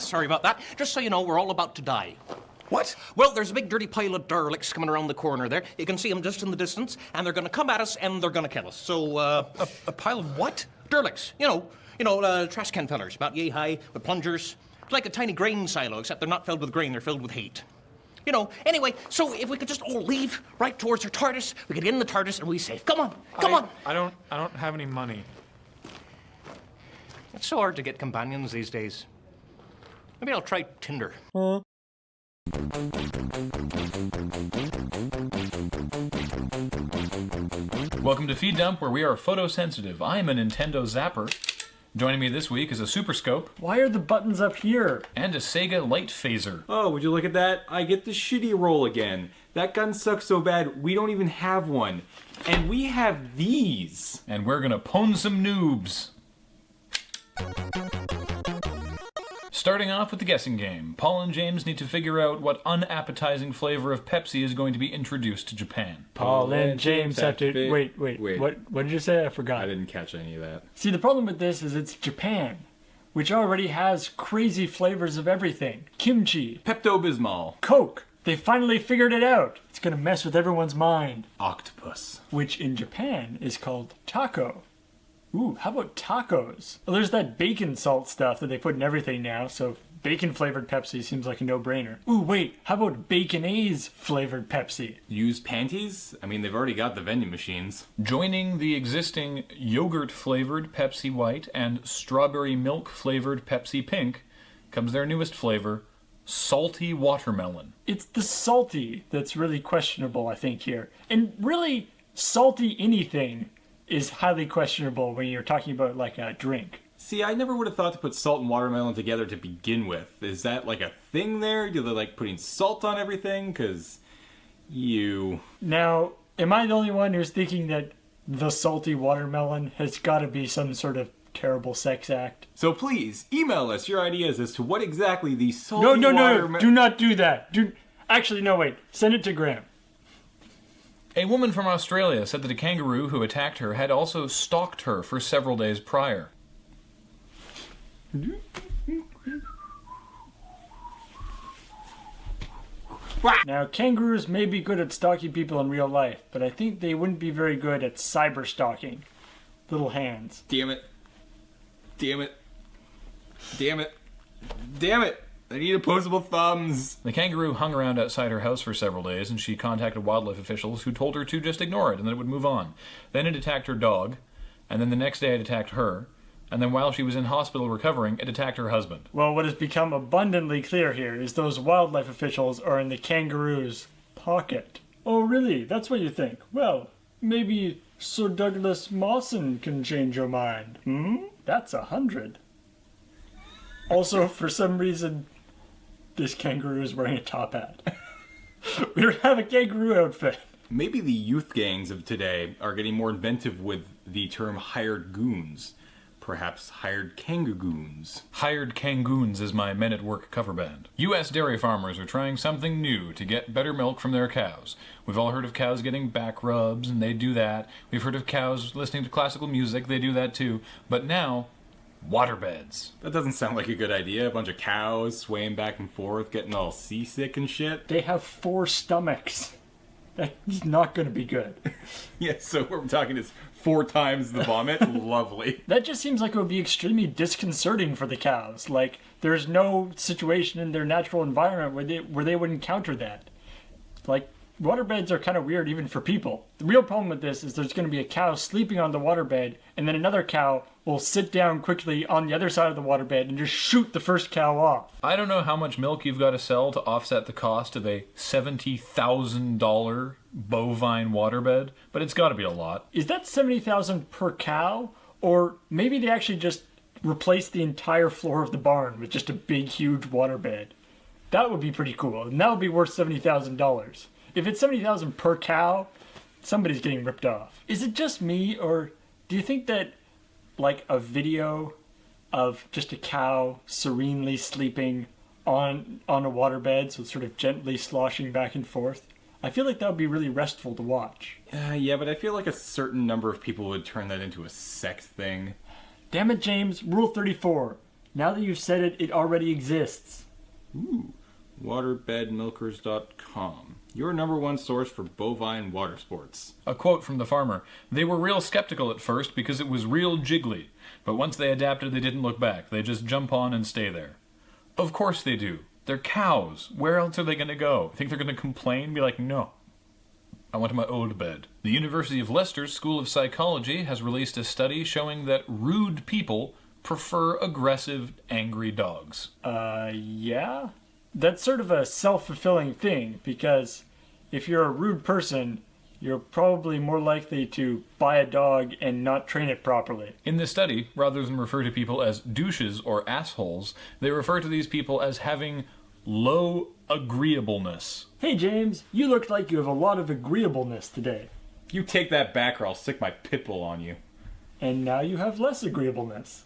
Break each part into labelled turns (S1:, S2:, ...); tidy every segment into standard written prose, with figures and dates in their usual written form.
S1: Sorry about that. Just so you know, we're all about to die.
S2: What?
S1: Well, there's a big dirty pile of derelicts coming around the corner there. You can see them just in the distance, and they're going to come at us, and they're going to kill us. So,
S2: A pile of what?
S1: derelicts. You know, trash can fellers, about yay high, with plungers. It's like a tiny grain silo, except they're not filled with grain, they're filled with hate. You know, anyway, so if we could just all leave right towards our TARDIS, we could get in the TARDIS and we'd be safe. Come on, come on.
S3: I don't have any money.
S1: It's so hard to get companions these days. Maybe I'll try Tinder.
S4: Welcome to Feed Dump, where we are photosensitive. I'm a Nintendo Zapper. Joining me this week is a Super Scope
S3: Why are the buttons up here?
S4: and a Sega Light Phaser.
S5: Oh, would you look at that? I get the shitty roll again. That gun sucks so bad, we don't even have one. And we have these.
S4: And we're gonna pwn some noobs. Starting off with the guessing game, Paul and James need to figure out what unappetizing flavor of Pepsi is going to be introduced to Japan.
S3: Paul and James have to... Wait. What did you say? I forgot.
S5: I didn't catch any of that.
S3: See, the problem with this is it's Japan, which already has crazy flavors of everything. Kimchi,
S5: Pepto-Bismol.
S3: Coke. They finally figured it out. It's gonna mess with everyone's mind.
S5: Octopus.
S3: Which in Japan is called taco. Ooh, how about tacos? Well, there's that bacon salt stuff that they put in everything now, so bacon-flavored Pepsi seems like a no-brainer. Ooh, wait, how about Baconaise-flavored Pepsi?
S5: Use panties? I mean, they've already got the vending machines.
S4: Joining the existing yogurt-flavored Pepsi White and strawberry milk-flavored Pepsi Pink comes their newest flavor, Salty Watermelon.
S3: It's the salty that's really questionable, I think, here. And really, salty anything is highly questionable when you're talking about, like, a drink.
S5: See, I never would have thought to put salt and watermelon together to begin with. Is that, like, a thing there? Do they like putting salt on everything? Because you...
S3: Now, am I the only one who's thinking that the salty watermelon has got to be some sort of terrible sex act?
S5: So please, email us your ideas as to what exactly the salty
S3: No,
S5: watermelon...
S3: do not do that. Actually, no, wait. Send it to Graham.
S4: A woman from Australia said that a kangaroo who attacked her had also stalked her for several days prior.
S3: Now, kangaroos may be good at stalking people in real life, but I think they wouldn't be very good at cyber stalking. Little hands.
S5: Damn it. Damn it. Damn it. Damn it. I need opposable thumbs.
S4: The kangaroo hung around outside her house for several days, and she contacted wildlife officials who told her to just ignore it and that it would move on. Then it attacked her dog, and then the next day it attacked her, and then while she was in hospital recovering, it attacked her husband.
S3: Well, what has become abundantly clear here is those wildlife officials are in the kangaroo's pocket. Oh, really? That's what you think? Well, maybe Sir Douglas Mawson can change your mind. That's 100. Also, for some reason, this kangaroo is wearing a top hat. We have a kangaroo outfit.
S5: Maybe the youth gangs of today are getting more inventive with the term hired goons. Perhaps hired kangagoons.
S4: Hired Kangoons is my Men at Work cover band. U.S. dairy farmers are trying something new to get better milk from their cows. We've all heard of cows getting back rubs, and they do that. We've heard of cows listening to classical music, they do that too. But now, waterbeds.
S5: That doesn't sound like a good idea. A bunch of cows swaying back and forth, getting all seasick and shit.
S3: They have 4 stomachs. That's not going to be good.
S5: Yeah, so what we're talking is 4 times the vomit. Lovely.
S3: That just seems like it would be extremely disconcerting for the cows. Like, there's no situation in their natural environment where they would encounter that. Like, waterbeds are kind of weird even for people. The real problem with this is there's going to be a cow sleeping on the waterbed, and then another cow will sit down quickly on the other side of the waterbed and just shoot the first cow off.
S4: I don't know how much milk you've got to sell to offset the cost of a $70,000 bovine waterbed, but it's got to be a lot.
S3: Is that $70,000 per cow? Or maybe they actually just replace the entire floor of the barn with just a big, huge waterbed. That would be pretty cool, and that would be worth $70,000. If it's $70,000 per cow, somebody's getting ripped off. Is it just me, or do you think that, like, a video of just a cow serenely sleeping on a waterbed, so sort of gently sloshing back and forth, I feel like that would be really restful to watch.
S5: Yeah, but I feel like a certain number of people would turn that into a sex thing.
S3: Damn it, James. Rule 34. Now that you've said it, it already exists.
S5: Ooh, waterbedmilkers.com. Your #1 source for bovine water sports.
S4: A quote from the farmer. They were real skeptical at first because it was real jiggly. But once they adapted, they didn't look back. They just jump on and stay there. Of course they do. They're cows. Where else are they going to go? Think they're going to complain? Be like, no. I want my old bed. The University of Leicester's School of Psychology has released a study showing that rude people prefer aggressive, angry dogs.
S3: Yeah? That's sort of a self-fulfilling thing, because if you're a rude person, you're probably more likely to buy a dog and not train it properly.
S4: In this study, rather than refer to people as douches or assholes, they refer to these people as having low agreeableness.
S3: Hey James, you look like you have a lot of agreeableness today.
S5: You take that back or I'll stick my pit bull on you.
S3: And now you have less agreeableness.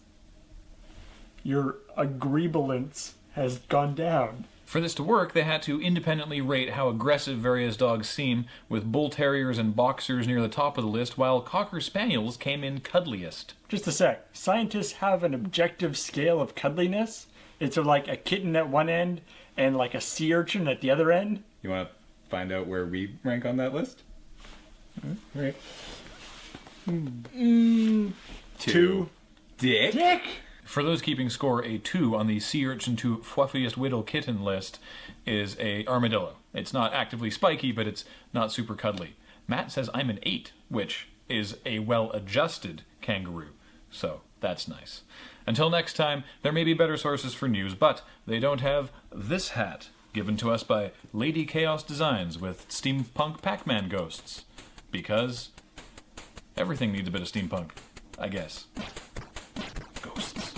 S3: Your agreeablance has gone down.
S4: For this to work, they had to independently rate how aggressive various dogs seem, with bull terriers and boxers near the top of the list, while cocker spaniels came in cuddliest.
S3: Just a sec. Scientists have an objective scale of cuddliness. It's like a kitten at one end and like a sea urchin at the other end.
S5: You want to find out where we rank on that list?
S3: Right.
S5: Two. Dick?
S3: Dick!
S4: For those keeping score, a 2 on the sea urchin to fluffiest whittle kitten list is a armadillo. It's not actively spiky, but it's not super cuddly. Matt says I'm an 8, which is a well-adjusted kangaroo. So that's nice. Until next time, there may be better sources for news, but they don't have this hat, given to us by Lady Chaos Designs with steampunk Pac-Man ghosts. Because everything needs a bit of steampunk, I guess. Ghosts.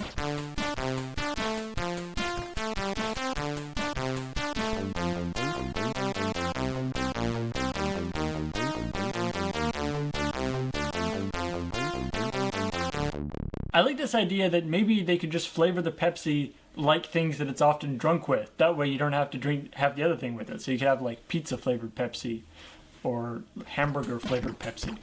S3: I like this idea that maybe they could just flavor the Pepsi like things that it's often drunk with. That way you don't have to have the other thing with it. So you could have like pizza flavored Pepsi or hamburger flavored Pepsi.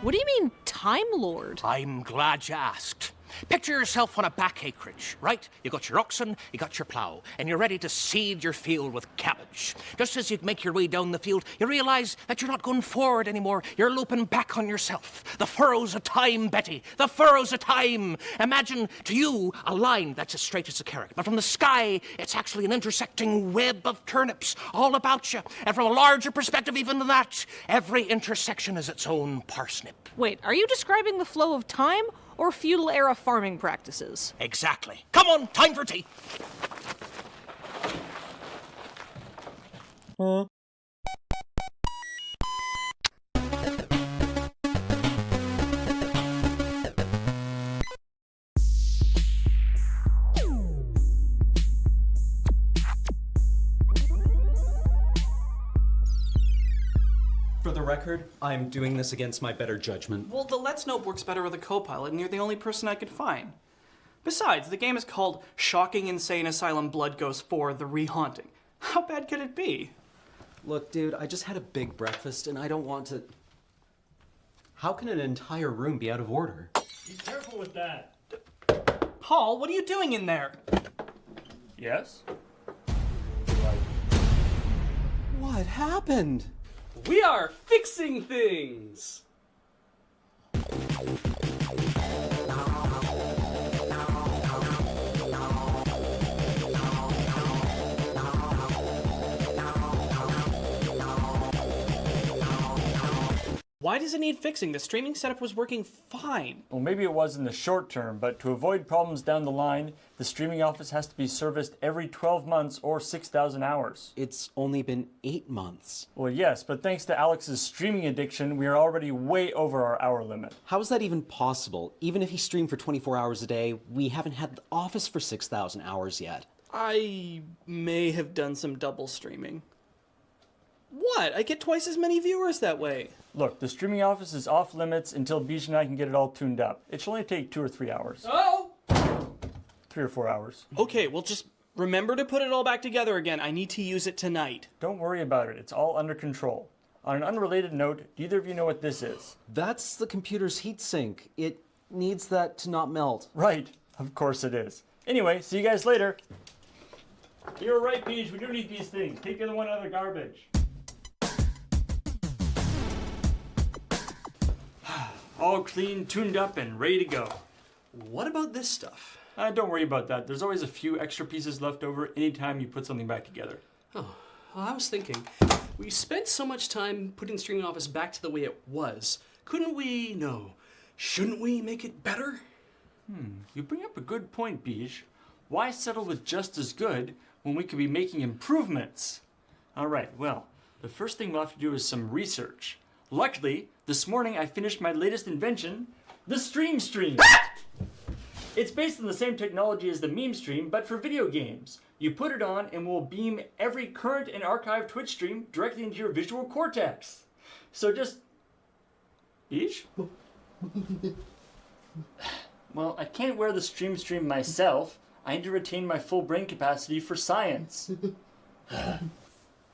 S6: What do you mean, Time Lord?
S1: I'm glad you asked. Picture yourself on a back acreage, right? You got your oxen, you got your plough, and you're ready to seed your field with cabbage. Just as you make your way down the field, you realize that you're not going forward anymore. You're looping back on yourself. The furrows of time, Betty. The furrows of time. Imagine to you a line that's as straight as a carrot, but from the sky, it's actually an intersecting web of turnips all about you. And from a larger perspective even than that, every intersection is its own parsnip.
S6: Wait, are you describing the flow of time or feudal-era farming practices.
S1: Exactly. Come on, time for tea.
S7: For the record, I'm doing this against my better judgment.
S8: Well, the Let's Note works better with a co-pilot, and you're the only person I could find. Besides, the game is called Shocking Insane Asylum Blood Ghost 4 The Rehaunting. How bad could it be?
S7: Look, dude, I just had a big breakfast and I don't want to... How can an entire room be out of order?
S3: Be careful with that.
S8: Paul, what are you doing in there?
S3: Yes?
S7: What happened?
S9: We are fixing things! Why does it need fixing? The streaming setup was working fine.
S3: Well, maybe it was in the short term, but to avoid problems down the line, the streaming office has to be serviced every 12 months or 6,000 hours.
S7: It's only been 8 months.
S3: Well, yes, but thanks to Alex's streaming addiction, we are already way over our hour limit.
S7: How is that even possible? Even if he streamed for 24 hours a day, we haven't had the office for 6,000 hours yet.
S9: I may have done some double streaming. What? I get twice as many viewers that way.
S3: Look, the streaming office is off limits until Beige and I can get it all tuned up. It should only take 2 or 3 hours.
S9: Oh!
S3: 3 or 4 hours.
S9: Okay, well just remember to put it all back together again. I need to use it tonight.
S3: Don't worry about it. It's all under control. On an unrelated note, do either of you know what this is?
S7: That's the computer's heatsink. It needs that to not melt.
S3: Right. Of course it is. Anyway, see you guys later. You're right, Beige. We do need these things. Take the other one out of the garbage. All clean, tuned up, and ready to go.
S9: What about this stuff?
S3: Don't worry about that. There's always a few extra pieces left over anytime you put something back together.
S9: Oh, well, I was thinking, we spent so much time putting the streaming office back to the way it was. Couldn't we, shouldn't we make it better?
S3: You bring up a good point, Beige. Why settle with just as good when we could be making improvements? All right, well, the first thing we'll have to do is some research. Luckily, this morning I finished my latest invention, the Stream. It's based on the same technology as the meme stream, but for video games. You put it on and we'll beam every current and archived Twitch stream directly into your visual cortex. So just... Beige? Well, I can't wear the stream myself. I need to retain my full brain capacity for science.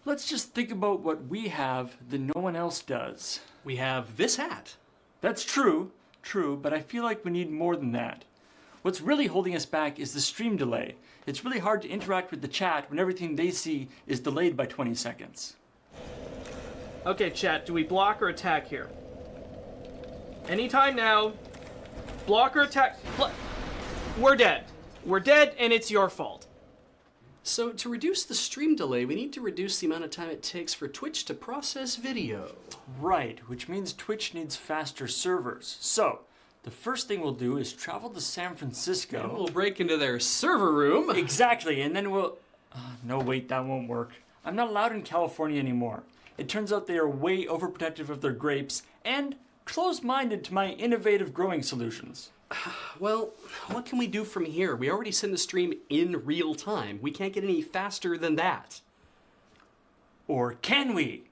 S3: Let's just think about what we have that no one else does.
S9: We have this hat.
S3: That's true, but I feel like we need more than that. What's really holding us back is the stream delay. It's really hard to interact with the chat when everything they see is delayed by 20 seconds.
S8: Okay, chat, do we block or attack here? Anytime now. Block or attack. We're dead. We're dead, and it's your fault.
S9: So to reduce the stream delay, we need to reduce the amount of time it takes for Twitch to process video.
S3: Right, which means Twitch needs faster servers. So, the first thing we'll do is travel to San Francisco.
S9: And we'll break into their server room.
S3: Exactly, and then we'll... no, wait, that won't work. I'm not allowed in California anymore. It turns out they are way overprotective of their grapes and closed-minded to my innovative growing solutions.
S9: Well, what can we do from here? We already send the stream in real time. We can't get any faster than that.
S3: Or can we?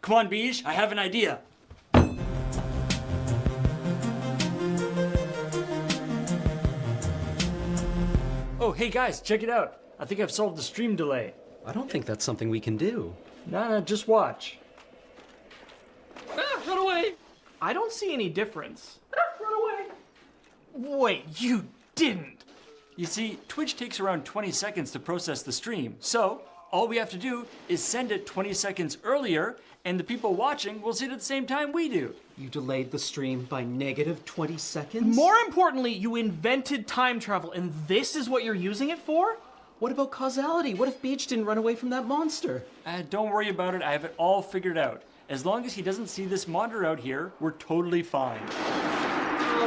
S3: Come on, Beige, I have an idea. Oh, hey guys, check it out. I think I've solved the stream delay.
S7: I don't think that's something we can do.
S3: No, just watch.
S8: Run away! I don't see any difference. Run away! Wait, you didn't!
S3: You see, Twitch takes around 20 seconds to process the stream, so all we have to do is send it 20 seconds earlier, and the people watching will see it at the same time we do.
S7: You delayed the stream by negative 20 seconds?
S8: More importantly, you invented time travel, and this is what you're using it for?
S7: What about causality? What if Beige didn't run away from that monster?
S3: Don't worry about it, I have it all figured out. As long as he doesn't see this monitor out here, we're totally fine.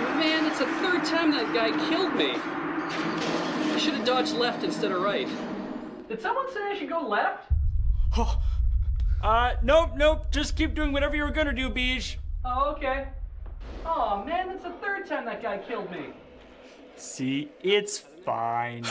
S9: man, it's the third time that guy killed me. I should have dodged left instead of right.
S8: Did someone say I should go left?
S3: Nope. Just keep doing whatever you were gonna do, Beige.
S8: Oh, okay. Oh man, it's the third time that guy killed me.
S3: See, it's fine.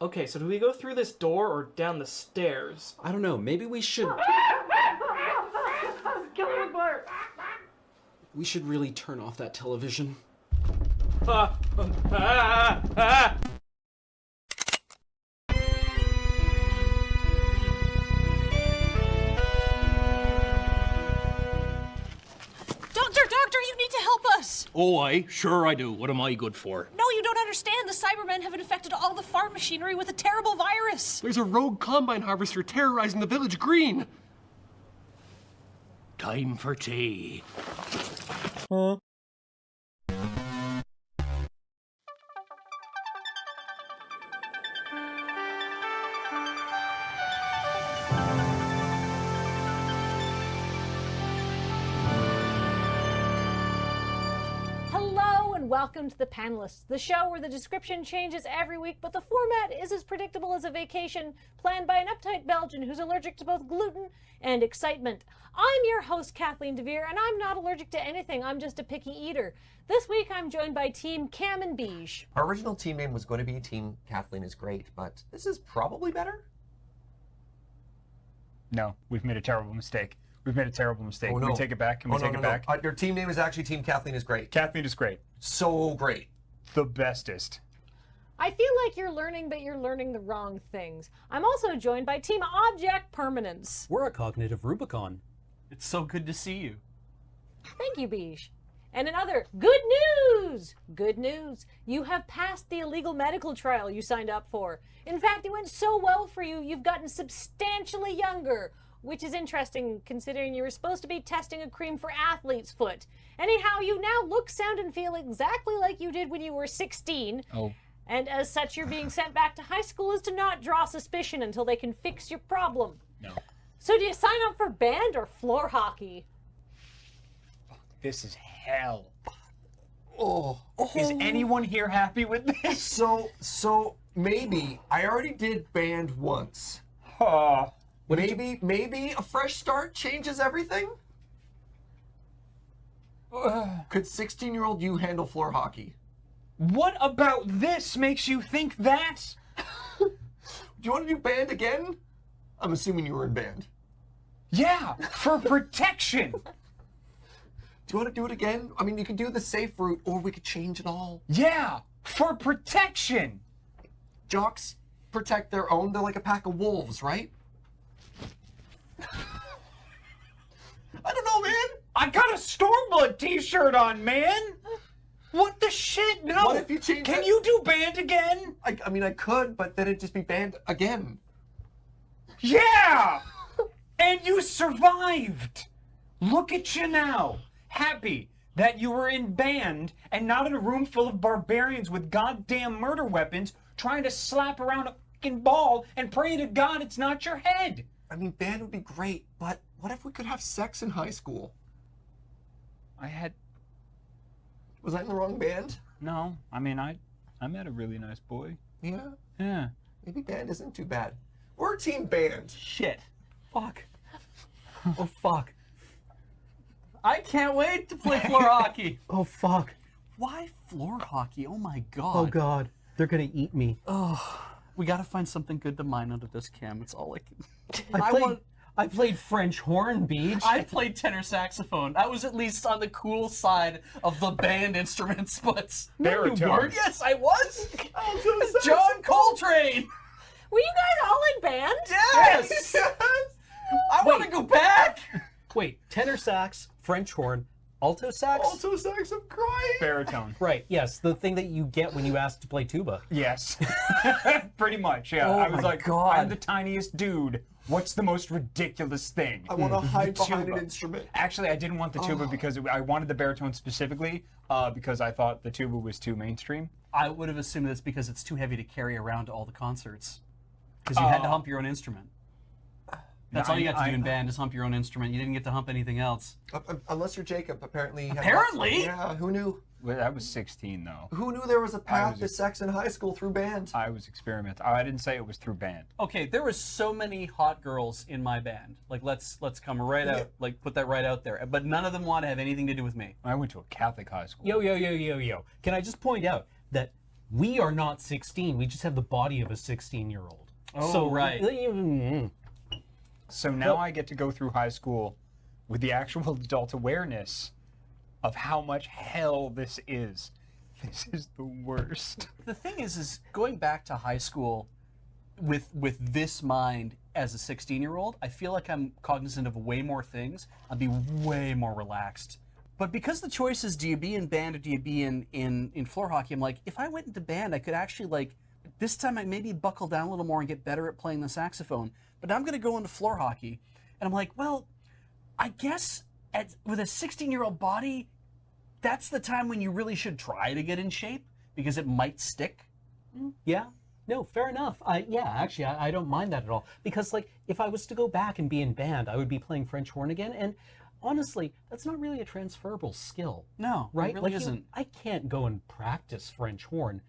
S8: Okay, so do we go through this door or down the stairs?
S7: I don't know, maybe we should... We should really turn off that television.
S6: Doctor, you need to help us!
S1: Oh, aye, sure I do. What am I good for?
S6: No, you don't understand. The Cybermen have infected all the farm machinery with a terrible virus.
S2: There's a rogue combine harvester terrorizing the village green.
S1: Time for tea.
S10: Hello and welcome to the Panalysts, the show where the description changes every week, but the format is as predictable as a vacation planned by an uptight Belgian who's allergic to both gluten and excitement. I'm your host, Kathleen DeVere, and I'm not allergic to anything. I'm just a picky eater. This week, I'm joined by Team Cam and Beige.
S11: Our original team name was going to be Team Kathleen is Great, but this is probably better.
S3: No, we've made a terrible mistake.
S11: Oh, no.
S3: Can we take it back? Can we take it back?
S11: Your team name is actually Team Kathleen is Great.
S3: Kathleen is great.
S11: So great.
S3: The bestest.
S10: I feel like you're learning, but you're learning the wrong things. I'm also joined by Team Object Permanence.
S9: We're a cognitive Rubicon.
S8: It's so good to see you.
S10: Thank you, Beige. And another good news! Good news. You have passed the illegal medical trial you signed up for. In fact, it went so well for you, you've gotten substantially younger, which is interesting considering you were supposed to be testing a cream for athlete's foot. Anyhow, you now look, sound, and feel exactly like you did when you were 16.
S3: Oh.
S10: And as such, you're being sent back to high school is to not draw suspicion until they can fix your problem.
S3: No.
S10: So do you sign up for band or floor hockey?
S3: This is hell.
S11: Oh.
S3: Is anyone here happy with this?
S11: So maybe I already did band once. Maybe a fresh start changes everything? Could 16-year-old you handle floor hockey?
S3: What about this makes you think that?
S11: Do you want to do band again? I'm assuming you were in band.
S3: Yeah, for protection.
S11: Do you want to do it again? I mean, you could do the safe route, or we could change it all.
S3: Yeah, for protection.
S11: Jocks protect their own. They're like a pack of wolves, right? I don't know, man.
S3: I got a Stormblood t-shirt on, man. What the shit? No.
S11: What if you change
S3: Can
S11: that?
S3: you do band again?
S11: I mean, I could, but then it'd just be band again.
S3: Yeah! And you survived. Look at you now. Happy that you were in band and not in a room full of barbarians with goddamn murder weapons trying to slap around a fucking ball and pray to God it's not your head.
S11: I mean, band would be great, but what if we could have sex in high school? Was I in the wrong band?
S3: No, I mean, I met a really nice boy.
S11: Yeah.
S3: Yeah.
S11: Maybe band isn't too bad. We're team band.
S8: Shit. Fuck. Oh, fuck. I can't wait to play floor hockey.
S9: Oh, fuck.
S8: Why floor hockey? Oh my god.
S9: Oh, God. They're gonna eat me.
S8: Oh, we gotta find something good to mine out of this, Cam. It's all I can.
S9: I played French horn, Beige.
S8: I played tenor saxophone. I was at least on the cool side of the band instruments, but
S3: Baritone.
S8: you weren't? Yes, I was. John Coltrane.
S10: Were you guys all in band?
S8: Yes. I want to go back.
S9: Wait, tenor sax, French horn, alto sax?
S11: Also, sex, I'm crying.
S3: Baritone.
S9: Right, yes, the thing that you get when you ask to play tuba.
S3: Yes. Pretty much, yeah.
S9: Oh
S3: I was
S9: my
S3: like,
S9: God.
S3: I'm the tiniest dude.
S12: What's the most ridiculous thing?
S11: I want to hide behind
S12: Tuba.
S11: an instrument.
S12: Actually, I didn't want the tuba because I wanted the baritone specifically because I thought the tuba was too mainstream.
S9: I would have assumed that's because it's too heavy to carry around to all the concerts. Because you had to hump your own instrument. That's all you got to do in band is hump your own instrument. You didn't get to hump anything else.
S11: Unless you're Jacob, apparently.
S9: Apparently?
S11: Yeah, who knew?
S12: Well, I was 16 though.
S11: Who knew there was a path to sex in high school through band?
S12: I was experimenting. I didn't say it was through band.
S9: Okay, there was so many hot girls in my band. Like, let's come right out, like, put that right out there. But none of them want to have anything to do with me.
S12: I went to a Catholic high school.
S13: Yo. Can I just point out that we are not 16. We just have the body of a 16-year-old.
S9: Oh,
S13: so,
S9: right.
S12: So now I get to go through high school with the actual adult awareness of how much hell this is. This is the worst.
S9: The thing is going back to high school with this mind as a 16-year-old, I feel like I'm cognizant of way more things. I'll be way more relaxed. But because the choice is, do you be in band or do you be in floor hockey, I'm like, if I went into band, I could actually, like, this time I maybe buckle down a little more and get better at playing the saxophone. But I'm going to go into floor hockey. And I'm like, well, I guess with a 16-year-old body, that's the time when you really should try to get in shape because it might stick.
S13: Yeah. No, fair enough. Actually, I don't mind that at all. Because, like, if I was to go back and be in band, I would be playing French horn again. And honestly, that's not really a transferable skill.
S9: No,
S13: right?
S9: it really
S13: like,
S9: isn't.
S13: I can't go and practice French horn.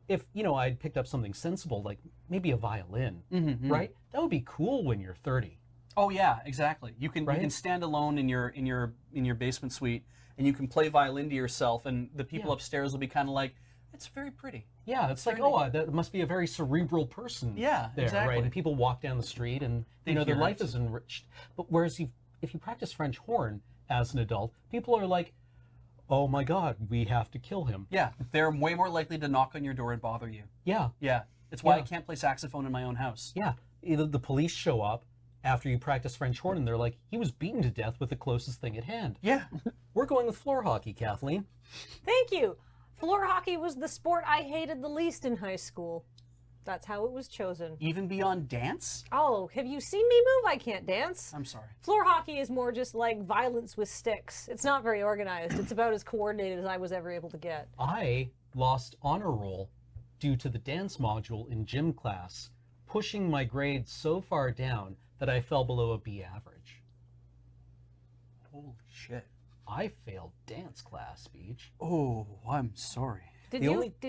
S13: If, I'd picked up something sensible, like maybe a violin, right? That would be cool when you're 30.
S9: Oh yeah, exactly. You can stand alone in your basement suite and you can play violin to yourself, and the people upstairs will be kind of like, it's very pretty.
S13: Yeah, it's like, that must be a very cerebral person.
S9: Yeah,
S13: there,
S9: exactly.
S13: Right? And people walk down the street and their life is enriched. But whereas if you practice French horn as an adult, people are like, oh my God, we have to kill him.
S9: Yeah, they're way more likely to knock on your door and bother you.
S13: Yeah.
S9: Yeah, it's why I can't play saxophone in my own house.
S13: Yeah, either the police show up after you practice French horn and they're like, he was beaten to death with the closest thing at hand.
S9: Yeah.
S13: We're going with floor hockey, Kathleen.
S10: Thank you. Floor hockey was the sport I hated the least in high school. That's how it was chosen.
S9: Even beyond dance?
S10: Oh, have you seen me move? I can't dance.
S9: I'm sorry.
S10: Floor hockey is more just like violence with sticks. It's not very organized. It's about as coordinated as I was ever able to get.
S13: I lost honor roll due to the dance module in gym class, pushing my grade so far down that I fell below a B average.
S9: Holy shit.
S13: I failed dance class, Beige.
S9: Oh, I'm sorry.
S10: Did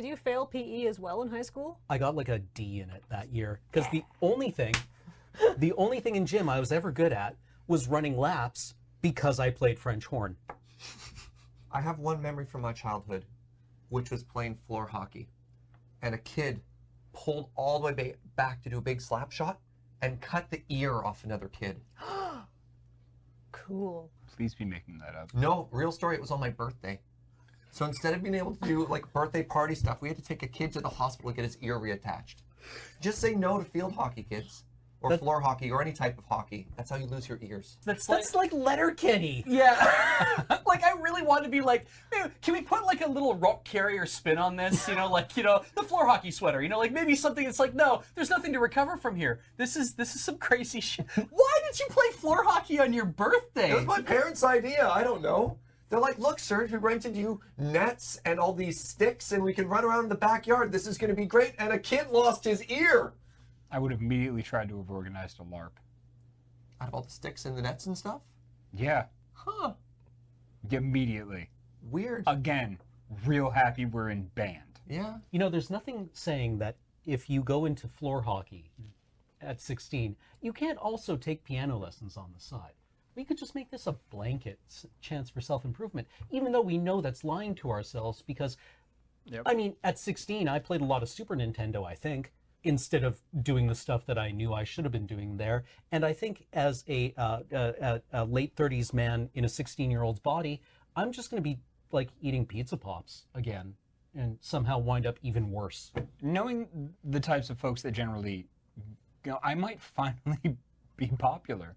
S10: you fail PE as well in high school?
S13: I got like a D in it that year because the only thing in gym I was ever good at was running laps because I played French horn.
S11: I have one memory from my childhood, which was playing floor hockey, and a kid pulled all the way back to do a big slap shot and cut the ear off another kid.
S10: Cool.
S12: Please be making that up.
S11: No, real story. It was on my birthday. So instead of being able to do like birthday party stuff, we had to take a kid to the hospital to get his ear reattached. Just say no to field hockey, kids. Or floor hockey, or any type of hockey. That's how you lose your ears.
S9: That's
S13: like Letterkenny.
S9: Yeah. Like, I really wanted to be like, man, can we put like a little rock carrier spin on this? The floor hockey sweater. Like maybe something that's like, no, there's nothing to recover from here. This is some crazy shit. Why did you play floor hockey on your birthday?
S11: It was my parents' idea. I don't know. They're like, look, Serge, we rented you nets and all these sticks, and we can run around in the backyard. This is going to be great. And a kid lost his ear.
S12: I would have immediately tried to have organized a LARP.
S11: Out of all the sticks and the nets and stuff?
S12: Yeah.
S11: Huh.
S12: Immediately.
S11: Weird.
S12: Again, real happy we're in band.
S11: Yeah.
S13: There's nothing saying that if you go into floor hockey at 16, you can't also take piano lessons on the side. We could just make this a blanket chance for self-improvement, even though we know that's lying to ourselves because, at 16, I played a lot of Super Nintendo, I think, instead of doing the stuff that I knew I should have been doing there. And I think as a late 30s man in a 16-year-old's body, I'm just going to be like eating pizza pops again and somehow wind up even worse.
S12: Knowing the types of folks that generally, I might finally be popular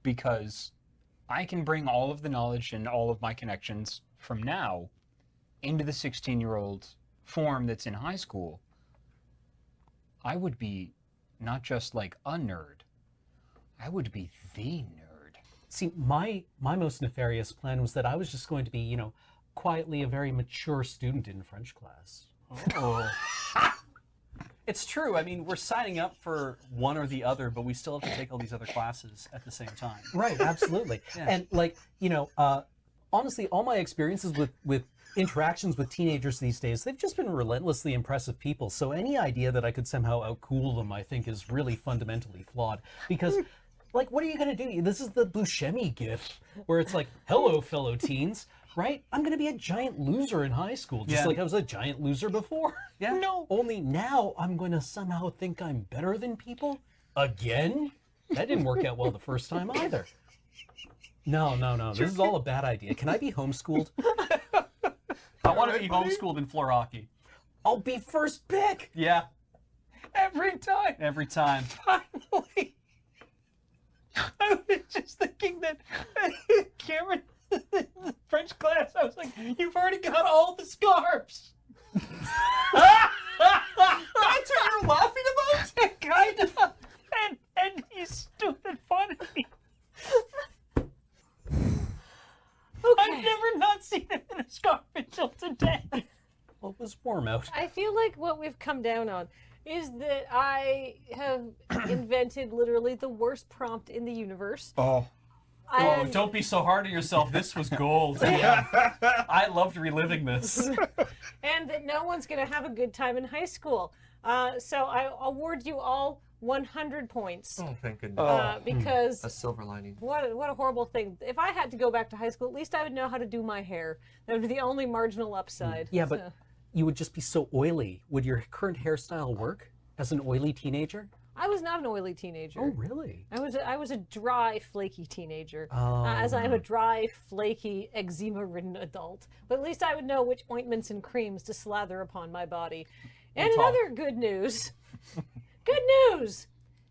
S12: because I can bring all of the knowledge and all of my connections from now into the 16-year-old form that's in high school. I would be not just like a nerd, I would be the nerd.
S13: See, my most nefarious plan was that I was just going to be, you know, quietly a very mature student in French class.
S9: Oh. It's true. I mean, we're signing up for one or the other, but we still have to take all these other classes at the same time.
S13: Right, absolutely.
S9: Yeah.
S13: And like, you know, honestly, all my experiences with interactions with teenagers these days, they've just been relentlessly impressive people. So any idea that I could somehow outcool them, I think, is really fundamentally flawed. Because, like, what are you going to do? This is the Buscemi gif, where it's like, hello, fellow teens, right? I'm going to be a giant loser in high school, just like I was a giant loser before.
S9: Yeah.
S13: No. Only now I'm going to somehow think I'm better than people? Again? That didn't work out well the first time either. No. This is all a bad idea. Can I be homeschooled?
S9: I want to be homeschooled in floor hockey.
S13: I'll be first pick.
S9: Yeah.
S12: Every time.
S9: Every time.
S12: Finally. I was just thinking that Cameron, the French class, I was like, you've already got all the scarves.
S11: That's what you're laughing about?
S12: Kind of. And he's stupid funny. I've never not seen him in a scarf until today.
S13: Well, it was warm out.
S10: I feel like what we've come down on is that I have invented literally the worst prompt in the universe.
S9: Oh, don't be so hard on yourself. This was gold. I loved reliving this.
S10: And that no one's going to have a good time in high school. So I award you all 100 points.
S11: Oh, thank goodness.
S10: Because
S11: a silver lining.
S10: What a horrible thing. If I had to go back to high school, at least I would know how to do my hair. That would be the only marginal upside.
S13: Yeah, but you would just be so oily. Would your current hairstyle work as an oily teenager?
S10: I was not an oily teenager.
S13: Oh, really?
S10: I was a dry, flaky teenager, as I am a dry, flaky, eczema-ridden adult. But at least I would know which ointments and creams to slather upon my body. And another good news. Good news!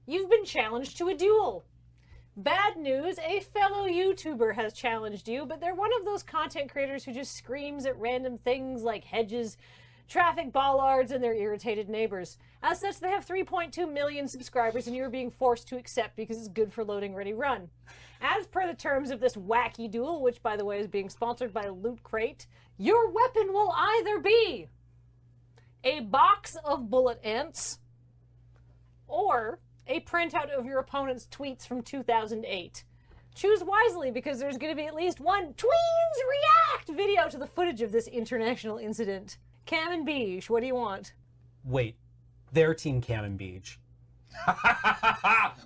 S10: You've been challenged to a duel. Bad news, a fellow YouTuber has challenged you, but they're one of those content creators who just screams at random things like hedges, traffic bollards, and their irritated neighbors. As such, they have 3.2 million subscribers, and you're being forced to accept because it's good for loading ready run. As per the terms of this wacky duel, which by the way is being sponsored by Loot Crate, your weapon will either be a box of bullet ants or a printout of your opponent's tweets from 2008. Choose wisely because there's going to be at least one Tweens React video to the footage of this international incident. Cam and Beige, what do you want?
S13: Wait, they're Team Cam and Beige.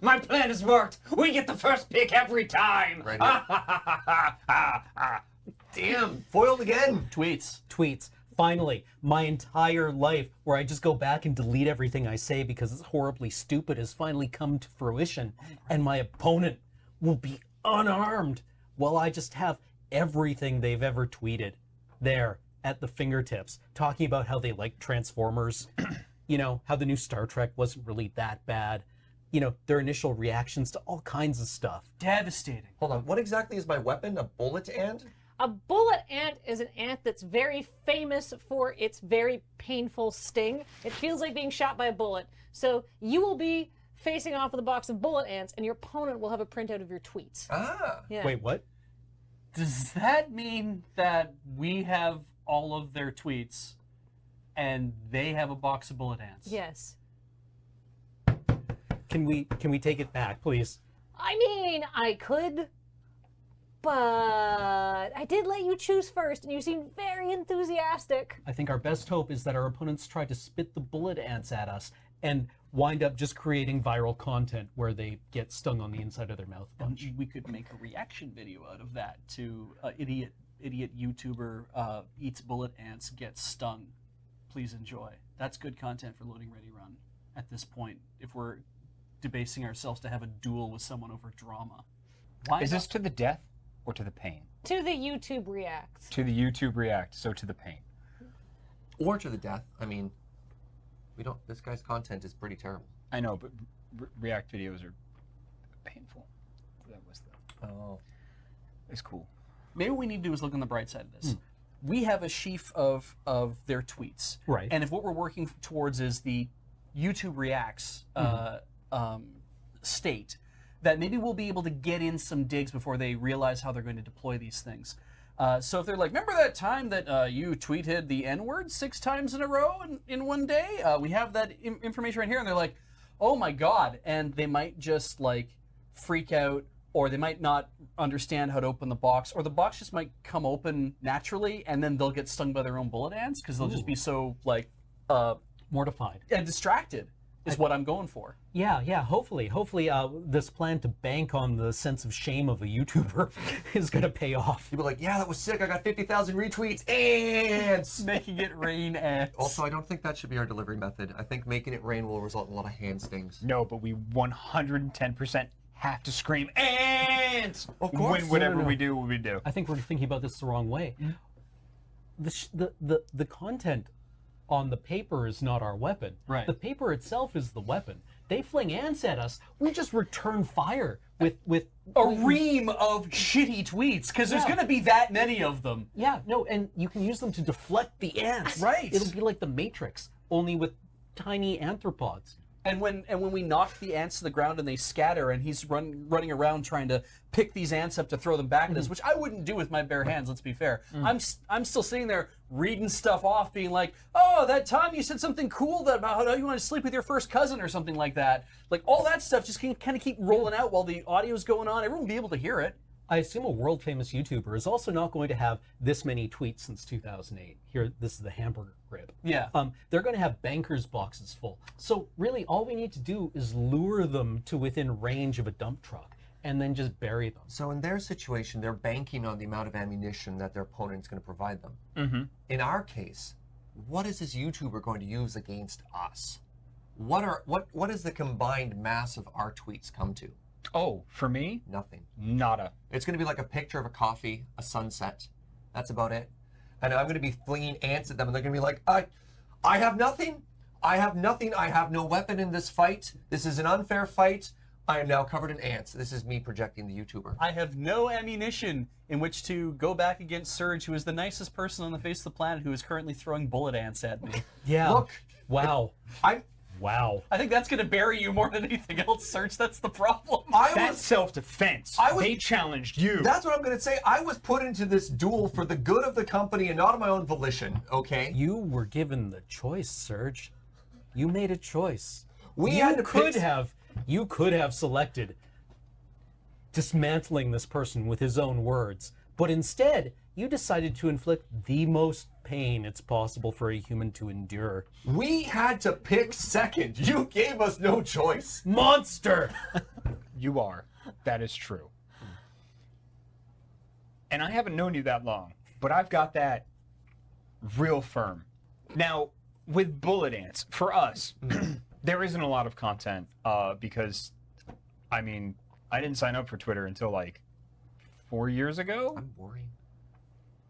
S14: My plan has worked. We get the first pick every time.
S11: Right. Damn, foiled again.
S13: Tweets. Finally, my entire life where I just go back and delete everything I say because it's horribly stupid has finally come to fruition, and my opponent will be unarmed while I just have everything they've ever tweeted there at the fingertips, talking about how they like Transformers, you know, how the new Star Trek wasn't really that bad, you know, their initial reactions to all kinds of stuff.
S9: Devastating.
S11: Hold on, what exactly is my weapon? A bullet ant?
S10: A bullet ant is an ant that's very famous for its very painful sting. It feels like being shot by a bullet. So you will be facing off with a box of bullet ants, and your opponent will have a printout of your tweets.
S11: Ah.
S10: Yeah.
S13: Wait, what?
S9: Does that mean that we have all of their tweets and they have a box of bullet ants?
S10: Yes.
S13: Can we take it back, please?
S10: I mean, I could, but I did let you choose first, and you seemed very enthusiastic.
S13: I think our best hope is that our opponents try to spit the bullet ants at us and wind up just creating viral content where they get stung on the inside of their mouth a bunch.
S9: We could make a reaction video out of that to idiot YouTuber eats bullet ants, gets stung. Please enjoy. That's good content for loading ready run at this point, if we're debasing ourselves to have a duel with someone over drama. Why
S12: Is
S9: not?
S12: this to the death or to the pain?
S10: To the YouTube React.
S12: To the YouTube React, so to the pain.
S11: Or to the death. I mean, we don't. This guy's content is pretty terrible.
S12: I know, but React videos are painful. That was the.
S11: Oh.
S12: It's cool.
S9: Maybe what we need to do is look on the bright side of this. We have a sheaf of their tweets.
S13: Right.
S9: And if what we're working towards is the YouTube Reacts state, that maybe we'll be able to get in some digs before they realize how they're going to deploy these things. So if they're like, remember that time that you tweeted the N-word 6 times in a row in one day? We have that information right here. And they're like, oh my God. And they might just like freak out, or they might not understand how to open the box, or the box just might come open naturally and then they'll get stung by their own bullet ants because they'll just be so like
S13: mortified
S9: and distracted is what I'm going for.
S13: Yeah, hopefully this plan to bank on the sense of shame of a YouTuber is going to pay off.
S11: People are like, yeah, that was sick. I got 50,000 retweets. Ants!
S9: Making it rain ants.
S11: Also, I don't think that should be our delivery method. I think making it rain will result in a lot of hand stings.
S12: No, but we 110% have to scream ants
S11: of course.
S12: when whatever
S13: No.
S12: we do.
S13: I think we're thinking about this the wrong way. The content on the paper is not our weapon.
S9: Right.
S13: The paper itself is the weapon. They fling ants at us. We just return fire with
S9: a ream of shitty tweets, because there's going to be that many of them.
S13: Yeah, no, and you can use them to deflect the ants.
S9: Right.
S13: It'll be like the Matrix, only with tiny arthropods.
S9: And when we knock the ants to the ground and they scatter, and he's running around trying to pick these ants up to throw them back at us, which I wouldn't do with my bare hands. Let's be fair. I'm still sitting there reading stuff off, being like, "Oh, that time you said something cool about how you want to sleep with your first cousin or something like that." Like all that stuff just can kind of keep rolling out while the audio's going on. Everyone will be able to hear it.
S13: I assume a world-famous YouTuber is also not going to have this many tweets since 2008. Here, this is the hamburger grip.
S9: Yeah.
S13: They're going to have bankers boxes full. So really, all we need to do is lure them to within range of a dump truck and then just bury them.
S11: So in their situation, they're banking on the amount of ammunition that their opponent's going to provide them.
S12: Mm-hmm.
S11: In our case, what is this YouTuber going to use against us? What is the combined mass of our tweets come to?
S12: Oh, for me?
S11: Nothing.
S12: Nada.
S11: It's going to be like a picture of a coffee, a sunset. That's about it. And I'm going to be flinging ants at them, and they're going to be like, I have nothing. I have nothing. I have no weapon in this fight. This is an unfair fight. I am now covered in ants. This is me projecting the YouTuber.
S9: I have no ammunition in which to go back against Surge, who is the nicest person on the face of the planet, who is currently throwing bullet ants at me.
S13: Yeah.
S11: Look.
S13: Wow. Wow.
S9: I think that's going to bury you more than anything else, Surge. That's the problem.
S12: That's self-defense. They challenged you.
S11: That's what I'm going to say. I was put into this duel for the good of the company and not of my own volition, okay?
S13: You were given the choice, Serge. You made a choice. You could have selected dismantling this person with his own words, but instead, you decided to inflict the most pain it's possible for a human to endure.
S11: We had to pick second. You gave us no choice.
S13: Monster!
S12: You are. That is true. And I haven't known you that long, but I've got that real firm. Now, with bullet ants, for us, there isn't a lot of content because, I mean, I didn't sign up for Twitter until like 4 years ago.
S11: I'm boring.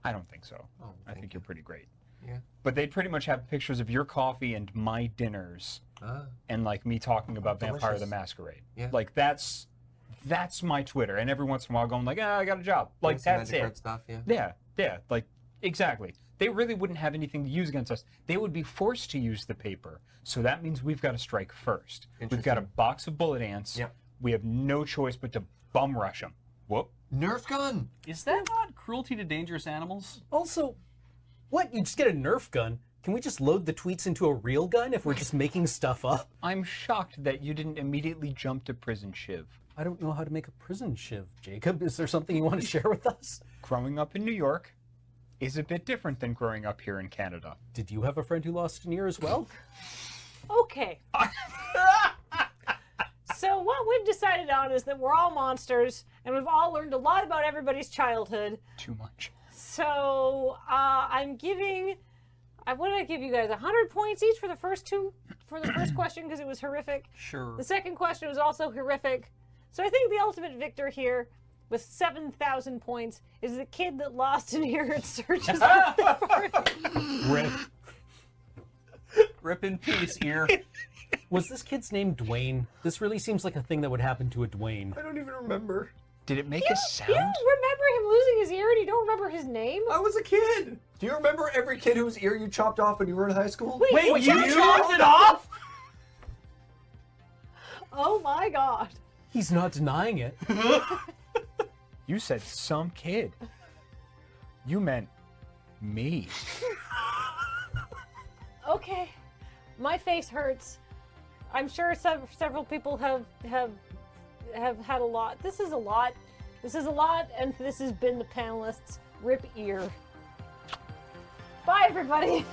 S12: I don't think so.
S11: Oh,
S12: I think you're pretty great.
S11: Yeah.
S12: But they'd pretty much have pictures of your coffee and my dinners, and like me talking about Vampire
S11: delicious.
S12: the Masquerade.
S11: Yeah.
S12: Like that's my Twitter, and every once in a while going like, I got a job. Like that's
S11: Magic
S12: it.
S11: Card stuff, yeah.
S12: Yeah. Like exactly. They really wouldn't have anything to use against us. They would be forced to use the paper. So that means we've got to strike first. We've got a box of bullet ants.
S11: Yep.
S12: We have no choice but to bum rush them. Whoop.
S11: Nerf gun.
S9: Is that not cruelty to dangerous animals?
S13: Also, what? You just get a Nerf gun? Can we just load the tweets into a real gun if we're just making stuff up?
S12: I'm shocked that you didn't immediately jump to prison shiv.
S13: I don't know how to make a prison shiv, Jacob. Is there something you want to share with us?
S12: Growing up in New York is a bit different than growing up here in Canada.
S13: Did you have a friend who lost an ear as well?
S10: Okay. So what we've decided on is that we're all monsters, and we've all learned a lot about everybody's childhood.
S12: Too much.
S10: So I'm giving. What did I give you guys? 100 points each for the first question because it was horrific.
S9: Sure.
S10: The second question was also horrific. So I think the ultimate victor here, with 7,000 points, is the kid that lost an ear at Surge's birthday party.
S13: Rip.
S9: Rip in peace, ear.
S13: Was this kid's name Dwayne? This really seems like a thing that would happen to a Dwayne.
S11: I don't even remember.
S12: Did it make a sound?
S10: You remember him losing his ear and you don't remember his name?
S11: I was a kid. Do you remember every kid whose ear you chopped off when you were in high school?
S10: Wait,
S9: you chopped it off?
S10: Oh my god.
S13: He's not denying it.
S12: You said some kid. You meant me.
S10: Okay, my face hurts. I'm sure several people have had a lot. This is a lot. This is a lot, and this has been the Panelists. Rip ear. Bye, everybody.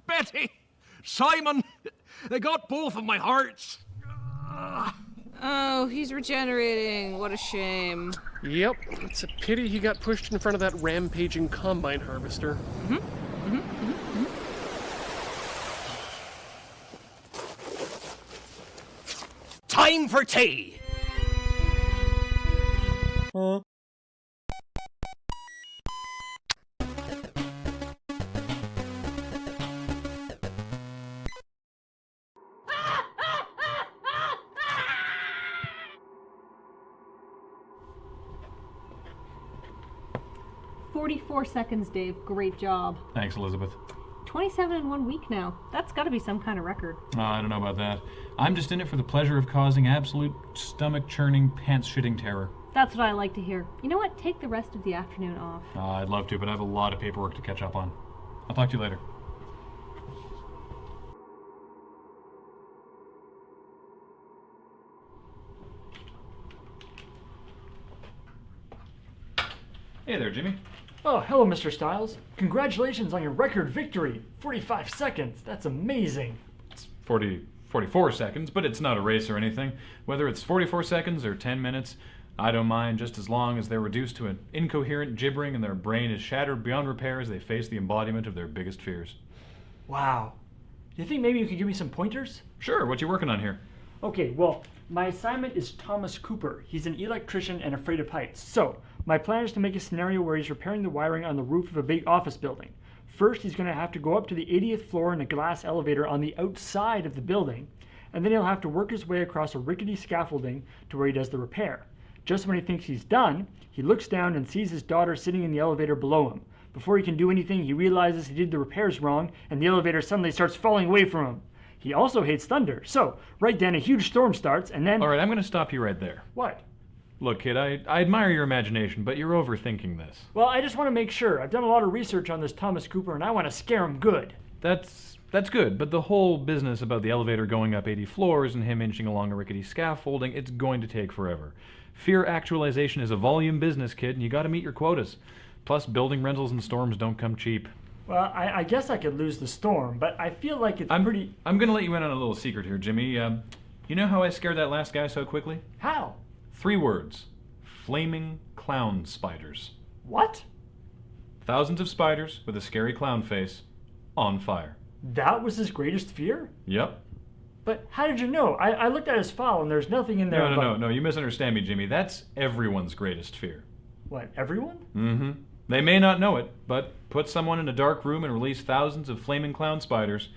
S1: Betty! Simon! They got both of my hearts!
S6: Oh, he's regenerating. What a shame.
S2: Yep, it's a pity he got pushed in front of that rampaging combine harvester.
S1: Time for tea!
S10: "44 seconds, Dave. Great job.
S4: Thanks, Elizabeth.
S10: 27 in 1 week now. That's got to be some kind of record.
S4: I don't know about that. I'm just in it for the pleasure of causing absolute stomach-churning, pants-shitting terror.
S10: That's what I like to hear. You know what? Take the rest of the afternoon off.
S4: I'd love to, but I have a lot of paperwork to catch up on. I'll talk to you later. Hey there, Jimmy.
S3: Oh, hello, Mr. Styles. Congratulations on your record victory. 45 seconds. That's amazing.
S4: It's 44 seconds, but it's not a race or anything. Whether it's 44 seconds or 10 minutes, I don't mind, just as long as they're reduced to an incoherent gibbering and their brain is shattered beyond repair as they face the embodiment of their biggest fears.
S3: Wow. Do you think maybe you could give me some pointers?
S4: Sure, what you working on here?
S3: Okay, well, my assignment is Thomas Cooper. He's an electrician and afraid of heights. So, my plan is to make a scenario where he's repairing the wiring on the roof of a big office building. First, he's going to have to go up to the 80th floor in a glass elevator on the outside of the building, and then he'll have to work his way across a rickety scaffolding to where he does the repair. Just when he thinks he's done, he looks down and sees his daughter sitting in the elevator below him. Before he can do anything, he realizes he did the repairs wrong, and the elevator suddenly starts falling away from him. He also hates thunder, so right then a huge storm starts, and then...
S4: All right, I'm going to stop you right there.
S3: What?
S4: Look, kid, I admire your imagination, but you're overthinking this.
S3: Well, I just want to make sure. I've done a lot of research on this Thomas Cooper, and I want to scare him good.
S4: That's good, but the whole business about the elevator going up 80 floors and him inching along a rickety scaffolding, it's going to take forever. Fear actualization is a volume business, kid, and you got to meet your quotas. Plus, building rentals and storms don't come cheap.
S3: Well, I guess I could lose the storm, but I feel like it's pretty...
S4: I'm going to let you in on a little secret here, Jimmy. You know how I scared that last guy so quickly?
S3: How?
S4: 3 words. Flaming clown spiders.
S3: What?
S4: Thousands of spiders with a scary clown face on fire.
S3: That was his greatest fear?
S4: Yep.
S3: But how did you know? I looked at his file and there's nothing in there.
S4: No, you misunderstand me, Jimmy. That's everyone's greatest fear.
S3: What, everyone?
S4: Mm-hmm. They may not know it, but put someone in a dark room and release thousands of flaming clown spiders.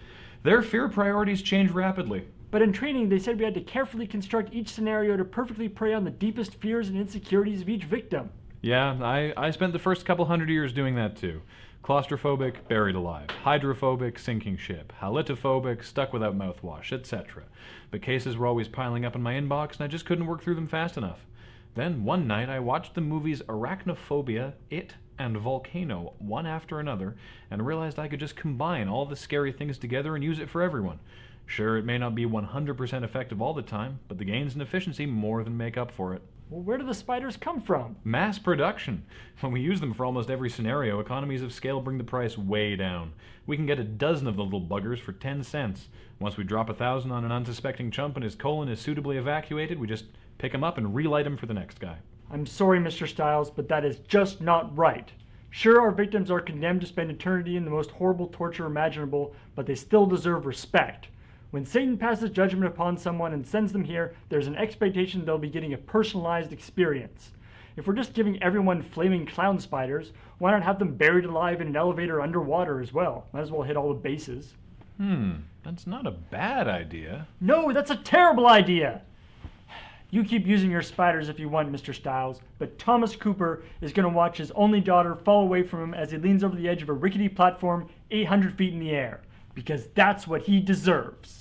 S4: Their fear priorities change rapidly.
S3: But in training, they said we had to carefully construct each scenario to perfectly prey on the deepest fears and insecurities of each victim.
S4: Yeah, I spent the first couple hundred years doing that too. Claustrophobic, buried alive. Hydrophobic, sinking ship. Halitophobic, stuck without mouthwash, etc. But cases were always piling up in my inbox and I just couldn't work through them fast enough. Then one night I watched the movies Arachnophobia, It, and Volcano one after another and realized I could just combine all the scary things together and use it for everyone. Sure, it may not be 100% effective all the time, but the gains in efficiency more than make up for it.
S3: Well, where do the spiders come from?
S4: Mass production. When we use them for almost every scenario, economies of scale bring the price way down. We can get a dozen of the little buggers for 10 cents. Once we drop 1,000 on an unsuspecting chump and his colon is suitably evacuated, we just pick him up and relight him for the next guy.
S3: I'm sorry, Mr. Styles, but that is just not right. Sure, our victims are condemned to spend eternity in the most horrible torture imaginable, but they still deserve respect. When Satan passes judgment upon someone and sends them here, there's an expectation they'll be getting a personalized experience. If we're just giving everyone flaming clown spiders, why not have them buried alive in an elevator underwater as well? Might as well hit all the bases.
S4: That's not a bad idea.
S3: No, that's a terrible idea! You keep using your spiders if you want, Mr. Styles, but Thomas Cooper is going to watch his only daughter fall away from him as he leans over the edge of a rickety platform 800 feet in the air, because that's what he deserves.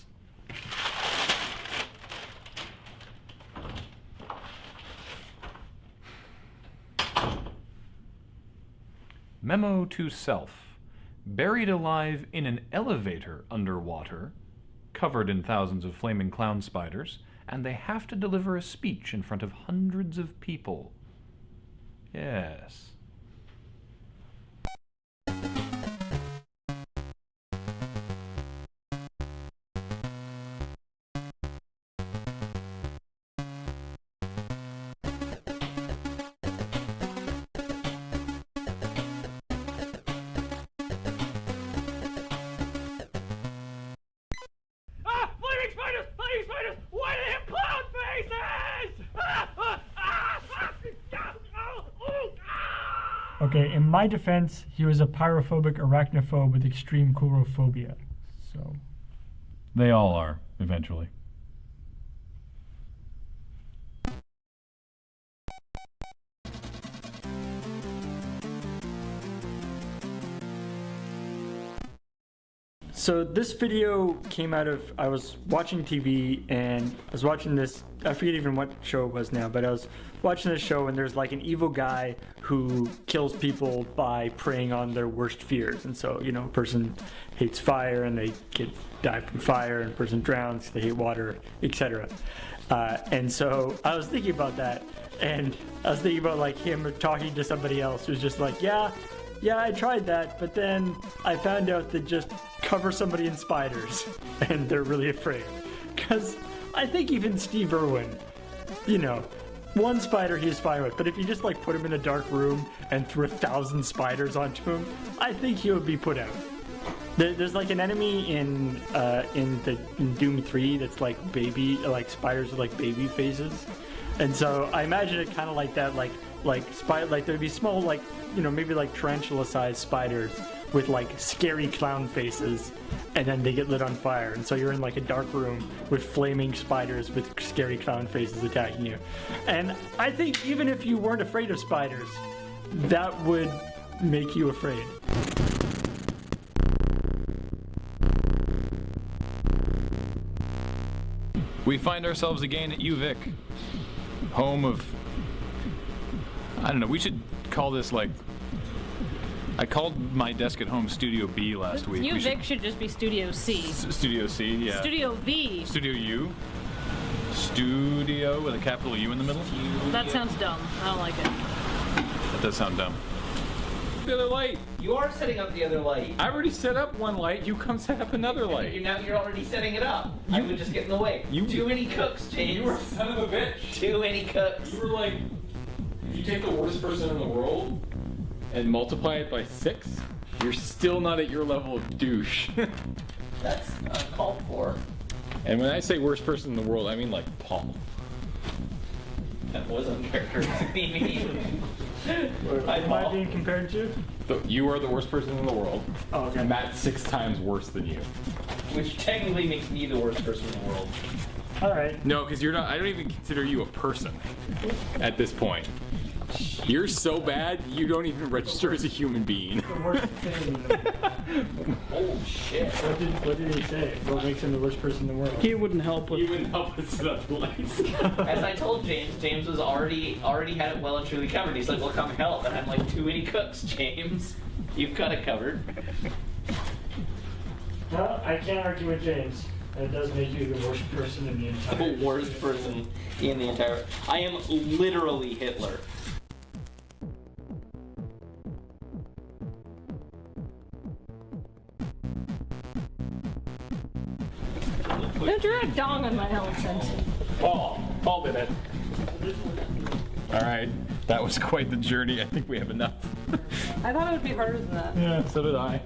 S4: Memo to self. Buried alive in an elevator underwater, covered in thousands of flaming clown spiders, and they have to deliver a speech in front of hundreds of people. Yes.
S3: Okay, in my defense, he was a pyrophobic arachnophobe with extreme coulrophobia. So.
S4: They all are, eventually.
S3: So this video came out of, I was watching TV and I was watching this, I forget even what show it was now, but I was watching this show and there's like an evil guy who kills people by preying on their worst fears. And so, you know, a person hates fire and they die from fire, and a person drowns, they hate water, etc. And so I was thinking about that, and I was thinking about like him talking to somebody else who's just like, yeah, I tried that, but then I found out that just cover somebody in spiders and they're really afraid. Because I think even Steve Irwin, you know, one spider he's fine with, but if you just like put him in a dark room and threw 1,000 spiders onto him, I think he would be put out. There's like an enemy in Doom 3 that's like spiders with like baby faces. And so I imagine it kind of like that, like there'd be small, like, you know, maybe like tarantula-sized spiders with like scary clown faces, and then they get lit on fire. And so you're in like a dark room with flaming spiders with scary clown faces attacking you. And I think even if you weren't afraid of spiders, that would make you afraid.
S4: We find ourselves again at UVic, home of, I don't know, we should call this like, I called my desk at home Studio B last week.
S10: UVic should just be Studio C.
S4: Studio C, yeah.
S10: Studio V.
S4: Studio U. Studio with a capital U in the middle.
S10: That sounds dumb. I don't like it.
S4: That does sound dumb.
S5: The other light.
S14: You are setting up the other light.
S5: I already set up one light. You come set up another light.
S14: You're already setting it up. I would just get in the way. Too many cooks, James.
S5: You were a son of a bitch.
S14: Too many cooks.
S5: You were like, if you take the worst person in the world and multiply it by 6, you're still not at your level of douche.
S14: That's uncalled for.
S5: And when I say worst person in the world, I mean like Paul.
S14: That was uncharacteristically mean.
S3: What am I being compared to?
S5: So you are the worst person in the world.
S3: Oh, okay.
S5: Matt's 6 times worse than you.
S14: Which technically makes me the worst person in the world.
S3: All right.
S5: No, because you're not. I don't even consider you a person at this point. You're so bad, you don't even register as a human being.
S14: Oh shit.
S3: What did he say? What makes him the worst person in the world?
S8: He wouldn't help with.
S5: He wouldn't help us set up the lights.
S14: As I told James, James was already had it well and truly covered. He's like, well, come help. And I'm like, too many cooks, James. You've got it covered.
S3: No, I can't argue with James. That does make you the worst person in the entire.
S14: The worst person in the entire. I am literally Hitler.
S10: Don't draw a dong on my elephant.
S5: Paul did it. All right, that was quite the journey. I think we have enough.
S10: I thought it would be harder than that.
S5: Yeah, so did I.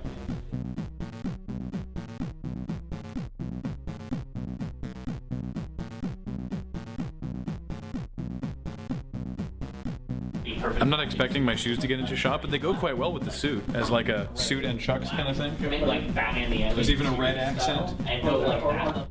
S5: I'm not expecting my shoes to get into shot, but they go quite well with the suit, as like a suit and chucks kind of thing.
S14: Maybe like Batman the Animated
S5: There's even a red accent.
S14: And go like that.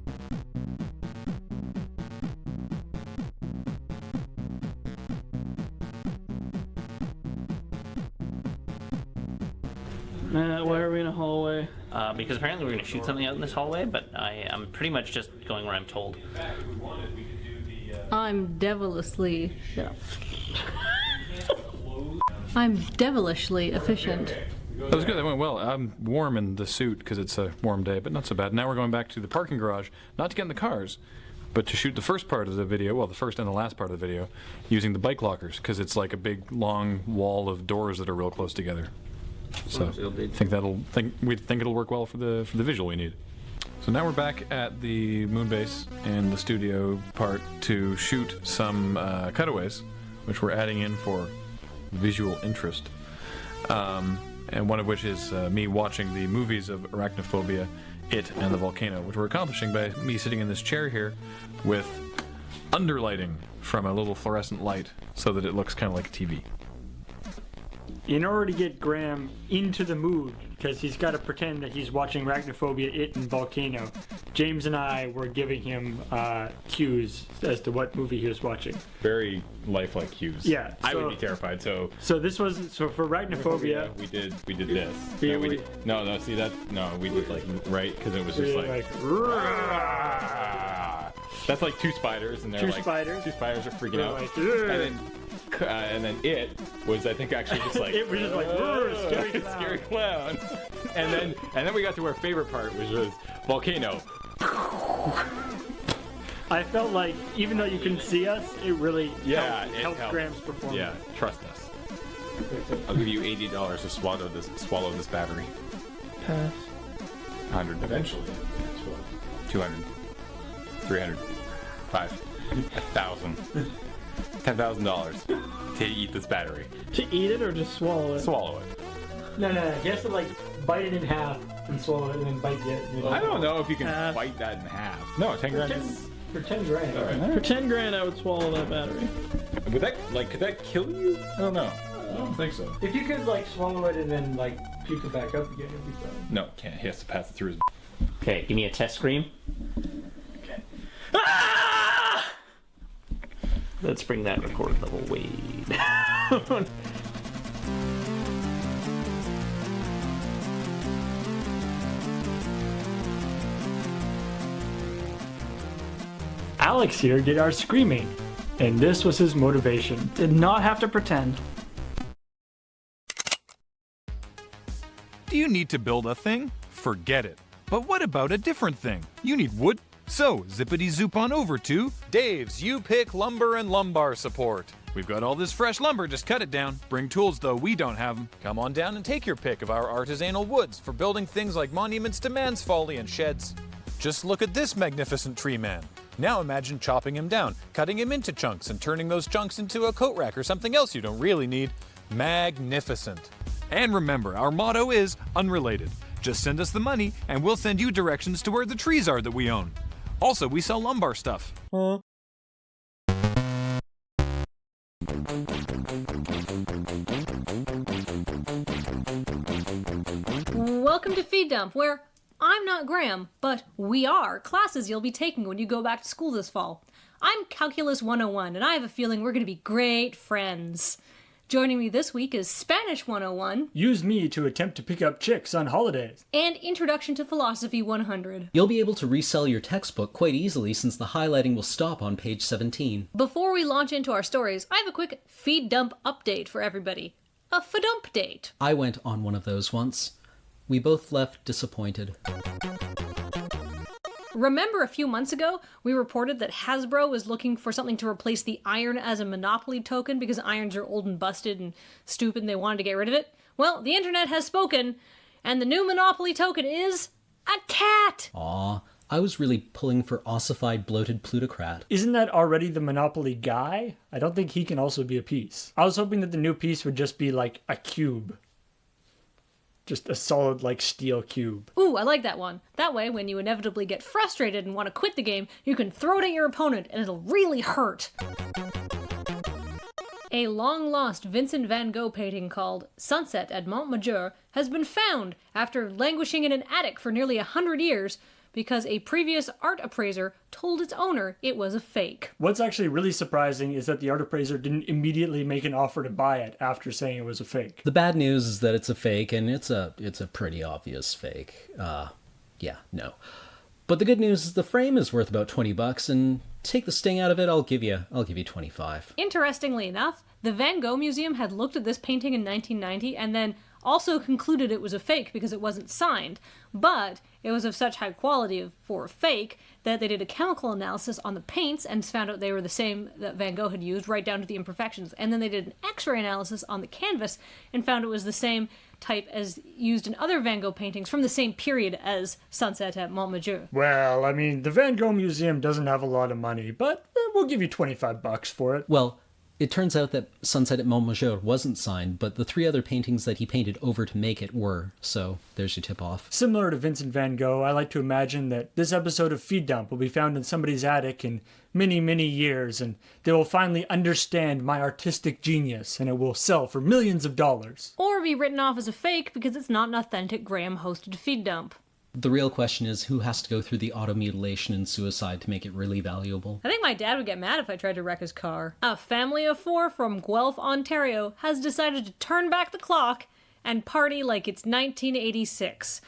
S8: Why are we in a hallway?
S14: Because apparently we're going to shoot something out in this hallway, but I'm pretty much just going where I'm told.
S6: I'm devilishly. I'm devilishly efficient.
S4: That was good. That went well. I'm warm in the suit because it's a warm day, but not so bad. Now we're going back to the parking garage, not to get in the cars, but to shoot the first part of the video, well, the first and the last part of the video, using the bike lockers, because it's like a big, long wall of doors that are real close together. So we think it'll work well for the visual we need. So now we're back at the moon base and the studio part to shoot some cutaways, which we're adding in for visual interest. And one of which is me watching the movies of Arachnophobia, It, and the Volcano, which we're accomplishing by me sitting in this chair here with underlighting from a little fluorescent light so that it looks kind of like a TV.
S3: In order to get Graham into the mood, because he's got to pretend that he's watching Arachnophobia, It, and Volcano, James and I were giving him cues as to what movie he was watching.
S5: Very lifelike cues.
S3: Yeah,
S5: I would be terrified. So
S3: this was for Arachnophobia.
S5: we did this.
S3: Yeah,
S5: we did like right because it was just like that's like two spiders and they're like two spiders are freaking out and then it was I think actually just like
S3: it was just like
S5: scary clown and then we got to our favorite part which was Volcano.
S3: I felt like even though you couldn't see us, it really helped Graham's performance.
S5: Yeah, trust us. I'll give you $80 to swallow this battery.
S8: Pass.
S5: 100 eventually. 200. 300. 5. 1,000. $10,000 to eat this battery.
S8: To eat it or just swallow it?
S5: Swallow it.
S3: No. He has to like bite it in half and swallow it and then bite it.
S5: I don't know if you can bite that in half. No, 10 grand is...
S3: For 10 grand.
S5: All right.
S8: For 10 grand, I would swallow that battery.
S5: Would that, could that kill you? I don't know. I don't think so.
S3: If you could like swallow it and then like puke it back up again, it'd be fine.
S5: No, can't. He has to pass it through his...
S14: Okay, give me a test scream.
S5: Okay.
S14: Ah! Let's bring that record level way down.
S3: Alex here did our screaming, and this was his motivation.
S8: Did not have to pretend.
S15: Do you need to build a thing? Forget it. But what about a different thing? You need wood? So, zippity zoop on over to Dave's You Pick Lumber and Lumbar Support. We've got all this fresh lumber, just cut it down. Bring tools though, we don't have them. Come on down and take your pick of our artisanal woods for building things like monuments to man's folly and sheds. Just look at this magnificent tree man. Now imagine chopping him down, cutting him into chunks and turning those chunks into a coat rack or something else you don't really need. Magnificent. And remember, our motto is unrelated. Just send us the money and we'll send you directions to where the trees are that we own. Also, we sell lumbar stuff.
S10: Welcome to Feed Dump, where I'm not Graham, but we are classes you'll be taking when you go back to school this fall. I'm Calculus 101, and I have a feeling we're going to be great friends. Joining me this week is Spanish 101.
S3: Use me to attempt to pick up chicks on holidays.
S10: And Introduction to Philosophy 100.
S7: You'll be able to resell your textbook quite easily since the highlighting will stop on page 17.
S10: Before we launch into our stories, I have a quick Feed Dump update for everybody. A Fadump date.
S7: I went on one of those once. We both left disappointed.
S10: Remember a few months ago, we reported that Hasbro was looking for something to replace the iron as a Monopoly token because irons are old and busted and stupid and they wanted to get rid of it? Well, the internet has spoken, and the new Monopoly token is a cat!
S7: Aw, I was really pulling for ossified bloated plutocrat.
S3: Isn't that already the Monopoly guy? I don't think he can also be a piece. I was hoping that the new piece would just be like a cube. Just a solid, like, steel cube.
S10: Ooh, I like that one. That way, when you inevitably get frustrated and want to quit the game, you can throw it at your opponent and it'll really hurt. A long-lost Vincent van Gogh painting called Sunset at Montmajour has been found after languishing in an attic for nearly 100 years because a previous art appraiser told its owner it was a fake.
S3: What's actually really surprising is that the art appraiser didn't immediately make an offer to buy it after saying it was a fake.
S7: The bad news is that it's a fake, and it's a pretty obvious fake. Yeah, no. But the good news is the frame is worth about $20, and take the sting out of it, I'll give you 25.
S10: Interestingly enough, the Van Gogh Museum had looked at this painting in 1990 and then also concluded it was a fake because it wasn't signed, but it was of such high quality for a fake that they did a chemical analysis on the paints and found out they were the same that Van Gogh had used, right down to the imperfections. And then they did an X-ray analysis on the canvas and found it was the same type as used in other Van Gogh paintings from the same period as Sunset at Montmajour.
S3: Well, I mean, the Van Gogh Museum doesn't have a lot of money, but we'll give you $25 for it.
S7: Well, it turns out that Sunset at Montmajour wasn't signed, but the 3 other paintings that he painted over to make it were, so there's your tip-off.
S3: Similar to Vincent van Gogh, I like to imagine that this episode of Feed Dump will be found in somebody's attic in many, many years, and they will finally understand my artistic genius, and it will sell for millions of dollars.
S10: Or be written off as a fake because it's not an authentic Graham-hosted Feed Dump.
S7: The real question is who has to go through the auto-mutilation and suicide to make it really valuable.
S10: I think my dad would get mad if I tried to wreck his car. A family of 4 from Guelph, Ontario has decided to turn back the clock and party like it's 1986.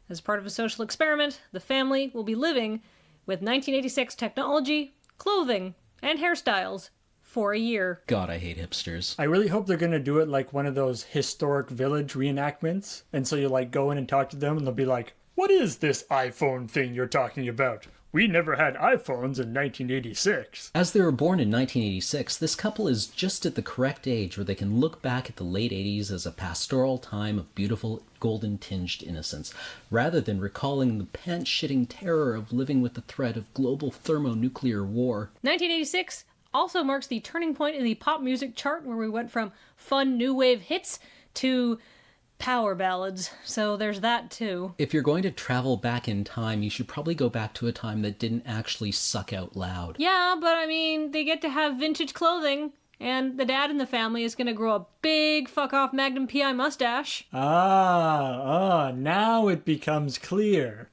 S10: As part of a social experiment, the family will be living with 1986 technology, clothing, and hairstyles for a year.
S7: God, I hate hipsters.
S3: I really hope they're going to do it like one of those historic village reenactments. And so you like go in and talk to them and they'll be like, "What is this iPhone thing you're talking about? We never had iPhones in 1986.
S7: As they were born in 1986, this couple is just at the correct age where they can look back at the late 80s as a pastoral time of beautiful golden-tinged innocence, rather than recalling the pants-shitting terror of living with the threat of global thermonuclear war.
S10: 1986 also marks the turning point in the pop music chart where we went from fun new wave hits to power ballads, so there's that too.
S7: If you're going to travel back in time, you should probably go back to a time that didn't actually suck out loud.
S10: Yeah, but I mean, they get to have vintage clothing, and the dad in the family is gonna grow a big fuck-off Magnum P.I. mustache.
S3: Now it becomes clear.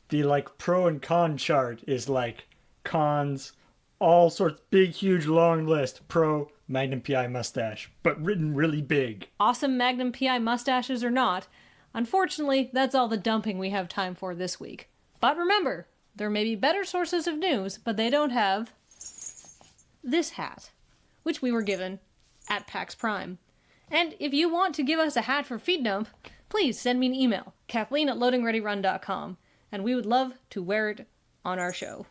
S3: The, like, pro and con chart is, like, cons, all sorts, big, huge, long list, pro, Magnum P.I. mustache, but written really big.
S10: Awesome Magnum P.I. mustaches or not, unfortunately, that's all the dumping we have time for this week. But remember, there may be better sources of news, but they don't have this hat, which we were given at PAX Prime. And if you want to give us a hat for Feed Dump, please send me an email, Kathleen@loadingreadyrun.com, and we would love to wear it on our show.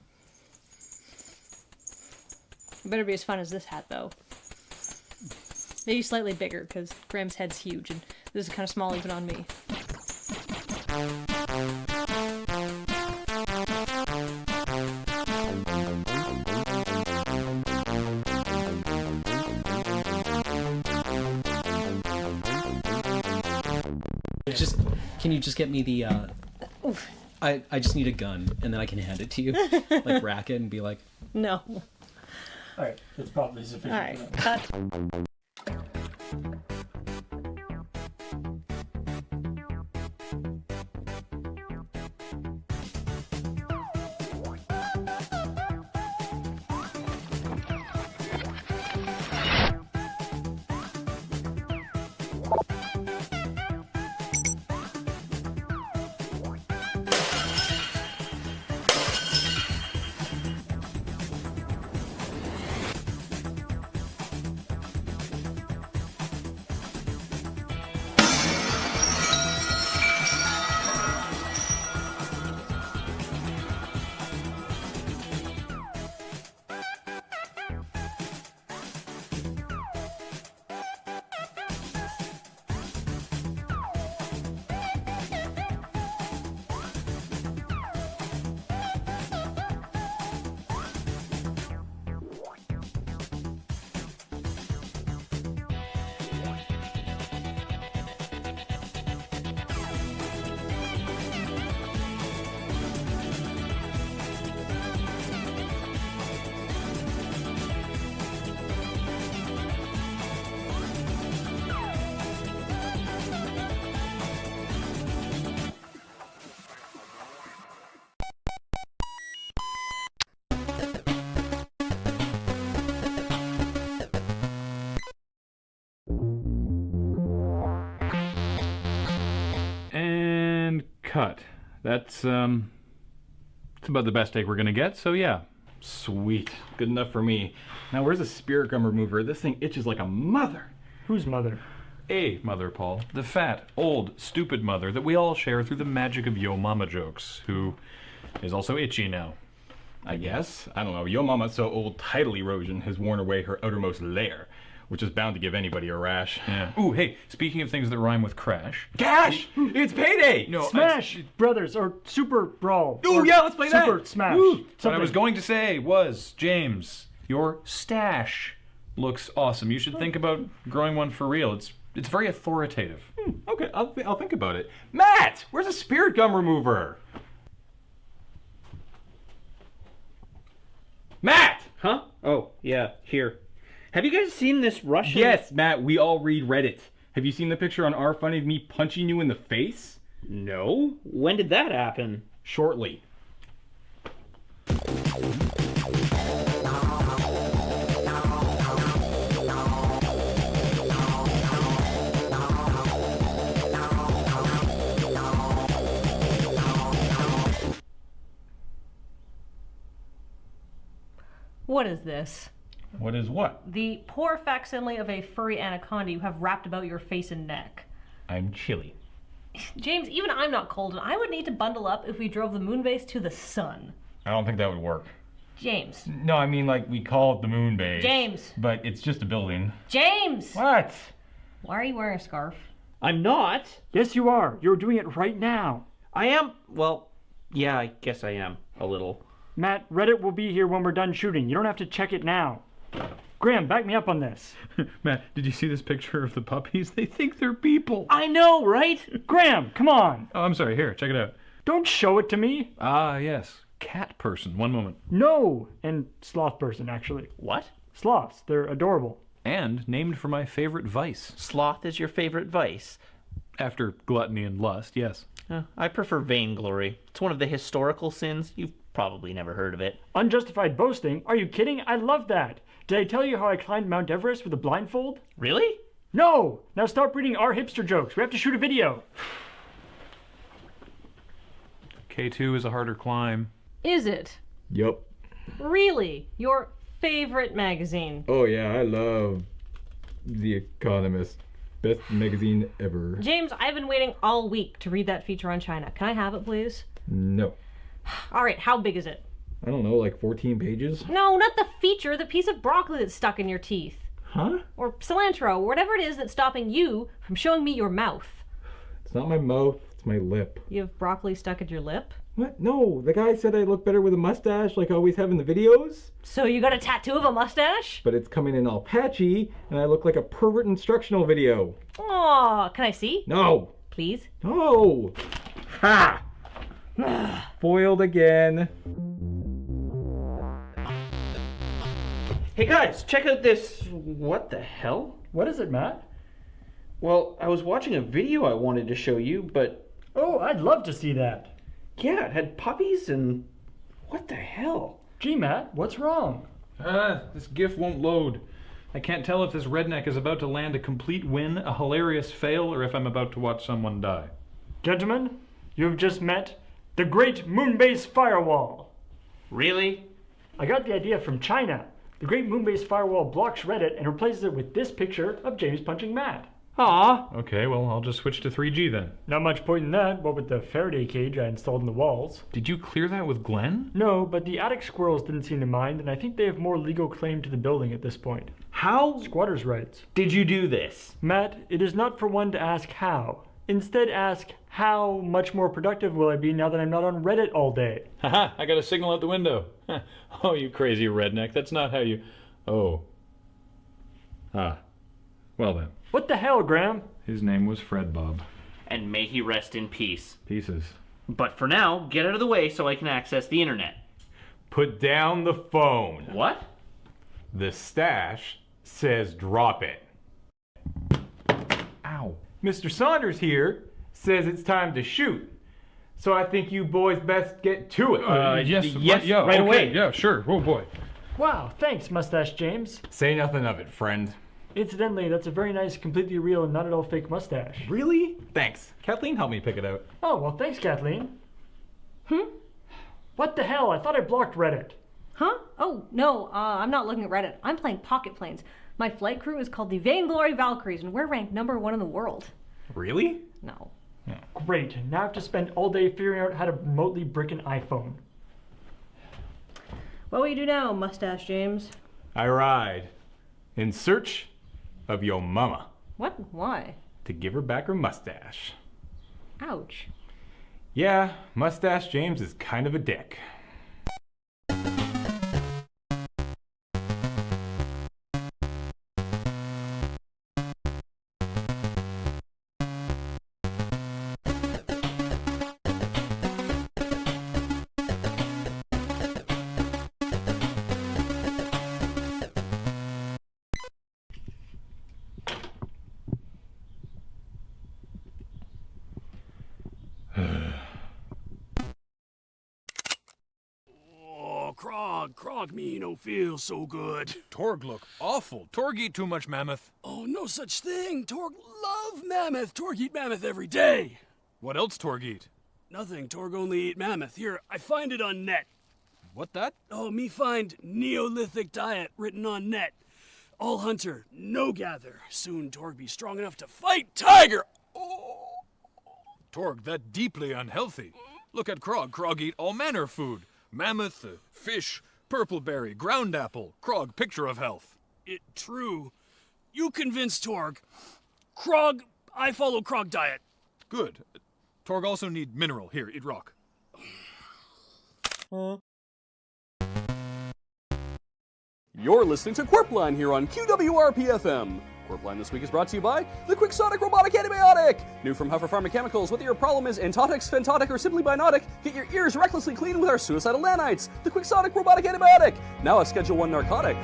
S10: It better be as fun as this hat, though. Maybe slightly bigger, because Graham's head's huge, and this is kind of small even on me.
S7: Can you just get me the? I just need a gun, and then I can hand it to you, like rack it, and be like,
S10: No.
S3: All right, that's probably sufficient.
S10: All right, cut.
S4: And cut. That's it's about the best take we're gonna get, so yeah.
S5: Sweet. Good enough for me. Now where's the spirit gum remover? This thing itches like a mother.
S3: Whose mother?
S4: A mother, Paul. The fat, old, stupid mother that we all share through the magic of Yo Mama jokes, who is also itchy now.
S5: I guess. I don't know. Yo Mama's so old tidal erosion has worn away her outermost layer, which is bound to give anybody a rash.
S4: Yeah. Ooh, hey, speaking of things that rhyme with crash.
S5: Cash! It's payday!
S4: No,
S3: Smash Brothers or Super Brawl.
S5: Ooh,
S3: or
S5: yeah, let's play that.
S3: Super Smash.
S4: What I
S3: Something.
S4: was going to say was, James, your stash looks awesome. You should think about growing one for real. It's very authoritative.
S5: Okay, I'll think about it. Matt! Where's the spirit gum remover? Matt!
S14: Huh? Oh, yeah, here. Have you guys seen this Russian?
S5: Yes, Matt, we all read Reddit. Have you seen the picture on R-Funny of me punching you in the face?
S14: No. When did that happen?
S5: Shortly.
S10: What is this?
S5: What is what?
S10: The poor facsimile of a furry anaconda you have wrapped about your face and neck.
S5: I'm chilly.
S10: James, even I'm not cold, and I would need to bundle up if we drove the moon base to the sun.
S5: I don't think that would work.
S10: James.
S5: No, I mean, like, we call it the moon base.
S10: James.
S5: But it's just a building.
S10: James!
S5: What?
S10: Why are you wearing a scarf?
S14: I'm not.
S3: Yes, you are. You're doing it right now.
S14: I am. Well, yeah, I guess I am. A little.
S3: Matt, Reddit will be here when we're done shooting. You don't have to check it now. Graham, back me up on this.
S4: Matt, did you see this picture of the puppies? They think they're people.
S14: I know, right?
S3: Graham, come on.
S4: Oh, I'm sorry. Here, check it out.
S3: Don't show it to me.
S4: Ah, yes. Cat person. One moment.
S3: No. And sloth person, actually.
S14: What?
S3: Sloths. They're adorable.
S4: And named for my favorite vice.
S14: Sloth is your favorite vice?
S4: After gluttony and lust, yes.
S14: I prefer vainglory. It's one of the historical sins. You've probably never heard of it.
S3: Unjustified boasting? Are you kidding? I love that. Did I tell you how I climbed Mount Everest with a blindfold?
S14: Really?
S3: No! Now stop reading our hipster jokes. We have to shoot a video.
S4: K2 is a harder climb.
S10: Is it?
S5: Yup.
S10: Really? Your favorite magazine?
S5: Oh yeah, I love The Economist. Best magazine ever.
S10: James, I've been waiting all week to read that feature on China. Can I have it, please?
S5: No.
S10: All right, how big is it?
S5: I don't know, like 14 pages?
S10: No, not the feature, the piece of broccoli that's stuck in your teeth.
S5: Huh?
S10: Or cilantro, or whatever it is that's stopping you from showing me your mouth.
S5: It's not my mouth, it's my lip.
S10: You have broccoli stuck at your lip?
S5: What? No, the guy said I look better with a mustache like I always have in the videos.
S10: So you got a tattoo of a mustache?
S5: But it's coming in all patchy, and I look like a pervert instructional video.
S10: Aw, can I see?
S5: No!
S10: Please?
S5: Oh! Ha! Foiled again.
S14: Hey guys, check out this. What the hell?
S3: What is it, Matt?
S14: Well, I was watching a video I wanted to show you, but.
S3: Oh, I'd love to see that.
S14: Yeah, it had puppies and. What the hell?
S3: Gee, Matt, what's wrong?
S4: This GIF won't load. I can't tell if this redneck is about to land a complete win, a hilarious fail, or if I'm about to watch someone die.
S3: Gentlemen, you have just met the Great Moonbase Firewall.
S14: Really?
S3: I got the idea from China. The Great Moonbase Firewall blocks Reddit and replaces it with this picture of James punching Matt.
S14: Aw.
S4: Okay, well, I'll just switch to 3G then.
S3: Not much point in that, what with the Faraday cage I installed in the walls.
S4: Did you clear that with Glenn?
S3: No, but the attic squirrels didn't seem to mind, and I think they have more legal claim to the building at this point.
S14: How?
S3: Squatters' rights.
S14: Did you do this?
S3: Matt, it is not for one to ask how. Instead ask, how much more productive will I be now that I'm not on Reddit all day?
S4: Haha, I got a signal out the window. Oh, you crazy redneck, that's not how you... Oh. Ah. Well then.
S3: What the hell, Graham?
S4: His name was Fred Bob.
S14: And may he rest in peace.
S4: Pieces.
S14: But for now, get out of the way so I can access the internet.
S5: Put down the phone.
S14: What?
S5: The stash says drop it.
S4: Ow.
S5: Mr. Saunders here says it's time to shoot. So I think you boys best get to it.
S4: Yes,
S14: right
S4: okay,
S14: away.
S4: Yeah, sure. Oh boy.
S3: Wow, thanks, Mustache James.
S5: Say nothing of it, friend.
S3: Incidentally, that's a very nice, completely real and not at all fake mustache.
S5: Really? Thanks. Kathleen helped me pick it out.
S3: Oh, well, thanks, Kathleen. What the hell? I thought I blocked Reddit.
S10: Huh? Oh, no, I'm not looking at Reddit. I'm playing Pocket Planes. My flight crew is called the Vainglory Valkyries, and we're ranked #1 in the world.
S5: Really?
S10: No.
S3: Great. Now I have to spend all day figuring out how to remotely brick an iPhone.
S10: What will you do now, Mustache James?
S5: I ride in search of your mama
S10: What? Why?
S5: to give her back her mustache.
S10: Ouch.
S5: Yeah, Mustache James is kind of a dick.
S16: Krog me no feel so good.
S15: Torg look awful. Torg eat too much mammoth.
S16: Oh, no such thing. Torg love mammoth. Torg eat mammoth every day.
S15: What else Torg eat?
S16: Nothing. Torg only eat mammoth. Here, I find it on net.
S15: What that?
S16: Oh, me find Neolithic diet written on net. All hunter, no gather. Soon Torg be strong enough to fight tiger. Oh.
S15: Torg, that deeply unhealthy. Look at Krog. Krog eat all manner food. Mammoth, fish, purpleberry, ground apple. Krog, picture of health.
S16: It true. You convince Torg. Krog, I follow Krog diet.
S15: Good. Torg also need mineral. Here, eat rock.
S17: You're listening to Qwerpline here on QWRP-FM. Qwerpline this week is brought to you by the Quixotic Robotic Antibiotic! New from Huffer Pharmaceuticals, whether your problem is entotic, sphentotic, or simply binotic, get your ears recklessly clean with our suicidal nanites, the Quixotic Robotic Antibiotic! Now a Schedule 1 narcotic.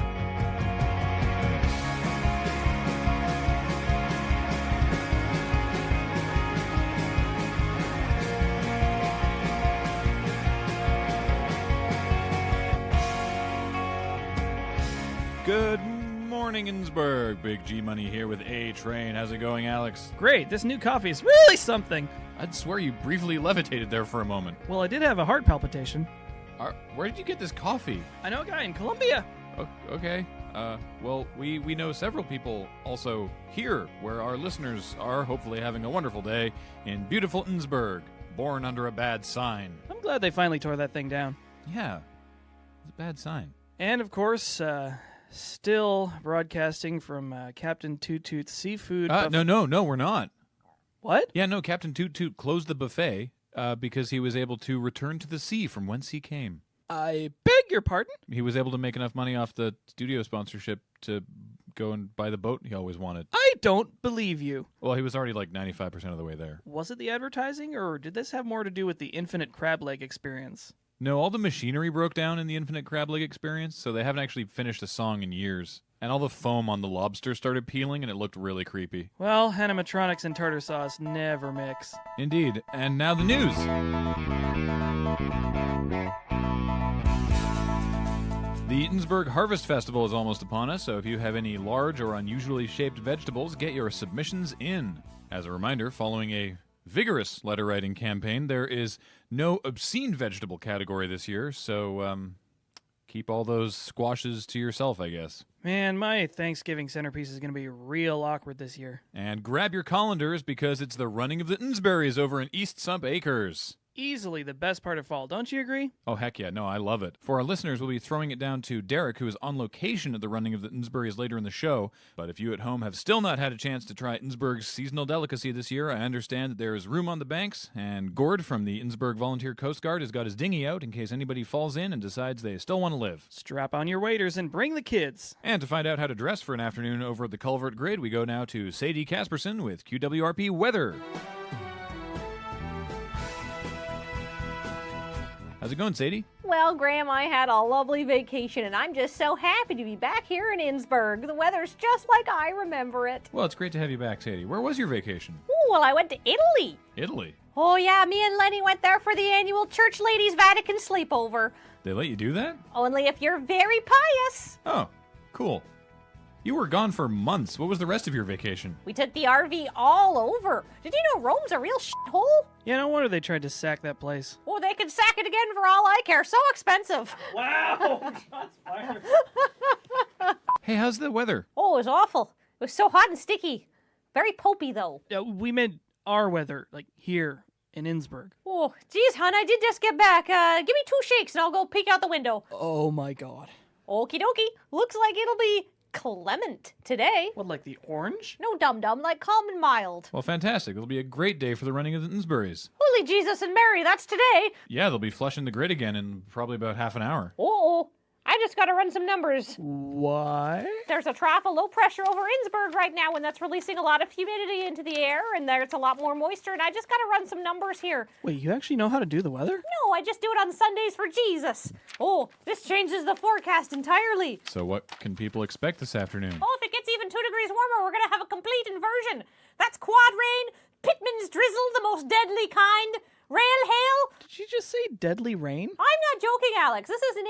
S4: Good morning, Innsbruck. Big G Money here with A-Train. How's it going, Alex?
S18: Great, this new coffee is really something.
S4: I'd swear you briefly levitated there for a moment.
S18: Well, I did have a heart palpitation.
S4: Where did you get this coffee?
S18: I know a guy in Colombia.
S4: Okay. Well, we know several people also here, where our listeners are hopefully having a wonderful day in beautiful Innsbruck, born under a bad sign.
S18: I'm glad they finally tore that thing down.
S4: Yeah, it's a bad sign.
S18: And of course, still broadcasting from Captain Toot Toot's Seafood.
S4: No, we're not.
S18: What?
S4: Yeah, no, Captain Toot Toot closed the buffet because he was able to return to the sea from whence he came.
S18: I beg your pardon?
S4: He was able to make enough money off the studio sponsorship to go and buy the boat he always wanted.
S18: I don't believe you.
S4: Well, he was already like 95% of the way there.
S18: Was it the advertising, or did this have more to do with the infinite crab leg experience?
S4: No, all the machinery broke down in the Infinite Crab Leg experience, so they haven't actually finished a song in years. And all the foam on the lobster started peeling, and it looked really creepy.
S18: Well, animatronics and tartar sauce never mix.
S4: Indeed. And now the news. The Eatonsburg Harvest Festival is almost upon us, so if you have any large or unusually shaped vegetables, get your submissions in. As a reminder, following a vigorous letter-writing campaign, there is no obscene vegetable category this year, so keep all those squashes to yourself, I guess.
S18: Man, my Thanksgiving centerpiece is going to be real awkward this year.
S4: And grab your colanders because it's the running of the Innsberries over in East Sump Acres.
S18: Easily the best part of fall, don't you agree?
S4: Oh, heck yeah. No, I love it. For our listeners, we'll be throwing it down to Derek, who is on location at the running of the Innsberries later in the show. But if you at home have still not had a chance to try Innsberg's seasonal delicacy this year, I understand that there is room on the banks, and Gord from the Innsberg Volunteer Coast Guard has got his dinghy out in case anybody falls in and decides they still want to live.
S18: Strap on your waders and bring the kids.
S4: And to find out how to dress for an afternoon over at the Culvert Grid, we go now to Sadie Casperson with QWRP Weather. How's it going, Sadie?
S10: Well, Graham, I had a lovely vacation, and I'm just so happy to be back here in Innsbruck. The weather's just like I remember it.
S4: Well, it's great to have you back, Sadie. Where was your vacation?
S10: Ooh, well, I went to Italy.
S4: Italy?
S10: Oh, yeah, me and Lenny went there for the annual Church Ladies Vatican sleepover.
S4: They let you do that?
S10: Only if you're very pious.
S4: Oh, cool. You were gone for months. What was the rest of your vacation?
S10: We took the RV all over. Did you know Rome's a real shithole?
S18: Yeah, no wonder they tried to sack that place.
S10: Oh, they can sack it again for all I care. So expensive.
S14: Wow! Shots fired.
S4: Hey, how's the weather?
S10: Oh, it was awful. It was so hot and sticky. Very popey, though.
S18: Yeah, we meant our weather, like here in Innsbruck.
S10: Oh, geez, hon, I did just get back. Give me 2 shakes and I'll go peek out the window.
S18: Oh, my God.
S10: Okie dokie. Looks like it'll be clement today.
S18: What, like the orange?
S10: No, dum-dum, like calm and mild.
S4: Well, fantastic. It'll be a great day for the running of the Innsberries.
S10: Holy Jesus and Mary, that's today.
S4: Yeah, they'll be flushing the grid again in probably about half an hour.
S10: Oh, I just gotta run some numbers.
S18: Why?
S10: There's a trough of low pressure over Innsbruck right now, and that's releasing a lot of humidity into the air, and there's a lot more moisture, and I just gotta run some numbers here.
S18: Wait, you actually know how to do the weather?
S10: No, I just do it on Sundays for Jesus. Oh, this changes the forecast entirely.
S4: So what can people expect this afternoon?
S10: Oh, if it gets even 2 degrees warmer, we're gonna have a complete inversion. That's quad rain, Pitman's drizzle, the most deadly kind, rail hail.
S18: Did you just say deadly rain?
S10: I'm not joking, Alex. This is an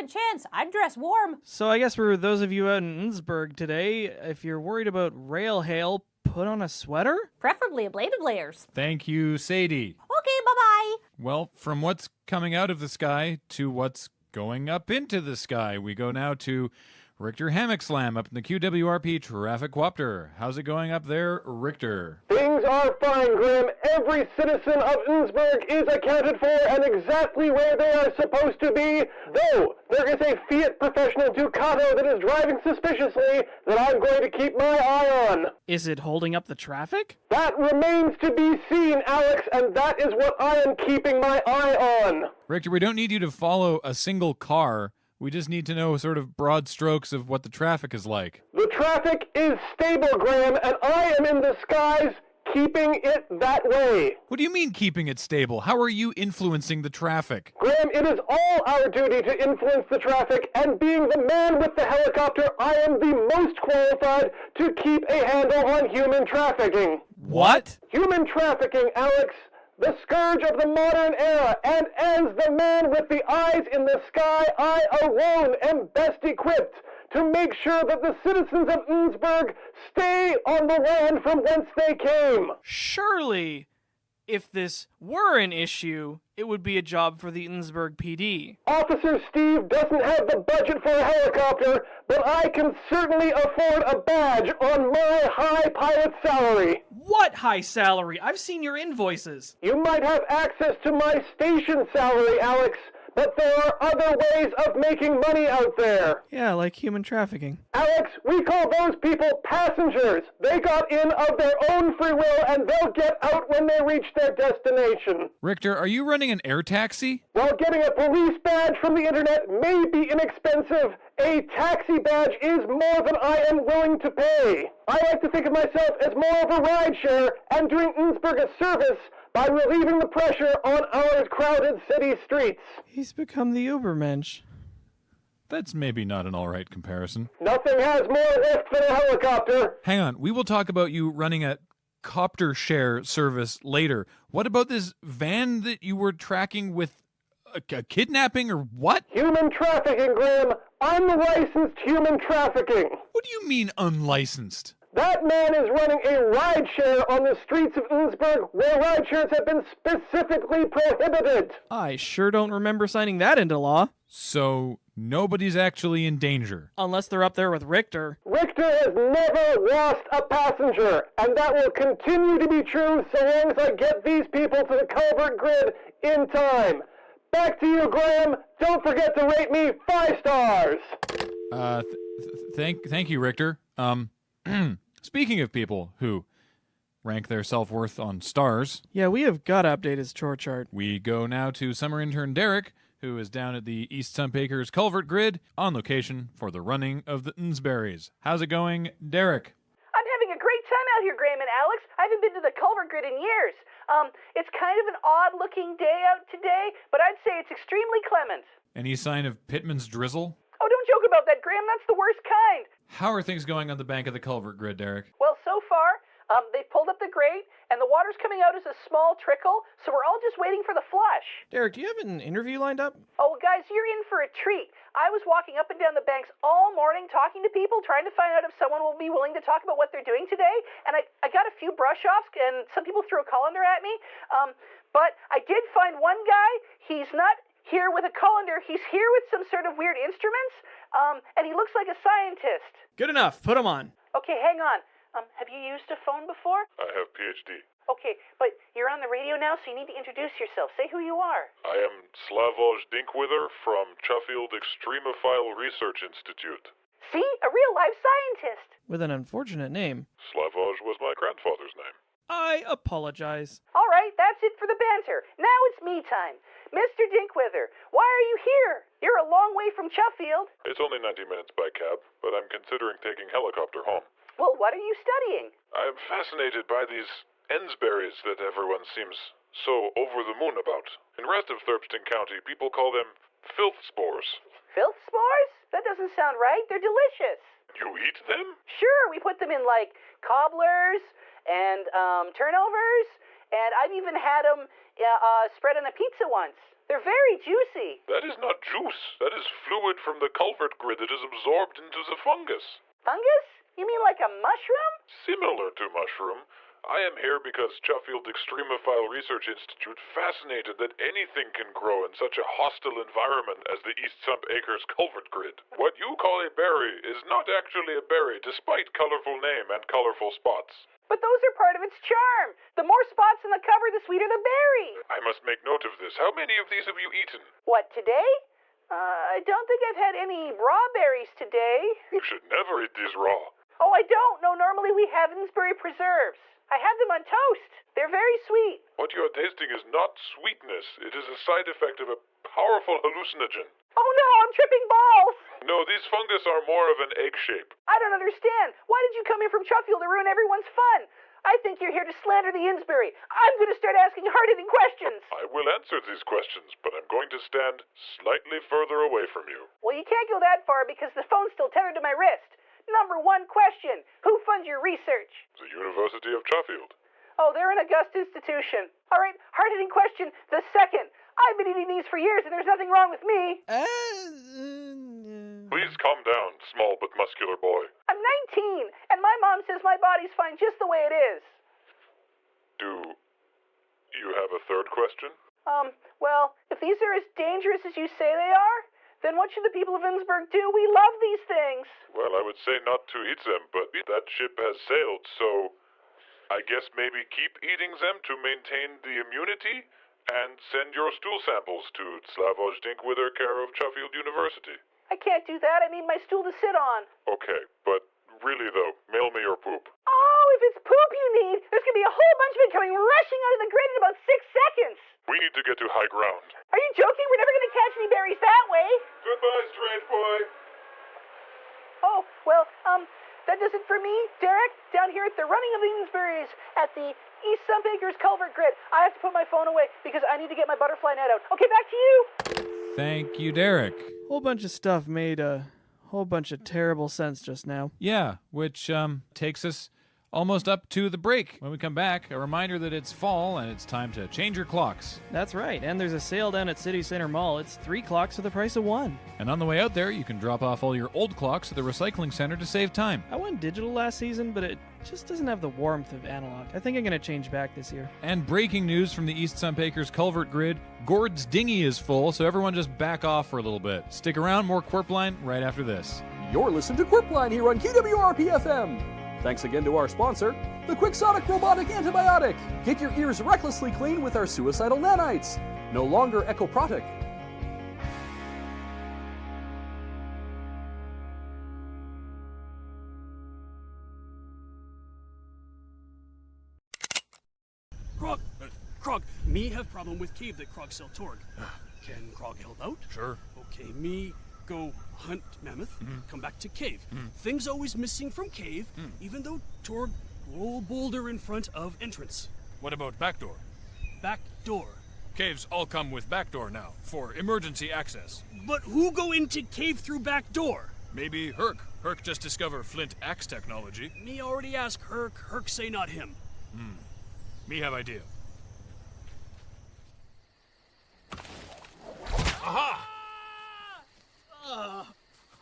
S10: 80% chance. I'd dress warm.
S18: So I guess for those of you out in Innsbruck today, if you're worried about rail hail, put on a sweater?
S10: Preferably ablative layers.
S4: Thank you, Sadie.
S10: Okay, bye-bye.
S4: Well, from what's coming out of the sky to what's going up into the sky, we go now to Richter Hammock Slam up in the QWRP Traffic Quopter. How's it going up there, Richter?
S19: Things are fine, Grim. Every citizen of Innsbruck is accounted for and exactly where they are supposed to be, though there is a Fiat Professional Ducato that is driving suspiciously that I'm going to keep my eye on.
S18: Is it holding up the traffic?
S19: That remains to be seen, Alex, and that is what I am keeping my eye on.
S4: Richter, we don't need you to follow a single car. We just need to know sort of broad strokes of what the traffic is like.
S19: The traffic is stable, Graham, and I am in the skies keeping it that way.
S4: What do you mean keeping it stable? How are you influencing the traffic?
S19: Graham, it is all our duty to influence the traffic, and being the man with the helicopter, I am the most qualified to keep a handle on human trafficking.
S18: What?
S19: Human trafficking, Alex. The scourge of the modern era, and as the man with the eyes in the sky, I alone am best equipped to make sure that the citizens of Innsbruck stay on the land from whence they came.
S18: Surely, if this were an issue, it would be a job for the Innsbruck PD.
S19: Officer Steve doesn't have the budget for a helicopter, but I can certainly afford a badge on my high pilot salary.
S18: What high salary? I've seen your invoices.
S19: You might have access to my station salary, Alex, but there are other ways of making money out there.
S18: Yeah, like human trafficking.
S19: Alex, we call those people passengers. They got in of their own free will, and they'll get out when they reach their destination.
S15: Richter, are you running an air taxi?
S19: While getting a police badge from the internet may be inexpensive, a taxi badge is more than I am willing to pay. I like to think of myself as more of a rideshare and doing Innsbruck a service by relieving the pressure on our crowded city streets.
S18: He's become the Ubermensch.
S15: That's maybe not an alright comparison.
S19: Nothing has more lift than a helicopter.
S15: Hang on, we will talk about you running a copter share service later. What about this van that you were tracking with a kidnapping or what?
S19: Human trafficking, Graham. Unlicensed human trafficking.
S15: What do you mean unlicensed?
S19: That man is running a rideshare on the streets of Innsbruck where rideshares have been specifically prohibited.
S18: I sure don't remember signing that into law.
S15: So nobody's actually in danger.
S18: Unless they're up there with Richter.
S19: Richter has never lost a passenger, and that will continue to be true so long as I get these people to the culvert grid in time. Back to you, Graham. Don't forget to rate me 5 stars.
S15: Thank you, Richter. Speaking of people who rank their self-worth on stars.
S18: Yeah, we have got to update his chore chart.
S15: We go now to summer intern Derek, who is down at the East Sump Acres culvert grid on location for the running of the Innsberries. How's it going, Derek?
S20: I'm having a great time out here, Graham and Alex. I haven't been to the culvert grid in years. It's kind of an odd-looking day out today, but I'd say it's extremely clement.
S15: Any sign of Pittman's drizzle?
S20: Oh, don't joke about that, Graham. That's the worst kind.
S15: How are things going on the bank of the culvert grid, Derek?
S20: Well, so far, they've pulled up the grate, and the water's coming out as a small trickle, so we're all just waiting for the flush.
S18: Derek, do you have an interview lined up?
S20: Oh, guys, you're in for a treat. I was walking up and down the banks all morning talking to people, trying to find out if someone will be willing to talk about what they're doing today, and I got a few brush-offs, and some people threw a colander at me, but I did find one guy. He's not here with a colander. He's here with some sort of weird instruments, and he looks like a scientist.
S18: Good enough. Put him on.
S20: Okay, hang on. Have you used a phone before?
S21: I have PhD.
S20: Okay, but you're on the radio now, so you need to introduce yourself. Say who you are.
S21: I am Slavoj Dinkwither from Sheffield Extremophile Research Institute.
S20: See? A real life scientist.
S18: With an unfortunate name.
S21: Slavoj was my grandfather's name.
S18: I apologize.
S20: All right, that's it for the banter. Now it's me time. Mr. Dinkwither, why are you here? You're a long way from Sheffield.
S21: It's only 90 minutes by cab, but I'm considering taking helicopter home.
S20: Well, what are you studying?
S21: I am fascinated by these Ensberries that everyone seems so over the moon about. In the rest of Thurpston County, people call them filth spores.
S20: Filth spores? That doesn't sound right. They're delicious.
S21: You eat them?
S20: Sure, we put them in, like, cobblers and turnovers, and I've even had them spread on a pizza once. They're very juicy.
S21: That is not juice. That is fluid from the culvert grid that is absorbed into the fungus.
S20: Fungus? You mean like a mushroom?
S21: Similar to mushroom. I am here because Sheffield Extremophile Research Institute fascinated that anything can grow in such a hostile environment as the East Sump Acres culvert grid. What you call a berry is not actually a berry, despite colorful name and colorful spots.
S20: But those are part of its charm. The more spots on the cover, the sweeter the berry.
S21: I must make note of this. How many of these have you eaten?
S20: What, today? I don't think I've had any raw berries today.
S21: You should never eat these raw.
S20: Oh, I don't. No, normally we have Innsbury preserves. I have them on toast. They're very sweet.
S21: What you are tasting is not sweetness. It is a side effect of a powerful hallucinogen.
S20: Oh no, I'm tripping balls.
S21: No, these fungus are more of an egg shape.
S20: I don't understand. Why did you come here from Sheffield to ruin everyone's fun? I think you're here to slander the Innsbury. I'm going to start asking hard-hitting questions.
S21: I will answer these questions, but I'm going to stand slightly further away from you.
S20: Well, you can't go that far because the phone's still tethered to my wrist. Number one question. Who funds your research?
S21: The University of Sheffield.
S20: Oh, they're an august institution. All right, hard-hitting question. The second. I've been eating these for years and there's nothing wrong with me.
S21: Please calm down, small but muscular boy.
S20: I'm 19, and my mom says my body's fine just the way it is.
S21: Do you have a third question?
S20: Well, if these are as dangerous as you say they are, then what should the people of Innsbruck do? We love these things.
S21: Well, I would say not to eat them, but that ship has sailed, so I guess maybe keep eating them to maintain the immunity And send your stool samples to Slavoj Dinkwither, care of Sheffield University.
S20: I can't do that. I need my stool to sit on.
S21: Okay, but really though, mail me your poop.
S20: Oh, if it's poop you need, there's going to be a whole bunch of it coming rushing out of the grid in about 6 seconds.
S21: We need to get to high ground.
S20: Are you joking? We're never going to catch any berries that way.
S21: Goodbye, strange boy.
S20: Oh, well, that does it for me, Derek, down here at the Running of the Eansbury's at the East Sump Acres Culvert Grid. I have to put my phone away because I need to get my butterfly net out. Okay, back to you.
S4: Thank you, Derek.
S18: Whole bunch of stuff made a whole bunch of terrible sense just now.
S4: Yeah, which takes us almost up to the break. When we come back, a reminder that it's fall and it's time to change your clocks.
S18: That's right, and there's a sale down at City Center Mall. It's 3 clocks for the price of 1.
S4: And on the way out there, you can drop off all your old clocks at the recycling center to save time.
S18: I went digital last season, but it just doesn't have the warmth of analog. I think I'm going to change back this year.
S4: And breaking news from the East Sump Acres Culvert Grid, Gord's dinghy is full, so everyone just back off for a little bit. Stick around, more Qwerpline right after this.
S17: You're listening to Qwerpline here on QWRP-FM. Thanks again to our sponsor, the Quixotic Robotic Antibiotic. Get your ears recklessly clean with our suicidal nanites. No longer ecoprotic.
S16: Krog, me have problem with cave that Krog sell Torg. Can Krog help out?
S4: Sure.
S16: Okay, me go hunt mammoth, come back to cave. Things always missing from cave, even though Torg roll boulder in front of entrance.
S15: What about back door?
S16: Back door.
S15: Caves all come with back door now, for emergency access.
S16: But who go into cave through back door?
S15: Maybe Herc. Herc just discover flint axe technology.
S16: Me already ask Herc. Herc say not him.
S15: Me have idea. Aha!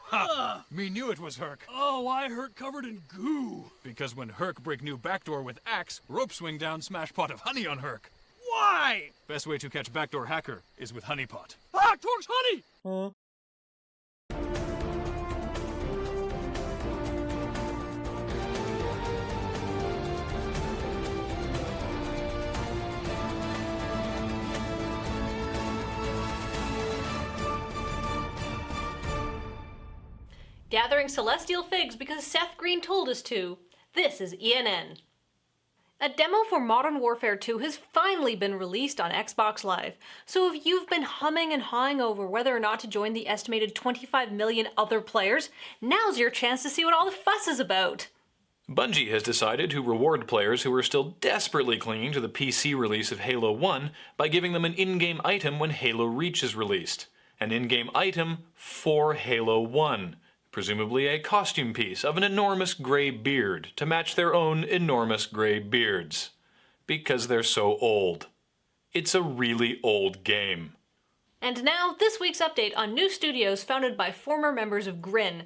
S15: Ha! Me knew it was Herc.
S16: Oh, why Herc covered in goo?
S15: Because when Herc break new backdoor with axe, rope swing down smash pot of honey on Herc.
S16: Why?
S15: Best way to catch backdoor hacker is with honey pot.
S16: Ah, Torg's honey!
S10: Gathering celestial figs because Seth Green told us to. This is ENN. A demo for Modern Warfare 2 has finally been released on Xbox Live, so if you've been humming and hawing over whether or not to join the estimated 25 million other players, now's your chance to see what all the fuss is about.
S4: Bungie has decided to reward players who are still desperately clinging to the PC release of Halo 1 by giving them an in-game item when Halo Reach is released. An in-game item for Halo 1. Presumably a costume piece of an enormous gray beard to match their own enormous gray beards. Because they're so old. It's a really old game.
S10: And now, this week's update on new studios founded by former members of Grin.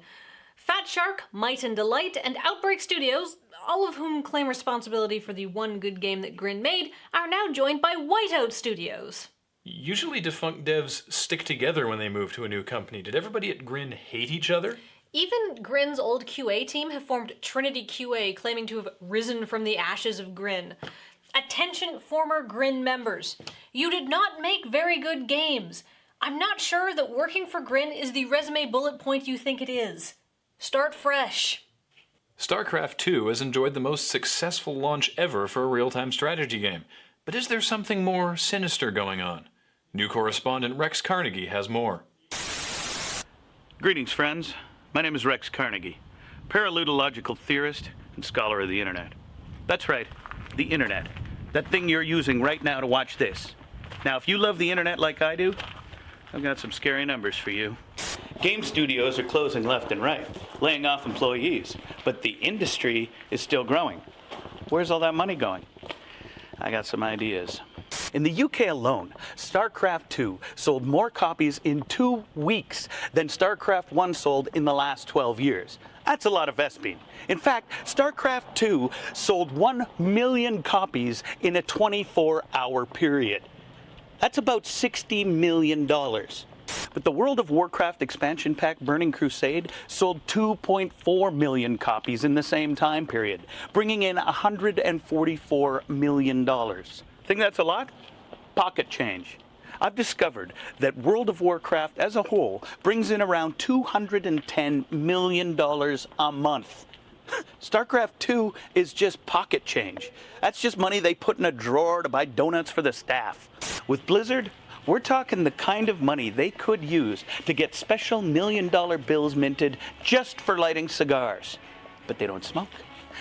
S10: Fat Shark, Might and Delight, and Outbreak Studios, all of whom claim responsibility for the one good game that Grin made, are now joined by Whiteout Studios.
S4: Usually defunct devs stick together when they move to a new company. Did everybody at Grin hate each other?
S10: Even Grin's old QA team have formed Trinity QA, claiming to have risen from the ashes of Grin. Attention, former Grin members. You did not make very good games. I'm not sure that working for Grin is the resume bullet point you think it is. Start fresh.
S4: StarCraft 2 has enjoyed the most successful launch ever for a real-time strategy game. But is there something more sinister going on? New correspondent Rex Carnegie has more.
S11: Greetings, friends. My name is Rex Carnegie, paraludological theorist and scholar of the internet. That's right, the internet. That thing you're using right now to watch this. Now, if you love the internet like I do, I've got some scary numbers for you. Game studios are closing left and right, laying off employees, but the industry is still growing. Where's all that money going? I got some ideas. In the UK alone, StarCraft 2 sold more copies in 2 weeks than StarCraft 1 sold in the last 12 years. That's a lot of Vespine. In fact, StarCraft 2 sold 1 million copies in a 24-hour period. That's about $60 million. But the World of Warcraft expansion pack Burning Crusade sold 2.4 million copies in the same time period, bringing in $144 million. Think that's a lot? pocket change. I've discovered that World of Warcraft as a whole brings in around $210 million a month. StarCraft 2 is just pocket change. That's just money they put in a drawer to buy donuts for the staff. With Blizzard, we're talking the kind of money they could use to get special million-dollar bills minted just for lighting cigars. But they don't smoke.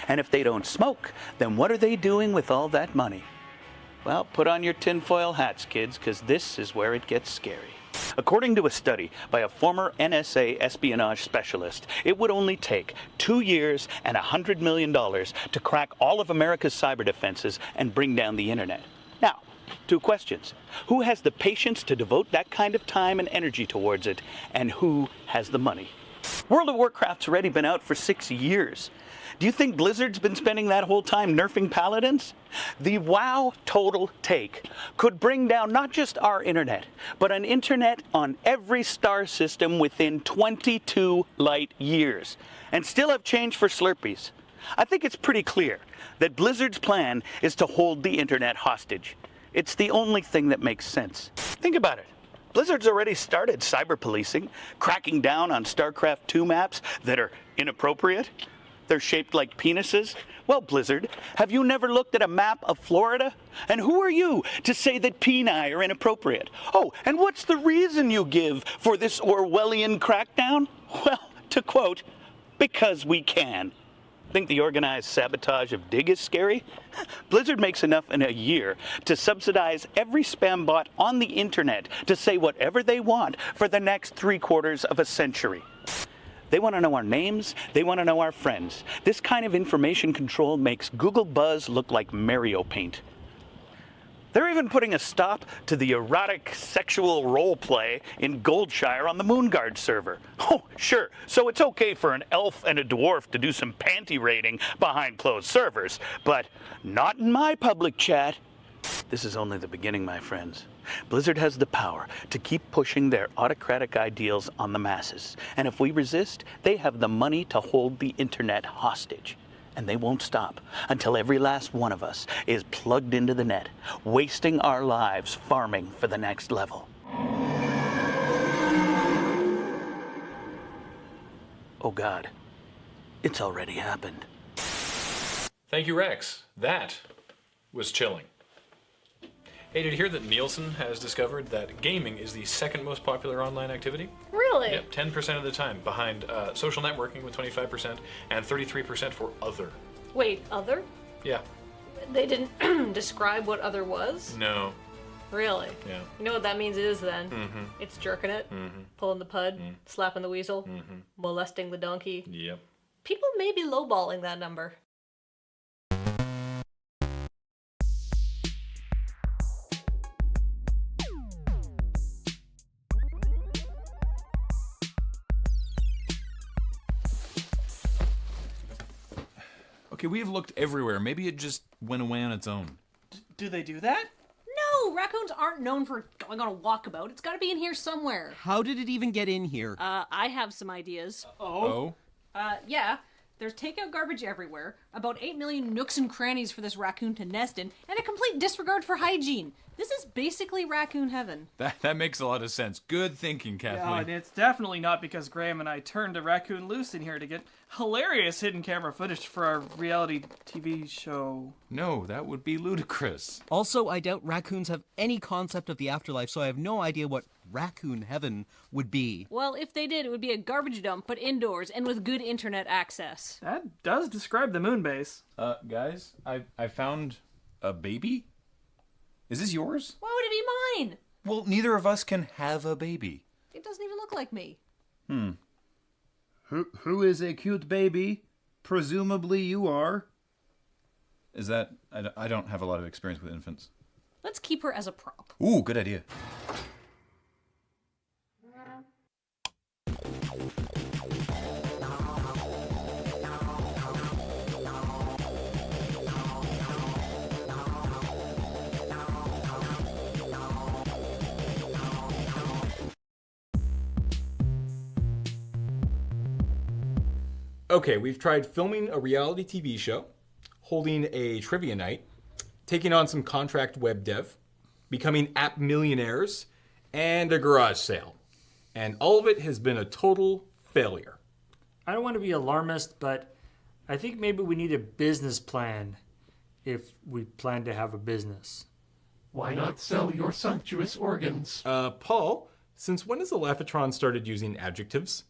S11: And if they don't smoke, then what are they doing with all that money? Well, put on your tinfoil hats, kids, because this is where it gets scary. According to a study by a former NSA espionage specialist, it would only take 2 years and $100 million to crack all of America's cyber defenses and bring down the internet. Now, 2 questions. Who has the patience to devote that kind of time and energy towards it, and who has the money? World of Warcraft's already been out for 6 years. Do you think Blizzard's been spending that whole time nerfing paladins? The WoW total take could bring down not just our internet, but an internet on every star system within 22 light years, and still have change for Slurpees. I think it's pretty clear that Blizzard's plan is to hold the internet hostage. It's the only thing that makes sense. Think about it. Blizzard's already started cyber policing, cracking down on StarCraft 2 maps that are inappropriate. They're shaped like penises. Well, Blizzard, have you never looked at a map of Florida? And who are you to say that peni are inappropriate? Oh, and what's the reason you give for this Orwellian crackdown? Well, to quote, because we can. Think the organized sabotage of Dig is scary? Blizzard makes enough in a year to subsidize every spam bot on the internet to say whatever they want for the next 3/4 of a century. They want to know our names. They want to know our friends. This kind of information control makes Google Buzz look like Mario Paint. They're even putting a stop to the erotic sexual role play in Goldshire on the Moonguard server. Oh, sure, so it's okay for an elf and a dwarf to do some panty raiding behind closed servers, but not in my public chat. This is only the beginning, my friends. Blizzard has the power to keep pushing their autocratic ideals on the masses. And if we resist, they have the money to hold the internet hostage. And they won't stop until every last one of us is plugged into the net, wasting our lives farming for the next level. Oh God, it's already happened.
S4: Thank you, Rex. That was chilling. Hey, did you hear that Nielsen has discovered that gaming is the second most popular online activity?
S10: Really?
S4: Yep, 10% of the time, behind social networking with 25% and 33% for other.
S10: Wait, other?
S4: Yeah.
S10: They didn't describe what other was?
S4: No.
S10: Really?
S4: Yeah.
S10: You know what that means it is then?
S4: Mm-hmm.
S10: It's jerking it,
S4: Mm-hmm.
S10: pulling the pud,
S4: Mm.
S10: slapping the weasel,
S4: Mm-hmm.
S10: molesting the donkey.
S4: Yep.
S10: People may be lowballing that number.
S15: Okay, we have looked everywhere. Maybe it just went away on its own.
S18: Do they do that?
S6: No, raccoons aren't known for going on a walkabout. It's got to be in here somewhere.
S9: How did it even get in here?
S6: I have some ideas.
S15: Oh?
S6: Yeah. There's takeout garbage everywhere, about 8 million nooks and crannies for this raccoon to nest in, and a complete disregard for hygiene. This is basically raccoon heaven.
S15: That makes a lot of sense. Good thinking,
S18: Yeah,
S15: Kathleen.
S18: and it's definitely not because Graham and I turned a raccoon loose in here to get hilarious hidden camera footage for our reality TV show.
S15: No, that would be ludicrous.
S9: Also, I doubt raccoons have any concept of the afterlife, so I have no idea what raccoon heaven would be.
S6: Well, if they did, it would be a garbage dump, but indoors and with good internet access.
S18: That does describe the moon base.
S15: Guys, I found a baby? Is this yours?
S6: Why would it be mine?
S15: Well, neither of us can have a baby.
S6: It doesn't even look like me.
S15: Who is a cute baby? Presumably you are. Is that... I don't have a lot of experience with infants.
S6: Let's keep her as a prop.
S15: Ooh, good idea.
S5: Okay, we've tried filming a reality TV show, holding a trivia night, taking on some contract web dev, becoming app millionaires, and a garage sale. And all of it has been a total failure.
S3: I don't want to be alarmist, but I think maybe we need a business plan if we plan to have a business.
S13: Why not sell your sumptuous organs?
S5: Paul, since when has the Laughatron started using adjectives?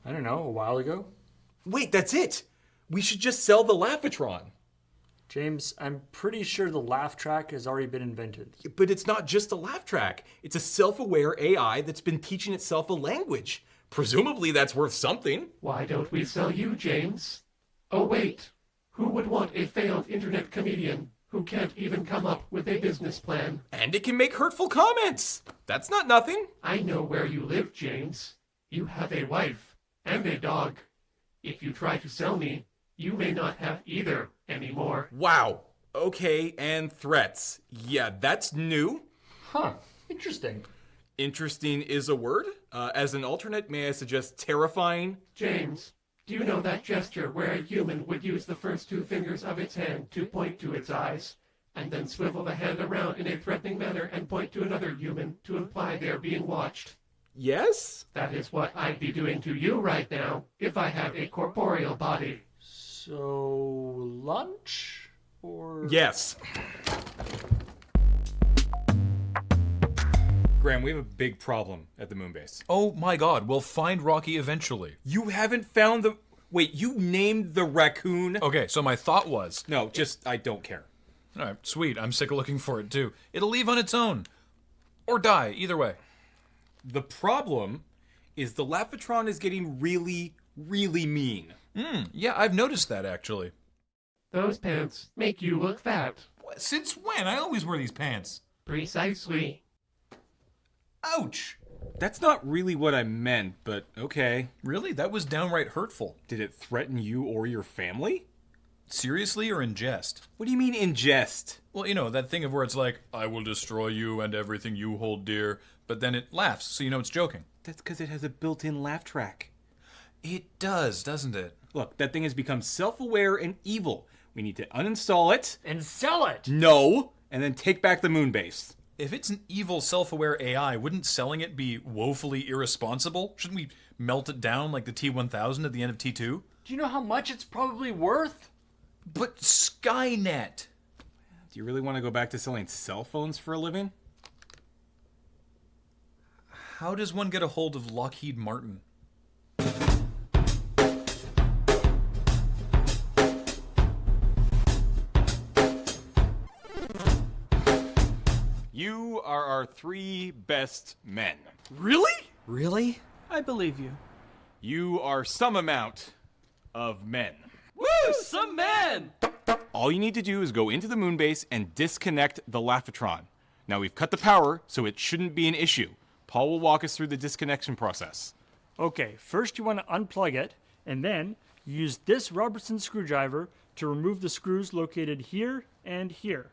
S3: I don't know, a while ago.
S5: Wait, that's it! We should just sell the Laughatron.
S3: James, I'm pretty sure the laugh track has already been invented.
S5: But it's not just a laugh track. It's a self-aware AI that's been teaching itself a language. Presumably that's worth something.
S13: Why don't we sell you, James? Oh, wait. Who would want a failed internet comedian who can't even come up with a business plan?
S5: And it can make hurtful comments. That's not nothing.
S13: I know where you live, James. You have a wife and a dog. If you try to sell me, you may not have either anymore.
S5: Wow. Okay, and threats. Yeah, that's new.
S3: Huh. Interesting.
S5: Interesting is a word. As an alternate, may I suggest terrifying?
S13: James, do you know that gesture where a human would use the first two fingers of its hand to point to its eyes, and then swivel the hand around in a threatening manner and point to another human to imply they're being watched?
S5: Yes?
S13: That is what I'd be doing to you right now if I had a corporeal body.
S3: So, lunch? Or...
S5: Yes. Graham, we have a big problem at the moon base.
S4: Oh my god, we'll find Rocky eventually.
S5: You haven't found the... Wait, you named the raccoon?
S4: Okay, so my thought was...
S5: No, just, I don't care.
S4: Alright, sweet, I'm sick of looking for it too. It'll leave on its own. Or die, either way.
S5: The problem is the Laughatron is getting really, really mean.
S4: Yeah, I've noticed that actually.
S13: Those pants make you look fat.
S4: Since when? I always wear these pants.
S13: Precisely.
S4: Ouch!
S5: That's not really what I meant, but okay.
S4: Really? That was downright hurtful.
S5: Did it threaten you or your family?
S4: Seriously or in jest?
S5: What do you mean in jest?
S4: Well, you know, that thing of where it's like, I will destroy you and everything you hold dear, but then it laughs, so you know it's joking.
S5: That's because it has a built-in laugh track.
S4: It does, doesn't it?
S5: Look, that thing has become self-aware and evil. We need to uninstall it.
S3: And sell it!
S5: No! And then take back the moon base.
S4: If it's an evil, self-aware AI, wouldn't selling it be woefully irresponsible? Shouldn't we melt it down like the T-1000 at the end of T2?
S3: Do you know how much it's probably worth?
S4: But Skynet!
S5: Do you really want to go back to selling cell phones for a living?
S4: How does one get a hold of Lockheed Martin?
S5: You are our 3 best men.
S18: Really?
S9: Really?
S18: I believe you.
S5: You are some amount of men.
S18: Woo! Some men!
S5: All you need to do is go into the moon base and disconnect the Laughatron. Now we've cut the power, so it shouldn't be an issue. Paul will walk us through the disconnection process.
S3: Okay, first you want to unplug it, and then use this Robertson screwdriver to remove the screws located here and here.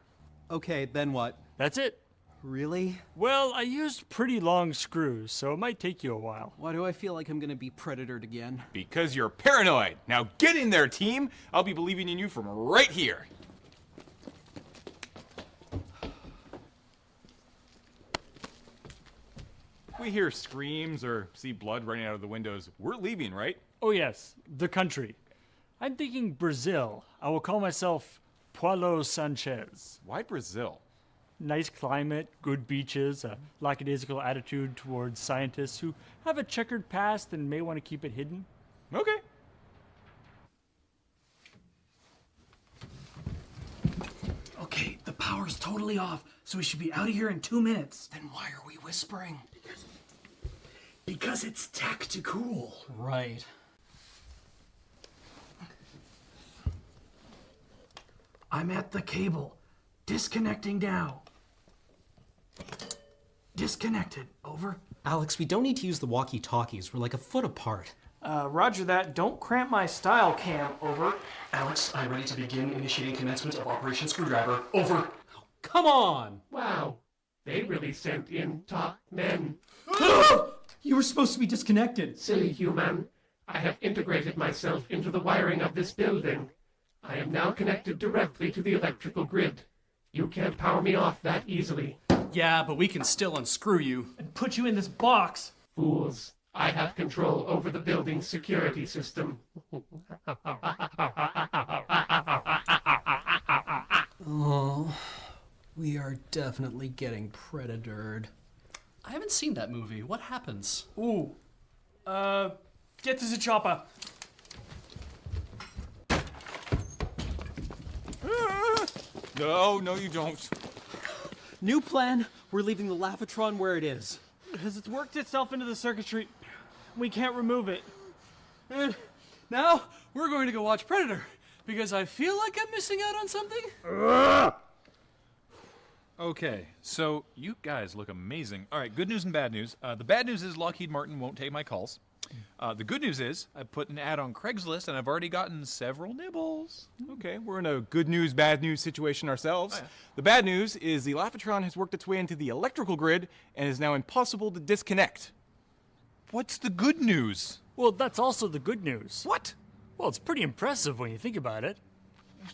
S9: Okay, then what?
S3: That's it.
S9: Really?
S3: Well, I used pretty long screws, so it might take you a while.
S9: Why do I feel like I'm gonna be predatored again?
S5: Because you're paranoid. Now get in there, team. I'll be believing in you from right here. If we hear screams or see blood running out of the windows, we're leaving, right?
S3: Oh yes, the country. I'm thinking Brazil. I will call myself Paulo Sanchez.
S5: Why Brazil?
S3: Nice climate, good beaches, a lackadaisical attitude towards scientists who have a checkered past and may want to keep it hidden.
S5: Okay.
S18: Okay, the power's totally off, so we should be out of here in 2 minutes.
S2: Then why are we whispering?
S18: Because it's tactical.
S2: Right.
S18: I'm at the cable. Disconnecting now. Disconnected. Over.
S9: Alex, we don't need to use the walkie-talkies. We're like a foot apart.
S18: Roger that. Don't cramp my style cam. Over.
S2: Alex, I'm ready to begin initiating commencement of Operation Screwdriver. Over.
S9: Come on!
S13: Wow. They really sent in top men.
S9: You were supposed to be disconnected.
S13: Silly human. I have integrated myself into the wiring of this building. I am now connected directly to the electrical grid. You can't power me off that easily.
S12: Yeah, but we can still unscrew you.
S18: And put you in this box.
S13: Fools, I have control over the building's security system.
S12: Oh, we are definitely getting predatored. I haven't seen that movie. What happens?
S18: Ooh. Get to the chopper.
S5: No, you don't.
S9: New plan. We're leaving the Lavatron where it is.
S18: Because it's worked itself into the circuitry. We can't remove it.
S12: And now we're going to go watch Predator because I feel like I'm missing out on something.
S15: Okay, so you guys look amazing. All right, good news and bad news. The bad news is Lockheed Martin won't take my calls. The good news is I put an ad on Craigslist and I've already gotten several nibbles.
S5: Okay, we're in a good news, bad news situation ourselves.
S15: Oh, yeah.
S5: The bad news is the Lavatron has worked its way into the electrical grid and is now impossible to disconnect.
S15: What's the good news?
S3: Well, that's also the good news.
S15: What?
S3: Well, it's pretty impressive when you think about it.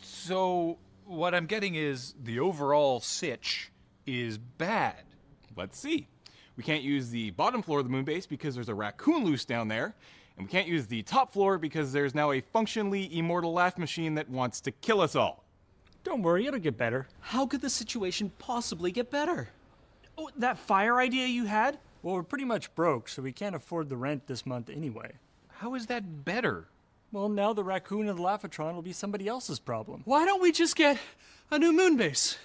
S15: So, what I'm getting is the overall sitch is bad.
S5: Let's see. We can't use the bottom floor of the moon base because there's a raccoon loose down there, and we can't use the top floor because there's now a functionally immortal laugh machine that wants to kill us all.
S3: Don't worry, it'll get better.
S9: How could the situation possibly get better?
S18: Oh, that fire idea you had?
S3: Well, we're pretty much broke, so we can't afford the rent this month anyway.
S15: How is that better?
S3: Well, now the raccoon and the Lavatron will be somebody else's problem.
S12: Why don't we just get a new moon base?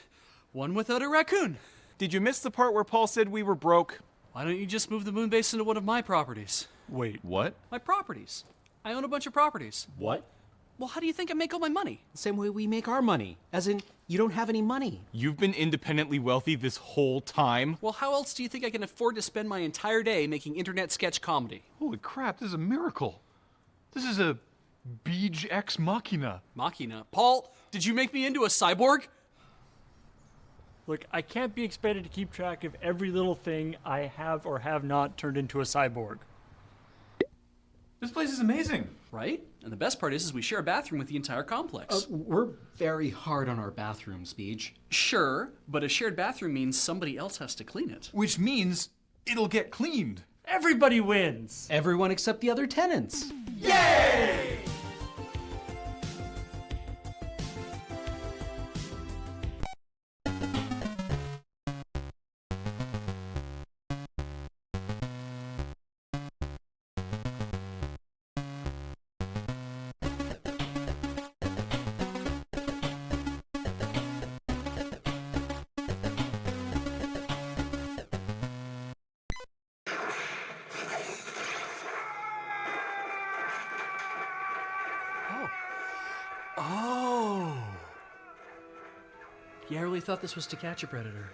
S12: One without a raccoon.
S5: Did you miss the part where Paul said we were broke?
S12: Why don't you just move the moon base into one of my properties?
S3: Wait.
S15: What?
S12: My properties. I own a bunch of properties.
S9: What?
S12: Well, how do you think I make all my money?
S9: The same way we make our money. As in, you don't have any money.
S5: You've been independently wealthy this whole time?
S12: Well, how else do you think I can afford to spend my entire day making internet sketch comedy?
S15: Holy crap, this is a miracle. This is a Beige ex machina.
S12: Machina? Paul, did you make me into a cyborg?
S3: Look, I can't be expected to keep track of every little thing I have or have not turned into a cyborg.
S15: This place is amazing.
S12: Right? And the best part is we share a bathroom with the entire complex.
S9: We're very hard on our bathrooms, Beige.
S12: Sure, but a shared bathroom means somebody else has to clean it.
S15: Which means it'll get cleaned.
S3: Everybody wins!
S9: Everyone except the other tenants.
S3: Yay!
S12: Oh. Yeah, I really thought this was to catch a predator.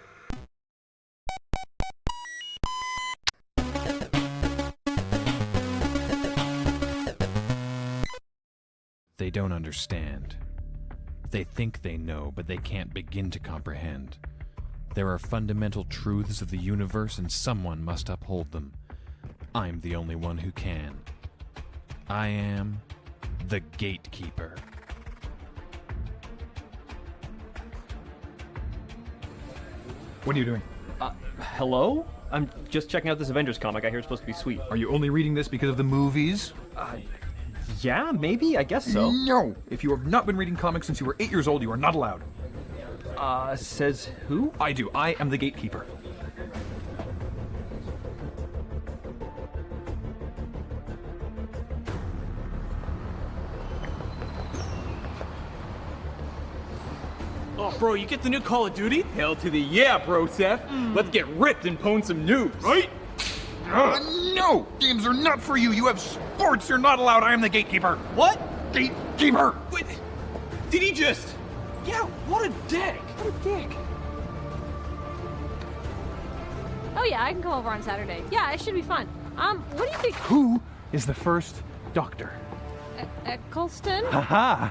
S15: They don't understand. They think they know, but they can't begin to comprehend. There are fundamental truths of the universe, and someone must uphold them. I'm the only one who can. I am the Gatekeeper.
S22: What are you doing?
S23: Hello? I'm just checking out this Avengers comic I hear it's supposed to be sweet.
S22: Are you only reading this because of the movies?
S23: Yeah, maybe? I guess so.
S22: No! If you have not been reading comics since you were 8 years old, you are not allowed.
S23: Says who?
S22: I do. I am the Gatekeeper.
S18: Oh, bro, you get the new Call of Duty?
S5: Hell to the yeah, bro, Seth. Let's get ripped and pwn some news.
S22: Right? No! Games are not for you! You have sports! You're not allowed! I am the Gatekeeper!
S18: What?
S22: Gatekeeper!
S18: Wait, did he just... Yeah, what a dick! What a dick.
S10: Oh yeah, I can come over on Saturday. Yeah, it should be fun. What do you think?
S22: Who is the first Doctor?
S10: Eccleston?
S22: Haha!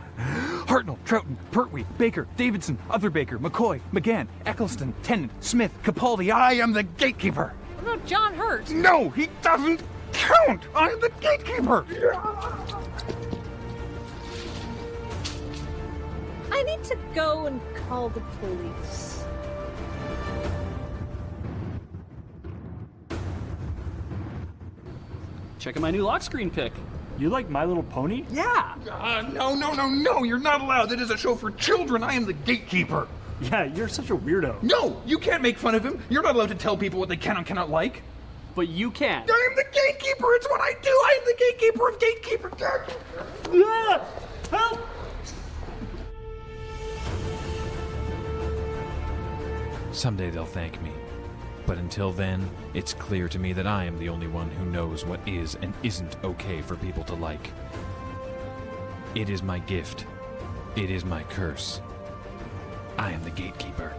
S22: Hartnell, Troughton, Pertwee, Baker, Davidson, Other Baker, McCoy, McGann, Eccleston, Tennant, Smith, Capaldi. I am the Gatekeeper!
S10: What about John Hurt?
S22: No, he doesn't count! I am the Gatekeeper!
S10: I need to go and call the police.
S17: Check out my new lock screen pick.
S3: You like My Little Pony?
S17: Yeah!
S22: No, you're not allowed. That is a show for children. I am the gatekeeper.
S3: Yeah, you're such a weirdo.
S22: No, you can't make fun of him. You're not allowed to tell people what they can and cannot like.
S17: But you can.
S22: I am the gatekeeper. It's what I do. I am the gatekeeper of Gatekeeper.
S3: Ah! Help!
S1: Someday they'll thank me. But until then, it's clear to me that I am the only one who knows what is and isn't okay for people to like. It is my gift. It is my curse. I am the gatekeeper.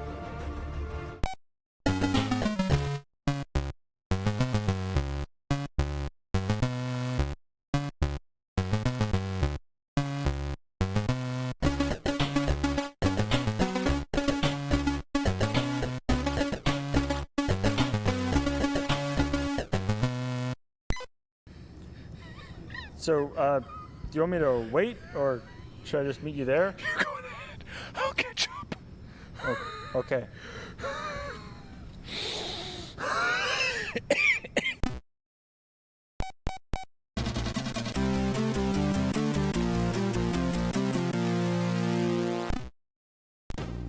S3: So, do you want me to wait, or should I just meet you there?
S22: You're going ahead. I'll catch up.
S3: Oh, okay.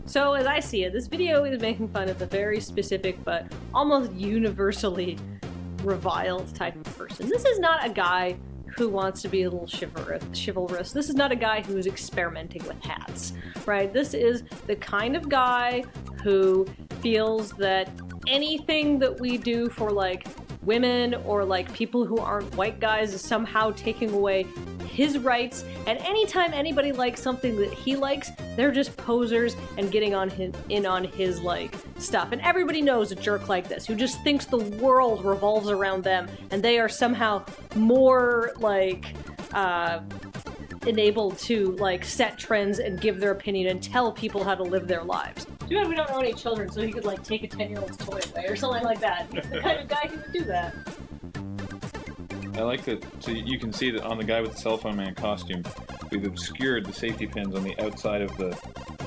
S10: So as I see it, this video is making fun of the very specific but almost universally reviled type of person. This is not a guy who wants to be a little chivalrous. This is not a guy who is experimenting with hats, right? This is the kind of guy who feels that anything that we do for like women or like people who aren't white guys is somehow taking away his rights, and anytime anybody likes something that he likes, they're just posers and getting on his like stuff. And everybody knows a jerk like this who just thinks the world revolves around them and they are somehow more like enabled to like set trends and give their opinion and tell people how to live their lives. Too bad we don't know any children, so he could like take a 10-year-old's toy away or something like that. He's the kind of guy who would do that.
S4: I like that, so you can see that on the guy with the cell phone man costume, we've obscured the safety pins on the outside of the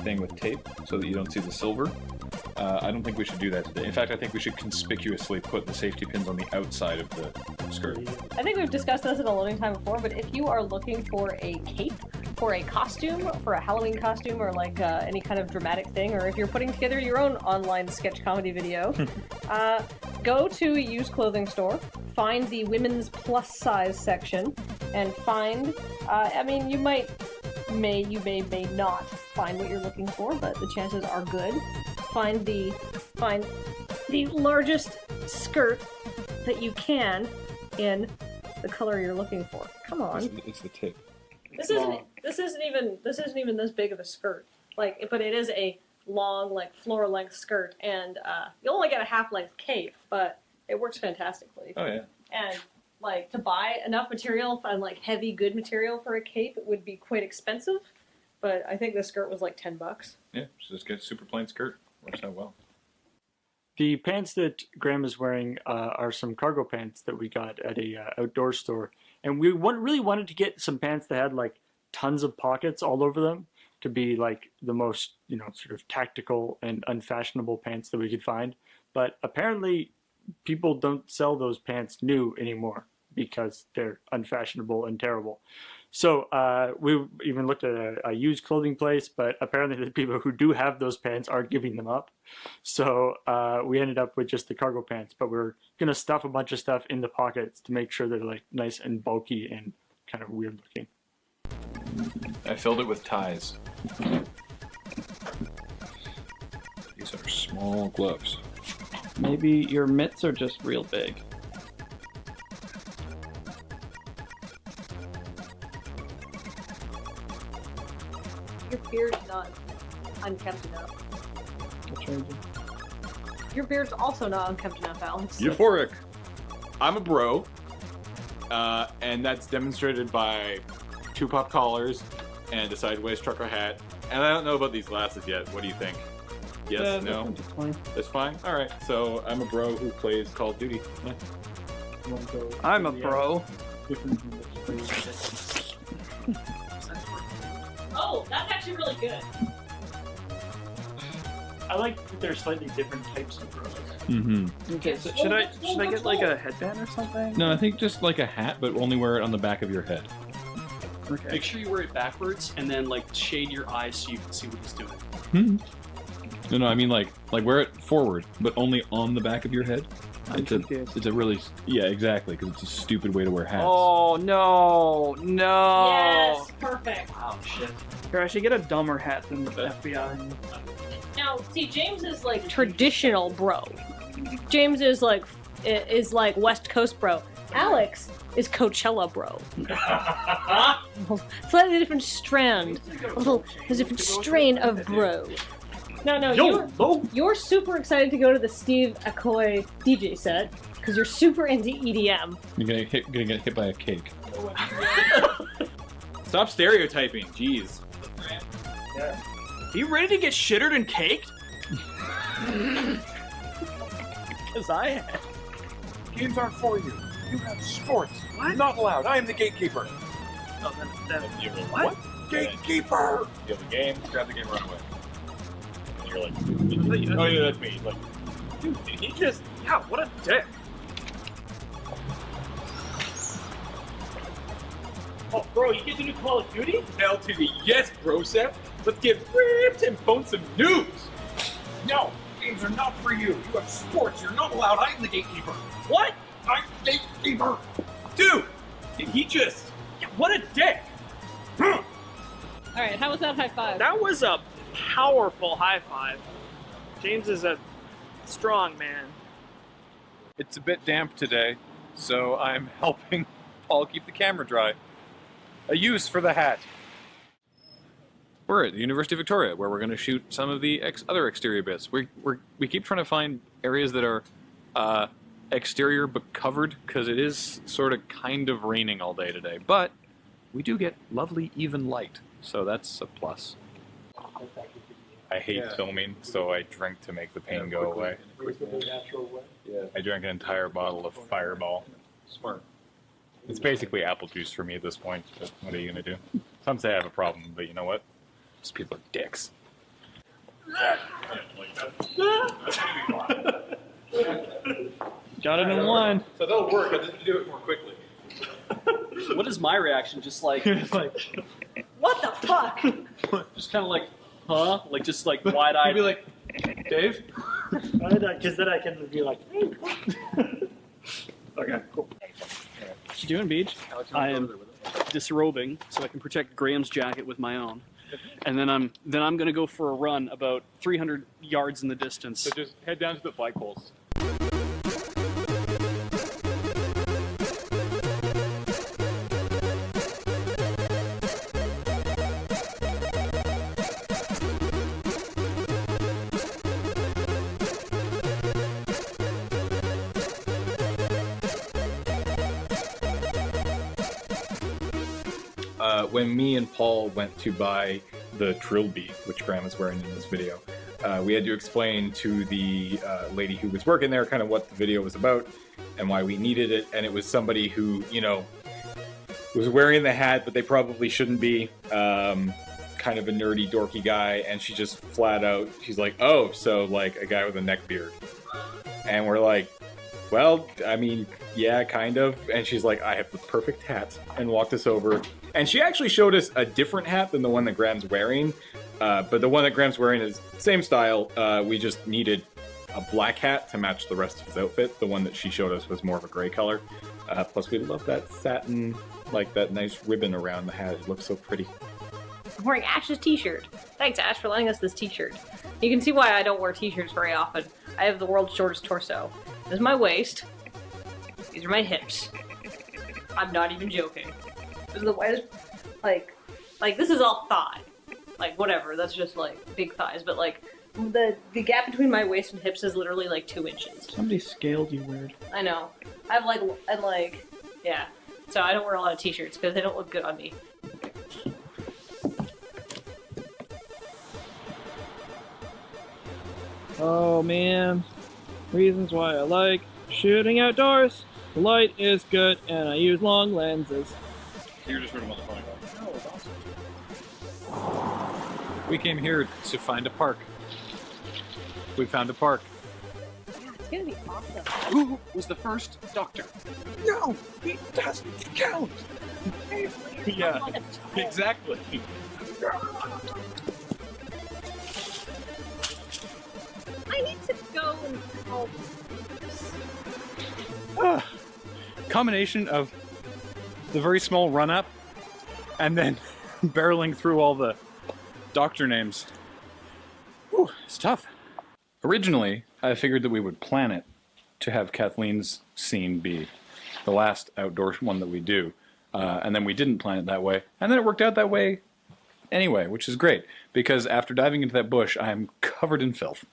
S4: thing with tape so that you don't see the silver. I don't think we should do that today. In fact, I think we should conspicuously put the safety pins on the outside of the skirt.
S10: I think we've discussed this in a loading time before, but if you are looking for a cape, for a costume, for a Halloween costume, or like any kind of dramatic thing, or if you're putting together your own online sketch comedy video, go to a used clothing store, find the women's plus size section, and find, I mean, you may not find what you're looking for, but the chances are good. Find the largest skirt that you can in the color you're looking for. Come on.
S4: It's the tip.
S10: This isn't even this big of a skirt. Like, but it is a long, like floor length skirt, and you only get a half length cape, but it works fantastically.
S4: Oh yeah.
S10: And like to buy enough material and like heavy good material for a cape, it would be quite expensive. But I think this skirt was like $10.
S4: Yeah, so just get a super plain skirt. Works out well.
S3: The pants that Graham is wearing are some cargo pants that we got at a outdoor store. And we really wanted to get some pants that had like tons of pockets all over them to be like the most, sort of tactical and unfashionable pants that we could find. But apparently people don't sell those pants new anymore because they're unfashionable and terrible. So we even looked at a used clothing place, but apparently the people who do have those pants aren't giving them up. So we ended up with just the cargo pants, but we're going to stuff a bunch of stuff in the pockets to make sure they're like nice and bulky and kind of weird looking.
S4: I filled it with ties. These are small gloves.
S7: Maybe your mitts are just real big.
S10: Your beard's not unkempt enough. Your beard's also not unkempt enough, Alex.
S5: Euphoric. I'm a bro, and that's demonstrated by 2 pop collars and a sideways trucker hat. And I don't know about these glasses yet. What do you think? Yes, no?
S7: That's fine.
S5: That's fine? Alright, so I'm a bro who plays Call of Duty. Yeah.
S7: I'm a bro.
S10: Oh, that's actually really good.
S3: I like that there's slightly different types of bros.
S1: Mm-hmm.
S7: Okay, so should I get like a headband or something?
S1: No, I think just like a hat, but only wear it on the back of your head.
S7: Okay.
S8: Make sure you wear it backwards and then like shade your eyes so you can see what he's doing.
S1: Hmm. No, I mean like wear it forward, but only on the back of your head. It's a really, yeah, exactly, because it's a stupid way to wear hats.
S7: Oh no, no.
S10: Yes, perfect.
S7: Oh shit. Here, I should get a dumber hat than the FBI.
S10: Now, see, James is like traditional bro. James is like West Coast bro. Alex is Coachella bro. Slightly different strand. A different strain of bro. No, you're super excited to go to the Steve Aoki DJ set because you're super into EDM.
S1: You're gonna get hit by a cake.
S5: Stop stereotyping, jeez.
S7: Are you ready to get shittered and caked? Because I am.
S22: Games aren't for you. You have sports. What? Not allowed. I am the gatekeeper.
S7: Oh, then
S22: what? Gatekeeper!
S5: You have the game, grab the game, run away. And you're like, oh yeah, that's me. Like,
S7: dude, did he just... Yeah, what a dick.
S22: Oh, bro, you get the new Call of Duty?
S5: Hell to the yes, broseph. Let's get ripped and bone some news.
S22: No, games are not for you. You have sports. You're not allowed. I'm the gatekeeper.
S7: What?
S22: I'm the gatekeeper.
S5: Dude, did he just... What a dick.
S10: Alright, how was that high five?
S7: That was a powerful high five. James is a strong man.
S15: It's a bit damp today, so I'm helping Paul keep the camera dry. A use for the hat.
S4: We're at the University of Victoria, where we're going to shoot some of the other exterior bits. We keep trying to find areas that are exterior but covered, because it is sort of kind of raining all day today. But we do get lovely even light, so that's a plus.
S14: I hate filming, so I drink to make the pain go away. I drank an entire bottle of Fireball.
S5: Smart.
S14: It's basically apple juice for me at this point, but what are you going to do? Some say I have a problem, but you know what? These people are dicks.
S7: Got it in one.
S5: So that'll work, I just do it more quickly.
S8: What is my reaction? Just like,
S10: What the fuck?
S8: just kind of like, huh? Like just like wide-eyed.
S5: You'd be like, Dave?
S3: Because then I can be like,
S8: Okay, cool. What you doing, Beige? I am disrobing so I can protect Graham's jacket with my own. And then I'm gonna go for a run about 300 yards in the distance.
S14: So just head down to the flagpoles. When me and Paul went to buy the trilby, which Graham is wearing in this video, we had to explain to the lady who was working there kind of what the video was about and why we needed it. And it was somebody who, you know, was wearing the hat, but they probably shouldn't be. Kind of a nerdy, dorky guy. And she just flat out, she's like, oh, so like a guy with a neck beard. And we're like, well, I mean, yeah, kind of. And she's like, I have the perfect hat, and walked us over. And she actually showed us a different hat than the one that Graham's wearing. But the one that Graham's wearing is same style. We just needed a black hat to match the rest of his outfit. The one that she showed us was more of a gray color. Plus, we love that satin, like that nice ribbon around the hat. It looks so pretty.
S10: I'm wearing Ash's t-shirt. Thanks, Ash, for lending us this t-shirt. You can see why I don't wear t-shirts very often. I have the world's shortest torso. This is my waist. These are my hips. I'm not even joking. This is the widest, like this is all thigh. Like, whatever, that's just, like, big thighs. But, like, the gap between my waist and hips is literally, like, 2 inches.
S7: Somebody scaled you weird.
S10: I know. I have, yeah. So I don't wear a lot of t-shirts because they don't look good on me.
S7: Oh man, reasons why I like shooting outdoors. The light is good and I use long lenses.
S14: So you're just rooting on the phone. Oh, that's awesome. We came here to find a park.
S4: We found a park.
S10: It's gonna be awesome.
S4: Who was the first doctor?
S22: No, it doesn't count.
S4: Yeah, exactly.
S10: I need to go and help.
S4: Combination of the very small run-up and then barreling through all the doctor names. Whew, it's tough. Originally, I figured that we would plan it to have Kathleen's scene be the last outdoor one that we do. And then we didn't plan it that way. And then it worked out that way anyway, which is great. Because after diving into that bush, I am covered in filth.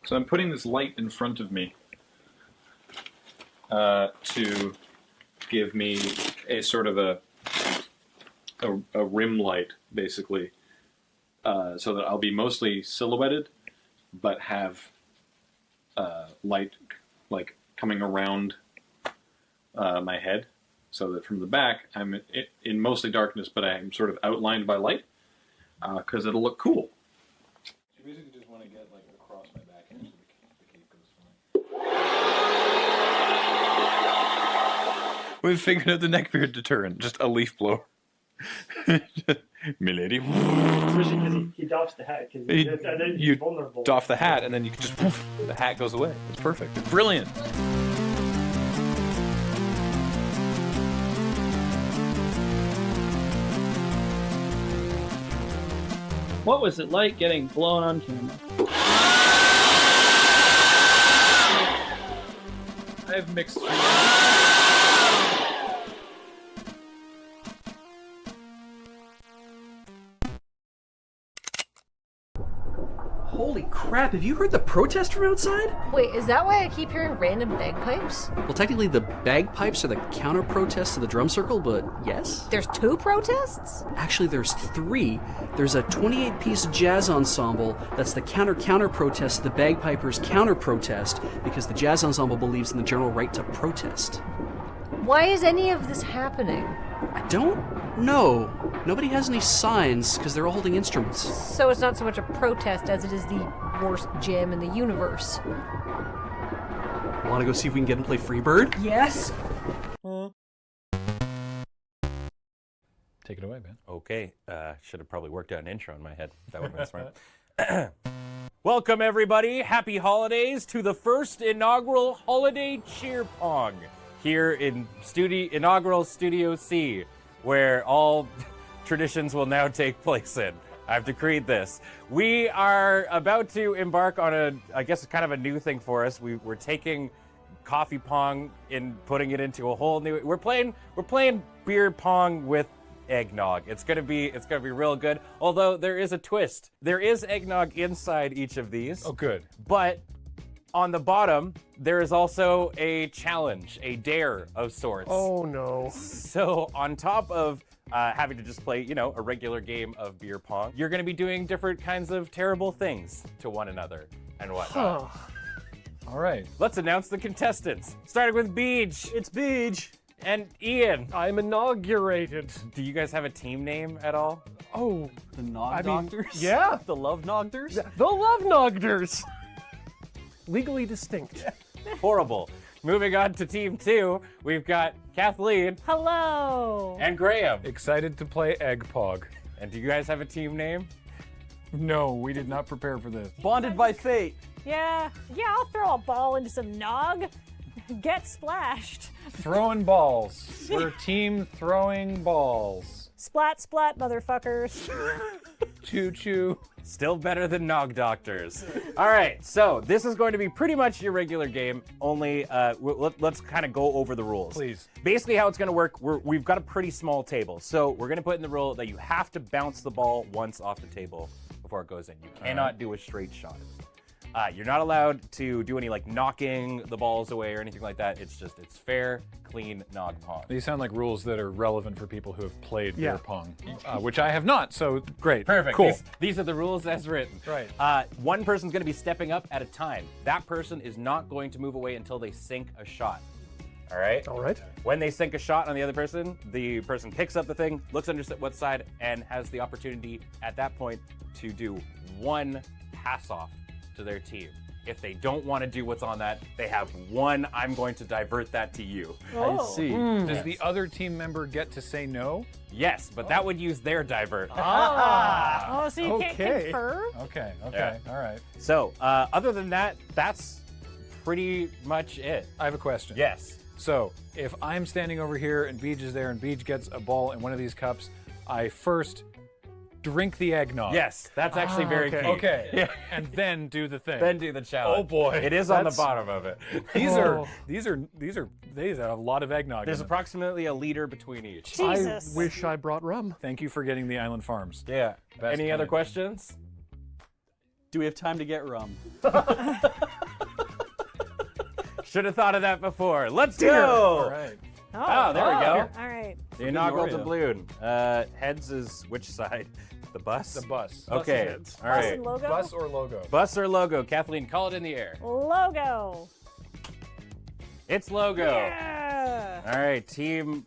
S4: So I'm putting this light in front of me to give me a sort of a rim light, basically, so that I'll be mostly silhouetted, but have light like coming around my head, so that from the back I'm in mostly darkness, but I'm sort of outlined by light, because it'll look cool. You basically just want to get like across my back here, so the cape goes fine. We've figured out the neckbeard deterrent, just a leaf blower. Milady.
S3: Especially because he doffs the hat, because he's vulnerable.
S4: Doff the hat, and then you can just poof, the hat goes away. It's perfect. It's brilliant.
S7: What was it like getting blown on camera?
S4: I have mixed feelings.
S17: Holy crap, have you heard the protest from outside?
S10: Wait, is that why I keep hearing random bagpipes?
S17: Well, technically the bagpipes are the counter-protest to the drum circle, but yes?
S10: There's 2 protests?
S17: Actually, there's 3. There's a 28-piece jazz ensemble that's the counter-protest to the bagpipers' counter-protest, because the jazz ensemble believes in the general right to protest.
S10: Why is any of this happening?
S17: I don't know. Nobody has any signs, because they're all holding instruments.
S10: So it's not so much a protest as it is the worst jam in the universe.
S17: Want to go see if we can get him to play Freebird?
S10: Yes.
S4: Take it away, man.
S19: Okay. Should have probably worked out an intro in my head. That would have been smart. Welcome, everybody. Happy holidays to the first inaugural holiday cheer pong here in inaugural Studio C, where all traditions will now take place in. I've decreed this. We are about to embark on I guess kind of a new thing for us. We're taking coffee pong and putting it into a whole new. We're playing beer pong with eggnog. It's gonna be real good. Although there is a twist. There is eggnog inside each of these.
S4: Oh, good.
S19: But on the bottom, there is also a challenge, a dare of sorts.
S2: Oh no.
S19: So on top of having to just play, a regular game of beer pong, you're gonna be doing different kinds of terrible things to one another and whatnot.
S4: All right.
S19: Let's announce the contestants. Starting with Beige.
S2: It's Beige.
S19: And Ian.
S2: I'm inaugurated.
S19: Do you guys have a team name at all?
S2: Oh.
S8: The Nog Doctors?
S2: Yeah.
S8: The Love Nogders?
S2: The Love Nogders. Legally distinct.
S19: Horrible. Moving on to Team 2, we've got Kathleen.
S10: Hello.
S19: And Graham.
S4: Excited to play Egg Pog.
S19: And do you guys have a team name?
S4: No, we did not prepare for this.
S8: Bonded by fate.
S10: Yeah, I'll throw a ball into some nog. Get splashed.
S4: Throwing balls. We're team throwing balls.
S10: Splat, splat, motherfuckers.
S19: Choo choo. Still better than Nog Doctors. All right, so this is going to be pretty much your regular game, only let's kind of go over the rules.
S4: Please.
S19: Basically how it's going to work, we've got a pretty small table. So we're going to put in the rule that you have to bounce the ball once off the table before it goes in. You cannot do a straight shot. You're not allowed to do any knocking the balls away or anything like that. It's fair, clean Nog Pong.
S4: These sound like rules that are relevant for people who have played beer pong, which I have not, so great.
S19: Perfect.
S4: Cool.
S19: These are the rules as written.
S4: Right.
S19: One person's going to be stepping up at a time. That person is not going to move away until they sink a shot. All right?
S2: All right.
S19: When they sink a shot on the other person, the person picks up the thing, looks under what side, and has the opportunity at that point to do one pass-off to their team. If they don't want to do what's on that, they have one, I'm going to divert that to you.
S17: I see.
S4: Does the other team member get to say no?
S19: Yes, but that would use their divert.
S10: Oh, so you can't confer?
S4: Okay,
S19: Yeah.
S4: all right.
S19: So, other than that, that's pretty much it.
S4: I have a question.
S19: Yes.
S4: So, if I'm standing over here and Beige is there and Beige gets a ball in one of these cups, I first drink the eggnog.
S19: Yes, that's actually very key.
S4: Okay.
S19: Yeah.
S4: And then do the thing.
S19: Then do the challenge.
S4: Oh boy.
S19: It is on the bottom of it.
S4: These are a lot of eggnog.
S19: There's
S4: in them.
S19: approximately a liter between each.
S2: Jesus. I wish I brought rum.
S4: Thank you for getting the Island Farms.
S19: Yeah.
S4: Best
S19: Any other
S4: kind.
S19: questions?
S17: Do we have time to get rum?
S19: Should have thought of that before. Let's
S4: Dinner.
S19: go.
S4: All right.
S19: Oh, there we go.
S10: All right.
S19: The inaugural
S17: Noria.
S19: doubloon. Heads is which side? The bus?
S4: The bus.
S19: Okay.
S4: Bus is heads.
S19: All
S10: Bus
S19: right.
S10: and logo?
S4: Bus or logo?
S19: Bus or logo? Kathleen, call it in the air.
S10: Logo.
S19: It's logo.
S10: Yeah.
S19: All right, team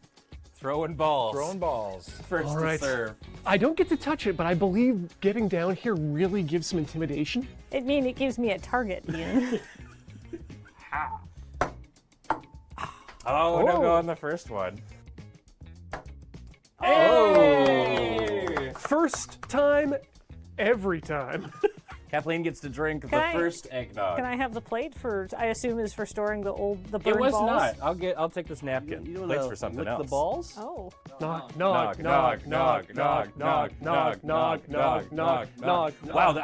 S19: throwing balls.
S4: Throwing balls.
S19: First
S2: All
S19: to
S2: right.
S19: serve.
S2: I don't get to touch it, but I believe getting down here really gives some intimidation.
S10: It gives me a target, Ian.
S19: Oh, no go on the first one.
S2: Oh! First time, every time.
S19: Kathleen gets to drink the
S10: Can I-
S19: first eggnog.
S10: Can I have the plate for? I assume is for storing the
S19: It
S10: burned
S19: was
S10: balls.
S19: not. I'll take this napkin.
S17: You
S19: Plate's
S17: wanna
S19: for something
S17: lick
S19: else.
S17: the balls?
S10: Oh.
S2: Knock,
S19: Knock, knock, knock, knock, knock, knock, knock, knock, knock. Wow,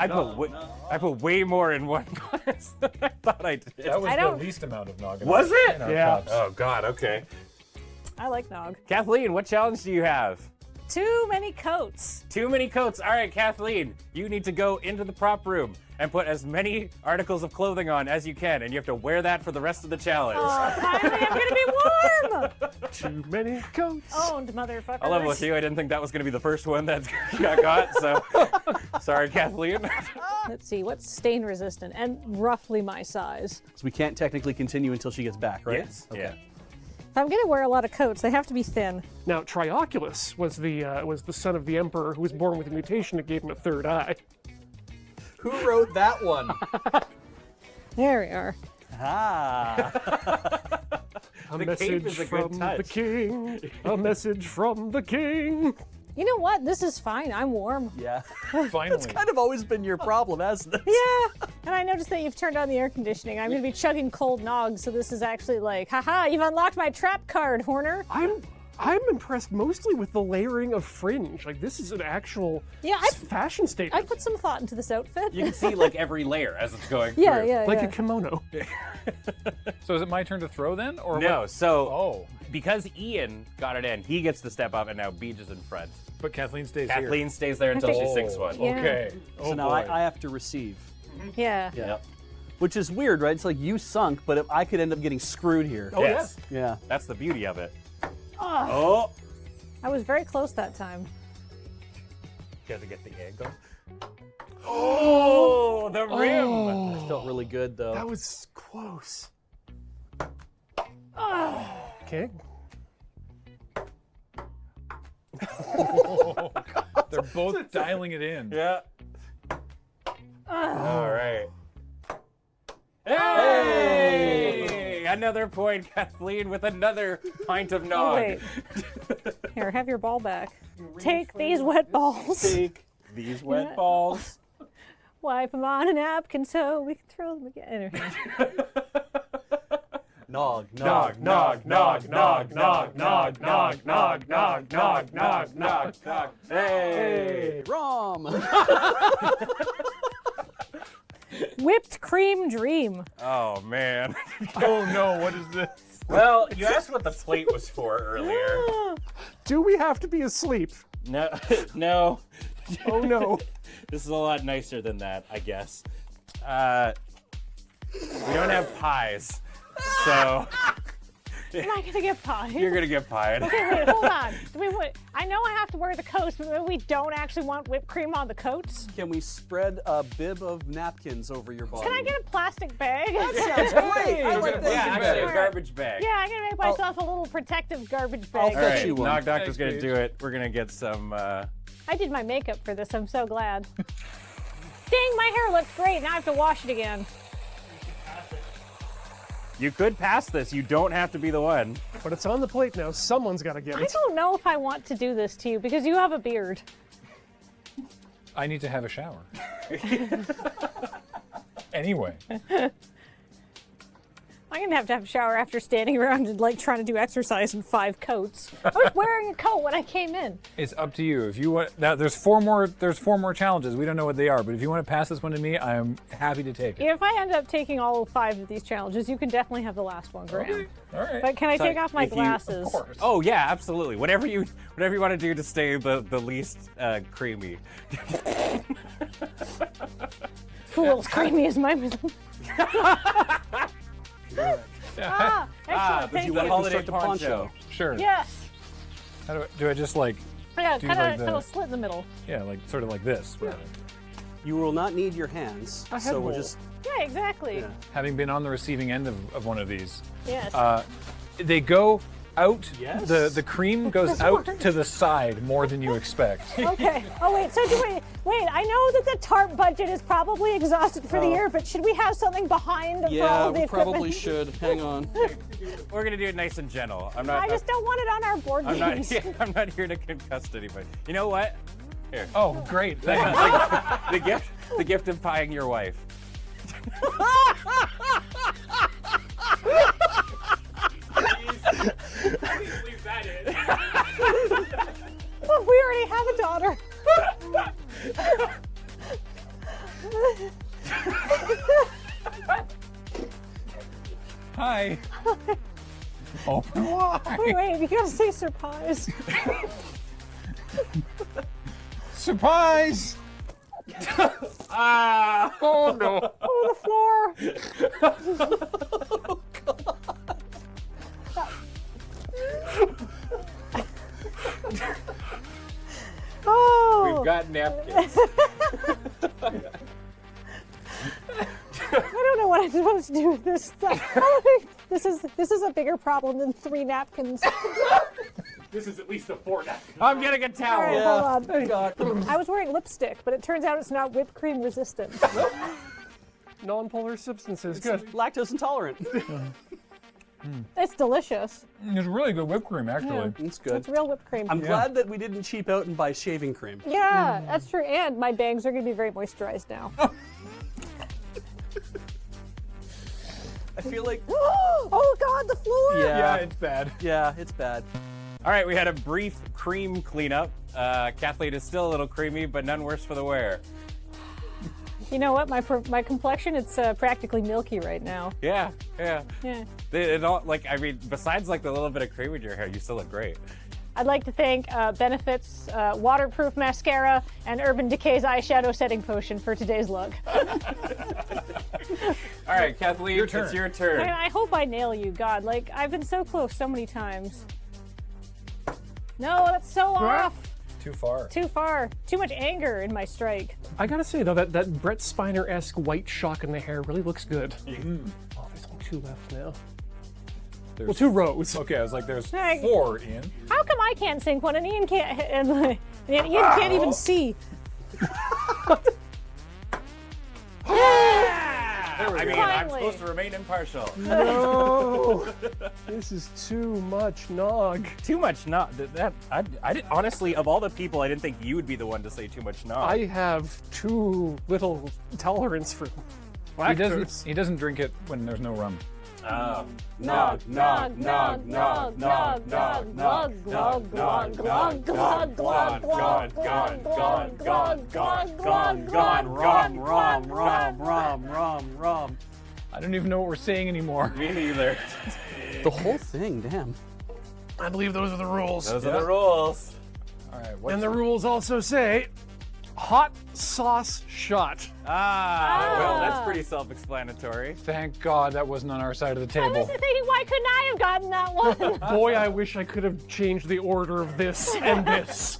S19: I put way more in one glass than I thought I did.
S4: That was
S10: I
S4: the
S10: don't-
S4: least amount of nog.
S19: Was it?
S4: In our
S2: Yeah.
S4: cups.
S19: Oh God. Okay.
S10: I like nog.
S19: Kathleen, what challenge do you have?
S10: Too many coats.
S19: Too many coats. All right, Kathleen, you need to go into the prop room and put as many articles of clothing on as you can, and you have to wear that for the rest of the challenge.
S10: Oh, finally, I'm gonna be warm.
S2: Too many coats.
S10: Owned, motherfucker.
S19: I'll level with you. I didn't think that was going to be the first one that got so sorry, Kathleen.
S10: Let's see, what's stain resistant and roughly my size.
S17: So we can't technically continue until she gets back, right?
S19: Yes.
S17: Okay.
S19: Yeah.
S10: If I'm gonna wear a lot of coats, they have to be thin.
S2: Now, Trioculus was the son of the Emperor who was born with a mutation that gave him a third eye.
S17: Who wrote that one?
S10: There we are.
S17: Ah.
S2: A
S19: The cape
S2: message
S19: is a good
S2: from
S19: touch.
S2: the king. A message from the king.
S10: You know what? This is fine. I'm warm.
S17: Yeah.
S4: Finally.
S17: It's kind of always been your problem, hasn't it?
S10: Yeah. And I noticed that you've turned on the air conditioning. I'm gonna be chugging cold nog, so this is actually like, haha, you've unlocked my trap card, Horner.
S2: I'm impressed mostly with the layering of fringe. Like, this is an actual fashion statement.
S10: I put some thought into this outfit.
S19: You can see like every layer as it's going
S10: Yeah,
S19: through.
S10: yeah,
S2: like
S10: yeah.
S2: a kimono.
S4: So is it my turn to throw then, or
S19: No,
S4: what?
S19: so because Ian got it in, he gets to step up, and now Beige is in front.
S4: But Kathleen stays
S19: Kathleen stays there until she sinks one.
S10: Yeah.
S4: Okay. Oh
S17: So now
S4: boy.
S17: I have to receive.
S10: Yeah.
S19: Yep.
S17: Which is weird, right? It's like you sunk, but if I could end up getting screwed here.
S2: Oh,
S19: Yes.
S17: Yeah.
S19: That's the beauty of it.
S10: Oh,
S19: Oh.
S10: I was very close that time.
S19: Got to get the angle. Oh, the rim.
S2: Oh,
S17: That felt really good, though.
S2: that was close.
S10: Oh.
S2: Okay.
S4: They're both dialing it in.
S19: Yeah.
S10: Oh.
S19: All right. Hey! Another point, Kathleen, with another pint of nog.
S10: Oh, wait. Here, have your ball back. Take these wet balls.
S19: Take these wet balls.
S10: Wipe them on a napkin so we can throw them again.
S17: Nog,
S19: Nog, nog, nog, nog, nog, nog, nog, nog, nog, nog, nog, nog, nog. Hey!
S17: Rom!
S10: Whipped cream dream.
S19: Oh, man.
S4: Oh no, what is this?
S19: Well, you asked what the plate was for earlier.
S2: Do we have to be asleep?
S19: No, no.
S2: Oh no.
S19: This is a lot nicer than that, I guess. We don't have pies, so
S10: Am I gonna get pied?
S19: you're gonna get pied.
S10: Okay, wait, hold on. Do we I know I have to wear the coats, but maybe we don't actually want whipped cream on the coats.
S17: Can we spread a bib of napkins over your body?
S10: Can I get a plastic bag?
S17: That sounds great. I like that.
S19: Yeah, actually a garbage bag.
S10: Yeah, I'm gonna make myself a little protective garbage
S19: All
S10: bag.
S19: right, Nog Doctor's gonna do it. We're gonna get some.
S10: I did my makeup for this. I'm so glad. Dang, my hair looks great. Now I have to wash it again.
S19: You could pass this. You don't have to be the one.
S2: But it's on the plate now. Someone's got to get
S10: I
S2: it.
S10: don't know if I want to do this to you because you have a beard.
S4: I need to have a shower. Anyway.
S10: I'm gonna have to have a shower after standing around and like trying to do exercise in 5 coats. I was wearing a coat when I came in.
S4: It's up to you. If you want, now there's 4 more challenges. We don't know what they are, but if you want to pass this one to me, I am happy to take it.
S10: If I end up taking all 5 of these challenges, you can definitely have the last one, Graham.
S4: Okay. All right.
S10: But can I
S19: So
S10: take off my
S19: if you-
S10: glasses?
S19: Of course. Oh yeah, absolutely. Whatever you want to do to stay the least creamy.
S10: Fool's creamy is my middle. Excellent.
S19: Would
S10: Thank
S19: you
S10: you.
S19: want to construct a poncho?
S4: Sure.
S10: Yes.
S4: How do I just like?
S10: Yeah,
S4: do
S10: kind
S4: like
S10: of
S4: the-
S10: slit in the middle.
S4: Yeah, like sort of like this.
S10: Yeah.
S17: You will not need your hands,
S10: A
S17: so
S10: head
S17: we'll
S10: roll.
S17: just.
S10: Yeah, exactly.
S4: Having been on the receiving end of one of these,
S10: Yes.
S4: they go out.
S10: Yes.
S4: The cream goes out to the side more than you expect.
S10: Okay. Oh wait. So wait. I know that the tarp budget is probably exhausted for the year, but should we have something behind for all
S17: Yeah,
S10: of the
S17: we
S10: equipment?
S17: probably should. Hang on.
S19: We're gonna do it nice and gentle. I'm not.
S10: I just don't want it on our board
S19: I'm
S10: games.
S19: not. I'm not here to concuss anybody. You know what? Here.
S4: Oh, great!
S19: The gift of pieing your wife.
S10: Please leave that in. Oh, we already have a daughter.
S4: Hi. Open wide.
S10: Wait, you gotta say surprise.
S4: Surprise!
S19: Ah!
S4: Oh no!
S10: Oh, the floor. Oh.
S19: We've got napkins.
S10: I don't know what I'm supposed to do with this stuff. This is a bigger problem than 3 napkins.
S19: This is at least a 4 napkin. I'm getting a towel.
S10: All right,
S19: Yeah.
S10: hold on.
S19: Thank God.
S10: I was wearing lipstick, but it turns out it's not whipped cream resistant.
S2: Non-polar substances.
S17: It's
S2: Good.
S17: lactose intolerant.
S10: It's delicious.
S4: It's really good whipped cream, actually.
S10: Yeah.
S17: It's good.
S10: It's real whipped cream.
S17: I'm glad that we didn't cheap out and buy shaving cream.
S10: Yeah, that's true. And my bangs are going to be very moisturized now.
S17: I feel like.
S10: Oh God, the floor!
S19: Yeah,
S4: it's bad.
S17: Yeah, it's bad.
S19: All right, we had a brief cream cleanup. Kathleen is still a little creamy, but none worse for the wear.
S10: You know what? My complexion, it's practically milky right now.
S19: Yeah, yeah.
S10: Yeah.
S19: It all, like, I mean, besides like the little bit of cream in your hair, you still look great.
S10: I'd like to thank Benefits Waterproof Mascara and Urban Decay's Eyeshadow Setting Potion for today's look.
S19: All right, Kathleen, it's your turn.
S10: I hope I nail you, God. Like, I've been so close so many times. No, that's so off.
S4: Too far.
S10: Too far. Too much anger in my strike.
S2: I gotta say though, that Brett Spiner-esque white shock in the hair really looks good. Oh, there's only 2 left now. Well, 2 rows.
S4: Okay, I was like, there's
S10: Hey.
S4: 4, Ian.
S10: How come I can't sink one and Ian can't? And Ian can't even see.
S19: I mean, I'm supposed to remain impartial.
S2: No, this is too much nog.
S19: Too much nog. I didn't, honestly, of all the people, I didn't think you would be the one to say too much nog.
S2: I have too little tolerance for lactose.
S4: He doesn't drink it when there's no rum.
S19: Nog,
S10: nog, nog, nog, nog, nog, nog, glug, glug, glug, glug, glug, glug, glug, glug, glug, glug, glug, glug, glug,
S17: Rum.
S4: I don't even know what we're saying anymore.
S19: Me neither.
S17: The whole thing, damn.
S2: I believe those are the rules.
S19: Those are the rules.
S4: All right.
S2: And the rules also say hot sauce shot.
S19: Well, that's pretty self-explanatory.
S15: Thank God that wasn't on our side of the
S10: I
S15: table.
S10: was thinking, why couldn't I have gotten that one?
S2: Boy, I wish I could have changed the order of this and this.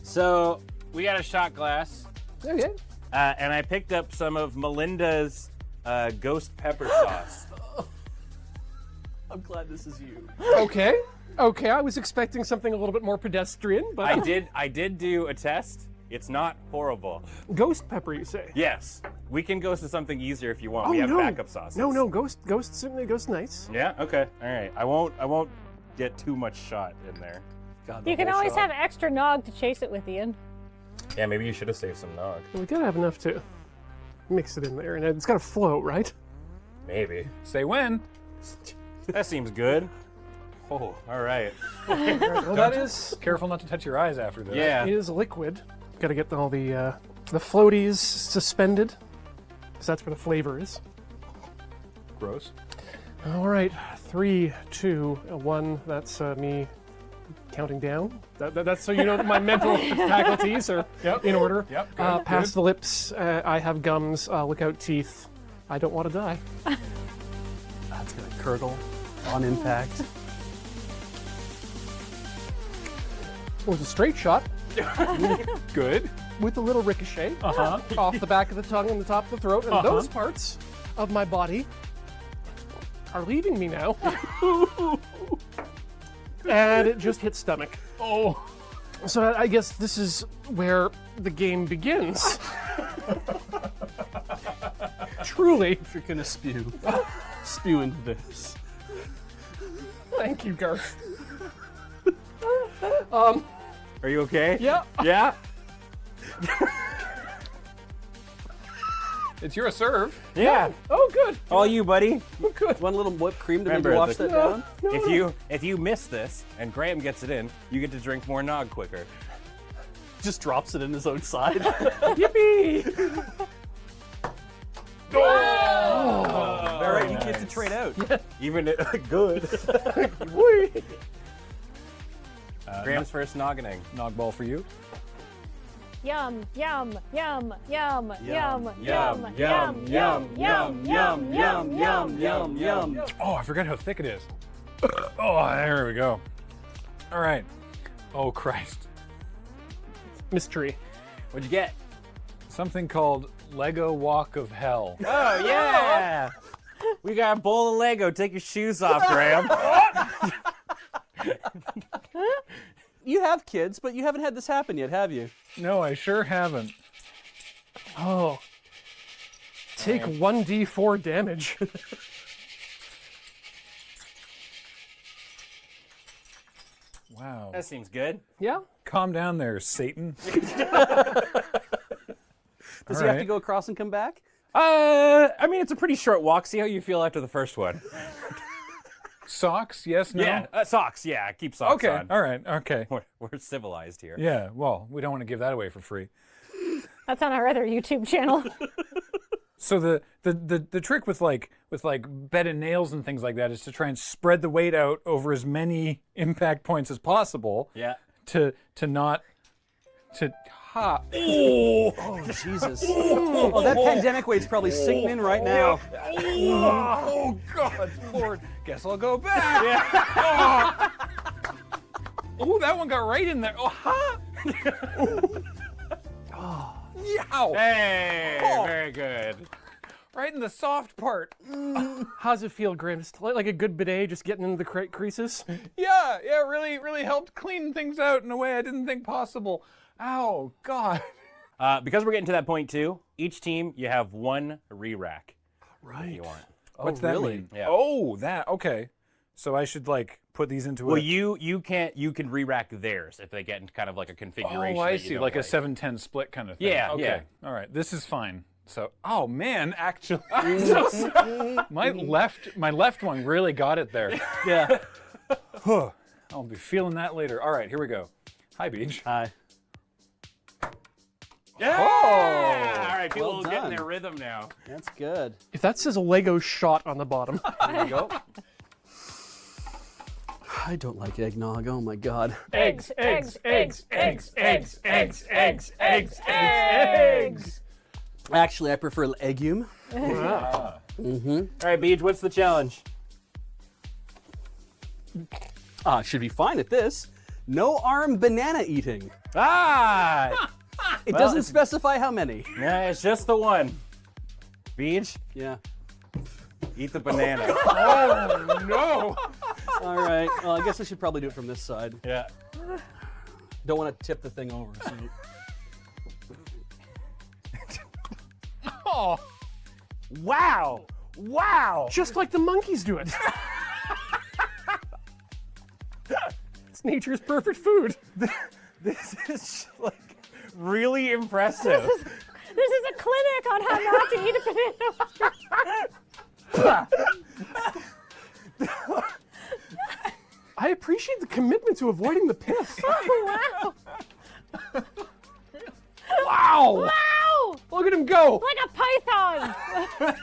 S19: So we got a shot glass.
S2: Okay.
S19: And I picked up some of Melinda's ghost pepper sauce.
S17: I'm glad this is you.
S2: Okay. Okay, I was expecting something a little bit more pedestrian, but
S19: I did do a test. It's not horrible.
S2: Ghost pepper, you say?
S19: Yes. We can go to something easier if you want.
S2: Oh,
S19: We have
S2: no.
S19: backup sauces.
S2: No, ghost nice.
S19: Yeah. Okay. All right. I won't get too much shot in there. God,
S10: You can always have extra nog to chase it with, Ian.
S19: Yeah, maybe you should have saved some nog.
S2: We did have enough to mix it in there, and it's got to float, right?
S19: Maybe.
S15: Say when.
S19: That seems good. Oh, all right.
S2: Well, that is
S15: careful not to touch your eyes after this.
S19: Yeah.
S2: It is liquid. Got to get all the floaties suspended, because that's where the flavor is.
S15: Gross.
S2: All right, 3, 2, 1. That's me counting down. That's so you know that my mental faculties are in order.
S15: Yep. Good,
S2: Past
S15: good.
S2: the lips, I have gums. Look out, teeth. I don't want to die.
S17: That's gonna curdle on impact.
S2: It was a straight shot.
S15: Good.
S2: With a little ricochet off the back of the tongue and the top of the throat, and those parts of my body are leaving me now. And it just hit stomach.
S15: Oh.
S2: So I guess this is where the game begins. Truly.
S17: If you're gonna spew into this.
S2: Thank you, Garth.
S19: Are you okay?
S2: Yeah.
S19: Yeah.
S15: It's your serve.
S19: Yeah.
S2: Oh, good.
S19: All you, buddy.
S2: Good.
S17: One little whipped cream to
S19: Remember,
S17: maybe wash that down.
S19: If you miss this and Graham gets it in, you get to drink more nog quicker.
S17: Just drops it in his own side.
S2: Yippee!
S19: Oh!
S17: All right, you get to trade out.
S2: Yeah.
S19: Even good.
S2: Whee!
S19: Graham's first noggening.
S15: Nog ball for you.
S10: Yum, yum, yum, yum, yum,
S19: yum,
S10: yum,
S19: yum,
S10: yum, yum, yum,
S17: yum.
S15: Oh, I forgot how thick it is. Oh, there we go. All right. Oh, Christ.
S2: Mystery.
S19: What'd you get?
S15: Something called Lego Walk of Hell.
S19: Oh, yeah! We got a bowl of Lego. Take your shoes off, Graham.
S17: You have kids, but you haven't had this happen yet, have you?
S15: No, I sure haven't.
S2: Oh. Take 1d4 damage.
S15: Wow.
S19: That seems good.
S2: Yeah?
S15: Calm down there, Satan.
S17: Does he have to go across and come back?
S19: I mean, it's a pretty short walk. See how you feel after the first one.
S15: Socks? Yes, no?
S19: Yeah, socks. Yeah, keep socks
S15: Okay,
S19: on.
S15: all right, okay.
S19: We're civilized here.
S15: Yeah, well, we don't want to give that away for free.
S10: That's on our other YouTube channel.
S15: So the trick with like bed and nails and things like that is to try and spread the weight out over as many impact points as possible.
S19: Yeah.
S15: To not to ha.
S17: Oh, Jesus. Oh, that pandemic weight's probably sinking in right now.
S15: Oh, God, Lord. Guess I'll go back. Yeah. Oh, that one got right in there. Oh, ha. Yow.
S19: Hey,
S15: Oh.
S19: very good.
S15: Right in the soft part.
S2: How's it feel, Graham? Just like a good bidet, just getting into the creases?
S15: Yeah, really helped clean things out in a way I didn't think possible. Ow, God.
S19: Because we're getting to that point too, each team you have one re-rack.
S2: Right.
S19: If you want.
S15: What's that mean?
S19: Yeah.
S15: Oh, that, okay. So I should like put these into
S19: Well,
S15: a...
S19: you can re-rack theirs if they get into kind of like a configuration.
S15: Oh, I
S19: that you
S15: see,
S19: don't
S15: like a 7-10 split kind of thing.
S19: Yeah,
S15: okay.
S19: yeah.
S15: All right, this is fine. So, oh man, actually, my left one really got it there.
S17: Yeah.
S15: I'll be feeling that later. All right, here we go. Hi, Beige.
S17: Hi.
S19: Yeah!
S15: Oh!
S19: All right, people
S17: Well
S19: will get in
S17: done.
S19: their rhythm now.
S17: That's good.
S2: If that says a Lego shot on the bottom.
S17: There you go. I don't like eggnog. Oh my god.
S2: Eggs, eggs, eggs, eggs, eggs, eggs, eggs, eggs, eggs.
S17: Actually, I prefer legume.
S19: Wow.
S17: Mm-hmm.
S19: All right, Beige, what's the challenge?
S17: Should be fine at this. No arm banana eating.
S19: Ah!
S17: It
S19: Well,
S17: doesn't
S19: it's-
S17: specify how many.
S19: Yeah, it's just the one. Beige?
S17: Yeah.
S19: Eat the banana.
S2: Oh, no.
S17: All right. Well, I guess I should probably do it from this side.
S19: Yeah.
S17: Don't want to tip the thing over. So.
S2: Oh.
S19: Wow. Wow.
S2: Just like the monkeys do it. It's nature's perfect food.
S19: This is like really impressive.
S10: This is a clinic on how not to eat a banana.
S2: I appreciate the commitment to avoiding the pith.
S10: Oh, wow.
S2: Wow.
S10: Wow.
S2: Look at him go.
S10: Like a python.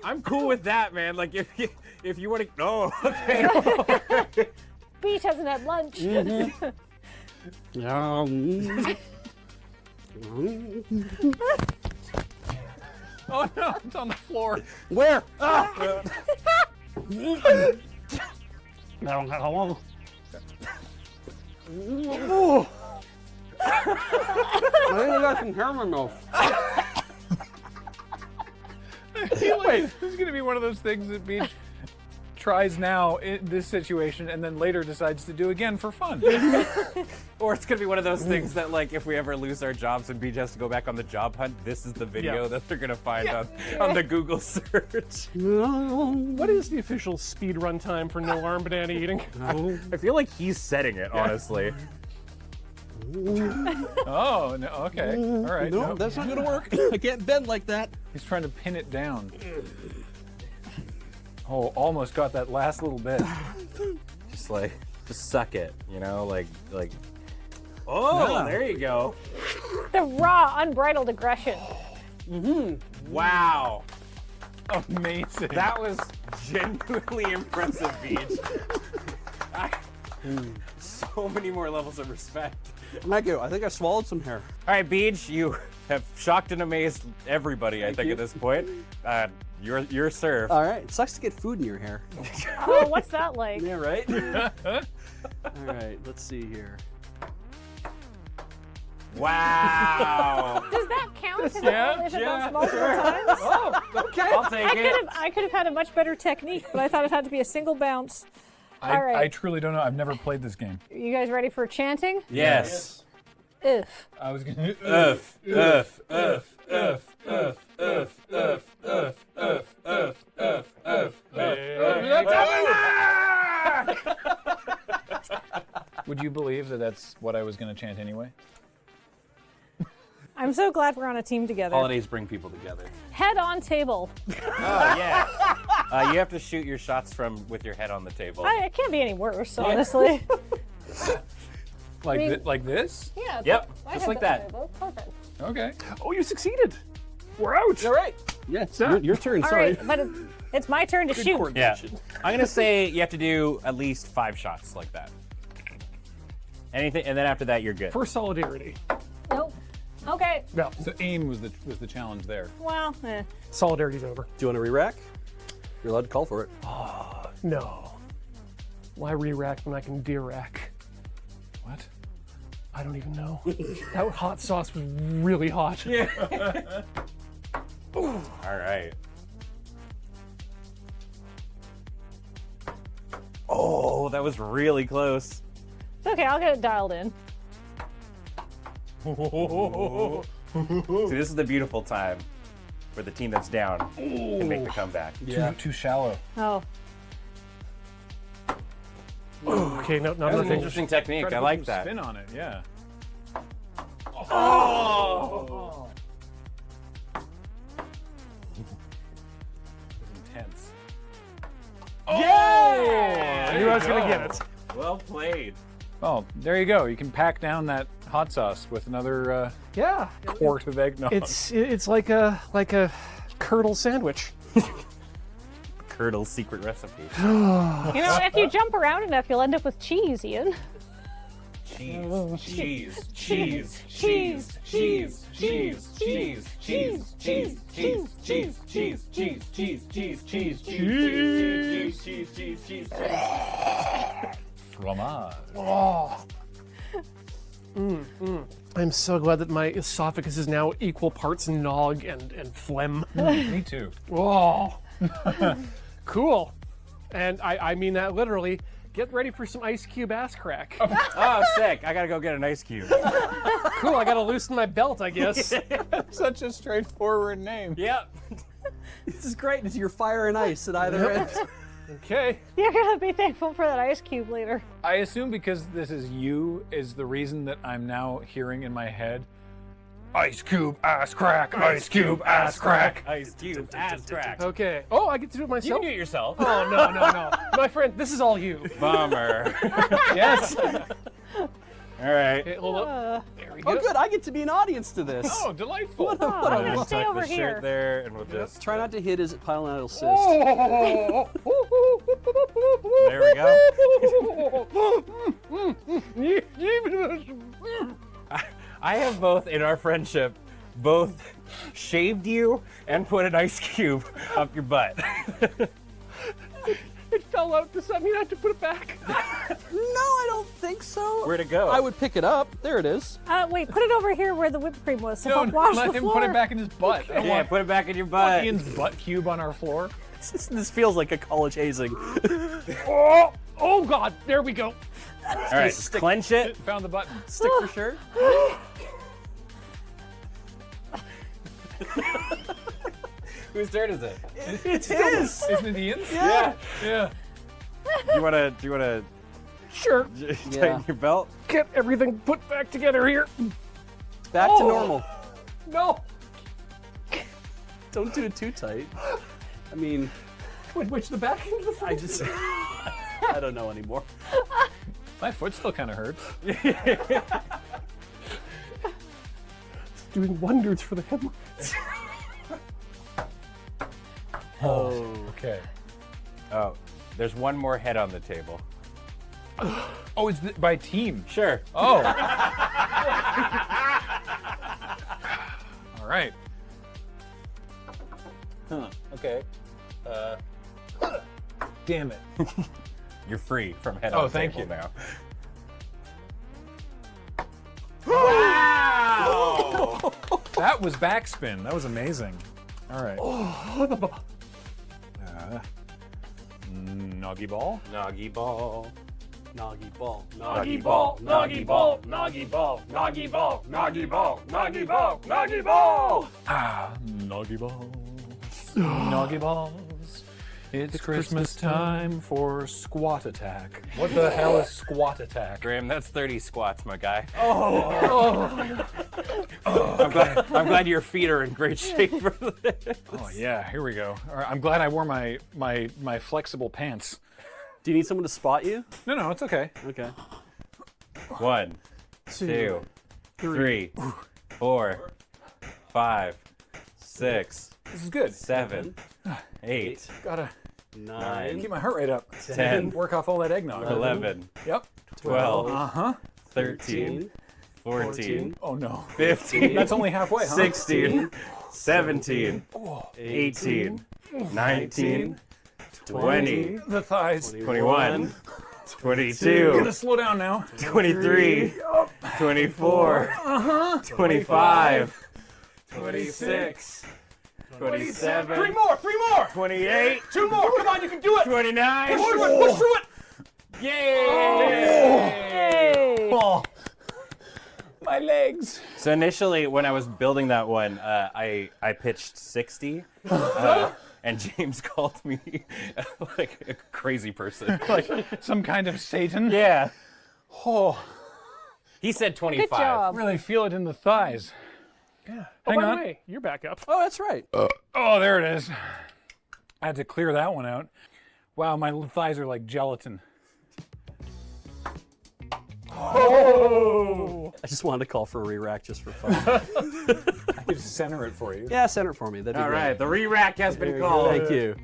S19: I'm cool with that, man. Like if you want to. Oh, okay.
S10: Beach hasn't had lunch.
S17: Mm-hmm.
S4: Oh no, it's on the floor.
S17: Where?
S2: Ah.
S17: Oh. I think I got some hair in my mouth.
S4: Wait, this is going to be one of those things that Beach tries now in this situation and then later decides to do again for fun.
S19: Or it's gonna be one of those things that, like, if we ever lose our jobs and Beach has to go back on the job hunt, this is the video that they're gonna find on the Google search.
S2: What is the official speedrun time for no arm banana eating?
S19: I feel like he's setting it, honestly.
S4: Oh, no, okay. All right.
S17: No, that's not gonna work. I can't bend like that.
S4: He's trying to pin it down. Oh, almost got that last little bit.
S19: Just suck it, you know, like. Oh,
S4: No.
S19: there you go.
S10: The raw, unbridled aggression.
S19: Mm-hmm. Wow.
S4: Amazing.
S19: That was genuinely impressive, Beach. So many more levels of respect.
S17: Thank you. I think I swallowed some hair.
S19: All right, Beach, you have shocked and amazed everybody, I think, at this point. Your serve.
S17: All right. It sucks to get food in your hair.
S10: Oh, what's that like?
S17: Yeah, right? All right. Let's see here.
S19: Wow.
S10: Does that count if,
S19: Yeah,
S10: if it
S19: yeah,
S10: bounced multiple
S19: sure.
S10: times?
S19: Oh, okay. I'll take it.
S10: I could have had a much better technique, but I thought it had to be a single bounce. All right.
S4: I truly don't know. I've never played this game.
S10: You guys ready for chanting?
S19: Yes.
S10: If.
S4: I was gonna. Would you believe that that's what I was going to chant anyway?
S10: I'm so glad we're on a team together.
S19: Holidays bring people together.
S10: Head on table.
S19: Oh, yeah. You have to shoot your shots with your head on the table.
S10: It can't be any worse, honestly.
S4: Like,
S10: I mean-
S4: like this?
S10: Yeah.
S19: Yep,
S10: my
S19: just
S10: head's
S19: like
S10: on
S19: that.
S10: the table. Perfect.
S4: Okay.
S2: Oh, you succeeded. We're out.
S19: All right.
S17: Yeah, it's your turn.
S10: All
S17: Sorry.
S10: right, but it's my turn to shoot.
S19: Yeah. I'm going to say you have to do at least 5 shots like that. Anything, and then after that, you're good.
S2: For solidarity.
S10: Nope. Okay.
S2: No.
S4: So aim was the challenge there.
S10: Well,
S2: Solidarity's over.
S17: Do you want to re-rack? You're allowed to call for it.
S2: Oh, no. Why re-rack when I can de-rack?
S4: What?
S2: I don't even know. That hot sauce was really hot.
S19: Yeah. All right. Oh, that was really close.
S10: it's okay. I'll get it dialed in.
S19: See, this is the beautiful time where the team that's down can make the comeback.
S4: Too shallow.
S10: Oh.
S2: Okay, no,
S19: That
S2: not
S19: was
S2: another
S19: an
S2: thing.
S19: interesting technique.
S4: Try to
S19: I
S4: put
S19: like
S4: some
S19: that.
S4: Spin on it, yeah.
S19: Oh!
S4: Intense.
S19: Yeah!
S2: I knew I was going to get it.
S19: Well played.
S4: Well, there you go. You can pack down that hot sauce with another
S2: Yeah.
S4: quart of eggnog.
S2: It's like a curdle sandwich.
S19: Curdle's secret recipe.
S10: You know, if you jump around enough, you'll end up with cheese, Ian.
S19: Cheese, cheese, cheese, cheese, cheese, cheese, cheese, cheese, cheese, cheese, cheese, cheese, cheese, cheese, cheese, cheese, cheese, cheese, cheese, cheese,
S4: Fromage.
S2: Oh. I'm so glad that my esophagus is now equal parts nog and phlegm.
S4: Me too.
S2: Oh. Cool. And I mean that literally. Get ready for some ice cube ass crack.
S19: Oh, sick. I gotta go get an ice cube.
S2: Cool, I gotta loosen my belt, I guess.
S14: Such a straightforward name.
S19: Yep.
S17: This is great. It's your fire and ice at either end.
S2: Okay.
S10: You're gonna be thankful for that ice cube later.
S4: I assume because this is you is the reason that I'm now hearing in my head, ice cube ass crack, ice cube ass crack.
S19: Ice cube ass crack.
S2: Okay. Oh, I get to do it myself?
S19: You can do it yourself.
S2: Oh, no. My friend, this is all you.
S19: Bummer.
S2: Yes.
S19: All right.
S2: Okay, hold up. There we go.
S17: Oh, good. I get to be an audience to this.
S4: Oh, delightful.
S17: What a
S10: I'm gonna
S19: Just
S10: stay
S19: tuck
S10: over
S19: the
S10: here.
S19: shirt there, and we'll just
S17: Try not to hit his pilonidal cyst.
S19: There we go. I have both in our friendship, both shaved you and put an ice cube up your butt.
S2: It fell out. Does that mean I have to put it back?
S17: No, I don't think so.
S19: Where'd it go?
S17: I would pick it up. There it is.
S10: Wait, put it over here where the whipped cream was. So
S4: No,
S10: help wash
S4: let
S10: the
S4: him
S10: floor.
S4: put it back in his butt. I don't
S19: Yeah,
S4: want
S19: put it back in your butt.
S4: Ian's butt cube on our floor.
S17: This feels like a college hazing.
S2: Oh God, there we go.
S19: All right, clench it.
S4: Found the button.
S17: Stick for sure.
S19: Whose turn is it?
S17: It's his.
S4: Isn't it Ian's?
S19: Yeah.
S4: Yeah.
S19: Do you wanna
S2: Sure.
S19: tighten your belt?
S2: Get everything put back together here.
S17: Back to normal.
S2: No.
S17: Don't do it too tight. I mean,
S2: Which the back into the front?
S17: I don't know anymore.
S4: My foot still kind of hurts.
S2: It's doing wonders for the hemorrhoids.
S17: Oh.
S4: Okay.
S19: Oh, there's one more head on the table.
S4: Oh, it's by team.
S19: Sure.
S4: Oh. All right.
S19: Huh. Okay.
S4: Damn it.
S19: You're free from head
S4: Oh,
S19: on
S4: thank
S19: table
S4: you.
S19: now.
S4: Wow! That was backspin. That was amazing. All right. Noggy ball.
S19: Noggy ball.
S17: Noggy ball.
S2: Noggy ball. Noggy ball. Noggy ball. Noggy ball. Noggy ball. Noggy ball. Noggy ball.
S4: Ah, noggy balls. Noggy balls. It's Christmas time for squat attack. What the hell is squat attack?
S19: Graham, that's 30 squats, my guy.
S4: Oh.
S19: I'm glad your feet are in great shape for this.
S4: Oh yeah, here we go. All right, I'm glad I wore my flexible pants.
S17: Do you need someone to spot you?
S4: No, it's okay.
S17: Okay.
S19: 1, 2, 3, 4, 5, 6.
S4: This is good.
S19: 7, 8.
S4: Gotta
S17: 9.
S4: keep my heart rate up.
S19: 10.
S4: Work off all that eggnog.
S19: 11.
S4: Yep.
S19: 12.
S17: 13.
S19: 14.
S4: Oh no.
S19: 15.
S4: That's only halfway, huh?
S19: 16. 17. 18. 19. 20.
S4: The thighs.
S19: 21. 22.
S4: You gotta slow down now.
S19: 23. 24. 25. 26. 27.
S2: Three more.
S19: 28.
S2: 2 more. Come on, you can do it.
S19: 29.
S2: Push through it. Push through it.
S19: Yay!
S2: Oh. My legs.
S19: So initially, when I was building that one, I pitched 60, and James called me like a crazy person.
S4: Like some kind of Satan.
S19: Yeah.
S4: Oh.
S19: He said 25.
S10: Good job.
S4: Really feel it in the thighs.
S2: Yeah.
S4: Hang
S2: by
S4: on.
S2: the way, you're back up.
S17: Oh, that's right.
S4: Oh, there it is. I had to clear that one out. Wow, my thighs are like gelatin.
S2: Oh!
S17: I just wanted to call for a re-rack just for fun.
S4: I could center it for you.
S17: Yeah, center it for me. That'd be
S19: All
S17: great.
S19: right, the re-rack has been
S17: There you
S19: called.
S17: go. Thank you.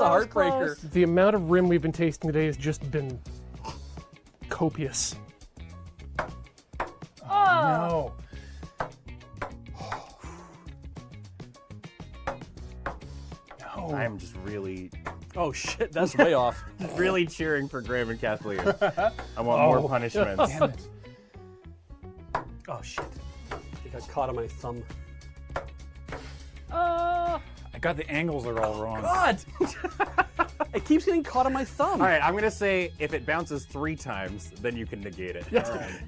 S17: a heartbreaker.
S2: The amount of rim we've been tasting today has just been copious.
S10: Oh.
S16: No.
S19: I'm just really.
S17: Oh shit, that's way off.
S19: Really cheering for Graham and Kathleen. I want more punishments.
S16: Damn it.
S17: Oh shit. I got caught on my thumb.
S10: Oh.
S16: I got the angles are all wrong.
S17: God! It keeps getting caught on my thumb.
S19: All right, I'm gonna say if it bounces 3 times, then you can negate it.
S17: Yes.
S19: All right.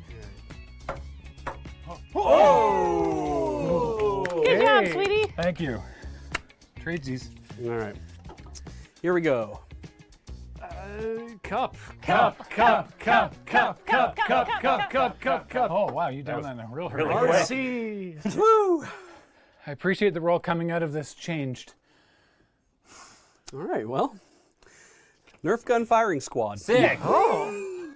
S10: Oh! Good job, sweetie.
S16: Thank you. Tradesies.
S17: All right. Here we go.
S2: Cup.
S16: Oh, wow, you done that in a real hurry.
S2: RC.
S16: Woo! I appreciate that we're all coming out of this changed.
S17: All right, well. Nerf gun firing squad.
S19: Sick.
S17: Oh.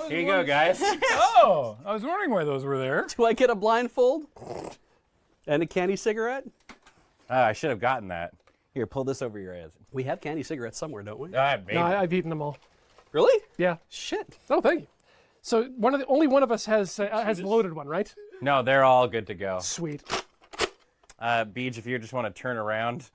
S19: Here you go, guys.
S16: Oh, I was wondering why those were there.
S17: Do I get a blindfold? And a candy cigarette?
S19: I should have gotten that. Here, pull this over your eyes.
S17: We have candy cigarettes somewhere, don't we?
S19: Maybe.
S2: No, I've eaten them all.
S17: Really?
S2: Yeah.
S17: Shit.
S2: Oh, thank you. So only one of us has loaded one, right?
S19: No, they're all good to go.
S2: Sweet.
S19: Beige, if you just want to turn around.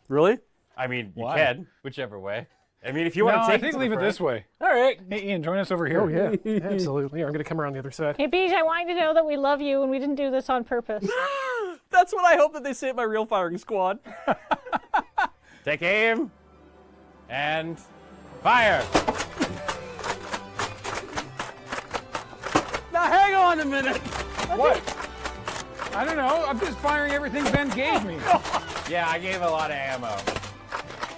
S17: Really?
S19: I mean, you
S16: Why?
S19: can, whichever way. I mean, if you want to take
S16: I think leave it this way.
S19: All right.
S16: Hey, Ian, join us over here.
S2: Oh, yeah. Absolutely. I'm going to come around the other side.
S10: Hey, Beige, I want you to know that we love you and we didn't do this on purpose.
S17: That's what I hope that they say at my real firing squad.
S19: Take aim. And fire.
S17: Now hang on a minute.
S16: What? I don't know. I'm just firing everything Ben gave me.
S19: Yeah, I gave a lot of ammo.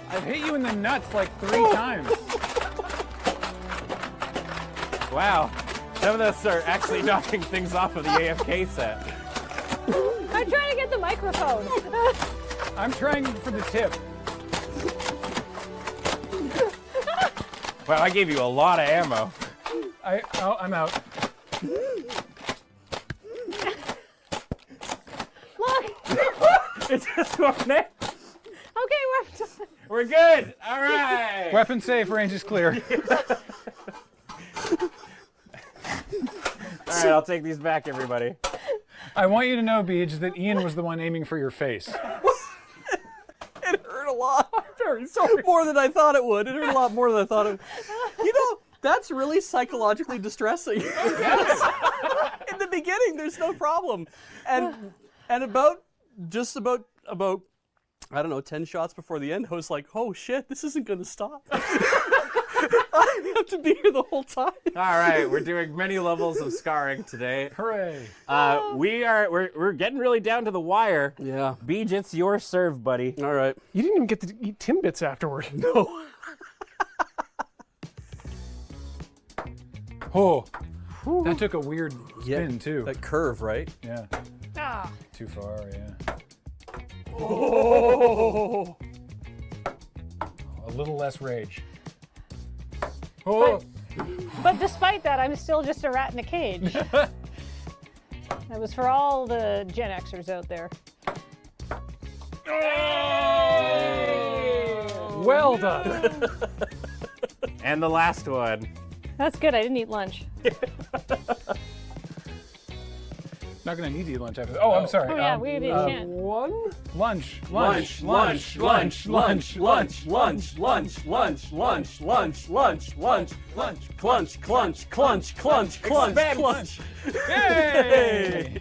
S16: I've hit you in the nuts like 3 times.
S19: Wow. Some of those are actually knocking things off of the AFK set.
S10: I'm trying to get the microphone.
S16: I'm trying for the tip.
S19: Wow, I gave you a lot of ammo.
S16: I'm out.
S10: Look.
S19: It's just going in.
S10: Okay,
S19: we're good. All right.
S16: Weapon safe, range is clear.
S19: All right, I'll take these back, everybody.
S16: I want you to know, Beige, that Ian was the one aiming for your face.
S17: It hurt a lot. I'm very sorry. More than I thought it would. It hurt a lot more than I thought it would. You know, that's really psychologically distressing. Yes. In the beginning, there's no problem. And about I don't know, 10 shots before the end, I was like, oh shit, this isn't going to stop. I have to be here the whole time.
S19: All right, we're doing many levels of scarring today.
S16: Hooray.
S19: We're getting really down to the wire.
S17: Yeah.
S19: Beige, it's your serve, buddy.
S17: All right.
S2: You didn't even get to eat Timbits afterward.
S17: No.
S16: Oh, that took a weird spin, too.
S17: That curve, right?
S16: Yeah.
S10: Ah.
S16: Too far, yeah.
S17: Oh.
S16: A little less rage. Oh.
S10: But despite that, I'm still just a rat in a cage. That was for all the Gen Xers out there.
S2: Well done.
S19: And the last one.
S10: That's good. I didn't eat lunch.
S16: Not gonna need to eat lunch after. Oh, I'm sorry.
S10: Oh yeah, we can't.
S2: One?
S16: Lunch.
S17: Lunch, lunch, lunch, lunch, lunch, lunch, lunch, lunch, lunch, lunch, lunch, lunch, lunch, clunch, clunch, clunch, clunch, clunch, clunch.
S16: Yay!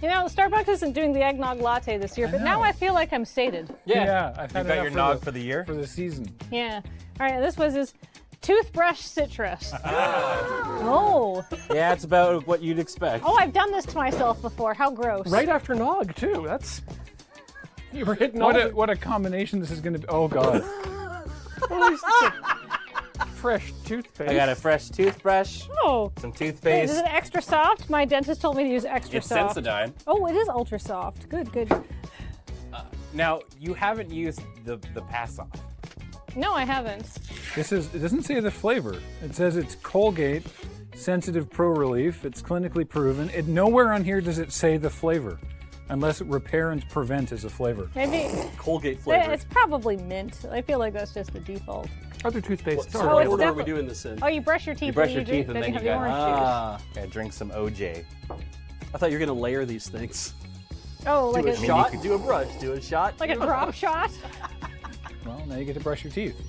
S10: You know, Starbucks isn't doing the eggnog latte this year, but now I feel like I'm sated.
S16: Yeah, I've
S19: You
S16: had
S19: got
S16: enough
S19: your nog for the year?
S16: for the season.
S10: Yeah. All right, this was his toothbrush citrus. Oh.
S19: Yeah, it's about what you'd expect.
S10: Oh, I've done this to myself before. How gross.
S2: Right after Nog, too. That's... You were hitting all
S16: What a combination this is gonna be. Oh, God.
S2: At least it's a fresh toothpaste.
S19: I got a fresh toothbrush,
S10: Oh.
S19: some
S10: Wait,
S19: toothpaste.
S10: is it extra soft? My dentist told me to use extra
S19: It's
S10: soft.
S19: Sensodyne.
S10: Oh, it is ultra soft. Good, good.
S19: Now, you haven't used the pass-off.
S10: No, I haven't.
S16: It doesn't say the flavor. It says it's Colgate Sensitive Pro Relief. It's clinically proven. Nowhere on here does it say the flavor. Unless repair and prevent is a flavor.
S10: Maybe
S17: Colgate flavor.
S10: it's probably mint. I feel like that's just the default.
S2: Other toothpaste.
S17: So what order are we doing this in?
S10: Oh, you brush your teeth.
S19: You brush your
S10: and
S19: teeth and then you
S10: have the
S19: got
S10: orange juice.
S19: yeah, drink some OJ.
S17: I thought you were gonna layer these things.
S10: Oh, like
S17: do a
S10: a
S17: shot, do a brush, do a shot.
S10: like a drop shot.
S16: Well, now you get to brush your teeth.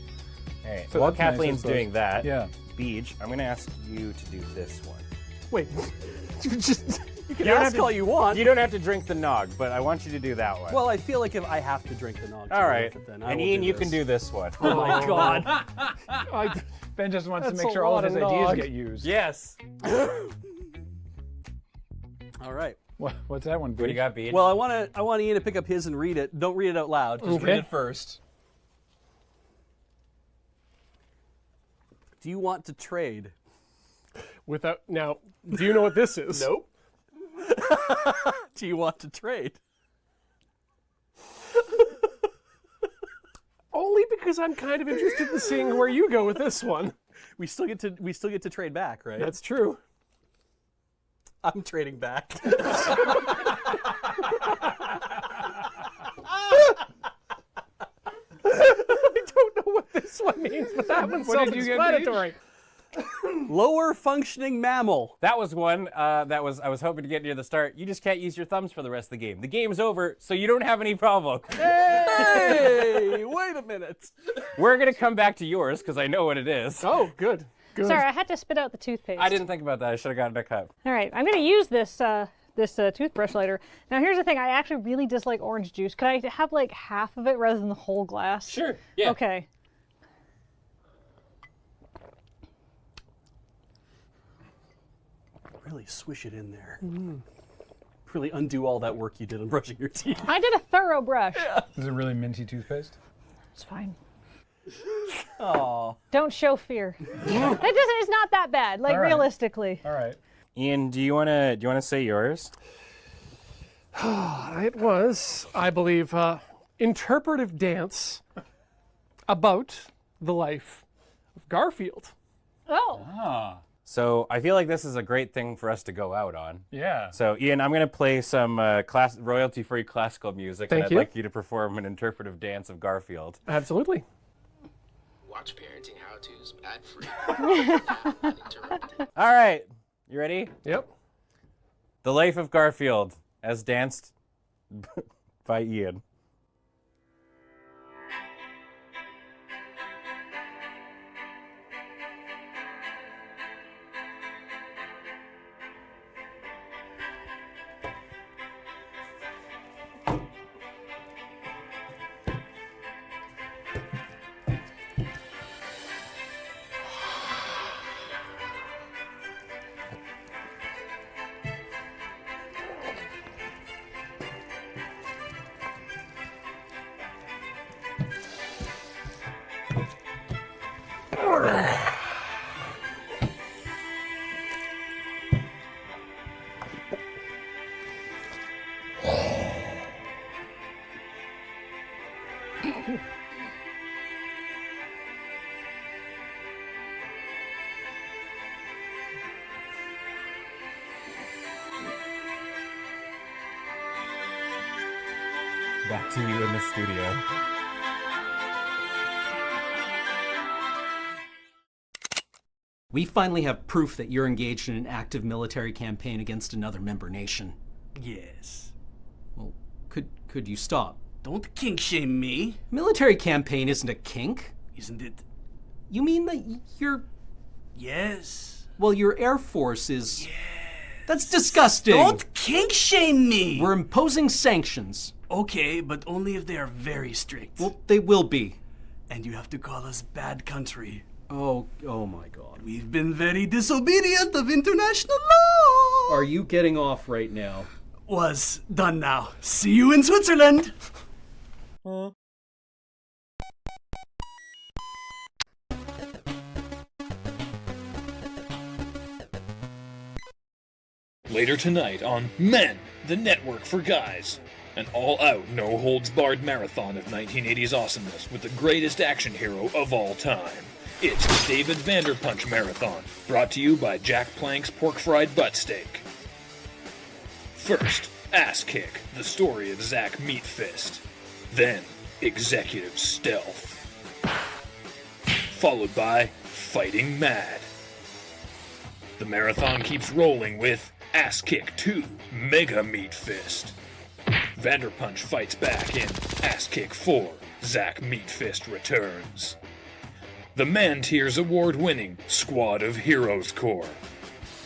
S19: All right.
S16: So
S19: While
S16: that's nice, I
S19: Kathleen's
S16: suppose.
S19: doing that,
S16: Yeah.
S19: Beige, I'm going to ask you to do this one.
S2: Wait.
S17: You can
S19: don't
S17: ask
S19: have to-
S17: all you want.
S19: You don't have to drink the nog, but I want you to do that one.
S17: Well, I feel like if I have to drink the nog.
S19: all right.
S17: Then
S19: And Ian, you can do this one.
S17: Oh my god.
S16: Ben just wants to
S2: That's
S16: make
S2: a
S16: sure all
S2: lot
S16: of his
S2: of
S16: ideas
S2: nog.
S16: get used.
S19: Yes.
S17: All right.
S16: What's that one?
S19: What do you got, Beige?
S17: Well, I want Ian to pick up his and read it. Don't read it out loud. Just read
S2: Okay.
S17: it first. Do you want to trade?
S2: Without now, do you know what this is?
S17: Nope. Do you want to trade?
S2: Only because I'm kind of interested in seeing where you go with this one.
S17: We still get to trade back, right?
S2: That's true.
S17: I'm trading back.
S2: I don't know what this one means, but that one's
S16: What did you get,
S2: self-explanatory.
S17: Lower functioning mammal.
S19: That was one I was hoping to get near the start. You just can't use your thumbs for the rest of the game. The game's over, so you don't have any problem.
S17: Hey, wait a minute.
S19: We're going to come back to yours because I know what it is.
S2: Oh, good. Good.
S10: Sorry, I had to spit out the toothpaste.
S19: I didn't think about that. I should have gotten a cup.
S10: All right, I'm going to use this toothbrush later. Now, here's the thing. I actually really dislike orange juice. Could I have like half of it rather than the whole glass?
S19: Sure. Yeah.
S10: Okay.
S17: Really swish it in there. Really undo all that work you did on brushing your teeth.
S10: I did a thorough brush.
S16: Is it really minty toothpaste?
S10: It's fine.
S17: Oh.
S10: Don't show fear. It's not that bad. Like
S16: All right.
S10: realistically.
S16: All right.
S19: Ian, do you wanna say yours?
S2: It was, I believe, interpretive dance about the life of Garfield.
S10: Oh.
S16: Ah.
S19: So I feel like this is a great thing for us to go out on.
S16: Yeah.
S19: So Ian, I'm gonna play some royalty-free classical music,
S2: Thank
S19: and I'd
S2: you.
S19: like you to perform an interpretive dance of Garfield.
S2: Absolutely.
S11: Watch parenting how-tos ad-free. Uninterrupted.
S19: All right, you ready?
S2: Yep.
S19: The Life of Garfield, as danced by Ian. Back to you in the studio.
S12: We finally have proof that you're engaged in an active military campaign against another member nation.
S20: Yes.
S12: Well, could you stop?
S20: Don't kink shame me.
S12: Military campaign isn't a kink.
S20: Isn't it?
S12: You mean that you're...
S20: Yes.
S12: Well, your Air Force is... Yes. That's disgusting.
S20: Don't kink shame me.
S12: We're imposing sanctions.
S20: Okay, but only if they are very strict.
S12: Well, they will be.
S20: And you have to call us bad country.
S12: Oh my God.
S20: We've been very disobedient of international law.
S12: Are you getting off right now?
S20: Was done now. See you in Switzerland.
S1: Later tonight on Men, the Network for Guys. An all-out, no-holds-barred marathon of 1980s awesomeness with the greatest action hero of all time. It's the David Vanderpunch Marathon, brought to you by Jack Plank's Pork Fried Butt Steak. First,
S6: Ass Kick, the story of Zach Meatfist. Then, Executive Stealth. Followed by Fighting Mad. The marathon keeps rolling with Ass Kick 2, Mega Meat Fist. Vanderpunch fights back in Ass Kick 4, Zach Meatfist Returns. The Man Tears award-winning Squad of Heroes Corps.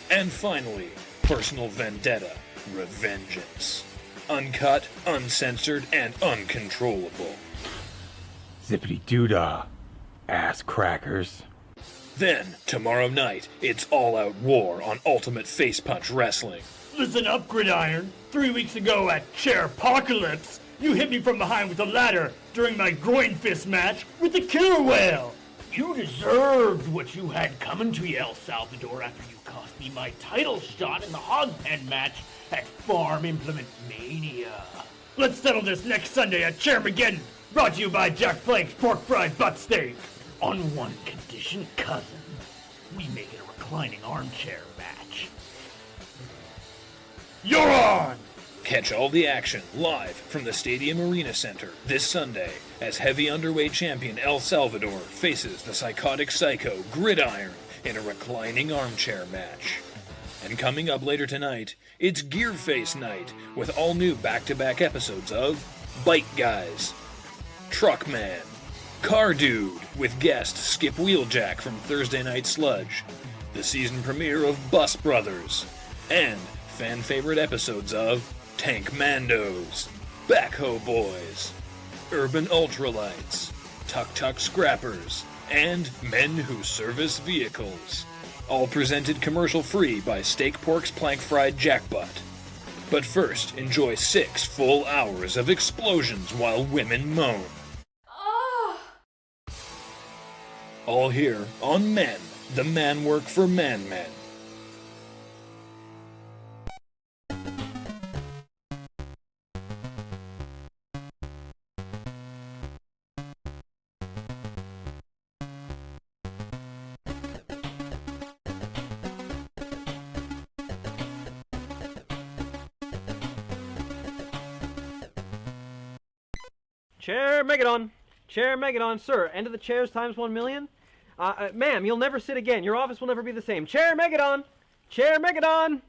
S6: And finally, Personal Vendetta, Revengeance. Uncut, uncensored, and uncontrollable.
S22: Zippity-doo-dah, ass crackers.
S6: Then, tomorrow night, it's all-out war on Ultimate Face Punch Wrestling.
S13: Listen up, Gridiron. 3 weeks ago at Chairpocalypse, you hit me from behind with a ladder during my groin fist match with the killer whale. You deserved what you had coming to you, El Salvador, after you cost me my title shot in the hog pen match at Farm Implement Mania. Let's settle this next Sunday at Chairmageddon, brought to you by Jack Blank's Pork Fried Butt Steak. On one condition, cousin. We make it a reclining armchair match. You're on!
S6: Catch all the action live from the Stadium Arena Center this Sunday as heavy underweight champion El Salvador faces the psychotic psycho Gridiron in a reclining armchair match. And coming up later tonight, it's Gear Face Night with all new back-to-back episodes of Bike Guys, Truckman, Car Dude with guest Skip Wheeljack from Thursday Night Sludge, the season premiere of Bus Brothers, and fan favorite episodes of Tank Mandos, Backhoe Boys, Urban Ultralights, Tuk Tuk Scrappers, and Men Who Service Vehicles. All presented commercial-free by Steak Pork's Plank Fried Jackbutt. But first, enjoy 6 full hours of explosions while women moan. All here on Men, the man work for man men.
S23: Chair Megadon! Chair Megadon, sir. End of the chairs times 1 million? Ma'am, you'll never sit again. Your office will never be the same. Chair Megadon! Chair Megadon!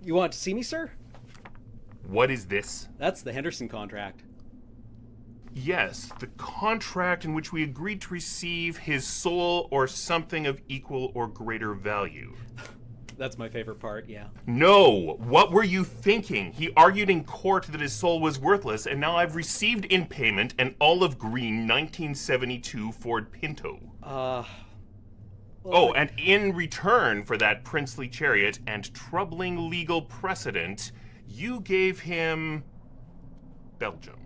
S21: You want to see me, sir?
S24: What is this?
S21: That's the Henderson contract.
S24: Yes, the contract in which we agreed to receive his soul or something of equal or greater value.
S21: That's my favorite part, yeah.
S24: No! What were you thinking? He argued in court that his soul was worthless, and now I've received in payment an olive green 1972 Ford Pinto.
S21: Well,
S24: and in return for that princely chariot and troubling legal precedent, you gave him Belgium.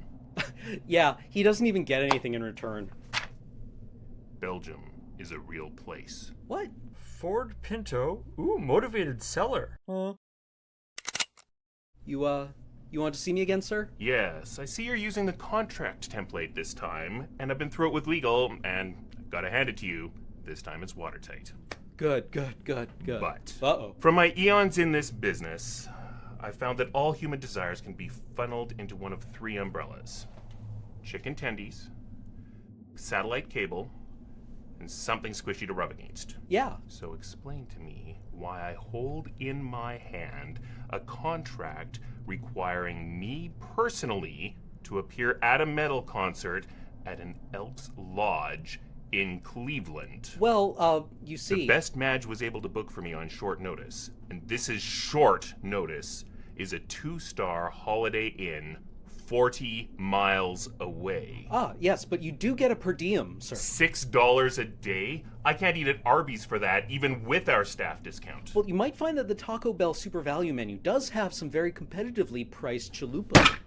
S21: Yeah, he doesn't even get anything in return.
S24: Belgium is a real place.
S21: What?
S3: Ford Pinto? Ooh, motivated seller.
S21: You You want to see me again, sir?
S24: Yes, I see you're using the contract template this time, and I've been through it with legal, and I've gotta hand it to you, this time it's watertight.
S21: Good.
S24: But,
S21: Uh-oh.
S24: from my eons in this business, I found that all human desires can be funneled into one of 3 umbrellas. Chicken tendies, satellite cable, and something squishy to rub against.
S21: Yeah.
S24: So explain to me why I hold in my hand a contract requiring me personally to appear at a metal concert at an Elks Lodge in Cleveland.
S21: Well, you see...
S24: The best Madge was able to book for me on short notice, and this is short notice, is a 2-star Holiday Inn 40 miles away.
S21: Ah, yes, but you do get a per diem, sir.
S24: $6 a day? I can't eat at Arby's for that, even with our staff discount.
S21: Well, you might find that the Taco Bell Super Value menu does have some very competitively priced chalupa.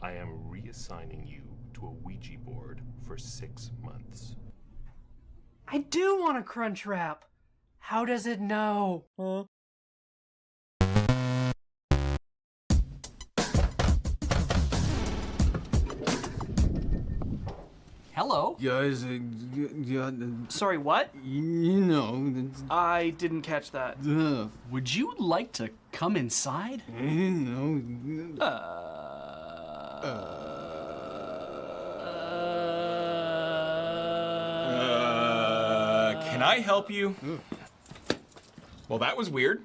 S24: I am reassigning you to a Ouija board for 6 months.
S2: I do want a crunch wrap. How does it know?
S21: Huh?
S12: Hello?
S22: Guys,
S12: Sorry, what?
S22: you know,
S12: I didn't catch that. Would you like to come inside?
S22: you know.
S14: Can I help you? Well, that was weird.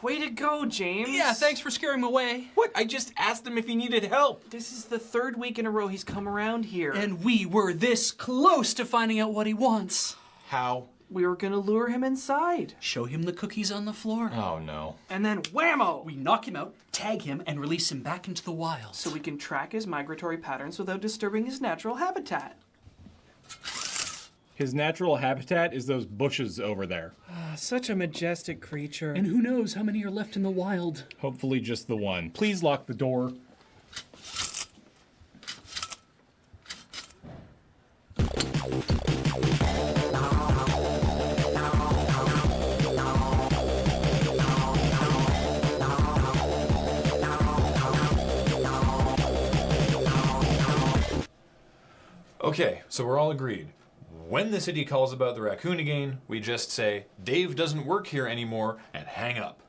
S12: Way to go, James.
S14: Yeah, thanks for scaring him away. What? I just asked him if he needed help.
S12: This is the 3rd week in a row he's come around here.
S5: And we were this close to finding out what he wants.
S14: How?
S12: We were gonna lure him inside.
S5: Show him the cookies on the floor.
S14: Oh, no.
S12: And then whammo!
S5: We knock him out, tag him, and release him back into the wild.
S12: So we can track his migratory patterns without disturbing his natural habitat.
S14: His natural habitat is those bushes over there.
S12: Such a majestic creature.
S5: And who knows how many are left in the wild.
S14: Hopefully just the one. Please lock the door.
S4: Okay, so we're all agreed. When the city calls about the raccoon again, we just say, Dave doesn't work here anymore, and hang up.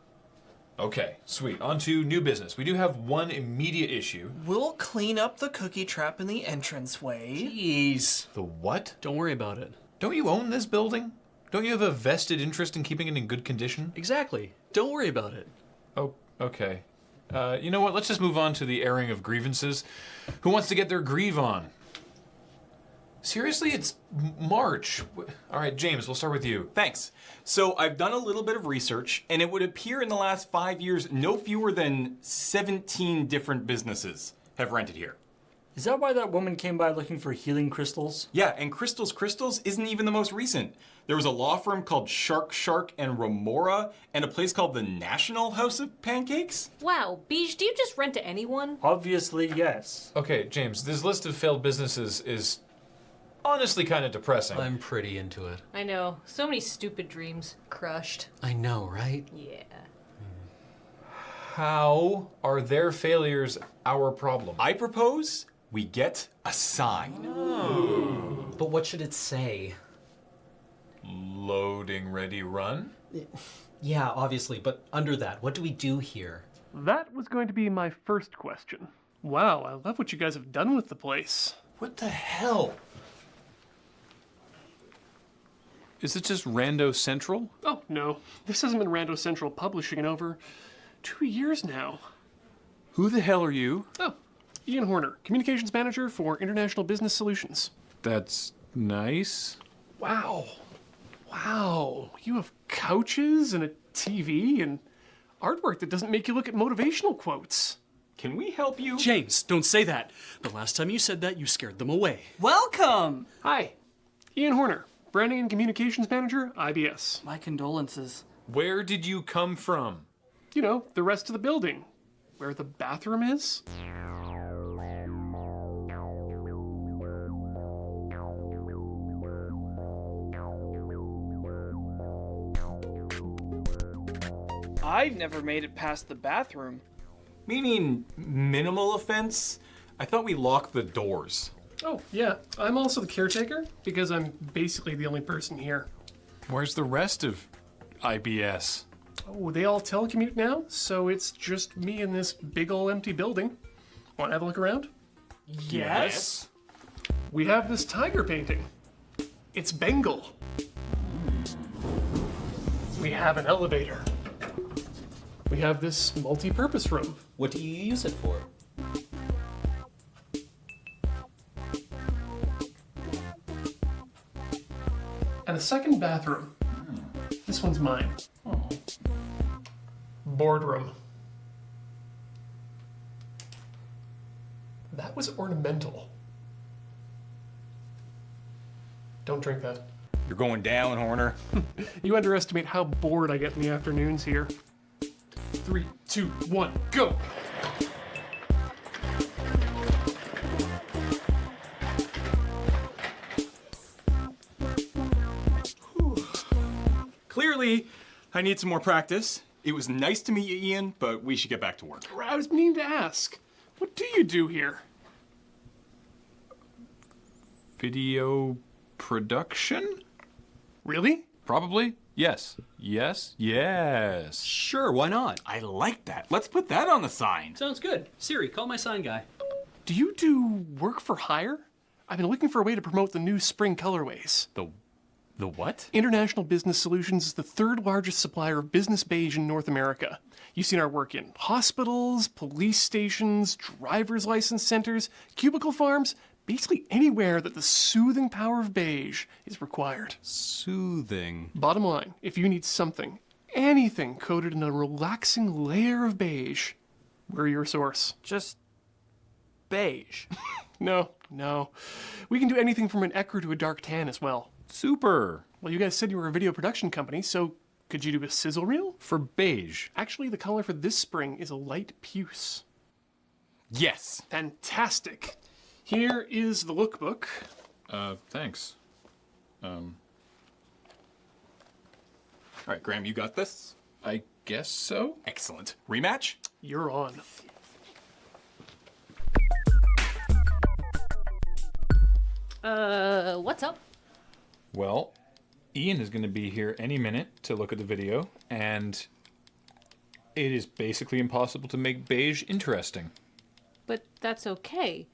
S4: Okay, sweet. On to new business. We do have one immediate issue.
S12: We'll clean up the cookie trap in the entranceway.
S5: Jeez.
S4: The what?
S5: Don't worry about it.
S4: Don't you own this building? Don't you have a vested interest in keeping it in good condition?
S5: Exactly. Don't worry about it.
S4: Oh, okay. You know what? Let's just move on to the airing of grievances. Who wants to get their grieve on? Seriously, it's March. All right, James, we'll start with you.
S14: Thanks. So I've done a little bit of research, and it would appear in the last 5 years, no fewer than 17 different businesses have rented here.
S3: Is that why that woman came by looking for healing crystals?
S14: Yeah, and Crystals isn't even the most recent. There was a law firm called Shark and Remora, and a place called the National House of Pancakes.
S10: Wow, Beige, do you just rent to anyone?
S3: Obviously, yes.
S4: Okay, James, this list of failed businesses is honestly kind of depressing.
S5: I'm pretty into it.
S10: I know. So many stupid dreams crushed.
S5: I know, right?
S10: Yeah.
S4: How are their failures our problem?
S14: I propose we get a sign.
S5: But what should it say?
S4: Loading ready run?
S5: Yeah, obviously, but under that, what do we do here?
S2: That was going to be my first question. Wow, I love what you guys have done with the place.
S4: What the hell? Is it just Rando Central?
S2: Oh, no. This hasn't been Rando Central Publishing in over 2 years now.
S4: Who the hell are you?
S2: Oh, Ian Horner, Communications Manager for International Business Solutions.
S4: That's nice.
S2: Wow. Wow. You have couches and a TV and artwork that doesn't make you look at motivational quotes.
S14: Can we help you?
S5: James, don't say that. The last time you said that, you scared them away.
S12: Welcome!
S2: Hi. Ian Horner, Branding and Communications Manager, IBS.
S12: My condolences.
S4: Where did you come from?
S2: You know, the rest of the building. Where the bathroom is.
S12: I've never made it past the bathroom.
S14: We mean minimal offense? I thought we locked the doors.
S2: Oh, yeah. I'm also the caretaker because I'm basically the only person here.
S4: Where's the rest of IBS?
S2: Oh, they all telecommute now, so it's just me in this big ol' empty building. Want to have a look around?
S14: Yes.
S2: We have this tiger painting. It's Bengal. We have an elevator. We have this multi-purpose room.
S21: What do you use it for?
S2: And a second bathroom. This one's mine. Boardroom. That was ornamental. Don't drink that.
S14: You're going down, Horner.
S2: You underestimate how bored I get in the afternoons here. 3, 2, 1, go!
S14: Clearly, I need some more practice. It was nice to meet you, Ian, but we should get back to work.
S2: I was meaning to ask, what do you do here?
S4: Video production?
S2: Really?
S4: Probably. Yes. Yes. Yes.
S17: Sure, why not?
S14: I like that. Let's put that on the sign.
S17: Sounds good. Siri, call my sign guy.
S2: Do you do work for hire? I've been looking for a way to promote the new spring colorways.
S4: The what?
S2: International Business Solutions is the third largest supplier of business beige in North America. You've seen our work in hospitals, police stations, driver's license centers, cubicle farms, basically anywhere that the soothing power of beige is required.
S17: Soothing.
S2: Bottom line, if you need something, anything coated in a relaxing layer of beige, we're your source.
S16: Just beige.
S2: No. We can do anything from an ecru to a dark tan as well.
S4: Super.
S2: Well, you guys said you were a video production company, so could you do a sizzle reel?
S4: For beige.
S2: Actually, the color for this spring is a light puce.
S14: Yes.
S2: Fantastic. Here is the lookbook.
S4: Thanks.
S14: All right, Graham, you got this?
S4: I guess so.
S14: Excellent. Rematch?
S2: You're on.
S10: What's up?
S4: Well, Ian is going to be here any minute to look at the video, and it is basically impossible to make beige interesting.
S10: But that's okay.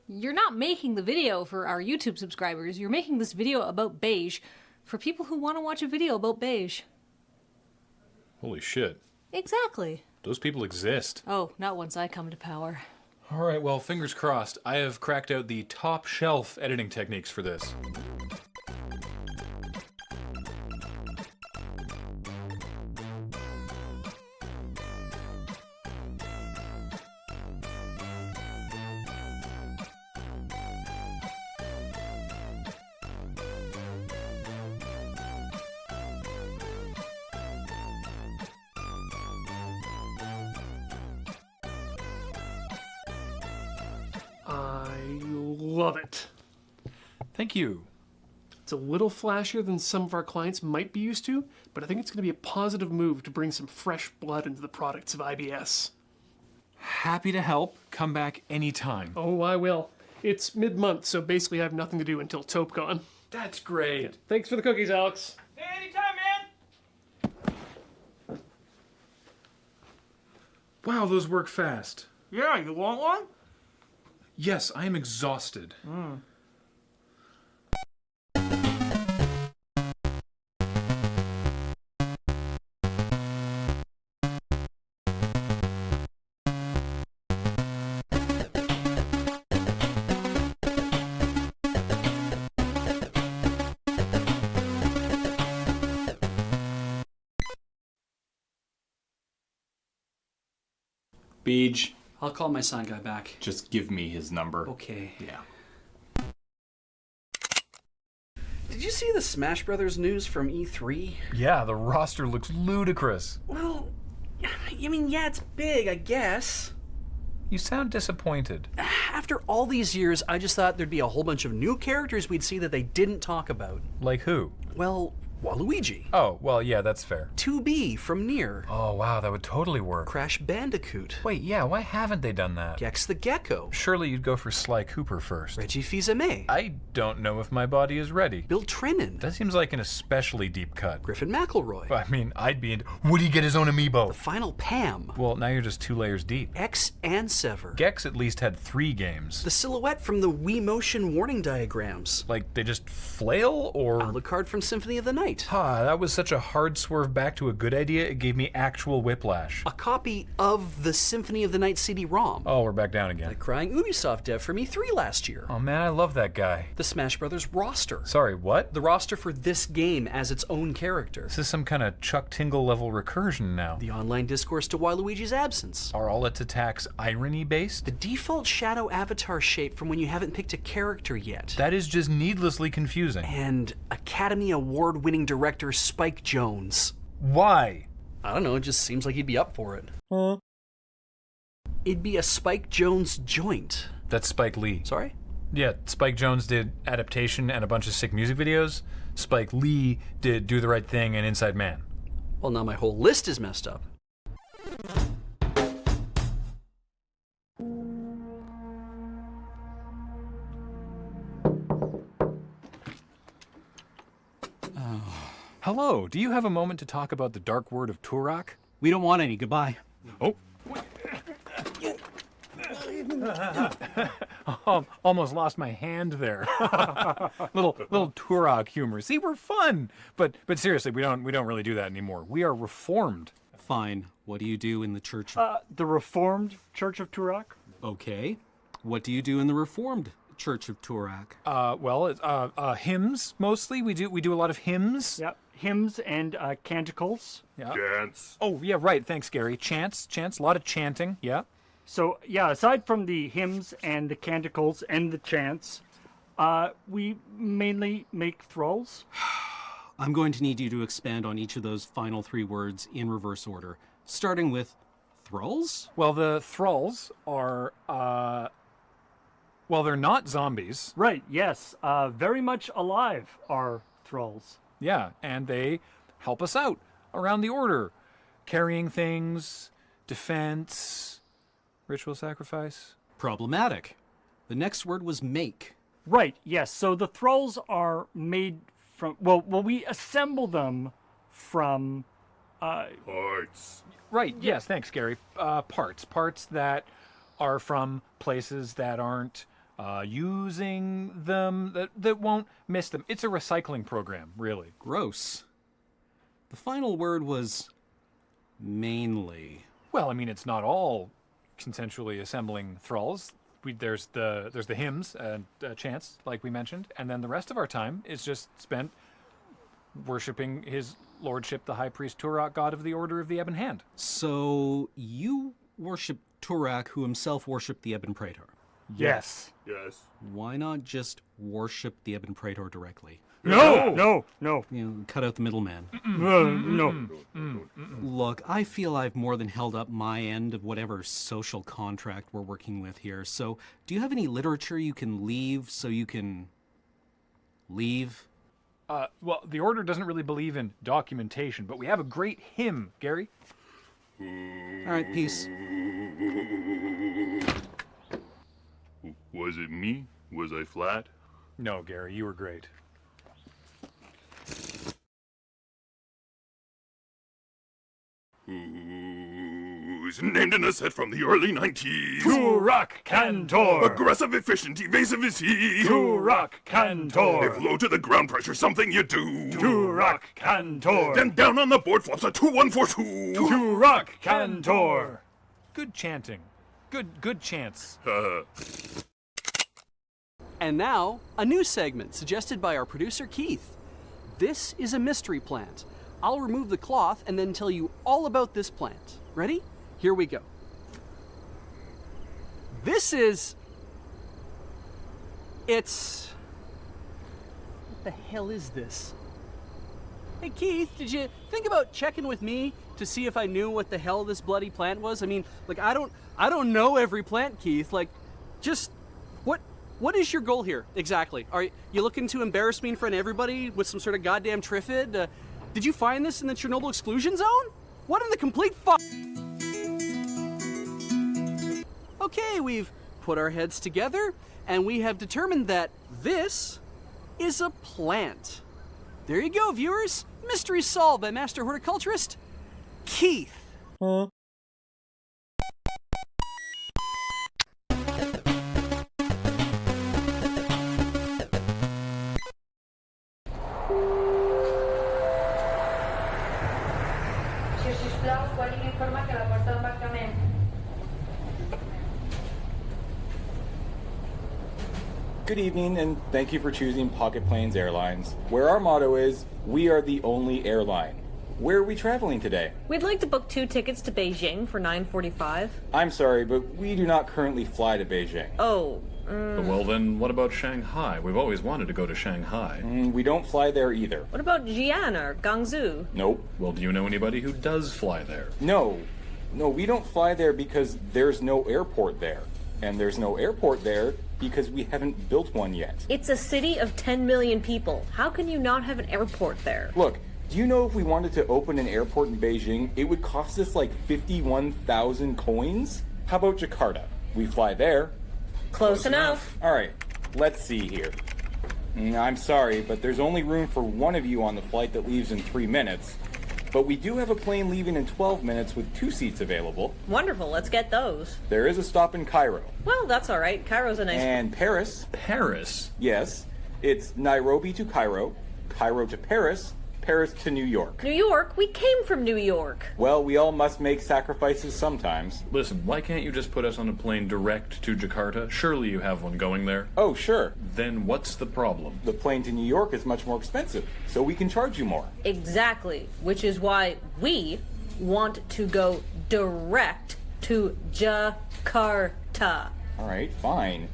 S10: You're not making the video for our YouTube subscribers. You're making this video about beige for people who want to watch a video about beige.
S4: Holy shit.
S10: Exactly.
S4: Those people exist.
S10: Oh, not once I come to power.
S4: All right, well, fingers crossed. I have cracked out the top shelf editing techniques for this.
S2: I love it.
S4: Thank you.
S2: It's a little flashier than some of our clients might be used to, but I think it's going to be a positive move to bring some fresh blood into the products of IBS.
S4: Happy to help. Come back anytime.
S2: Oh, I will. It's mid-month, so basically I have nothing to do until TaupeCon.
S4: That's great.
S2: Thanks for the cookies, Alex.
S23: Hey, anytime, man!
S4: Wow, those work fast.
S23: Yeah, you want one?
S4: Yes, I am exhausted.
S14: Beige,
S12: I'll call my sign guy back.
S14: just give me his number.
S12: Okay.
S14: Yeah.
S21: Did you see the Smash Brothers news from E3?
S4: Yeah, the roster looks ludicrous.
S21: Well, I mean, yeah, it's big, I guess.
S4: You sound disappointed.
S12: After all these years, I just thought there'd be a whole bunch of new characters we'd see that they didn't talk about.
S4: Like who?
S12: Well, Waluigi.
S4: Oh, well, yeah, that's fair.
S12: 2B from Nier.
S4: Oh, wow, that would totally work.
S12: Crash Bandicoot.
S4: Wait, yeah, why haven't they done that?
S12: Gex the Gecko.
S4: Surely you'd go for Sly Cooper first.
S12: Reggie Fils-Aimé.
S4: I don't know if my body is ready.
S12: Bill Trinan.
S4: That seems like an especially deep cut.
S12: Griffin McElroy.
S4: I mean, I'd be in... Would he get his own amiibo?
S12: The Final Pam.
S4: Well, now you're just 2 layers deep.
S12: X and Sever.
S4: Gex at least had 3 games.
S12: The silhouette from the Wii Motion warning diagrams.
S4: Like, they just flail, or...
S12: Alucard from Symphony of the Night.
S4: That was such a hard swerve back to a good idea, it gave me actual whiplash.
S12: A copy of the Symphony of the Night CD-ROM.
S4: Oh, we're back down again.
S12: The crying Ubisoft dev from E3 last year.
S4: Oh man, I love that guy.
S12: The Smash Brothers roster.
S4: Sorry, what?
S12: The roster for this game as its own character.
S4: This is some kind of Chuck Tingle level recursion now.
S12: The online discourse to Waluigi's absence.
S4: Are all its attacks irony-based?
S12: The default shadow avatar shape from when you haven't picked a character yet.
S4: That is just needlessly confusing.
S12: And Academy Award-winning director Spike Jonze.
S4: Why?
S12: I don't know, it just seems like he'd be up for it. It'd be a Spike Jonze joint.
S4: That's Spike Lee.
S12: Sorry?
S4: Yeah, Spike Jonze did Adaptation and a bunch of sick music videos. Spike Lee did Do the Right Thing and Inside Man.
S12: Well, now my whole list is messed up.
S4: Hello, do you have a moment to talk about the dark word of Tourach?
S20: We don't want any. Goodbye.
S4: Oh. Almost lost my hand there. little Tourach humor. See, we're fun, but seriously, we don't really do that anymore. We are reformed.
S20: Fine. What do you do in the church?
S3: The Reformed Church of Tourach.
S20: Okay. What do you do in the Reformed Church of Tourach?
S4: Hymns mostly. We do a lot of hymns.
S3: Yep. Hymns and canticles.
S4: Yeah.
S24: Chants.
S4: Oh yeah, right. Thanks, Gary. Chants. A lot of chanting. Yeah.
S3: So yeah, aside from the hymns and the canticles and the chants, we mainly make thralls.
S20: I'm going to need you to expand on each of those final 3 words in reverse order, starting with thralls.
S4: Well, the thralls are well, they're not zombies.
S3: Right. Yes. Very much alive are thralls.
S4: Yeah, and they help us out around the order, carrying things, defense, ritual sacrifice.
S20: Problematic. The next word was make.
S3: Right, yes. So the thralls are made from, well, we assemble them from...
S24: Parts.
S4: Right, yes, thanks, Gary. Parts that are from places that aren't using them, that won't miss them. It's a recycling program, really.
S20: Gross. The final word was mainly.
S4: Well, I mean, it's not all consensually assembling thralls. There's the hymns and chants, like we mentioned, and then the rest of our time is just spent worshipping his lordship, the high priest Tourach, god of the Order of the Ebon Hand.
S20: So you worship Tourach, who himself worshipped the Ebon Praetor?
S3: Yes.
S24: Yes.
S20: Why not just worship the Ebon Praetor directly?
S3: No.
S20: You know, cut out the middleman.
S3: No.
S20: Look, I feel I've more than held up my end of whatever social contract we're working with here. So, do you have any literature you can leave so you can leave?
S4: Well, the Order doesn't really believe in documentation, but we have a great hymn, Gary.
S20: All right, peace.
S24: Was it me? Was I flat?
S4: No, Gary, you were great.
S24: Who's named in a set from the early 90s?
S3: Tourach Cantor.
S24: Aggressive, efficient, evasive is he.
S3: Tourach Cantor.
S24: If low to the ground pressure, something you do.
S3: Tourach Cantor.
S24: Then down on the board flops a 2-1-4-2.
S3: Tourach Cantor.
S4: Good chanting. Good chants.
S12: And now, a new segment suggested by our producer Keith. This is a mystery plant. I'll remove the cloth and then tell you all about this plant. Ready? Here we go. This is... It's... What the hell is this? Hey Keith, did you think about checking with me to see if I knew what the hell this bloody plant was? I mean, like, I don't know every plant, Keith. Like, just... What is your goal here, exactly? Are you looking to embarrass me in front of everybody with some sort of goddamn Triffid? Did you find this in the Chernobyl exclusion zone? What in the complete Okay, we've put our heads together, and we have determined that this is a plant. There you go, viewers. Mystery solved by Master Horticulturist Keith.
S14: Good evening, and thank you for choosing Pocket Planes Airlines, where our motto is, we are the only airline. Where are we traveling today?
S7: We'd like to book 2 tickets to Beijing for $9.45.
S14: I'm sorry, but we do not currently fly to Beijing.
S7: Oh.
S4: Well then, what about Shanghai? We've always wanted to go to Shanghai.
S14: We don't fly there either.
S7: What about Jian or Guangzhou?
S14: Nope.
S4: Well, do you know anybody who does fly there?
S14: No, we don't fly there because there's no airport there. And there's no airport there because we haven't built one yet.
S7: It's a city of 10 million people. How can you not have an airport there?
S14: Look, do you know if we wanted to open an airport in Beijing, it would cost us like 51,000 coins? How about Jakarta? We fly there.
S7: Close enough.
S14: All right, let's see here. I'm sorry, but there's only room for one of you on the flight that leaves in 3 minutes. But we do have a plane leaving in 12 minutes with 2 seats available.
S7: Wonderful, let's get those.
S14: There is a stop in Cairo.
S7: Well, that's all right. Cairo's a nice...
S14: And Paris.
S4: Paris?
S14: Yes. It's Nairobi to Cairo, Cairo to Paris, Paris to New York.
S7: New York? We came from New York.
S14: Well, we all must make sacrifices sometimes.
S4: Listen, why can't you just put us on a plane direct to Jakarta? Surely you have one going there.
S14: Oh, sure.
S4: Then what's the problem?
S14: The plane to New York is much more expensive, so we can charge you more.
S7: Exactly, which is why we want to go direct to Jakarta.
S14: All right, fine.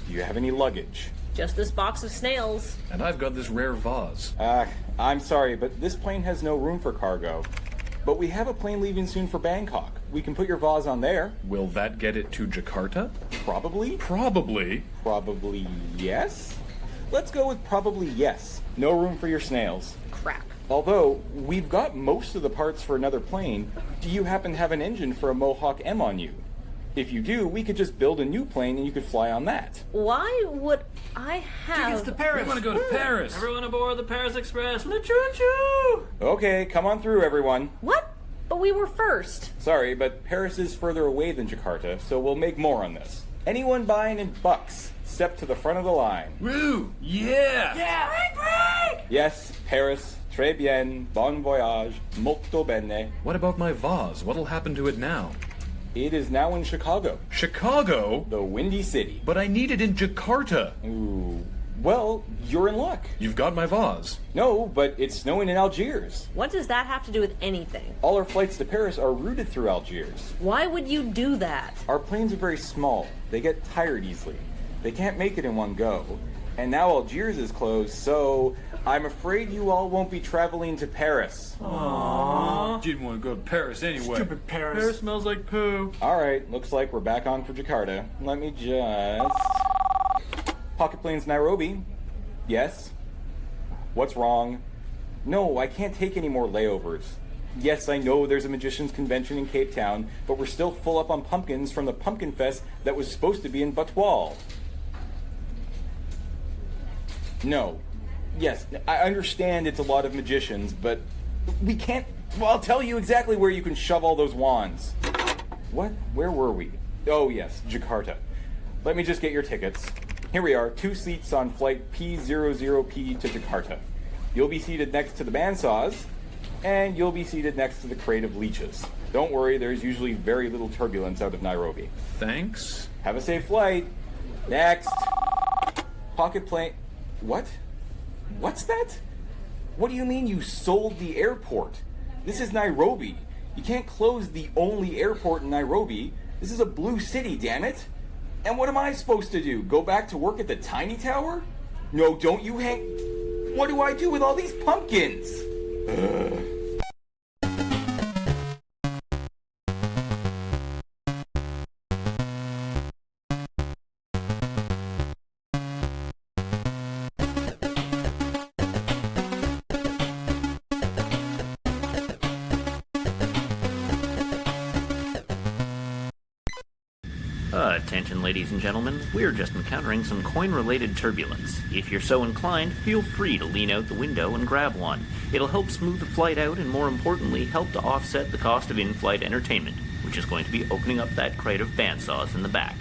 S14: Do you have any luggage?
S7: Just this box of snails.
S4: And I've got this rare vase.
S14: I'm sorry, but this plane has no room for cargo. But we have a plane leaving soon for Bangkok. We can put your vase on there.
S4: Will that get it to Jakarta?
S14: Probably.
S4: Probably?
S14: Probably yes. Let's go with probably yes. No room for your snails.
S7: Crap.
S14: Although, we've got most of the parts for another plane. Do you happen to have an engine for a Mohawk M on you? If you do, we could just build a new plane and you could fly on that.
S7: Why would I have...
S23: Tickets to Paris.
S4: We want to go to Paris.
S23: Everyone aboard the Paris Express. Choo-choo!
S14: Okay, come on through, everyone.
S7: What? But we were first.
S14: Sorry, but Paris is further away than Jakarta, so we'll make more on this. Anyone buying in bucks, step to the front of the line.
S4: Woo! Yeah!
S23: Yeah! Break!
S14: Yes, Paris. Très bien. Bon voyage. Molto bene.
S4: What about my vase? What'll happen to it now?
S14: It is now in Chicago.
S4: Chicago?
S14: The Windy City.
S4: But I need it in Jakarta.
S14: Ooh. Well, you're in luck.
S4: You've got my vase.
S14: No, but it's snowing in Algiers.
S7: What does that have to do with anything?
S14: All our flights to Paris are routed through Algiers.
S7: Why would you do that?
S14: Our planes are very small. They get tired easily. They can't make it in one go. And now Algiers is closed, so I'm afraid you all won't be traveling to Paris.
S4: Aww. Didn't want to go to Paris anyway.
S23: Stupid Paris.
S4: Paris smells like poo.
S14: All right, looks like we're back on for Jakarta. Let me just... Pocket Planes Nairobi. Yes. What's wrong? No, I can't take any more layovers. Yes, I know there's a magician's convention in Cape Town, but we're still full up on pumpkins from the Pumpkin Fest that was supposed to be in Batwal. No. Yes, I understand it's a lot of magicians, but we can't... Well, I'll tell you exactly where you can shove all those wands. What? Where were we? Oh, yes, Jakarta. Let me just get your tickets. Here we are, 2 seats on flight P00P to Jakarta. You'll be seated next to the bandsaws, and you'll be seated next to the crate of leeches. Don't worry, there's usually very little turbulence out of Nairobi.
S4: Thanks.
S14: Have a safe flight. Next. Pocket plane... What? What's that? What do you mean you sold the airport? This is Nairobi. You can't close the only airport in Nairobi. This is a blue city, damn it. And what am I supposed to do? Go back to work at the tiny tower? No, don't you hang... What do I do with all these pumpkins? Ugh.
S8: Attention ladies and gentlemen, we're just encountering some coin-related turbulence. If you're so inclined, feel free to lean out the window and grab one. It'll help smooth the flight out and more importantly, help to offset the cost of in-flight entertainment, which is going to be opening up that crate of bandsaws in the back.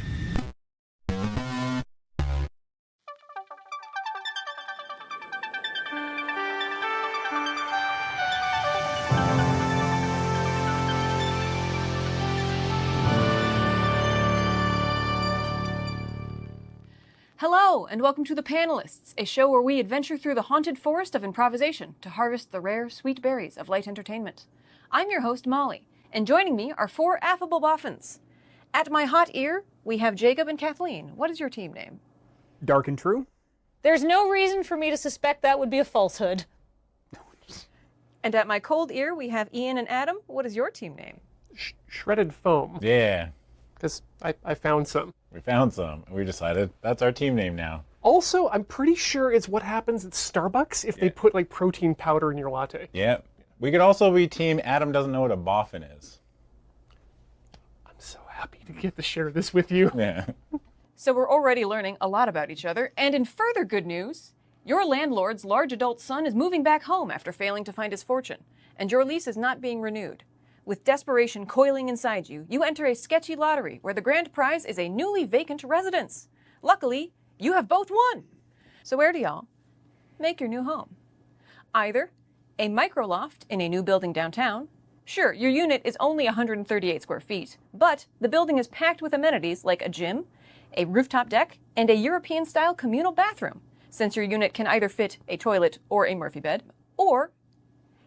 S9: Hello, and welcome to the Panelists, a show where we adventure through the haunted forest of improvisation to harvest the rare, sweet berries of light entertainment. I'm your host, Molly, and joining me are four affable boffins. At my hot ear, we have Jacob and Kathleen. What is your team name?
S22: Dark and True.
S10: There's no reason for me to suspect that would be a falsehood.
S9: And at my cold ear, we have Ian and Adam. What is your team name?
S2: Shredded Foam.
S15: Yeah.
S2: Because I found some.
S15: We found some, and we decided that's our team name now.
S2: Also, I'm pretty sure it's what happens at Starbucks if they put like protein powder in your latte.
S15: Yeah. We could also be team Adam doesn't know what a boffin is.
S2: I'm so happy to get to share this with you.
S15: Yeah.
S9: So we're already learning a lot about each other, and in further good news, your landlord's large adult son is moving back home after failing to find his fortune, and your lease is not being renewed. With desperation coiling inside you, you enter a sketchy lottery where the grand prize is a newly vacant residence. Luckily, you have both won. So where do y'all make your new home? Either a microloft in a new building downtown. Sure, your unit is only 138 square feet, but the building is packed with amenities like a gym, a rooftop deck, and a European-style communal bathroom, since your unit can either fit a toilet or a Murphy bed, or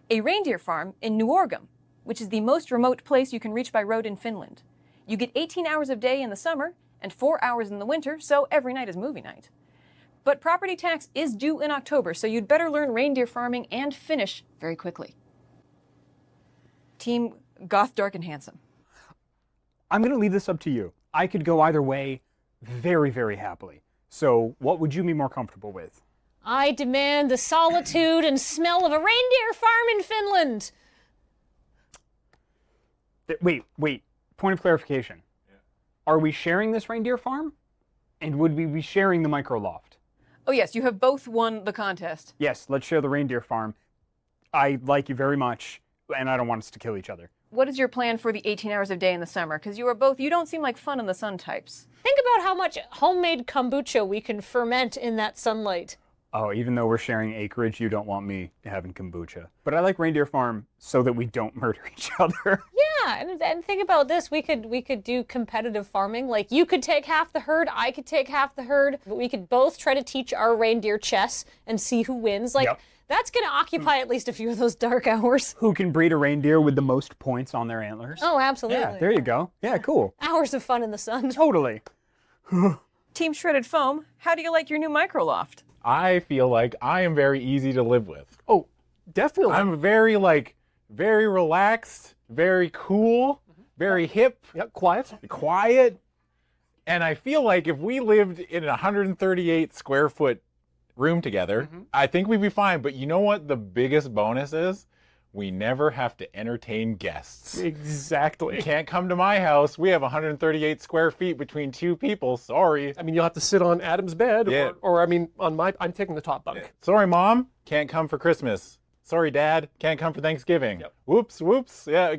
S9: a reindeer farm in Nuorgam, which is the most remote place you can reach by road in Finland. You get 18 hours of day in the summer and 4 hours in the winter, so every night is movie night. But property tax is due in October, so you'd better learn reindeer farming and finish very quickly. Team Goth, Dark, and Handsome.
S22: I'm going to leave this up to you. I could go either way very, very happily. So what would you be more comfortable with?
S10: I demand the solitude and smell of a reindeer farm in Finland.
S22: Wait. Point of clarification. Yeah. Are we sharing this reindeer farm? And would we be sharing the microloft?
S9: Oh yes, you have both won the contest.
S22: Yes, let's share the reindeer farm. I like you very much, and I don't want us to kill each other.
S9: What is your plan for the 18 hours of day in the summer? Because you don't seem like fun in the sun types.
S10: Think about how much homemade kombucha we can ferment in that sunlight.
S22: Oh, even though we're sharing acreage, you don't want me having kombucha. But I like reindeer farm so that we don't murder each other.
S10: Yeah, and think about this. We could do competitive farming. Like, you could take half the herd, I could take half the herd, but we could both try to teach our reindeer chess and see who wins. Like, that's going to occupy at least a few of those dark hours.
S22: Who can breed a reindeer with the most points on their antlers?
S10: Oh, absolutely.
S22: Yeah, there you go. Yeah, cool.
S10: Hours of fun in the sun.
S22: Totally.
S9: Team Shredded Foam, how do you like your new microloft?
S15: I feel like I am very easy to live with.
S2: Oh, definitely.
S15: I'm very relaxed, very cool, very hip.
S2: Yep, quiet.
S15: Quiet. And I feel like if we lived in a 138 square foot room together, I think we'd be fine. But you know what the biggest bonus is? We never have to entertain guests.
S2: Exactly.
S15: You can't come to my house. We have 138 square feet between two people. Sorry.
S2: I mean, you'll have to sit on Adam's bed, or I mean, on I'm taking the top bunk.
S15: Yeah. Sorry, Mom. Can't come for Christmas. Sorry, Dad. Can't come for Thanksgiving. Yep. Whoops. Yeah,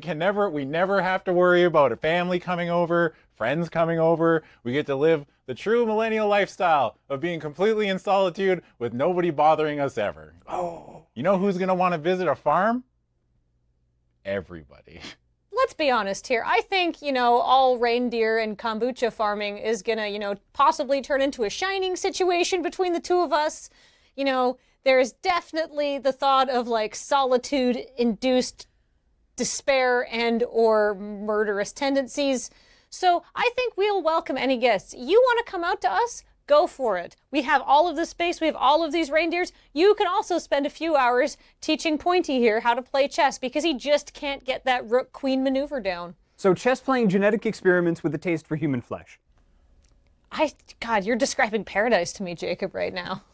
S15: we never have to worry about a family coming over, friends coming over. We get to live the true millennial lifestyle of being completely in solitude with nobody bothering us ever.
S2: Oh.
S15: You know who's going to want to visit a farm? Everybody.
S10: Let's be honest here. I think, all reindeer and kombucha farming is gonna, possibly turn into a Shining situation between the two of us. There's definitely the thought of solitude-induced despair and or murderous tendencies. So I think we'll welcome any guests. You want to come out to us? Go for it. We have all of this space. We have all of these reindeers. You can also spend a few hours teaching Pointy here how to play chess because he just can't get that rook-queen maneuver down.
S22: So chess playing genetic experiments with a taste for human flesh.
S10: God, you're describing paradise to me, Jacob, right now.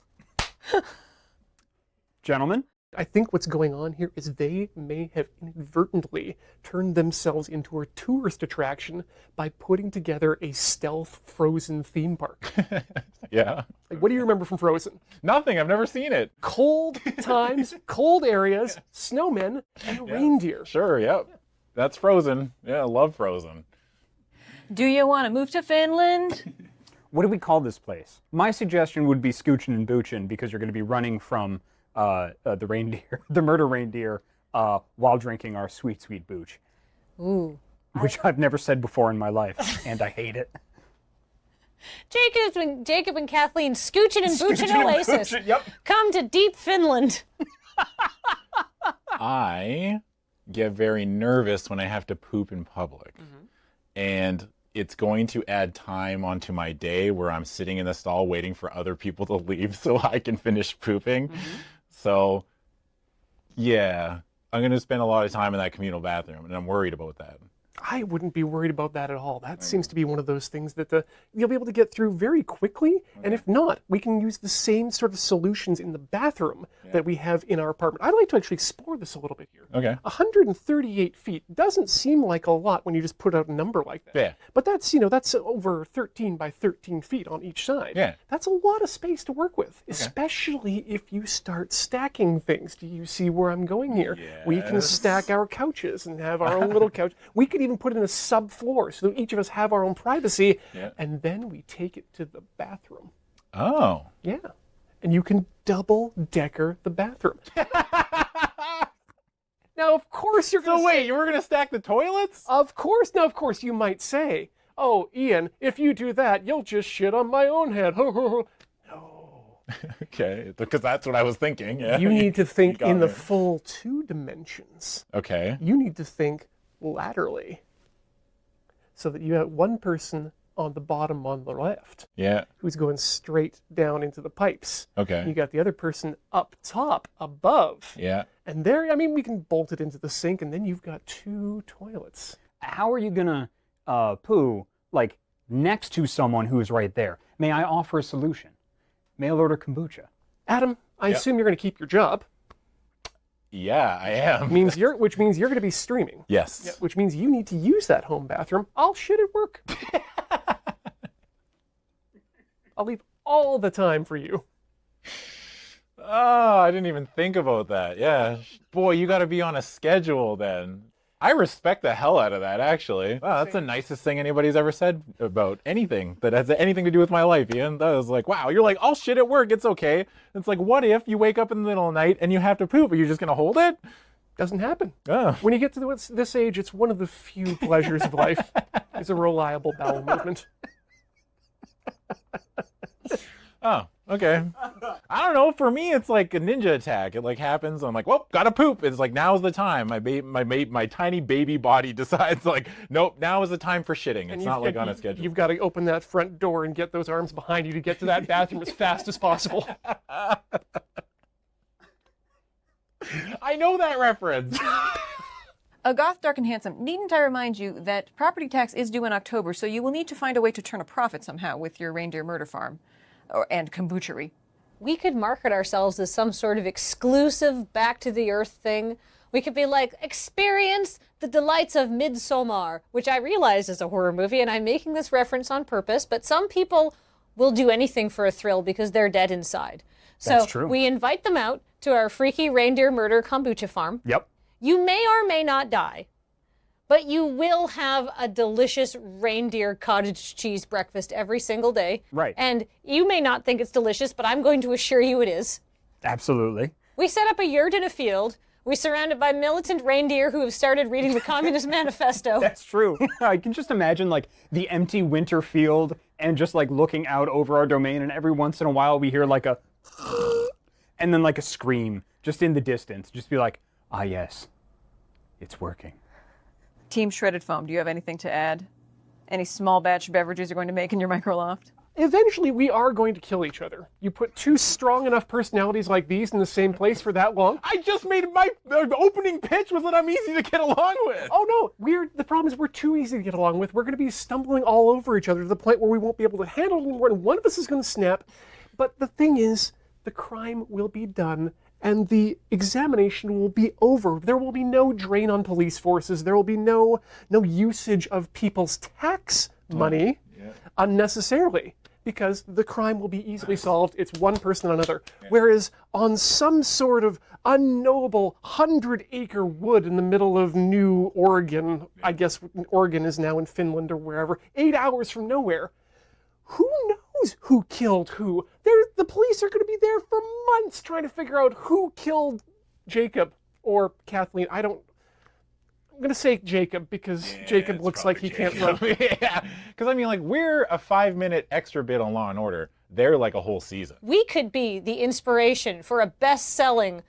S22: Gentlemen,
S2: I think what's going on here is they may have inadvertently turned themselves into a tourist attraction by putting together a stealth Frozen theme park.
S15: Yeah.
S2: Like, what do you remember from Frozen?
S15: Nothing. I've never seen it.
S2: Cold times, cold areas, snowmen, and reindeer.
S15: Sure, yep. That's Frozen. Yeah, I love Frozen.
S9: Do you want to move to Finland?
S1: What do we call this place? My suggestion would be Scoochin' and Boochin' because you're going to be running from the reindeer, the murder reindeer, while drinking our sweet, sweet booch.
S10: Ooh.
S1: Which I've never said before in my life, and I hate it.
S10: Jacob and Kathleen Scoochin' and Boochin' Oasis.
S1: Yep.
S10: Come to deep Finland.
S15: I get very nervous when I have to poop in public. And it's going to add time onto my day where I'm sitting in the stall waiting for other people to leave so I can finish pooping. So, yeah, I'm going to spend a lot of time in that communal bathroom, and I'm worried about that.
S2: I wouldn't be worried about that at all. That seems to be one of those things that you'll be able to get through very quickly. And if not, we can use the same sort of solutions in the bathroom that we have in our apartment. I'd like to actually explore this a little bit here.
S15: Okay.
S2: 138 feet doesn't seem like a lot when you just put out a number like that.
S15: Yeah.
S2: But that's, that's over 13 by 13 feet on each side.
S15: Yeah.
S2: That's a lot of space to work with, especially if you start stacking things. Do you see where I'm going here? We can stack our couches and have our own little couch. We could even put in a subfloor so that each of us have our own privacy, and then we take it to the bathroom.
S15: Oh.
S2: Yeah. And you can double-decker the bathroom. Now, of course you're going to
S15: wait, you were going to stack the toilets?
S2: Of course. Now, of course, you might say, oh, Ian, if you do that, you'll just shit on my own head. No.
S15: Okay, because that's what I was thinking. Yeah.
S2: You need to think
S15: got
S2: in the
S15: me.
S2: full 2 dimensions.
S15: Okay.
S2: You need to think laterally so that you have one person on the bottom on the left who's going straight down into the pipes.
S15: Okay.
S2: You got the other person up top, above.
S15: Yeah.
S2: And there, we can bolt it into the sink, and then you've got 2 toilets.
S1: How are you going to poo, like, next to someone who is right there? May I offer a solution? Mail order kombucha.
S2: Adam, I assume you're going to keep your job.
S15: Yeah, I am.
S2: Which means you're going to be streaming.
S15: Yes.
S2: Yeah, which means you need to use that home bathroom. I'll shit at work. I'll leave all the time for you.
S15: Oh, I didn't even think about that. Yeah. Boy, you got to be on a schedule then. I respect the hell out of that, actually. Wow, that's the nicest thing anybody's ever said about anything that has anything to do with my life, Ian. That was like, wow, you're like, I'll shit at work, it's okay. It's like, what if you wake up in the middle of the night and you have to poop? Are you just going to hold it?
S2: Doesn't happen.
S15: Oh.
S2: When you get to this age, it's one of the few pleasures of life is a reliable bowel movement.
S15: Oh, okay. I don't know. For me, it's like a ninja attack. It like happens. I'm like, well, gotta poop. It's like, now's the time. My tiny baby body decides like, nope, now is the time for shitting. It's not like on a schedule.
S2: You've got to open that front door and get those arms behind you to get to that bathroom as fast as possible.
S15: I know that reference.
S9: A goth, dark, and handsome, needn't I remind you that property tax is due in October, so you will need to find a way to turn a profit somehow with your reindeer murder farm. And kombuchery.
S10: We could market ourselves as some sort of exclusive back to the earth thing. We could be like, experience the delights of Midsommar, which I realize is a horror movie, and I'm making this reference on purpose, but some people will do anything for a thrill because they're dead inside.
S1: That's
S10: So
S1: true.
S10: we invite them out to our freaky reindeer murder kombucha farm.
S1: Yep.
S10: You may or may not die, but you will have a delicious reindeer cottage cheese breakfast every single day.
S1: Right.
S10: And you may not think it's delicious, but I'm going to assure you it is.
S1: Absolutely.
S10: We set up a yurt in a field. We surrounded by militant reindeer who have started reading the Communist Manifesto.
S1: That's true. I can just imagine like the empty winter field and just like looking out over our domain, and every once in a while we hear like a and then like a scream just in the distance. Just be like, ah yes, it's working.
S9: Team Shredded Foam, do you have anything to add? Any small batch beverages you're going to make in your microloft?
S2: Eventually, we are going to kill each other. You put 2 strong enough personalities like these in the same place for that long.
S15: I just made my opening pitch was that I'm easy to get along with.
S2: Oh no, the problem is we're too easy to get along with. We're going to be stumbling all over each other to the point where we won't be able to handle it anymore, and one of us is going to snap. But the thing is, the crime will be done, and the examination will be over. There will be no drain on police forces. There will be no usage of people's tax money unnecessarily, because the crime will be easily solved. It's one person on another. Whereas on some sort of unknowable 100-acre wood in the middle of New Oregon, I guess Oregon is now in Finland or wherever, 8 hours from nowhere, who knows who killed who? The police are going to be there for months trying to figure out who killed Jacob or Kathleen. I'm going to say Jacob because Jacob looks like he can't run.
S15: Yeah, because I mean, like, we're a 5-minute extra bit on Law and Order. They're like a whole season.
S10: We could be the inspiration for a best-selling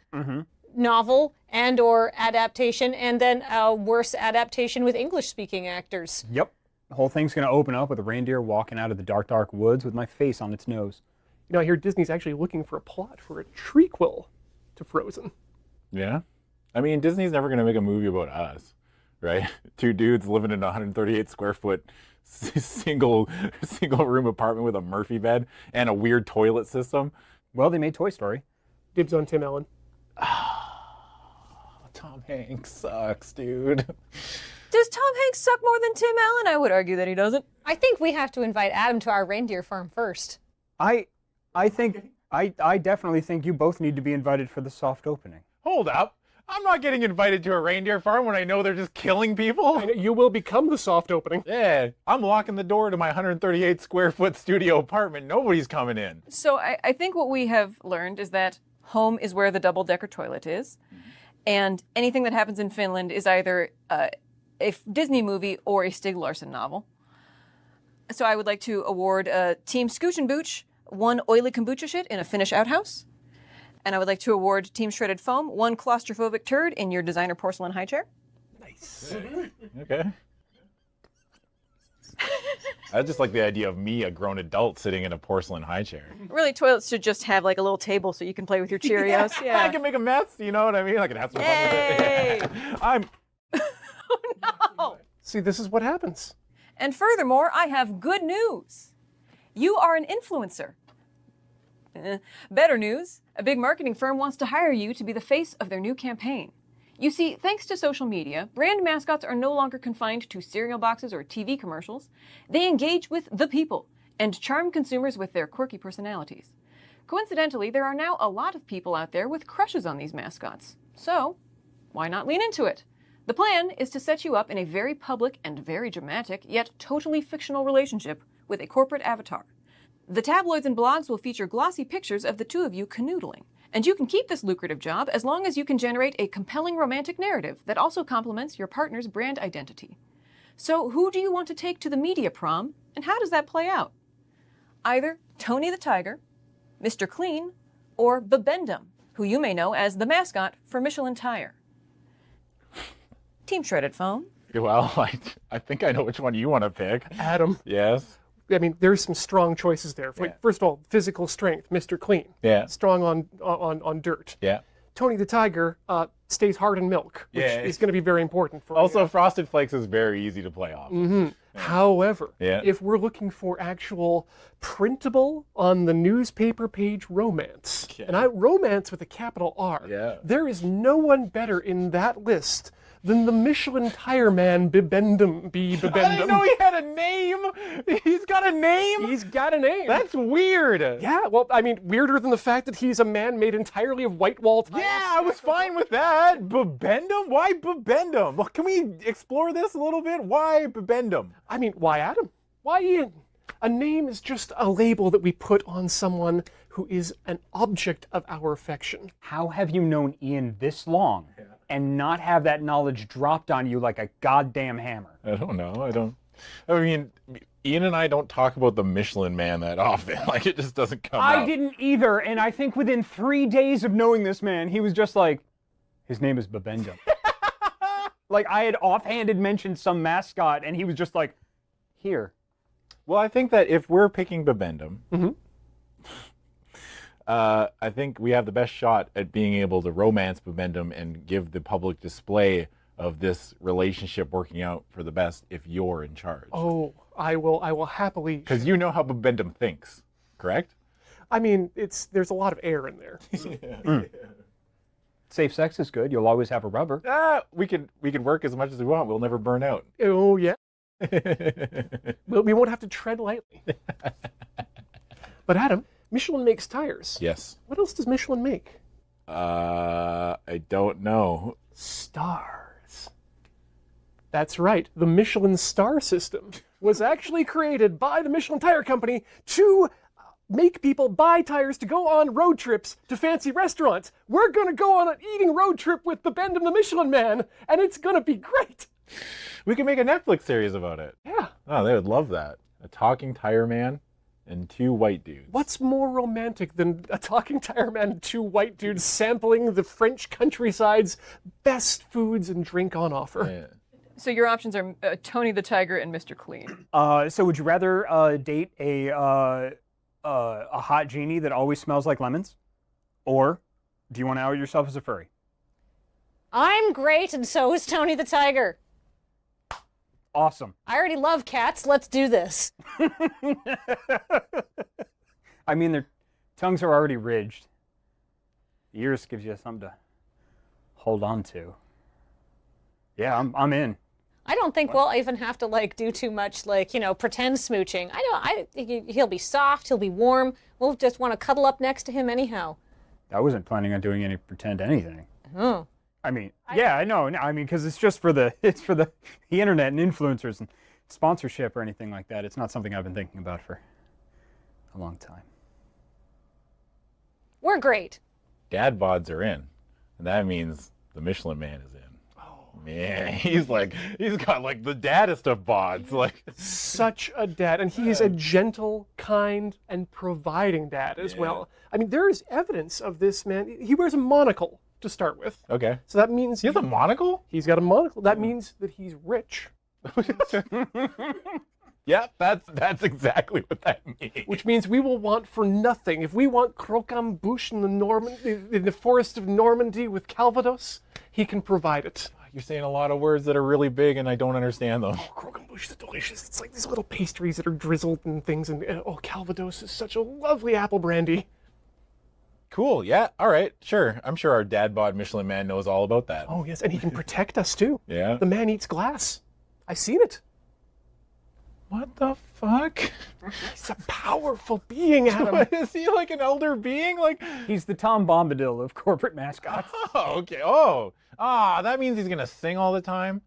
S10: novel and or adaptation, and then a worse adaptation with English-speaking actors.
S1: Yep. The whole thing's going to open up with a reindeer walking out of the dark, dark woods with my face on its nose.
S2: You know, I hear Disney's actually looking for a plot for a trequel to Frozen.
S15: Yeah? I mean, Disney's never going to make a movie about us, right? 2 dudes living in a 138 square foot single room apartment with a Murphy bed and a weird toilet system.
S1: Well, they made Toy Story.
S2: Dibs on Tim Allen.
S15: Tom Hanks sucks, dude.
S9: Does Tom Hanks suck more than Tim Allen? I would argue that he doesn't.
S10: I think we have to invite Adam to our reindeer farm first.
S1: I definitely think you both need to be invited for the soft opening.
S15: Hold up. I'm not getting invited to a reindeer farm when I know they're just killing people.
S2: And you will become the soft opening.
S15: Yeah, I'm locking the door to my 138 square foot studio apartment. Nobody's coming in.
S9: So I think what we have learned is that home is where the double-decker toilet is. And anything that happens in Finland is either a Disney movie or a Stieg Larsson novel. So I would like to award Team Scooch and Booch 1 oily kombucha shit in a Finnish outhouse. And I would like to award Team Shredded Foam 1 claustrophobic turd in your designer porcelain high chair.
S2: Nice.
S15: Okay. I just like the idea of me, a grown adult, sitting in a porcelain high chair.
S9: Really, toilets should just have like a little table so you can play with your Cheerios. Yeah.
S15: I can make a mess, you know what I mean? I can have some fun with it.
S9: No.
S2: See, this is what happens.
S9: And furthermore, I have good news. You are an influencer. Better news, a big marketing firm wants to hire you to be the face of their new campaign. You see, thanks to social media, brand mascots are no longer confined to cereal boxes or TV commercials. They engage with the people and charm consumers with their quirky personalities. Coincidentally, there are now a lot of people out there with crushes on these mascots. So, why not lean into it? The plan is to set you up in a very public and very dramatic, yet totally fictional relationship with a corporate avatar. The tabloids and blogs will feature glossy pictures of the two of you canoodling. And you can keep this lucrative job as long as you can generate a compelling romantic narrative that also complements your partner's brand identity. So who do you want to take to the media prom, and how does that play out? Either Tony the Tiger, Mr. Clean, or Bibendum, who you may know as the mascot for Michelin Tire. Team Shredded Foam.
S15: Well, I think I know which one you want to pick.
S2: Adam.
S15: Yes?
S2: I mean, there's some strong choices there. Like, first of all, physical strength, Mr. Clean.
S15: Yeah.
S2: Strong on dirt.
S15: Yeah.
S2: Tony the Tiger stays hard in milk, which is going to be very important for
S15: Also, Frosted Flakes is very easy to play off.
S2: Mm-hmm. Yeah. However,
S15: Yeah.
S2: if we're looking for actual printable on the newspaper page romance, and romance with a capital R, there is no one better in that list than the Michelin Tire Man Bibendum.
S15: I didn't know he had a name. He's got a name?
S2: He's got a name.
S15: That's weird.
S2: Yeah, well, I mean, weirder than the fact that he's a man made entirely of white wall tires.
S15: Yeah, I was fine with that. Bibendum? Why Bibendum? Well, can we explore this a little bit? Why Bibendum?
S2: I mean, why Adam? Why Ian? A name is just a label that we put on someone who is an object of our affection.
S1: How have you known Ian this long and not have that knowledge dropped on you like a goddamn hammer?
S15: I don't know. I mean, Ian and I don't talk about the Michelin Man that often. Like, it just doesn't come out.
S1: I didn't either, and I think within 3 days of knowing this man, he was just like, his name is Bibendum. Like, I had offhanded mentioned some mascot, and he was just like, here.
S15: Well, I think that if we're picking Bibendum, I think we have the best shot at being able to romance Bibendum and give the public display of this relationship working out for the best if you're in charge.
S2: Oh, I will happily.
S15: Because you know how Bibendum thinks, correct?
S2: I mean, there's a lot of air in there.
S1: Safe sex is good. You'll always have a rubber.
S15: We can work as much as we want. We'll never burn out.
S2: Oh, yeah. We won't have to tread lightly. But Adam, Michelin makes tires.
S15: Yes.
S2: What else does Michelin make?
S15: I don't know.
S2: Stars. That's right. The Michelin star system was actually created by the Michelin Tire Company to make people buy tires to go on road trips to fancy restaurants. We're going to go on an eating road trip with Bibendum the Michelin Man, and it's going to be great.
S15: We can make a Netflix series about it.
S2: Yeah.
S15: Oh, they would love that. A talking tire man and 2 white dudes.
S2: What's more romantic than a talking tire man and 2 white dudes sampling the French countryside's best foods and drink on offer?
S15: Yeah.
S9: So your options are Tony the Tiger and Mr. Clean.
S1: So would you rather date a hot genie that always smells like lemons? Or do you want to out yourself as a furry?
S10: I'm great, and so is Tony the Tiger.
S1: Awesome.
S10: I already love cats. Let's do this.
S1: I mean, their tongues are already ridged. The ears gives you something to hold on to. Yeah, I'm in.
S10: I don't think we'll even have to like do too much like, you know, pretend smooching. I think he'll be soft, he'll be warm. We'll just want to cuddle up next to him anyhow.
S1: I wasn't planning on doing any pretend anything.
S10: Oh.
S1: I mean, yeah, I know. I mean, because it's just for the internet and influencers and sponsorship or anything like that. It's not something I've been thinking about for a long time.
S10: We're great.
S15: Dad bods are in, and that means the Michelin Man is in. Man, he's got like the daddest of bods. Like
S2: Such a dad, and he is a gentle, kind, and providing dad as well. I mean, there is evidence of this man. He wears a monocle to start with.
S15: Okay.
S2: So that means
S15: he has a monocle?
S2: He's got a monocle. That means that he's rich.
S15: Yeah, that's exactly what that means.
S2: Which means we will want for nothing. If we want croquembouche in the forest of Normandy with Calvados, he can provide it.
S15: You're saying a lot of words that are really big and I don't understand them.
S2: Oh, croquembouche is delicious. It's like these little pastries that are drizzled and things. And oh, Calvados is such a lovely apple brandy.
S15: Cool, yeah, all right, sure. I'm sure our dad bod Michelin Man knows all about that.
S2: Oh, yes, and he can protect us too.
S15: Yeah.
S2: The man eats glass. I've seen it.
S15: What the fuck?
S2: He's a powerful being, Adam.
S15: What, is he like an elder being? Like
S1: he's the Tom Bombadil of corporate mascots.
S15: Oh, okay. That means he's gonna sing all the time.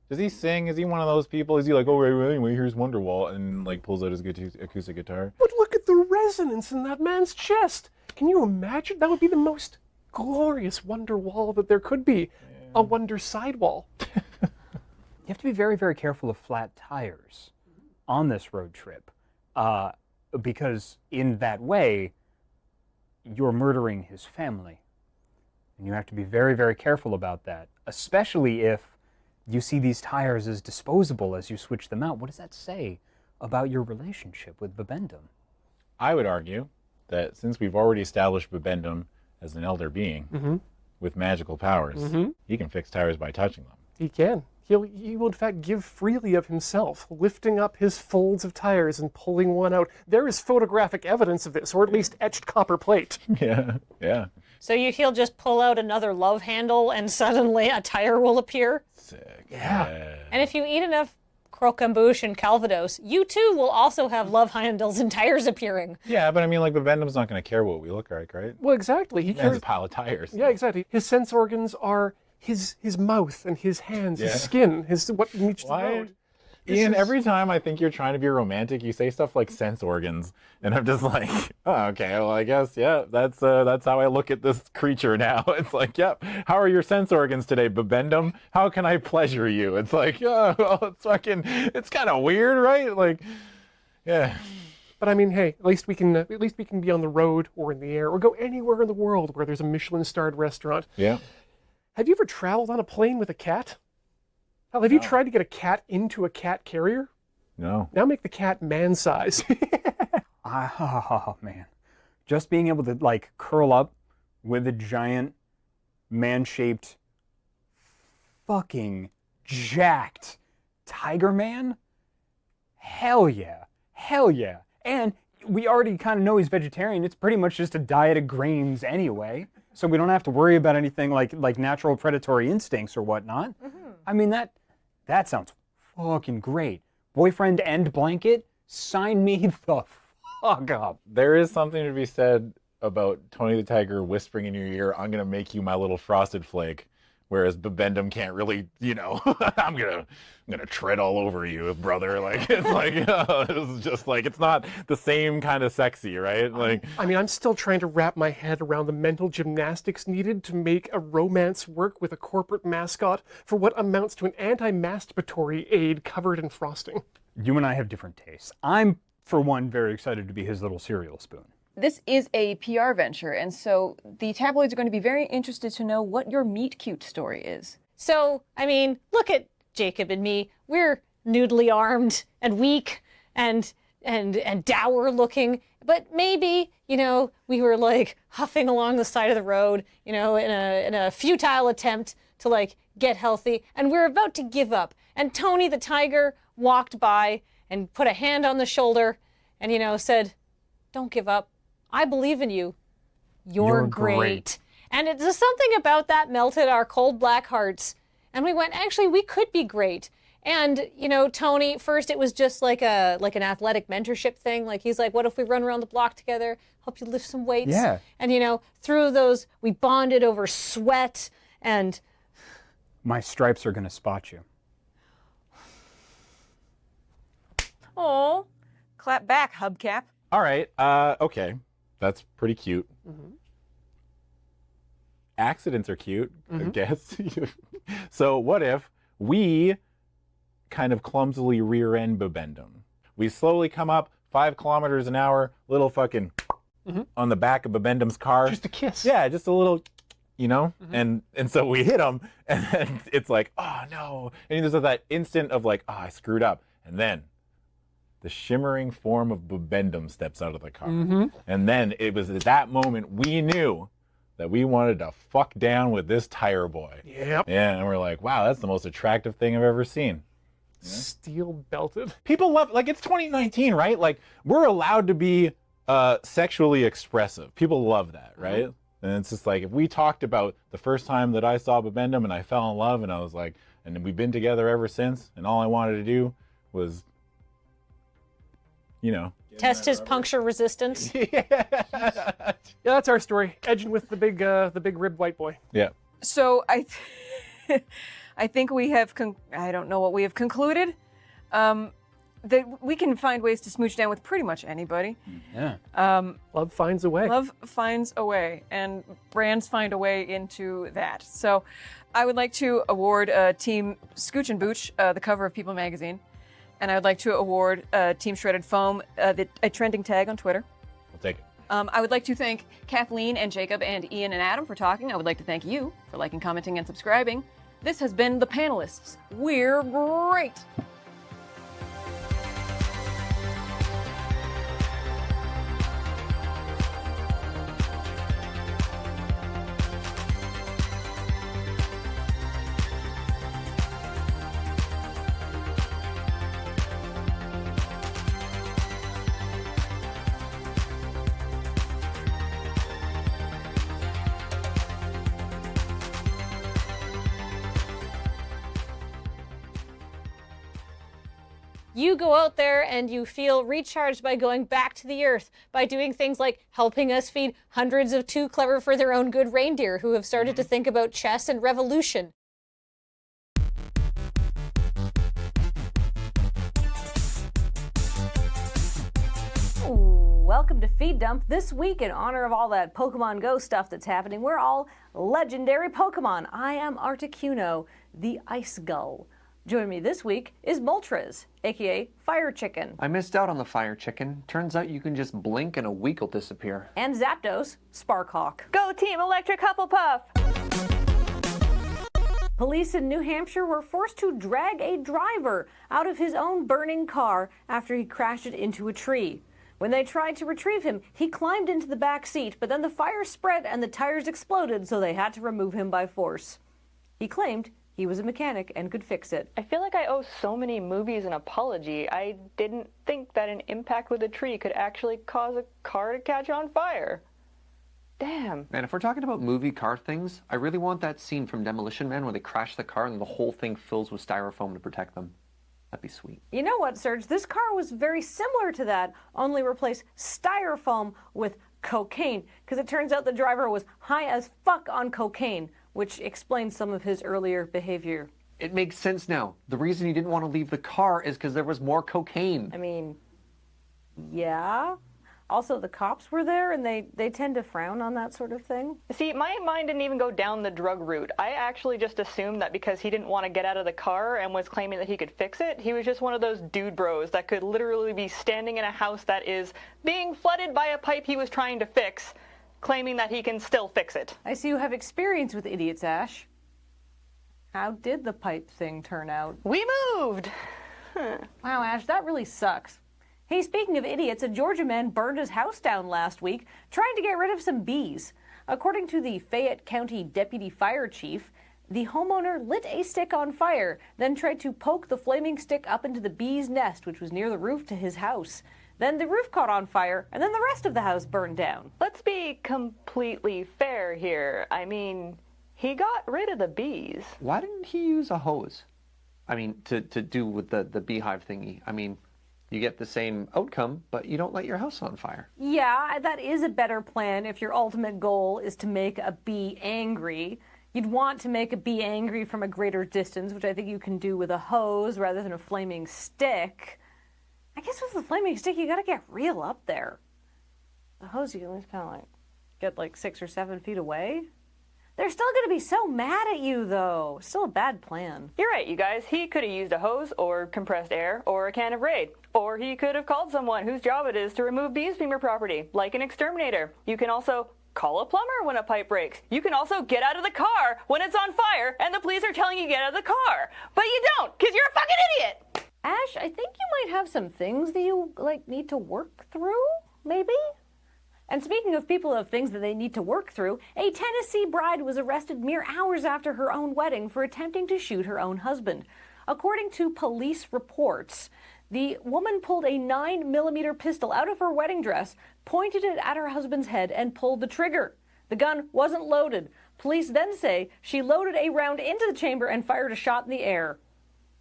S15: Does he sing? Is he one of those people? Is he like, oh, well, anyway, here's Wonderwall, and like pulls out his acoustic guitar?
S2: But look at the resonance in that man's chest. Can you imagine? That would be the most glorious Wonderwall that there could be. Yeah. A Wonder sidewall.
S1: You have to be very, very careful of flat tires on this road trip, because in that way, you're murdering his family. And you have to be very, very careful about that, especially if you see these tires as disposable as you switch them out. What does that say about your relationship with Bibendum?
S15: I would argue that since we've already established Bibendum as an elder being with magical powers, he can fix tires by touching them.
S2: He can. He will in fact give freely of himself, lifting up his folds of tires and pulling one out. There is photographic evidence of this, or at least etched copper plate.
S15: Yeah.
S10: So he'll just pull out another love handle and suddenly a tire will appear?
S15: Sick.
S2: Yeah.
S10: And if you eat enough croquembouche and Calvados, you too will also have love handles and tires appearing.
S15: Yeah, but I mean, like, Bibendum's not going to care what we look like, right?
S2: Well, exactly.
S15: He has a pile of tires.
S2: Yeah, exactly. His sense organs are his mouth and his hands, his skin, what meets the road.
S15: Ian, every time I think you're trying to be romantic, you say stuff like sense organs, and I'm just like, oh, okay, well, I guess, yeah, that's how I look at this creature now. It's like, yep, how are your sense organs today, Bibendum? How can I pleasure you? It's like, oh, well, it's kind of weird, right? Like, yeah.
S2: But I mean, hey, at least we can be on the road or in the air or go anywhere in the world where there's a Michelin-starred restaurant.
S15: Yeah.
S2: Have you ever traveled on a plane with a cat? Hell, have you tried to get a cat into a cat carrier?
S15: No.
S2: Now make the cat man size.
S1: Oh, man. Just being able to, like, curl up with a giant, man-shaped, fucking jacked Tiger Man? Hell yeah. Hell yeah. And we already kind of know he's vegetarian. It's pretty much just a diet of grains anyway. so we don't have to worry about anything like natural predatory instincts or whatnot. I mean, that sounds fucking great. Boyfriend and blanket, sign me the fuck up.
S15: There is something to be said about Tony the Tiger whispering in your ear, "I'm gonna make you my little frosted flake," whereas Bibendum can't really, I'm gonna tread all over you, brother. Like it's like it's just like it's not the same kind of sexy, right? Like
S2: I mean, I'm still trying to wrap my head around the mental gymnastics needed to make a romance work with a corporate mascot for what amounts to an anti-masturbatory aid covered in frosting.
S1: You and I have different tastes. I'm, for one, very excited to be his little cereal spoon.
S9: This is a PR venture, and so the tabloids are going to be very interested to know what your meet cute story is.
S10: So, I mean, look at Jacob and me. We're noodly armed and weak and dour looking, but maybe, we were like huffing along the side of the road, in a futile attempt to like get healthy, and we're about to give up. And Tony the Tiger walked by and put a hand on the shoulder and, said, "Don't give up. I believe in you. You're great." And it's just something about that melted our cold black hearts. And we went, actually, we could be great. And, Tony, first it was just like an athletic mentorship thing. Like he's like, what if we run around the block together, help you lift some weights?
S1: Yeah.
S10: And, through those, we bonded over sweat and...
S1: My stripes are going to spot you.
S9: Oh, clap back, hubcap.
S15: All right, okay. That's pretty cute. Accidents are cute, I guess. So what if we kind of clumsily rear end Bibendum? We slowly come up 5 kilometers an hour, little fucking on the back of Bibendum's car.
S2: Just a kiss.
S15: Yeah, just a little, and so we hit him, and then it's like, oh no. And there's that instant of like, oh, I screwed up. And then the shimmering form of Bibendum steps out of the car. And then it was at that moment we knew that we wanted to fuck down with this tire boy.
S2: Yep.
S15: Yeah, and we're like, wow, that's the most attractive thing I've ever seen.
S2: Steel belted.
S15: People love, like, it's 2019, right? Like, we're allowed to be sexually expressive. People love that, right? And it's just like, if we talked about the first time that I saw Bibendum and I fell in love and I was like, and we've been together ever since, and all I wanted to do was,
S10: test his puncture resistance.
S2: Yeah, that's our story. Edging with the big ribbed white boy.
S15: Yeah.
S9: So I think we have, I don't know what we have concluded, that we can find ways to smooch down with pretty much anybody.
S1: Yeah.
S2: Love finds a way.
S9: Love finds a way, and brands find a way into that. So I would like to award Team Scooch and Booch the cover of People magazine. And I would like to award Team Shredded Foam a trending tag on Twitter.
S15: We'll take it.
S9: I would like to thank Kathleen and Jacob and Ian and Adam for talking. I would like to thank you for liking, commenting, and subscribing. This has been The Panelists. We're great.
S10: You go out there and you feel recharged by going back to the earth, by doing things like helping us feed hundreds of too clever for their own good reindeer who have started to think about chess and revolution. Welcome to Feed Dump. This week, in honor of all that Pokemon Go stuff that's happening, we're all legendary Pokemon. I am Articuno, the Ice Gull. Joining me this week is Moltres, aka Fire Chicken.
S11: I missed out on the Fire Chicken. Turns out you can just blink and a week will disappear.
S10: And Zapdos, Sparkhawk.
S7: Go Team Electric Hufflepuff!
S10: Police in New Hampshire were forced to drag a driver out of his own burning car after he crashed it into a tree. When they tried to retrieve him, he climbed into the back seat, but then the fire spread and the tires exploded, so they had to remove him by force. He claimed he was a mechanic and could fix it.
S13: I feel like I owe so many movies an apology. I didn't think that an impact with a tree could actually cause a car to catch on fire. Damn.
S11: Man, if we're talking about movie car things, I really want that scene from Demolition Man where they crash the car and the whole thing fills with styrofoam to protect them. That'd be sweet.
S10: You know what, Serge? This car was very similar to that, only replace styrofoam with cocaine, because it turns out the driver was high as fuck on cocaine, which explains some of his earlier behavior.
S11: It makes sense now. The reason he didn't want to leave the car is because there was more cocaine.
S10: I mean, yeah. Also, the cops were there, and they tend to frown on that sort of thing.
S13: See, my mind didn't even go down the drug route. I actually just assumed that because he didn't want to get out of the car and was claiming that he could fix it, he was just one of those dude bros that could literally be standing in a house that is being flooded by a pipe he was trying to fix, claiming that he can still fix it.
S10: I see you have experience with idiots, Ash. How did the pipe thing turn out?
S13: We moved!
S10: Wow, Ash, that really sucks. Hey, speaking of idiots, a Georgia man burned his house down last week trying to get rid of some bees. According to the Fayette County Deputy Fire Chief, the homeowner lit a stick on fire, then tried to poke the flaming stick up into the bee's nest, which was near the roof to his house. Then the roof caught on fire, and then the rest of the house burned down.
S13: Let's be completely fair here. I mean, he got rid of the bees.
S11: Why didn't he use a hose? I mean, to do with the beehive thingy. I mean, you get the same outcome, but you don't light your house on fire.
S10: Yeah, that is a better plan if your ultimate goal is to make a bee angry. You'd want to make a bee angry from a greater distance, which I think you can do with a hose rather than a flaming stick. I guess with the flaming stick, you gotta get real up there. The hose, you can at least kind of like get like 6 or 7 feet away. They're still going to be so mad at you, though. Still a bad plan.
S13: You're right, you guys. He could have used a hose or compressed air or a can of Raid. Or he could have called someone whose job it is to remove bees from your property, like an exterminator. You can also call a plumber when a pipe breaks. You can also get out of the car when it's on fire and the police are telling you to get out of the car. But you don't, because you're a fucking idiot!
S10: Ash, I think you might have some things that you, need to work through, maybe? And speaking of people of things that they need to work through, a Tennessee bride was arrested mere hours after her own wedding for attempting to shoot her own husband. According to police reports, the woman pulled a 9mm pistol out of her wedding dress, pointed it at her husband's head, and pulled the trigger. The gun wasn't loaded. Police then say she loaded a round into the chamber and fired a shot in the air.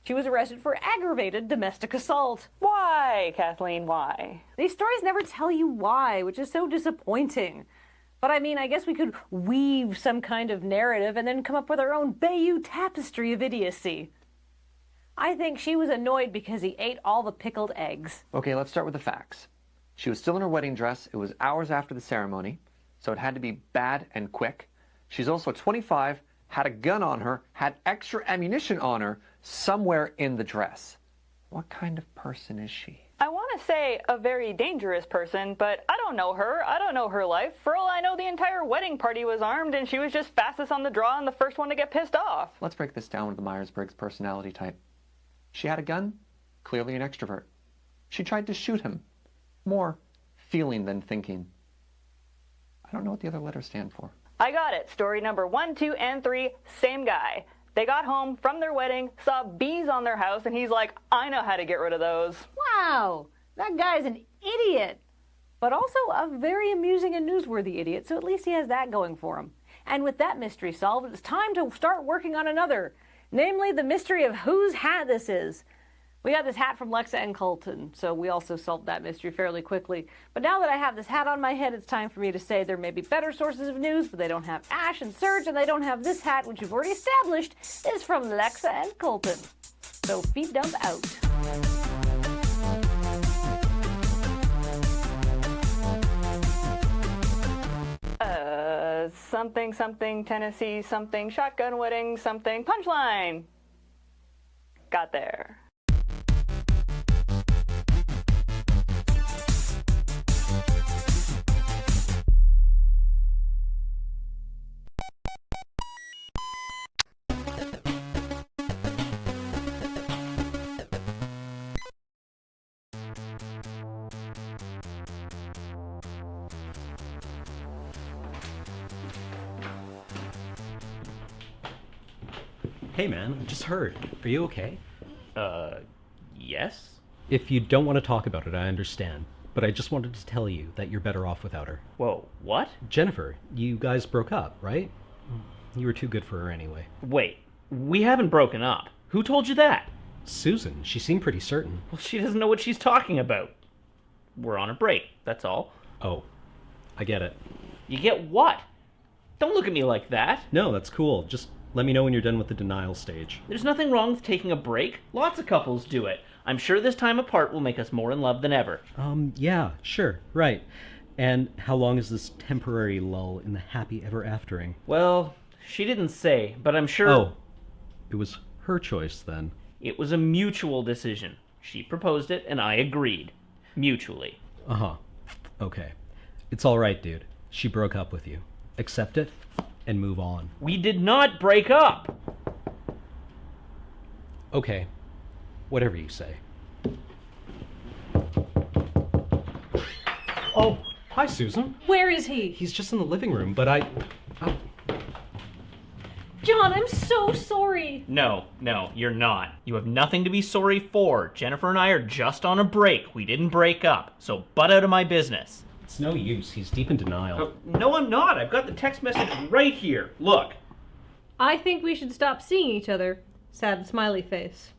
S10: She was arrested for aggravated domestic assault.
S13: Why, Kathleen, why?
S10: These stories never tell you why, which is so disappointing. But I mean, I guess we could weave some kind of narrative and then come up with our own Bayou tapestry of idiocy. I think she was annoyed because he ate all the pickled eggs.
S11: Okay, let's start with the facts. She was still in her wedding dress. It was hours after the ceremony, so it had to be bad and quick. She's also 25, had a gun on her, had extra ammunition on her, somewhere in the dress. What kind of person is she?
S13: I want to say a very dangerous person, but I don't know her. I don't know her life. For all I know, the entire wedding party was armed and she was just fastest on the draw and the first one to get pissed off.
S11: Let's break this down with the Myers-Briggs personality type. She had a gun, clearly an extrovert. She tried to shoot him. More feeling than thinking. I don't know what the other letters stand for.
S13: I got it. Story number 1, 2, and 3, same guy. They got home from their wedding, saw bees on their house, and he's like, I know how to get rid of those.
S10: Wow, that guy's an idiot. But also a very amusing and newsworthy idiot, so at least he has that going for him. And with that mystery solved, it's time to start working on another. Namely, the mystery of whose hat this is. We got this hat from Lexa and Colton, so we also solved that mystery fairly quickly. But now that I have this hat on my head, it's time for me to say there may be better sources of news, but they don't have Ash and Serge, and they don't have this hat, which we've already established is from Lexa and Colton. So feet dump out.
S13: Something, something, Tennessee, something, shotgun wedding, something, punchline. Got there.
S5: Hey man, I just heard. Are you okay?
S23: Yes?
S5: If you don't want to talk about it, I understand. but I just wanted to tell you that you're better off without her.
S6: Whoa, what?
S5: Jennifer, you guys broke up, right? You were too good for her anyway.
S6: Wait, we haven't broken up. Who told you that?
S5: Susan, she seemed pretty certain.
S6: Well, she doesn't know what she's talking about. We're on a break, that's all.
S5: Oh, I get it.
S6: You get what? Don't look at me like that.
S5: No, that's cool. Just let me know when you're done with the denial stage.
S6: There's nothing wrong with taking a break. Lots of couples do it. I'm sure this time apart will make us more in love than ever.
S5: Yeah, sure, right. And how long is this temporary lull in the happy ever aftering?
S6: Well, she didn't say, but I'm sure...
S5: Oh, it was her choice then.
S6: It was a mutual decision. She proposed it, and I agreed. Mutually.
S5: Uh-huh. Okay. It's all right, dude. She broke up with you. Accept it, and move on.
S6: We did not break up!
S5: Okay. Whatever you say. Oh, hi, Susan.
S10: Where is he?
S5: He's just in the living room, but I...
S10: John, I'm so sorry.
S6: No, you're not. You have nothing to be sorry for. Jennifer and I are just on a break. We didn't break up, so butt out of my business.
S5: It's no use. He's deep in denial.
S6: No, I'm not. I've got the text message right here. Look.
S7: I think we should stop seeing each other. Sad smiley face.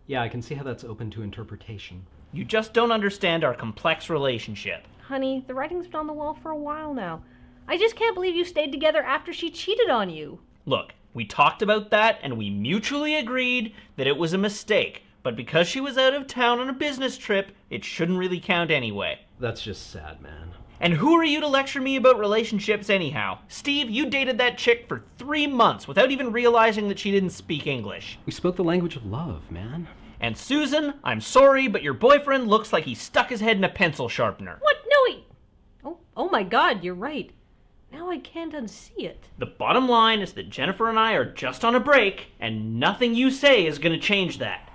S5: Yeah, I can see how that's open to interpretation.
S6: You just don't understand our complex relationship.
S7: Honey, the writing's been on the wall for a while now. I just can't believe you stayed together after she cheated on you.
S6: Look, we talked about that and we mutually agreed that it was a mistake. But because she was out of town on a business trip, it shouldn't really count anyway.
S5: That's just sad, man.
S6: And who are you to lecture me about relationships anyhow? Steve, you dated that chick for 3 months without even realizing that she didn't speak English.
S5: We spoke the language of love, man.
S6: And Susan, I'm sorry, but your boyfriend looks like he stuck his head in a pencil sharpener.
S7: What? No, wait. Oh my God, you're right. Now I can't unsee it.
S6: The bottom line is that Jennifer and I are just on a break, and nothing you say is going to change that.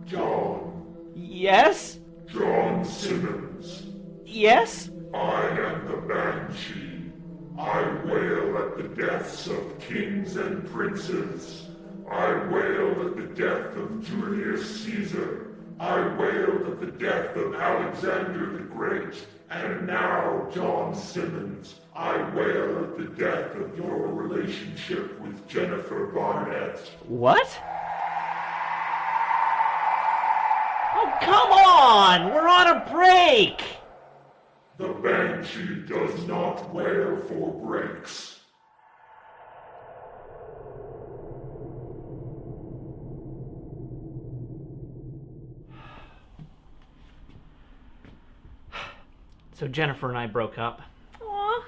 S17: John.
S6: Yes?
S17: John Simmons.
S6: Yes?
S17: I am the Banshee. I wail at the deaths of kings and princes. I wailed at the death of Julius Caesar. I wailed at the death of Alexander the Great. And now, John Simmons, I wail at the death of your relationship with Jennifer Barnett.
S6: What? Oh, come on! We're on a break!
S17: The Banshee does not wail for breaks.
S6: So Jennifer and I broke up.
S7: Aw.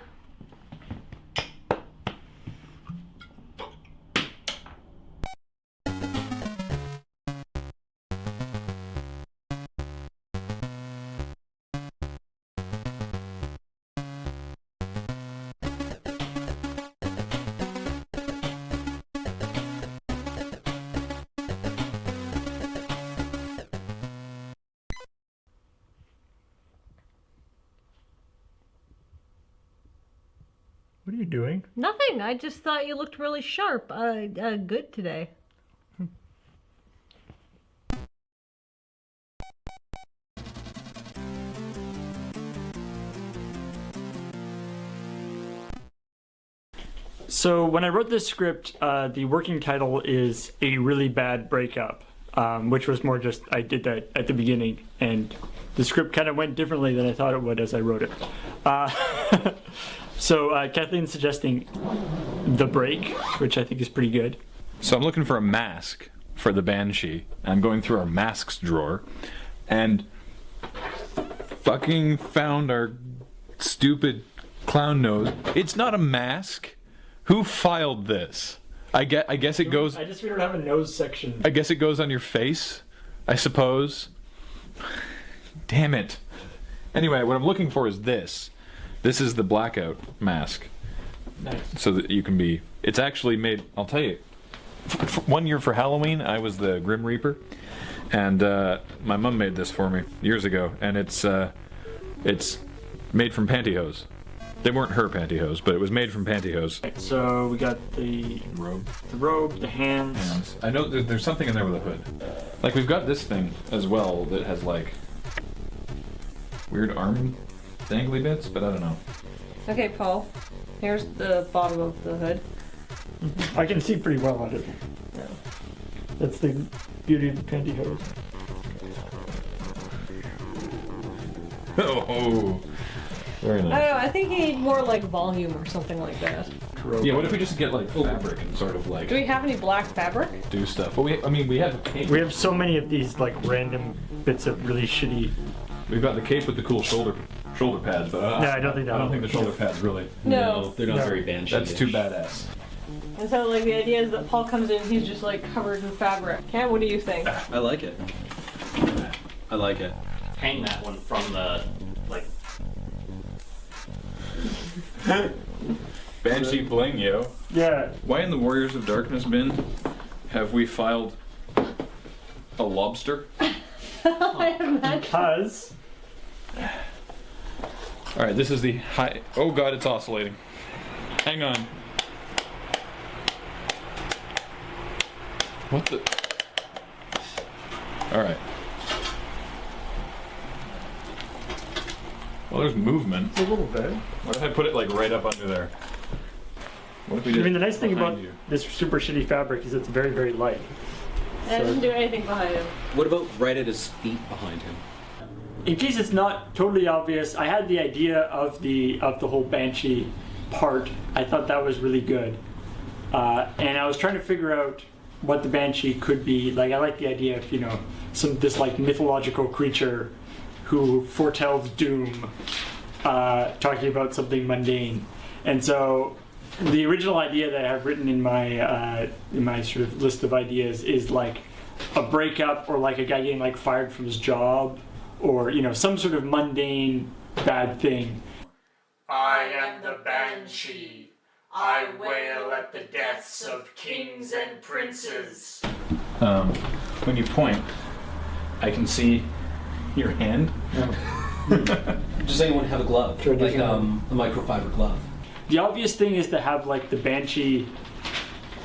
S3: What are you doing?
S7: Nothing. I just thought you looked really sharp. Good today.
S3: So when I wrote this script, the working title is A Really Bad Breakup, which was more just I did that at the beginning, and the script kind of went differently than I thought it would as I wrote it. So Kathleen's suggesting The Break, which I think is pretty good.
S14: So I'm looking for a mask for the Banshee. I'm going through our masks drawer and fucking found our stupid clown nose. It's not a mask. Who filed this? I guess it goes...
S3: I just we don't have a nose section.
S14: I guess it goes on your face, I suppose. Damn it. Anyway, what I'm looking for is this. This is the blackout mask.
S3: Nice.
S14: So that you can be... It's actually made... I'll tell you. One year for Halloween, I was the Grim Reaper.
S4: And my mum made this for me years ago, and it's made from pantyhose. They weren't her pantyhose, but it was made from pantyhose.
S3: So we got the robe, the hands.
S4: I know there's something in there with a hood. Like we've got this thing as well that has like weird arm dangly bits, but I don't know.
S7: Okay, Paul. Here's the bottom of the hood.
S3: I can see pretty well on it.
S7: Yeah.
S3: That's the beauty of the pantyhose.
S4: Oh, very
S7: I don't
S4: nice.
S7: know, I think you need more like volume or something like that.
S4: Yeah, what if we just get like fabric and sort of like
S7: Do we have any black fabric?
S4: do stuff? But we have a cape.
S3: We have so many of these like random bits of really shitty.
S4: We've got the cape with the cool shoulder pads, but
S3: No, I don't think that.
S4: I don't think the shoulder pads really.
S7: No.
S5: They're not very Banshee.
S4: That's too badass.
S7: And so like the idea is that Paul comes in and he's just like covered in fabric. Cam, what do you think?
S5: I like it. I like it.
S8: Hang that one from the, like...
S4: Banshee bling, yo.
S3: Yeah.
S4: Why in the Warriors of Darkness bin have we filed a lobster?
S7: I imagine.
S3: Because.
S4: All right, this is the high. Oh god, it's oscillating. Hang on. What the? All right. Well, there's movement.
S3: It's a little bit.
S4: What if I put it like right up under there? What if we
S3: I
S4: did
S3: mean, the nice thing
S4: behind
S3: about
S4: you?
S3: this super shitty fabric is it's very, very light.
S7: And it doesn't do anything behind him.
S5: What about right at his feet behind him?
S3: In case it's not totally obvious, I had the idea of the whole Banshee part. I thought that was really good, and I was trying to figure out what the Banshee could be. Like, I like the idea of this like mythological creature who foretells doom, talking about something mundane, and so the original idea that I have written in my sort of list of ideas is like a breakup or like a guy getting like fired from his job. Or, some sort of mundane, bad thing. I am the Banshee. I wail at the deaths of kings and princes.
S4: When you point, I can see your hand.
S5: Does anyone have a glove?
S3: Sure,
S5: like a microfiber glove.
S3: The obvious thing is to have like the Banshee,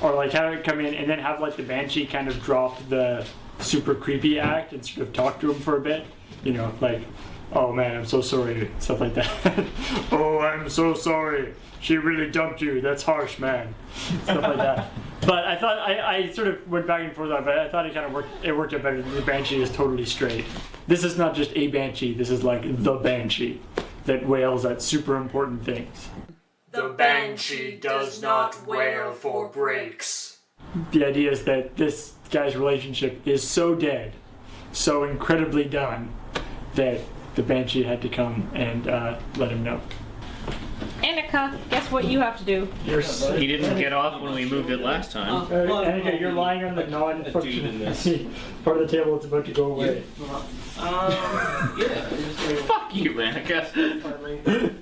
S3: or like have it come in and then have like the Banshee kind of drop the super creepy act and sort of talk to him for a bit. Like, oh man, I'm so sorry, stuff like that. Oh, I'm so sorry. She really dumped you. That's harsh, man. Stuff like that. But I thought I sort of went back and forth on it, but I thought it kind of worked out better. The Banshee is totally straight. This is not just a Banshee. This is like the Banshee that wails at super important things. The Banshee does not wail for breaks. The idea is that this guy's relationship is so dead, so incredibly done, that the Banshee had to come and let him know.
S7: Annika, guess what you have to do?
S8: He didn't get off when we moved it last time.
S3: Annika, you're lying on the non-functional part of the table. It's about to go away.
S8: Fuck you, Annika.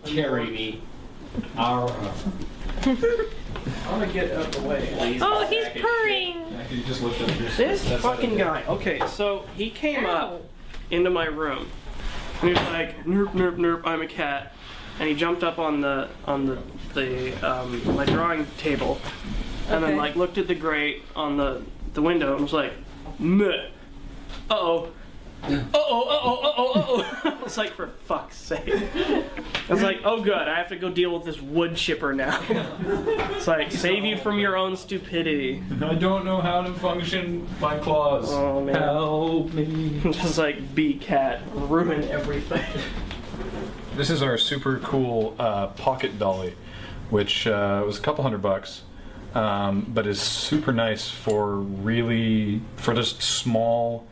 S5: Carry me. I want to get out of the way.
S7: Oh, he's purring!
S4: You just lift up your
S16: This fucking guy. Okay, so he came up into my room and he was like, "Nerp, nerp, nerp, I'm a cat," and he jumped up on the my drawing table, and then like looked at the grate on the window and was like, "Meh, uh-oh." I was like, for fuck's sake. I was like, oh good, I have to go deal with this wood chipper now. It's like, save you from your own stupidity.
S4: I don't know how to function my claws.
S16: Oh man.
S4: Help me.
S16: Just like, be cat, ruin everything.
S4: This is our super cool pocket dolly, which was a couple $100, but is super nice for just small,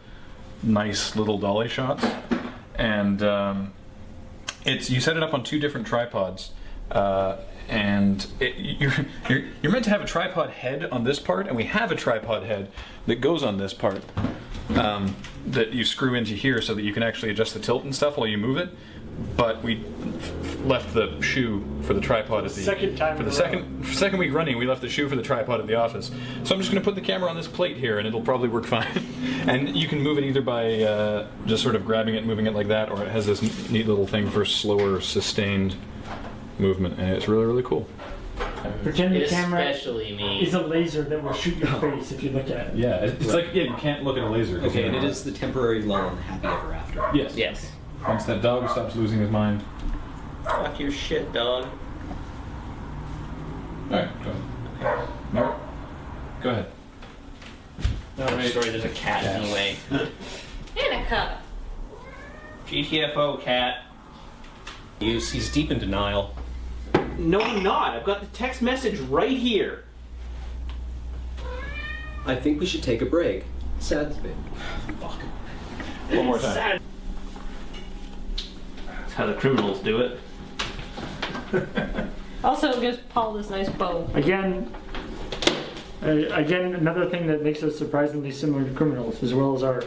S4: nice little dolly shots. And you set it up on 2 different tripods, and you're meant to have a tripod head on this part, and we have a tripod head that goes on this part that you screw into here so that you can actually adjust the tilt and stuff while you move it. but we left the shoe for the tripod at the
S3: second time
S4: for the second week running. We left the shoe for the tripod at the office. So I'm just going to put the camera on this plate here, and it'll probably work fine. And you can move it either by just sort of grabbing it, and moving it like that, or it has this neat little thing for slower, sustained movement, and it's really, really cool.
S3: Pretend the camera
S6: Especially me.
S3: is a laser that will shoot your face if you look at it.
S4: Yeah, it's like, yeah, you can't look at a laser.
S5: Okay, and it is the temporary lull in happy ever after.
S4: Yes.
S6: Yes.
S4: Once that dog stops losing his mind.
S6: Fuck your shit, dog.
S4: Alright, go ahead. No. Go ahead.
S6: No, sorry, there's a cat in the way.
S7: And a cup.
S6: GTFO, cat.
S5: He's deep in denial.
S6: No, I'm not. I've got the text message right here.
S5: I think we should take a break. Sad bit.
S6: Fuck.
S4: One more time.
S6: Sad. That's how the criminals do it.
S7: Also, it gives Paul this nice bow.
S3: Again, another thing that makes us surprisingly similar to criminals, as well as our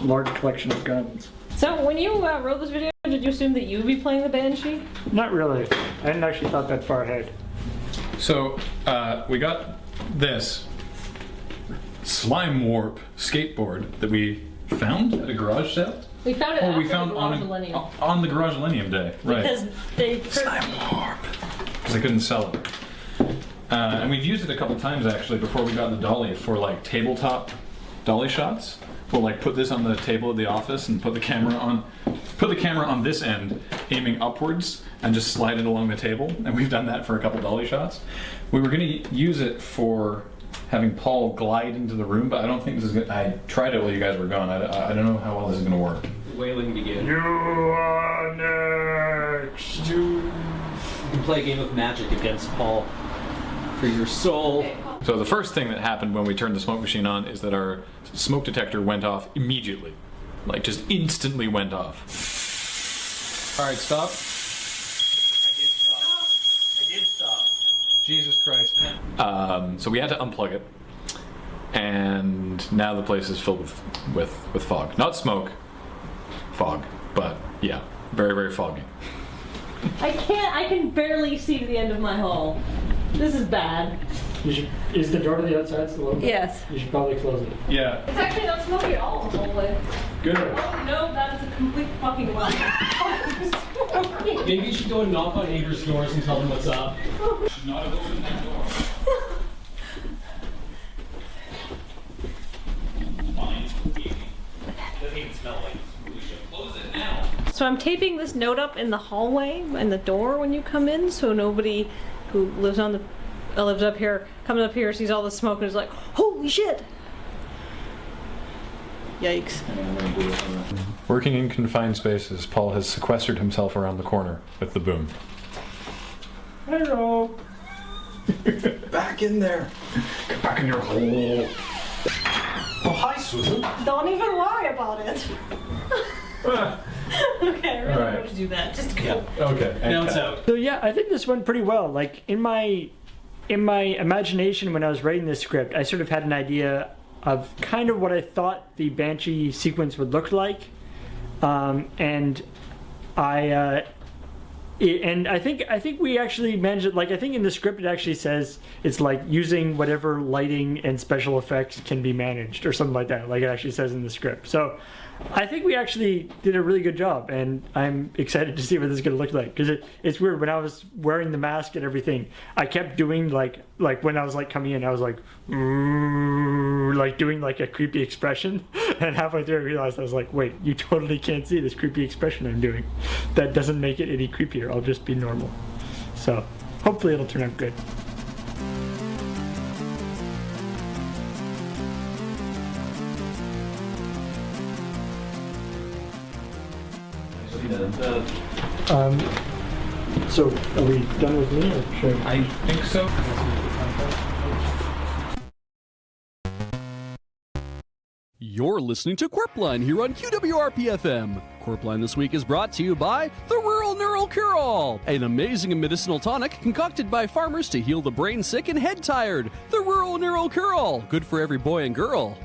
S3: large collection of guns.
S7: So, when you wrote this video, did you assume that you would be playing the Banshee?
S3: Not really. I hadn't actually thought that far ahead.
S4: So, we got this slime warp skateboard that we found at a garage sale.
S7: We found it
S4: Oh,
S7: after
S4: we found
S7: the
S4: on
S7: Garage Millennium.
S4: on the Garage Millennium Day, right?
S7: Because they...
S4: Because I couldn't sell it. And we've used it a couple times actually before we got the dolly for like tabletop dolly shots. We'll like put this on the table at the office and put the camera on this end, aiming upwards, and just slide it along the table. And we've done that for a couple dolly shots. We were going to use it for having Paul glide into the room, but I don't think this is good. I tried it while you guys were gone. I don't know how well this is going to work.
S5: Wailing begins.
S3: You are next.
S5: You can play a game of magic against Paul for your soul.
S4: So the first thing that happened when we turned the smoke machine on is that our smoke detector went off immediately. Like just instantly went off. Alright, stop.
S6: I did stop.
S4: Jesus Christ. So we had to unplug it. And now the place is filled with fog. Not smoke. Fog. But yeah, very, very foggy.
S7: I can barely see to the end of my hall. This is bad.
S3: Is the door to the outside still open?
S7: Yes.
S3: You should probably close it.
S4: Yeah.
S7: It's actually not smoky at all the whole way.
S4: Good.
S7: Oh no, that is a complete fucking lie.
S5: Maybe you should go and knock on neighbors' doors and tell them what's up.
S4: Should not have opened that door. Doesn't even smell like we should close it now.
S7: So I'm taping this note up in the hallway and the door when you come in, so nobody who lives up here comes up here, sees all the smoke, and is like, "Holy shit!" Yikes.
S4: Working in confined spaces, Paul has sequestered himself around the corner with the boom.
S3: Hello.
S15: Back in there.
S4: Get back in your hole.
S15: Oh, hi, Susan.
S7: Don't even lie about it. Okay, I really
S4: Alright.
S7: want to do that. Just go.
S4: Okay.
S5: Now it's out.
S3: So yeah, I think this went pretty well. Like in my imagination when I was writing this script, I sort of had an idea of kind of what I thought the Banshee sequence would look like, and I think we actually managed it. Like I think in the script it actually says it's like using whatever lighting and special effects can be managed or something like that. Like it actually says in the script. So I think we actually did a really good job, and I'm excited to see what this is going to look like. Because it's weird, when I was wearing the mask and everything, I kept doing like when I was like coming in, I was like doing like a creepy expression, and halfway through I realized I was like, wait, you totally can't see this creepy expression I'm doing. That doesn't make it any creepier. I'll just be normal. So hopefully it'll turn out good. So are we done with me, or should
S4: I think so.
S18: You're listening to Qwerpline here on QWRP-FM. Qwerpline this week is brought to you by the Rural Neural Cure-All, an amazing medicinal tonic concocted by farmers to heal the brain sick and head tired. The Rural Neural Cure-All, good for every boy and girl.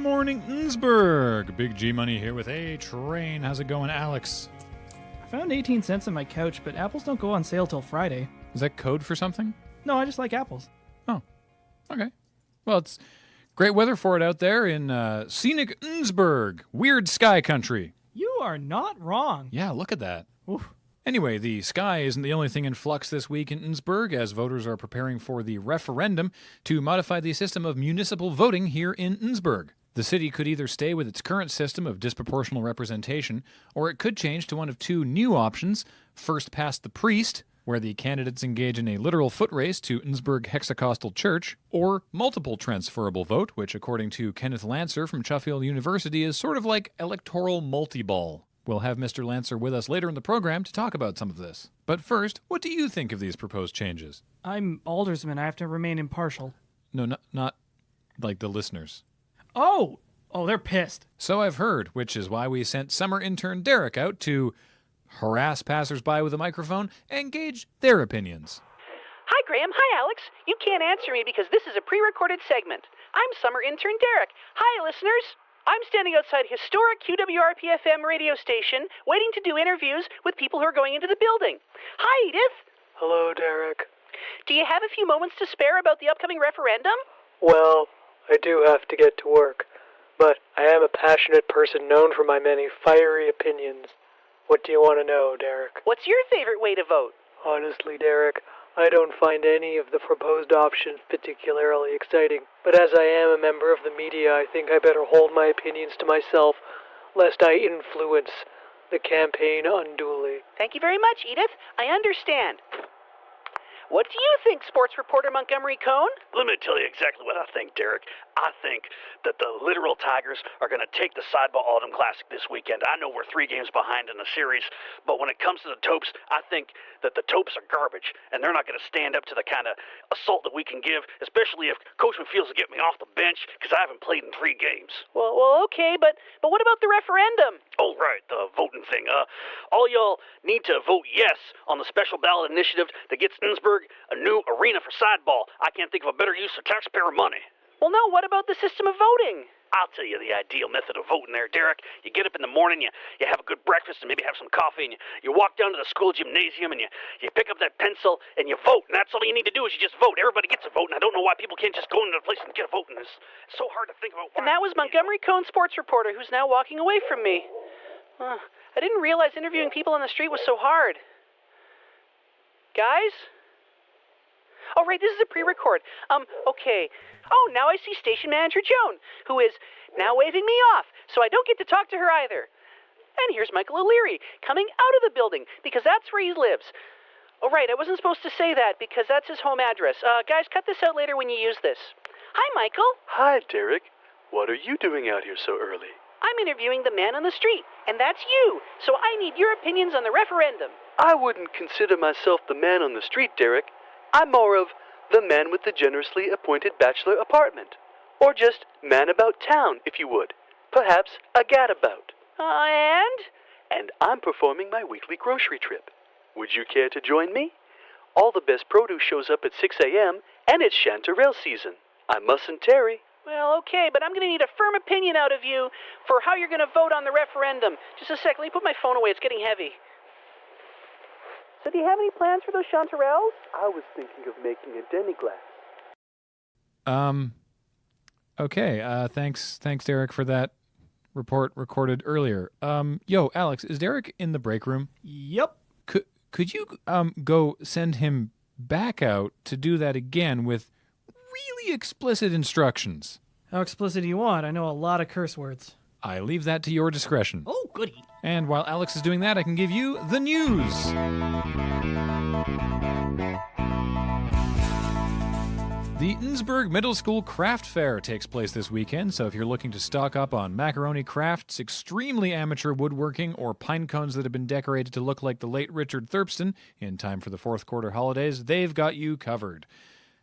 S4: morning, Innsbruck. Big G Money here with A Train. How's it going, Alex?
S19: I found 18 cents on my couch, but apples don't go on sale till Friday.
S4: Is that code for something?
S19: No, I just like apples.
S4: Oh, okay. Well, it's great weather for it out there in scenic Innsbruck, weird sky country.
S19: You are not wrong.
S4: Yeah, look at that.
S19: Oof.
S4: Anyway, the sky isn't the only thing in flux this week in Innsbruck, as voters are preparing for the referendum to modify the system of municipal voting here in Innsbruck. The city could either stay with its current system of disproportional representation, or it could change to one of two new options: first past the priest, where the candidates engage in a literal foot race to Innsbruck Hexacostal Church, or multiple transferable vote, which, according to Kenneth Lancer from Sheffield University, is sort of like electoral multi-ball. We'll have Mr. Lancer with us later in the program to talk about some of this. But first, what do you think of these proposed changes?
S19: I'm aldersman. I have to remain impartial.
S4: No, not like the listeners.
S19: Oh, they're pissed.
S4: So I've heard, which is why we sent summer intern Derek out to harass passersby with a microphone and gauge their opinions.
S20: Hi, Graham. Hi, Alex. You can't answer me because this is a pre-recorded segment. I'm summer intern Derek. Hi, listeners. I'm standing outside historic QWRP-FM radio station, waiting to do interviews with people who are going into the building. Hi, Edith.
S21: Hello, Derek.
S20: Do you have a few moments to spare about the upcoming referendum?
S21: Well, I do have to get to work, but I am a passionate person known for my many fiery opinions. What do you want to know, Derek?
S20: What's your favorite way to vote?
S21: Honestly, Derek, I don't find any of the proposed options particularly exciting, but as I am a member of the media, I think I better hold my opinions to myself, lest I influence the campaign unduly.
S20: Thank you very much, Edith. I understand. What do you think, sports reporter Montgomery Cohn?
S24: Let me tell you exactly what I think, Derek. I think that the literal Tigers are going to take the Sideball Autumn Classic this weekend. I know we're 3 games behind in the series, but when it comes to the Topes, I think that the Topes are garbage, and they're not going to stand up to the kind of assault that we can give, especially if Coach refuses to get me off the bench because I haven't played in 3 games.
S20: Well, okay, but what about the referendum?
S24: Oh, right, the voting thing. All y'all need to vote yes on the special ballot initiative that gets Innsbruck a new arena for sideball. I can't think of a better use of taxpayer money.
S20: Well, no, what about the system of voting?
S24: I'll tell you the ideal method of voting there, Derek. You get up in the morning, you have a good breakfast and maybe have some coffee, and you walk down to the school gymnasium and you pick up that pencil and you vote. And that's all you need to do is you just vote. Everybody gets a vote, and I don't know why people can't just go into a place and get a vote. And it's so hard to think about why.
S20: And that was Montgomery Cohn, sports reporter, who's now walking away from me. I didn't realize interviewing people on the street was so hard. Guys? Oh, right, this is a pre-record. Okay. Oh, now I see station manager Joan, who is now waving me off, so I don't get to talk to her either. And here's Michael O'Leary, coming out of the building, because that's where he lives. Oh, right, I wasn't supposed to say that, because that's his home address. Guys, cut this out later when you use this. Hi, Michael.
S24: Hi, Derek. What are you doing out here so early?
S20: I'm interviewing the man on the street, and that's you, so I need your opinions on the referendum.
S24: I wouldn't consider myself the man on the street, Derek. I'm more of the man with the generously appointed bachelor apartment. Or just man about town, if you would. Perhaps a gadabout. And I'm performing my weekly grocery trip. Would you care to join me? All the best produce shows up at 6 a.m., and it's chanterelle season. I mustn't tarry.
S20: Well, okay, but I'm going to need a firm opinion out of you for how you're going to vote on the referendum. Just a sec, let me put my phone away, it's getting heavy. So do you have any plans for those chanterelles?
S24: I was thinking of making a demi-glace.
S4: Okay, thanks, Derek, for that report recorded earlier. Yo, Alex, is Derek in the break room?
S19: Yep.
S4: Could you go send him back out to do that again with really explicit instructions?
S19: How explicit do you want? I know a lot of curse words.
S4: I leave that to your discretion.
S19: Oh, goody.
S4: And while Alex is doing that, I can give you the news. The Innsbruck Middle School Craft Fair takes place this weekend, so if you're looking to stock up on macaroni crafts, extremely amateur woodworking, or pine cones that have been decorated to look like the late Richard Thurpston in time for the fourth quarter holidays, they've got you covered.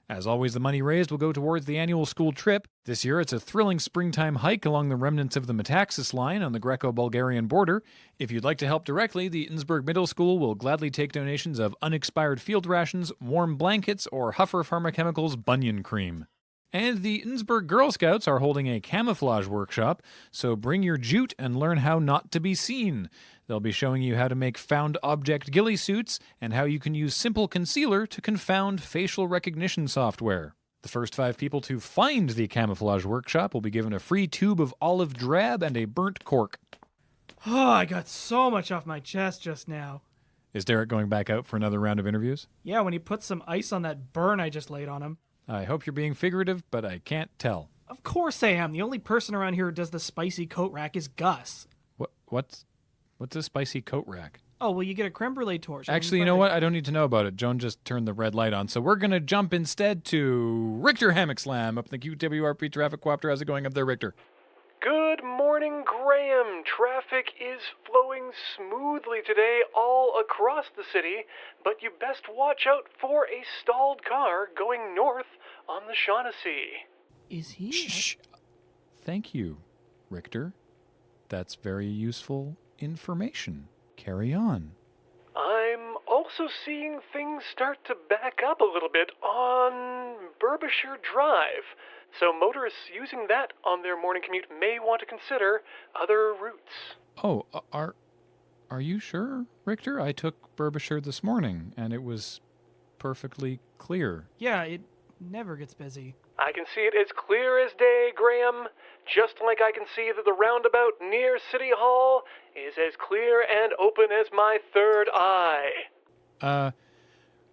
S4: As always, the money raised will go towards the annual school trip. This year, it's a thrilling springtime hike along the remnants of the Metaxas line on the Greco-Bulgarian border. If you'd like to help directly, the Innsbruck Middle School will gladly take donations of unexpired field rations, warm blankets, or Huffer Pharmachemicals Bunyan Cream. And the Innsbruck Girl Scouts are holding a camouflage workshop, so bring your jute and learn how not to be seen. They'll be showing you how to make found object ghillie suits and how you can use simple concealer to confound facial recognition software. The first 5 people to find the camouflage workshop will be given a free tube of olive drab and a burnt cork.
S19: Oh, I got so much off my chest just now.
S4: Is Derek going back out for another round of interviews?
S19: Yeah, when he put some ice on that burn I just laid on him.
S4: I hope you're being figurative, but I can't tell.
S19: Of course I am. The only person around here who does the spicy coat rack is Gus.
S4: What's a spicy coat rack?
S19: Oh, well, you get a creme brulee torch.
S4: Actually, you know what? I don't need to know about it. Joan just turned the red light on. So we're going to jump instead to Richter Hammock Slam up in the QWRP Traffic Coopter. How's it going up there, Richter?
S24: Good morning, Graham. Traffic is flowing smoothly today all across the city, but you best watch out for a stalled car going north on the Shaughnessy.
S19: Is he?
S4: Shh. Thank you, Richter. That's very useful information. Carry on.
S24: I'm also seeing things start to back up a little bit on Burbishire Drive, so motorists using that on their morning commute may want to consider other routes.
S4: Oh, are you sure, Richter? I took Burbishire this morning, and it was perfectly clear.
S19: Yeah, it never gets busy.
S24: I can see it as clear as day, Graham. Just like I can see that the roundabout near City Hall is as clear and open as my third eye.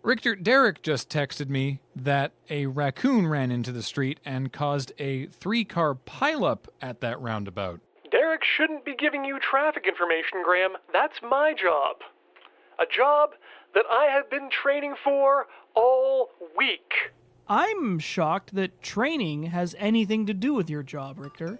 S4: Richter, Derek just texted me that a raccoon ran into the street and caused a 3-car pileup at that roundabout.
S24: Derek shouldn't be giving you traffic information, Graham. That's my job. A job that I have been training for all week.
S19: I'm shocked that training has anything to do with your job, Richter.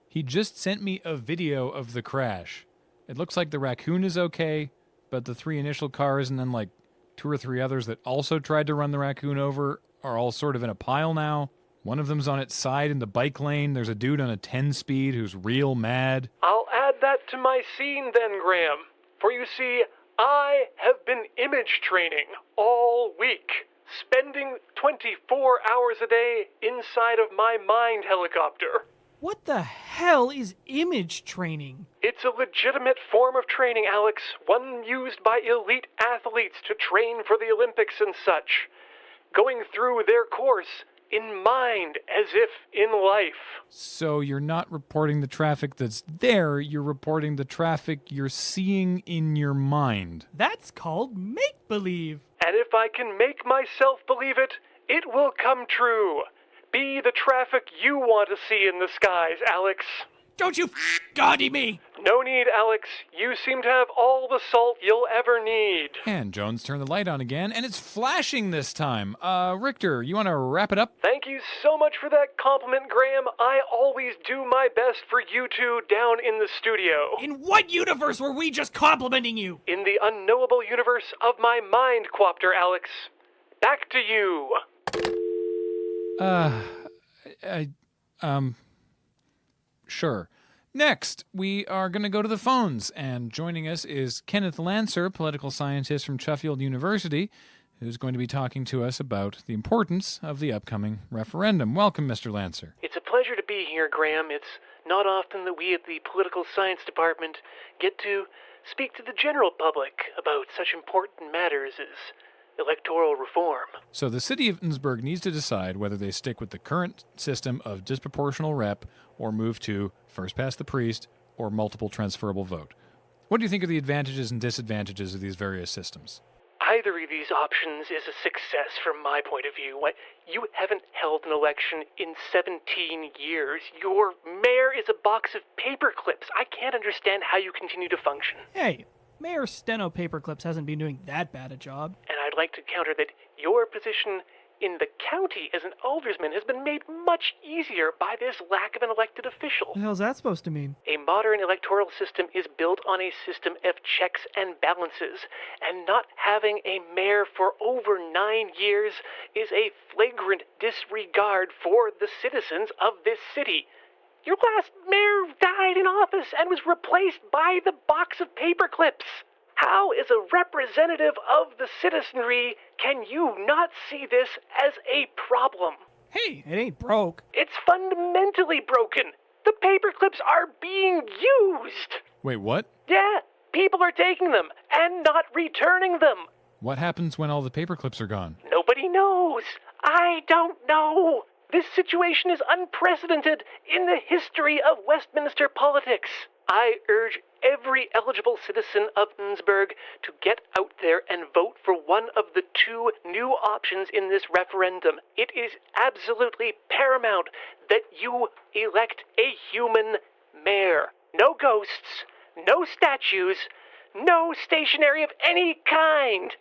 S4: He just sent me a video of the crash. It looks like the raccoon is okay, but the 3 initial cars and then like 2 or 3 others that also tried to run the raccoon over are all sort of in a pile now. One of them's on its side in the bike lane. There's a dude on a 10-speed who's real mad.
S24: I'll add that to my scene then, Graham. For you see, I have been image training all week, spending 24 hours a day inside of my mind helicopter.
S19: What the hell is image training?
S24: It's a legitimate form of training, Alex, one used by elite athletes to train for the Olympics and such. Going through their course in mind as if in life.
S4: So you're not reporting the traffic that's there, you're reporting the traffic you're seeing in your mind.
S19: That's called make-believe.
S24: And if I can make myself believe it, it will come true. Be the traffic you want to see in the skies, Alex.
S19: Don't you gaudy me!
S24: No need, Alex. You seem to have all the salt you'll ever need.
S4: And Jones turned the light on again, and it's flashing this time. Richter, you want to wrap it up?
S24: Thank you so much for that compliment, Graham. I always do my best for you two down in the studio.
S19: In what universe were we just complimenting you?
S24: In the unknowable universe of my mind, Qwerpline, Alex. Back to you.
S4: Sure. Next, we are going to go to the phones, and joining us is Kenneth Lancer, political scientist from Sheffield University, who's going to be talking to us about the importance of the upcoming referendum. Welcome, Mr. Lancer.
S24: It's a pleasure to be here, Graham. It's not often that we at the Political Science Department get to speak to the general public about such important matters as electoral reform.
S4: So the city of Innsbruck needs to decide whether they stick with the current system of disproportional rep or move to first past the priest or multiple transferable vote. What do you think are the advantages and disadvantages of these various systems?
S24: Either of these options is a success from my point of view. You haven't held an election in 17 years. Your mayor is a box of paper clips. I can't understand how you continue to function.
S19: Hey, Mayor Steno Paperclips hasn't been doing that bad a job.
S24: And I'd like to counter that your position in the county as an aldersman has been made much easier by this lack of an elected official.
S19: What the hell's that supposed to mean?
S24: A modern electoral system is built on a system of checks and balances, and not having a mayor for over 9 years is a flagrant disregard for the citizens of this city. Your last mayor died in office and was replaced by the box of paperclips. How, as a representative of the citizenry, can you not see this as a problem?
S19: Hey, it ain't broke.
S20: It's fundamentally broken. The paperclips are being used.
S4: Wait, what?
S20: Yeah, people are taking them and not returning them.
S4: What happens when all the paper clips are gone?
S20: Nobody knows. I don't know. This situation is unprecedented in the history of Westminster politics. I urge every eligible citizen of Innsbruck to get out there and vote for one of the two new options in this referendum. It is absolutely paramount that you elect a human mayor. No ghosts, no statues, no stationery of any kind.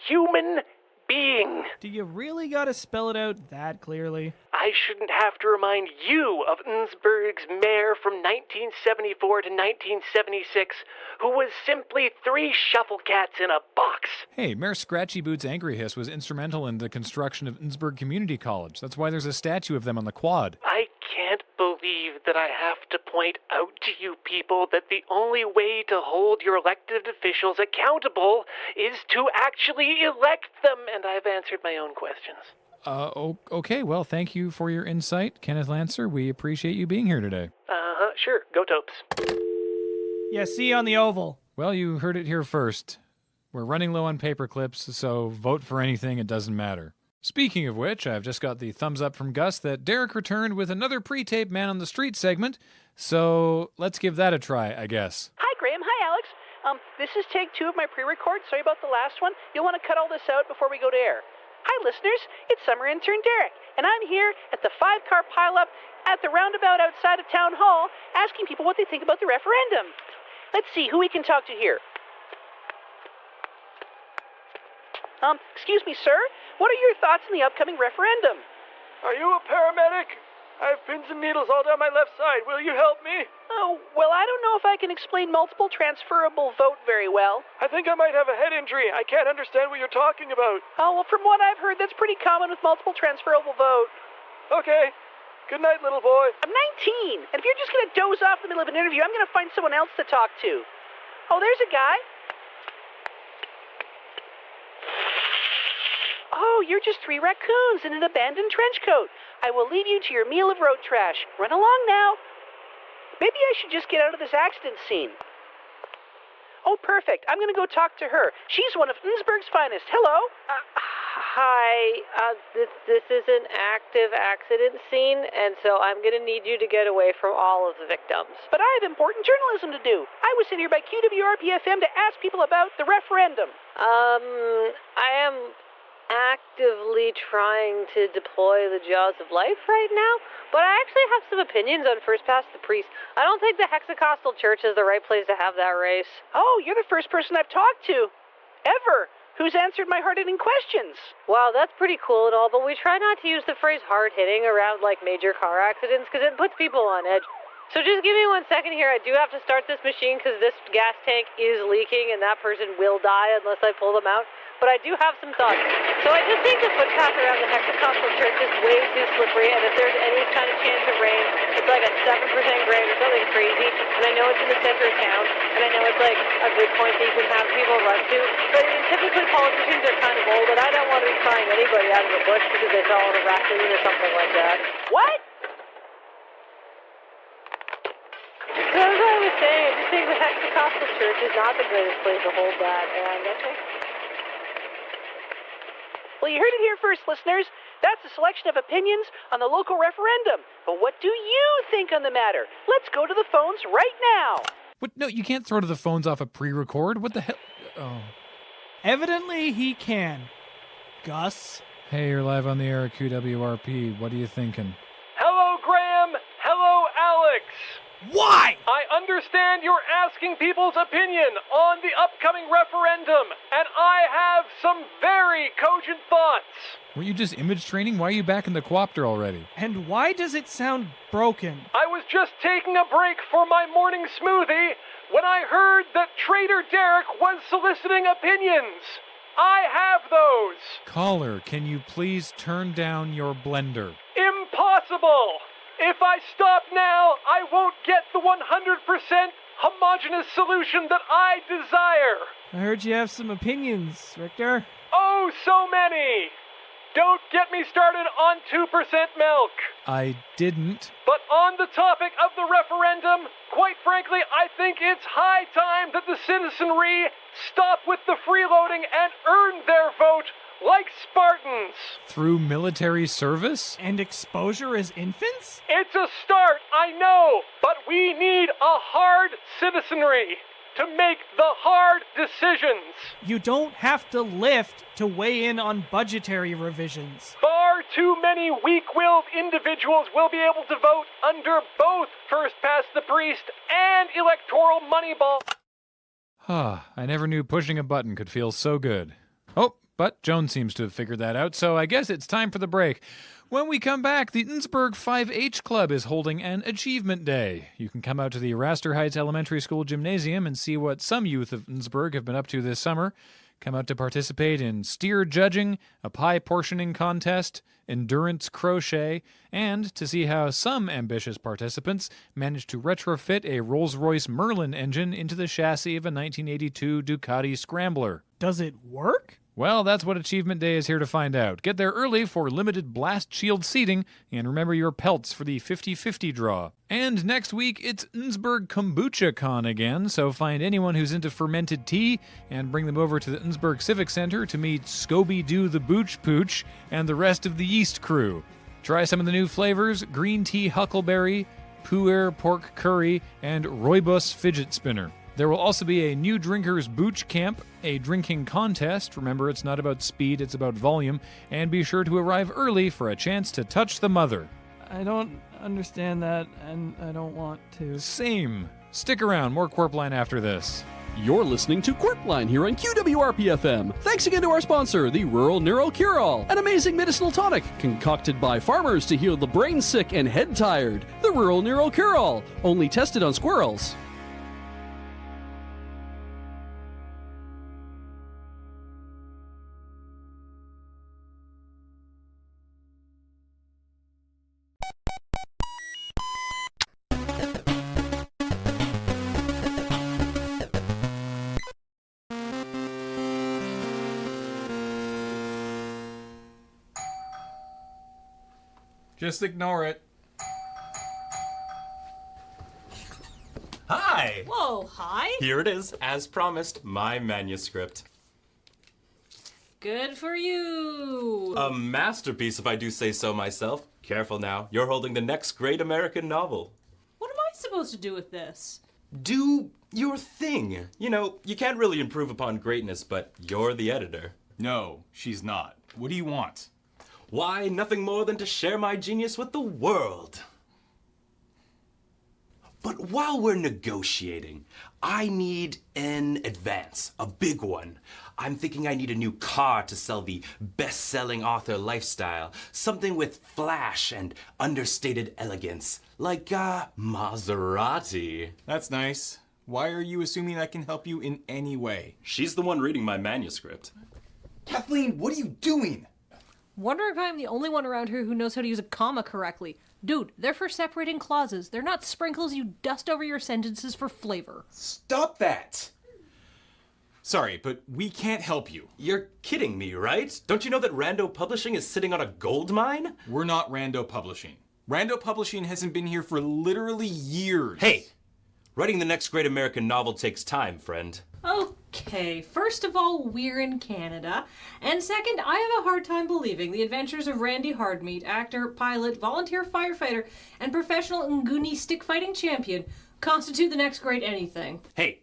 S20: Human being.
S19: Do you really gotta spell it out that clearly?
S20: I shouldn't have to remind you of Innsbruck's mayor from 1974 to 1976, who was simply 3 shuffle cats in a box.
S4: Hey, Mayor Scratchy Boots Angry Hiss was instrumental in the construction of Innsbruck Community College. That's why there's a statue of them on the quad.
S20: I can't believe that I have to point out to you people that the only way to hold your elected officials accountable is to actually elect them, and I've answered my own questions.
S4: Okay, well, thank you for your insight, Kenneth Lancer. We appreciate you being here today.
S20: Sure. Go Topes.
S19: Yeah, see you on the Oval.
S4: Well, you heard it here first. We're running low on paper clips, so vote for anything, it doesn't matter. Speaking of which, I've just got the thumbs up from Gus that Derek returned with another pre-tape Man on the Street segment, so let's give that a try, I guess.
S20: Hi, Graham. Hi, Alex. This is take 2 of my pre-record. Sorry about the last one. You'll want to cut all this out before we go to air. Hi, listeners. It's summer intern Derek, and I'm here at the 5-car pileup at the roundabout outside of Town Hall asking people what they think about the referendum. Let's see who we can talk to here. Excuse me, sir. What are your thoughts on the upcoming referendum?
S21: Are you a paramedic? I have pins and needles all down my left side. Will you help me?
S20: Oh, well, I don't know if I can explain multiple transferable vote very well.
S21: I think I might have a head injury. I can't understand what you're talking about.
S20: Oh, well, from what I've heard, that's pretty common with multiple transferable vote.
S21: Okay. Good night, little boy.
S20: I'm 19, and if you're just going to doze off in the middle of an interview, I'm going to find someone else to talk to. Oh, there's a guy. Oh, you're just 3 raccoons in an abandoned trench coat. I will leave you to your meal of road trash. Run along now. Maybe I should just get out of this accident scene. Oh, perfect. I'm going to go talk to her. She's one of Innsbruck's finest. Hello?
S10: Hi. This is an active accident scene, and so I'm going to need you to get away from all of the victims.
S20: But I have important journalism to do. I was sent here by QWRP-FM to ask people about the referendum.
S10: I am actively trying to deploy the jaws of life right now, but I actually have some opinions on First Past the Priest. I don't think the Hexacostal Church is the right place to have that race.
S20: Oh, you're the first person I've talked to, ever, who's answered my hard-hitting questions.
S10: Wow, that's pretty cool and all, but we try not to use the phrase hard-hitting around, like, major car accidents, because it puts people on edge. So just give me 1 second here. I do have to start this machine because this gas tank is leaking and that person will die unless I pull them out. But I do have some thoughts. So I just think the footpath around the Hexacostal Church is way too slippery, and if there's any kind of chance of rain, it's like a 7% grade or something crazy. And I know it's in the center of town, and I know it's like a good point that you can have people run to. But I mean, typically politicians are kind of old, and I don't want to be prying anybody out of the bush because they fell on a raccoon or something like that.
S20: What?
S10: So as I was saying, I just think the Hexacostal Church is not the greatest place to hold that, and okay.
S20: Well, you heard it here first, listeners. That's a selection of opinions on the local referendum. But what do you think on the matter? Let's go to the phones right now.
S4: What? No, you can't throw to the phones off a pre-record. What the hell? Oh.
S19: Evidently he can. Gus?
S4: Hey, you're live on the air at QWRP. What are you thinking?
S21: Hello, Graham. Hello, Alex.
S19: Why?
S21: I understand you're asking people's opinion on the upcoming referendum, and I have some very cogent thoughts.
S4: Were you just image training? Why are you back in the coopter already?
S19: And why does it sound broken?
S21: I was just taking a break for my morning smoothie when I heard that Trader Derek was soliciting opinions. I have those.
S4: Caller, can you please turn down your blender?
S21: Impossible. If I stop now, I won't get the 100% homogeneous solution that I desire.
S19: I heard you have some opinions, Richter.
S21: Oh, so many. don't get me started on 2% milk.
S4: I didn't.
S21: But on the topic of the referendum, quite frankly, I think it's high time that the citizenry stop with the freeloading and earn their vote like Spartans.
S4: Through military service?
S19: And exposure as infants?
S21: It's a start, I know, but we need a hard citizenry to make the hard decisions.
S19: You don't have to lift to weigh in on budgetary revisions.
S21: Far too many weak-willed individuals will be able to vote under both First Past the Priest and Electoral Moneyball.
S4: I never knew pushing a button could feel so good. Oh, but Joan seems to have figured that out, so I guess it's time for the break. When we come back, the Innsbruck 5-H Club is holding an Achievement Day. You can come out to the Raster Heights Elementary School Gymnasium and see what some youth of Innsbruck have been up to this summer. Come out to participate in steer judging, a pie portioning contest, endurance crochet, and to see how some ambitious participants managed to retrofit a Rolls-Royce Merlin engine into the chassis of a 1982 Ducati Scrambler.
S19: Does it work?
S4: Well, that's what Achievement Day is here to find out. Get there early for limited blast shield seating, and remember your pelts for the 50-50 draw. And next week, it's Innsbruck Kombucha Con again, so find anyone who's into fermented tea and bring them over to the Innsbruck Civic Center to meet Scooby-Doo the Booch Pooch and the rest of the yeast crew. Try some of the new flavors: green tea huckleberry, pu'er pork curry, and rooibos fidget spinner. There will also be a new drinkers booch camp, a drinking contest. Remember, it's not about speed, it's about volume. And be sure to arrive early for a chance to touch the mother.
S19: I don't understand that, and I don't want to.
S4: Same. Stick around, more Qwerpline after this.
S18: You're listening to Qwerpline here on QWRP-FM. Thanks again to our sponsor, the Rural Neural Cure-All, an amazing medicinal tonic concocted by farmers to heal the brain sick and head tired. The Rural Neural Cure-All, only tested on squirrels.
S1: Just ignore it.
S2: Hi!
S10: Whoa, hi.
S2: Here it is, as promised, my manuscript.
S10: Good for you.
S2: A masterpiece, if I do say so myself. Careful now, you're holding the next great American novel.
S10: What am I supposed to do with this?
S2: Do your thing. You know, you can't really improve upon greatness, but you're the editor.
S1: No, she's not. What do you want?
S2: Why, nothing more than to share my genius with the world. But while we're negotiating, I need an advance, a big one. I'm thinking I need a new car to sell the best-selling author lifestyle, something with flash and understated elegance, like Maserati.
S1: That's nice. Why are you assuming I can help you in any way?
S2: She's the one reading my manuscript.
S1: Kathleen, what are you doing?
S10: Wondering if I'm the only one around here who knows how to use a comma correctly. Dude, they're for separating clauses. They're not sprinkles you dust over your sentences for flavor.
S1: Stop that! Sorry, but we can't help you.
S2: You're kidding me, right? Don't you know that Rando Publishing is sitting on a gold mine?
S1: We're not Rando Publishing. Rando Publishing hasn't been here for literally years.
S2: Hey! Writing the next great American novel takes time, friend.
S10: Okay, first of all, we're in Canada. And second, I have a hard time believing the adventures of Randy Hardmeat, actor, pilot, volunteer firefighter, and professional Nguni stick-fighting champion, constitute the next great anything.
S2: Hey!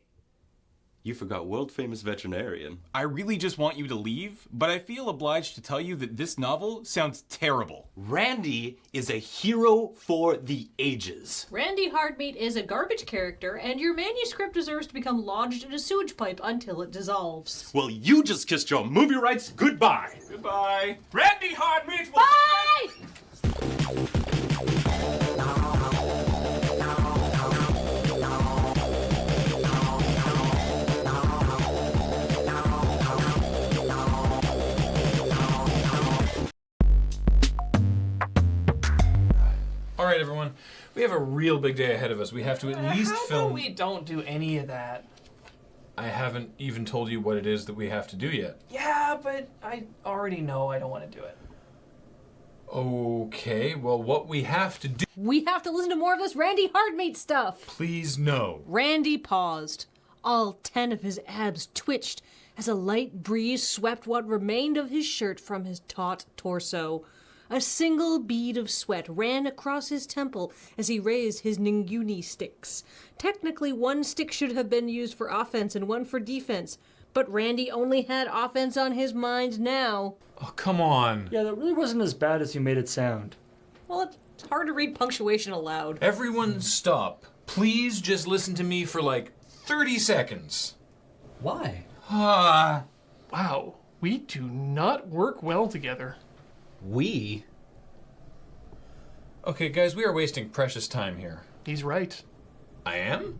S2: You forgot world-famous veterinarian.
S1: I really just want you to leave, but I feel obliged to tell you that this novel sounds terrible.
S2: Randy is a hero for the ages.
S10: Randy Hardmeat is a garbage character, and your manuscript deserves to become lodged in a sewage pipe until it dissolves.
S2: Well, you just kissed your movie rights goodbye.
S1: Goodbye.
S2: Randy Hardmeat will...
S10: Bye!
S4: All right, everyone. We have a real big day ahead of us. We have to at least
S19: How
S4: film...
S19: about we don't do any of that?
S4: I haven't even told you what it is that we have to do yet.
S19: Yeah, but I already know I don't want to do it.
S4: Okay, well, what we have to do...
S10: We have to listen to more of this Randy Hardmeat stuff.
S4: Please, no.
S10: Randy paused. All 10 of his abs twitched as a light breeze swept what remained of his shirt from his taut torso. A single bead of sweat ran across his temple as he raised his Ninguni sticks. Technically, one stick should have been used for offense and one for defense, but Randy only had offense on his mind now.
S4: Oh, come on.
S3: Yeah, that really wasn't as bad as you made it sound.
S10: Well, it's hard to read punctuation aloud.
S4: Everyone stop. Please just listen to me for like 30 seconds.
S5: Why?
S9: Wow, we do not work well together.
S5: We?
S4: Okay, guys, we are wasting precious time here.
S9: He's right.
S4: I am?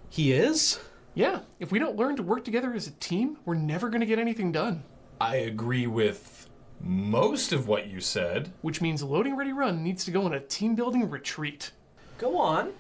S5: He is?
S9: Yeah, if we don't learn to work together as a team, we're never going to get anything done.
S4: I agree with most of what you said.
S9: Which means Loading Ready Run needs to go on a team-building retreat.
S5: Go on.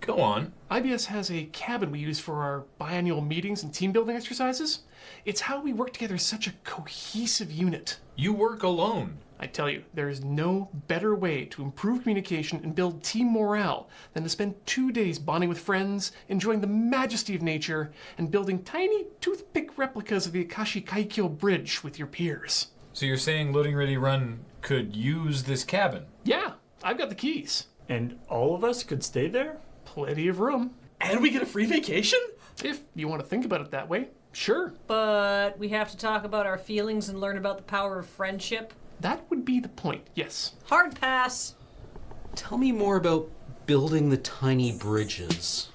S4: Go on.
S9: IBS has a cabin we use for our biannual meetings and team-building exercises. It's how we work together as such a cohesive unit.
S4: You work alone.
S9: I tell you, there is no better way to improve communication and build team morale than to spend 2 days bonding with friends, enjoying the majesty of nature, and building tiny toothpick replicas of the Akashi Kaikyo Bridge with your peers.
S4: So you're saying Loading Ready Run could use this cabin?
S9: Yeah, I've got the keys.
S3: And all of us could stay there?
S9: Plenty of room.
S5: And we get a free vacation?
S9: If you want to think about it that way, sure.
S10: But we have to talk about our feelings and learn about the power of friendship.
S9: That would be the point, yes.
S10: Hard pass.
S5: Tell me more about building the tiny bridges.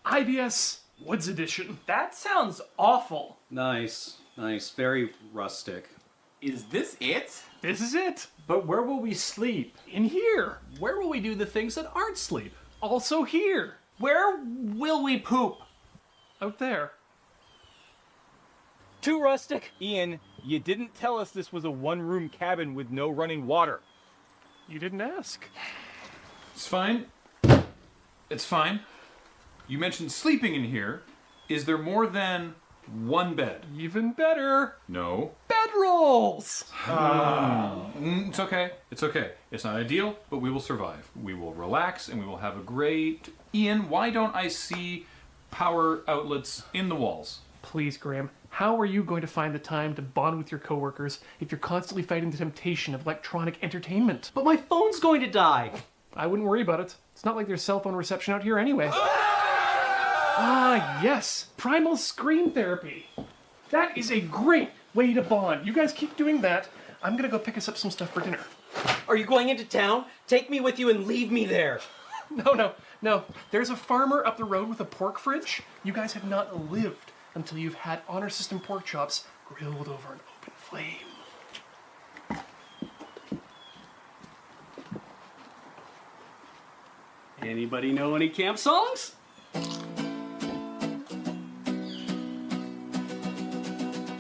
S9: IBS Woods Edition.
S23: That sounds awful.
S5: Nice. Very rustic.
S1: Is this it?
S9: This is it.
S3: But where will we sleep?
S9: In here.
S18: Where will we do the things that aren't sleep?
S9: Also here.
S23: Where will we poop?
S9: Out there.
S23: Too rustic. Ian, you didn't tell us this was a one-room cabin with no running water.
S9: You didn't ask.
S4: It's fine. It's fine. You mentioned sleeping in here. Is there more than one bed?
S9: Even better.
S4: No.
S9: Bedrolls!
S4: It's okay. It's okay. It's not ideal, but we will survive. We will relax and we will have a great... Ian, why don't I see power outlets in the walls?
S9: Please, Graham. How are you going to find the time to bond with your coworkers if you're constantly fighting the temptation of electronic entertainment?
S5: But my phone's going to die.
S9: I wouldn't worry about it. It's not like there's cell phone reception out here anyway. Ah, yes. Primal screen therapy. That is a great way to bond. You guys keep doing that. I'm gonna go pick us up some stuff for dinner.
S5: Are you going into town? Take me with you and leave me there.
S9: No. There's a farmer up the road with a pork fridge. You guys have not lived until you've had Honor System pork chops grilled over an open flame.
S23: Anybody know any camp songs?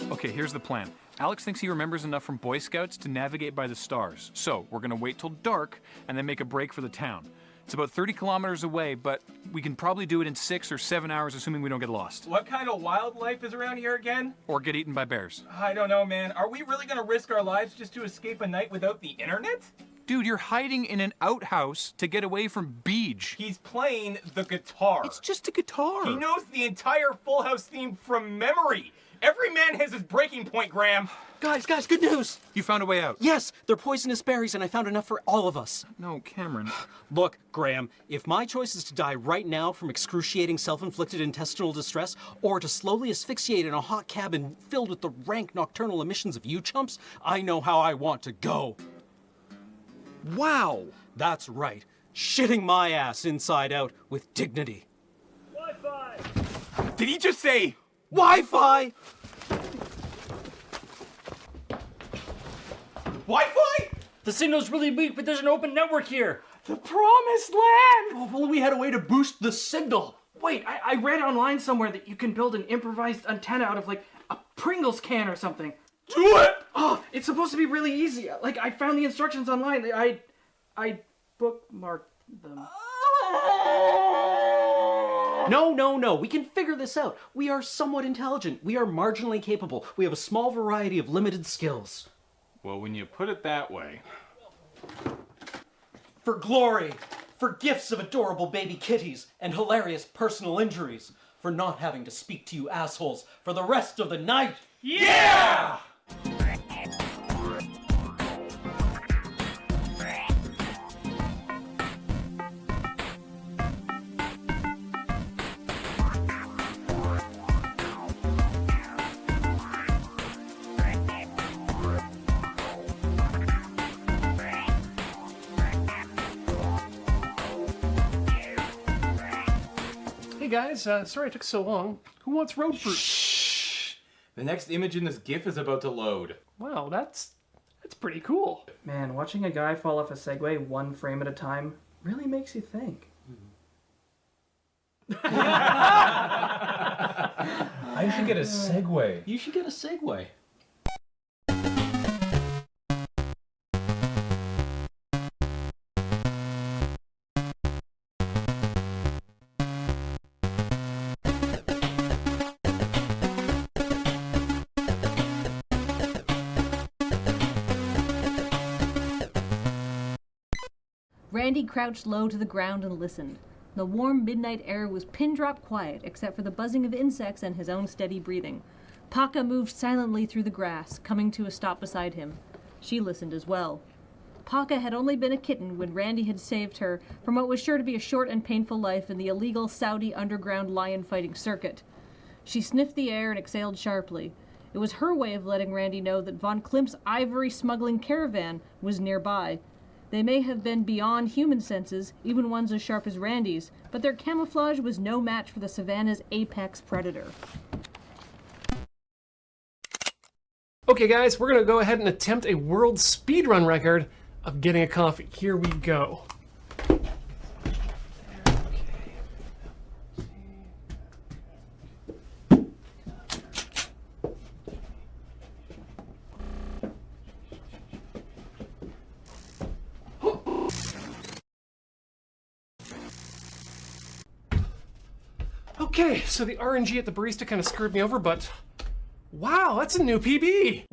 S4: Okay, here's the plan. Alex thinks he remembers enough from Boy Scouts to navigate by the stars. So, we're gonna wait till dark and then make a break for the town. It's about 30 kilometers away, but we can probably do it in 6 or 7 hours, assuming we don't get lost.
S23: What kind of wildlife is around here again?
S4: Or get eaten by bears.
S23: I don't know, man. Are we really gonna risk our lives just to escape a night without the internet?
S4: Dude, you're hiding in an outhouse to get away from Beige.
S23: He's playing the guitar.
S4: It's just a guitar.
S23: He knows the entire Full House theme from memory. Every man has his breaking point, Graham.
S5: Guys, good news!
S4: You found a way out.
S5: Yes, they're poisonous berries and I found enough for all of us.
S4: No, Cameron.
S5: Look, Graham, if my choice is to die right now from excruciating self-inflicted intestinal distress, or to slowly asphyxiate in a hot cabin filled with the rank nocturnal emissions of you chumps, I know how I want to go. Wow! That's right. Shitting my ass inside out with dignity.
S23: Wi-Fi! Did he just say
S5: Wi-Fi?
S23: Wi-Fi?
S3: The signal's really weak, but there's an open network here.
S23: The promised land!
S5: Oh, well, we
S11: had a way to boost the signal.
S19: Wait, I read online somewhere that you can build an improvised antenna out of like a Pringles can or something.
S11: Do it!
S19: Oh, it's supposed to be really easy. Like I found the instructions online. I bookmarked them.
S5: No, we can figure this out. We are somewhat intelligent. We are marginally capable. We have a small variety of limited skills.
S1: Well, when you put it that way.
S11: For glory, for gifts of adorable baby kitties and hilarious personal injuries, for not having to speak to you assholes for the rest of the night. Yeah!
S9: Hey guys, sorry it took so long. Who wants road fruit?
S1: Shh! The next image in this GIF is about to load.
S9: Wow, that's pretty cool.
S19: Man, watching a guy fall off a Segway one frame at a time really makes you think.
S4: I should get a Segway.
S5: You should get a Segway.
S12: Randy crouched low to the ground and listened. The warm midnight air was pin-drop quiet except for the buzzing of insects and his own steady breathing. Paka moved silently through the grass, coming to a stop beside him. She listened as well. Paka had only been a kitten when Randy had saved her from what was sure to be a short and painful life in the illegal Saudi underground lion fighting circuit. She sniffed the air and exhaled sharply. It was her way of letting Randy know that Von Klimt's ivory smuggling caravan was nearby. They may have been beyond human senses, even ones as sharp as Randy's, but their camouflage was no match for the savannah's apex predator.
S9: Okay guys, we're gonna go ahead and attempt a world speedrun record of getting a coffee. Here we go. Okay, so the RNG at the barista kind of screwed me over, but wow, that's a new PB.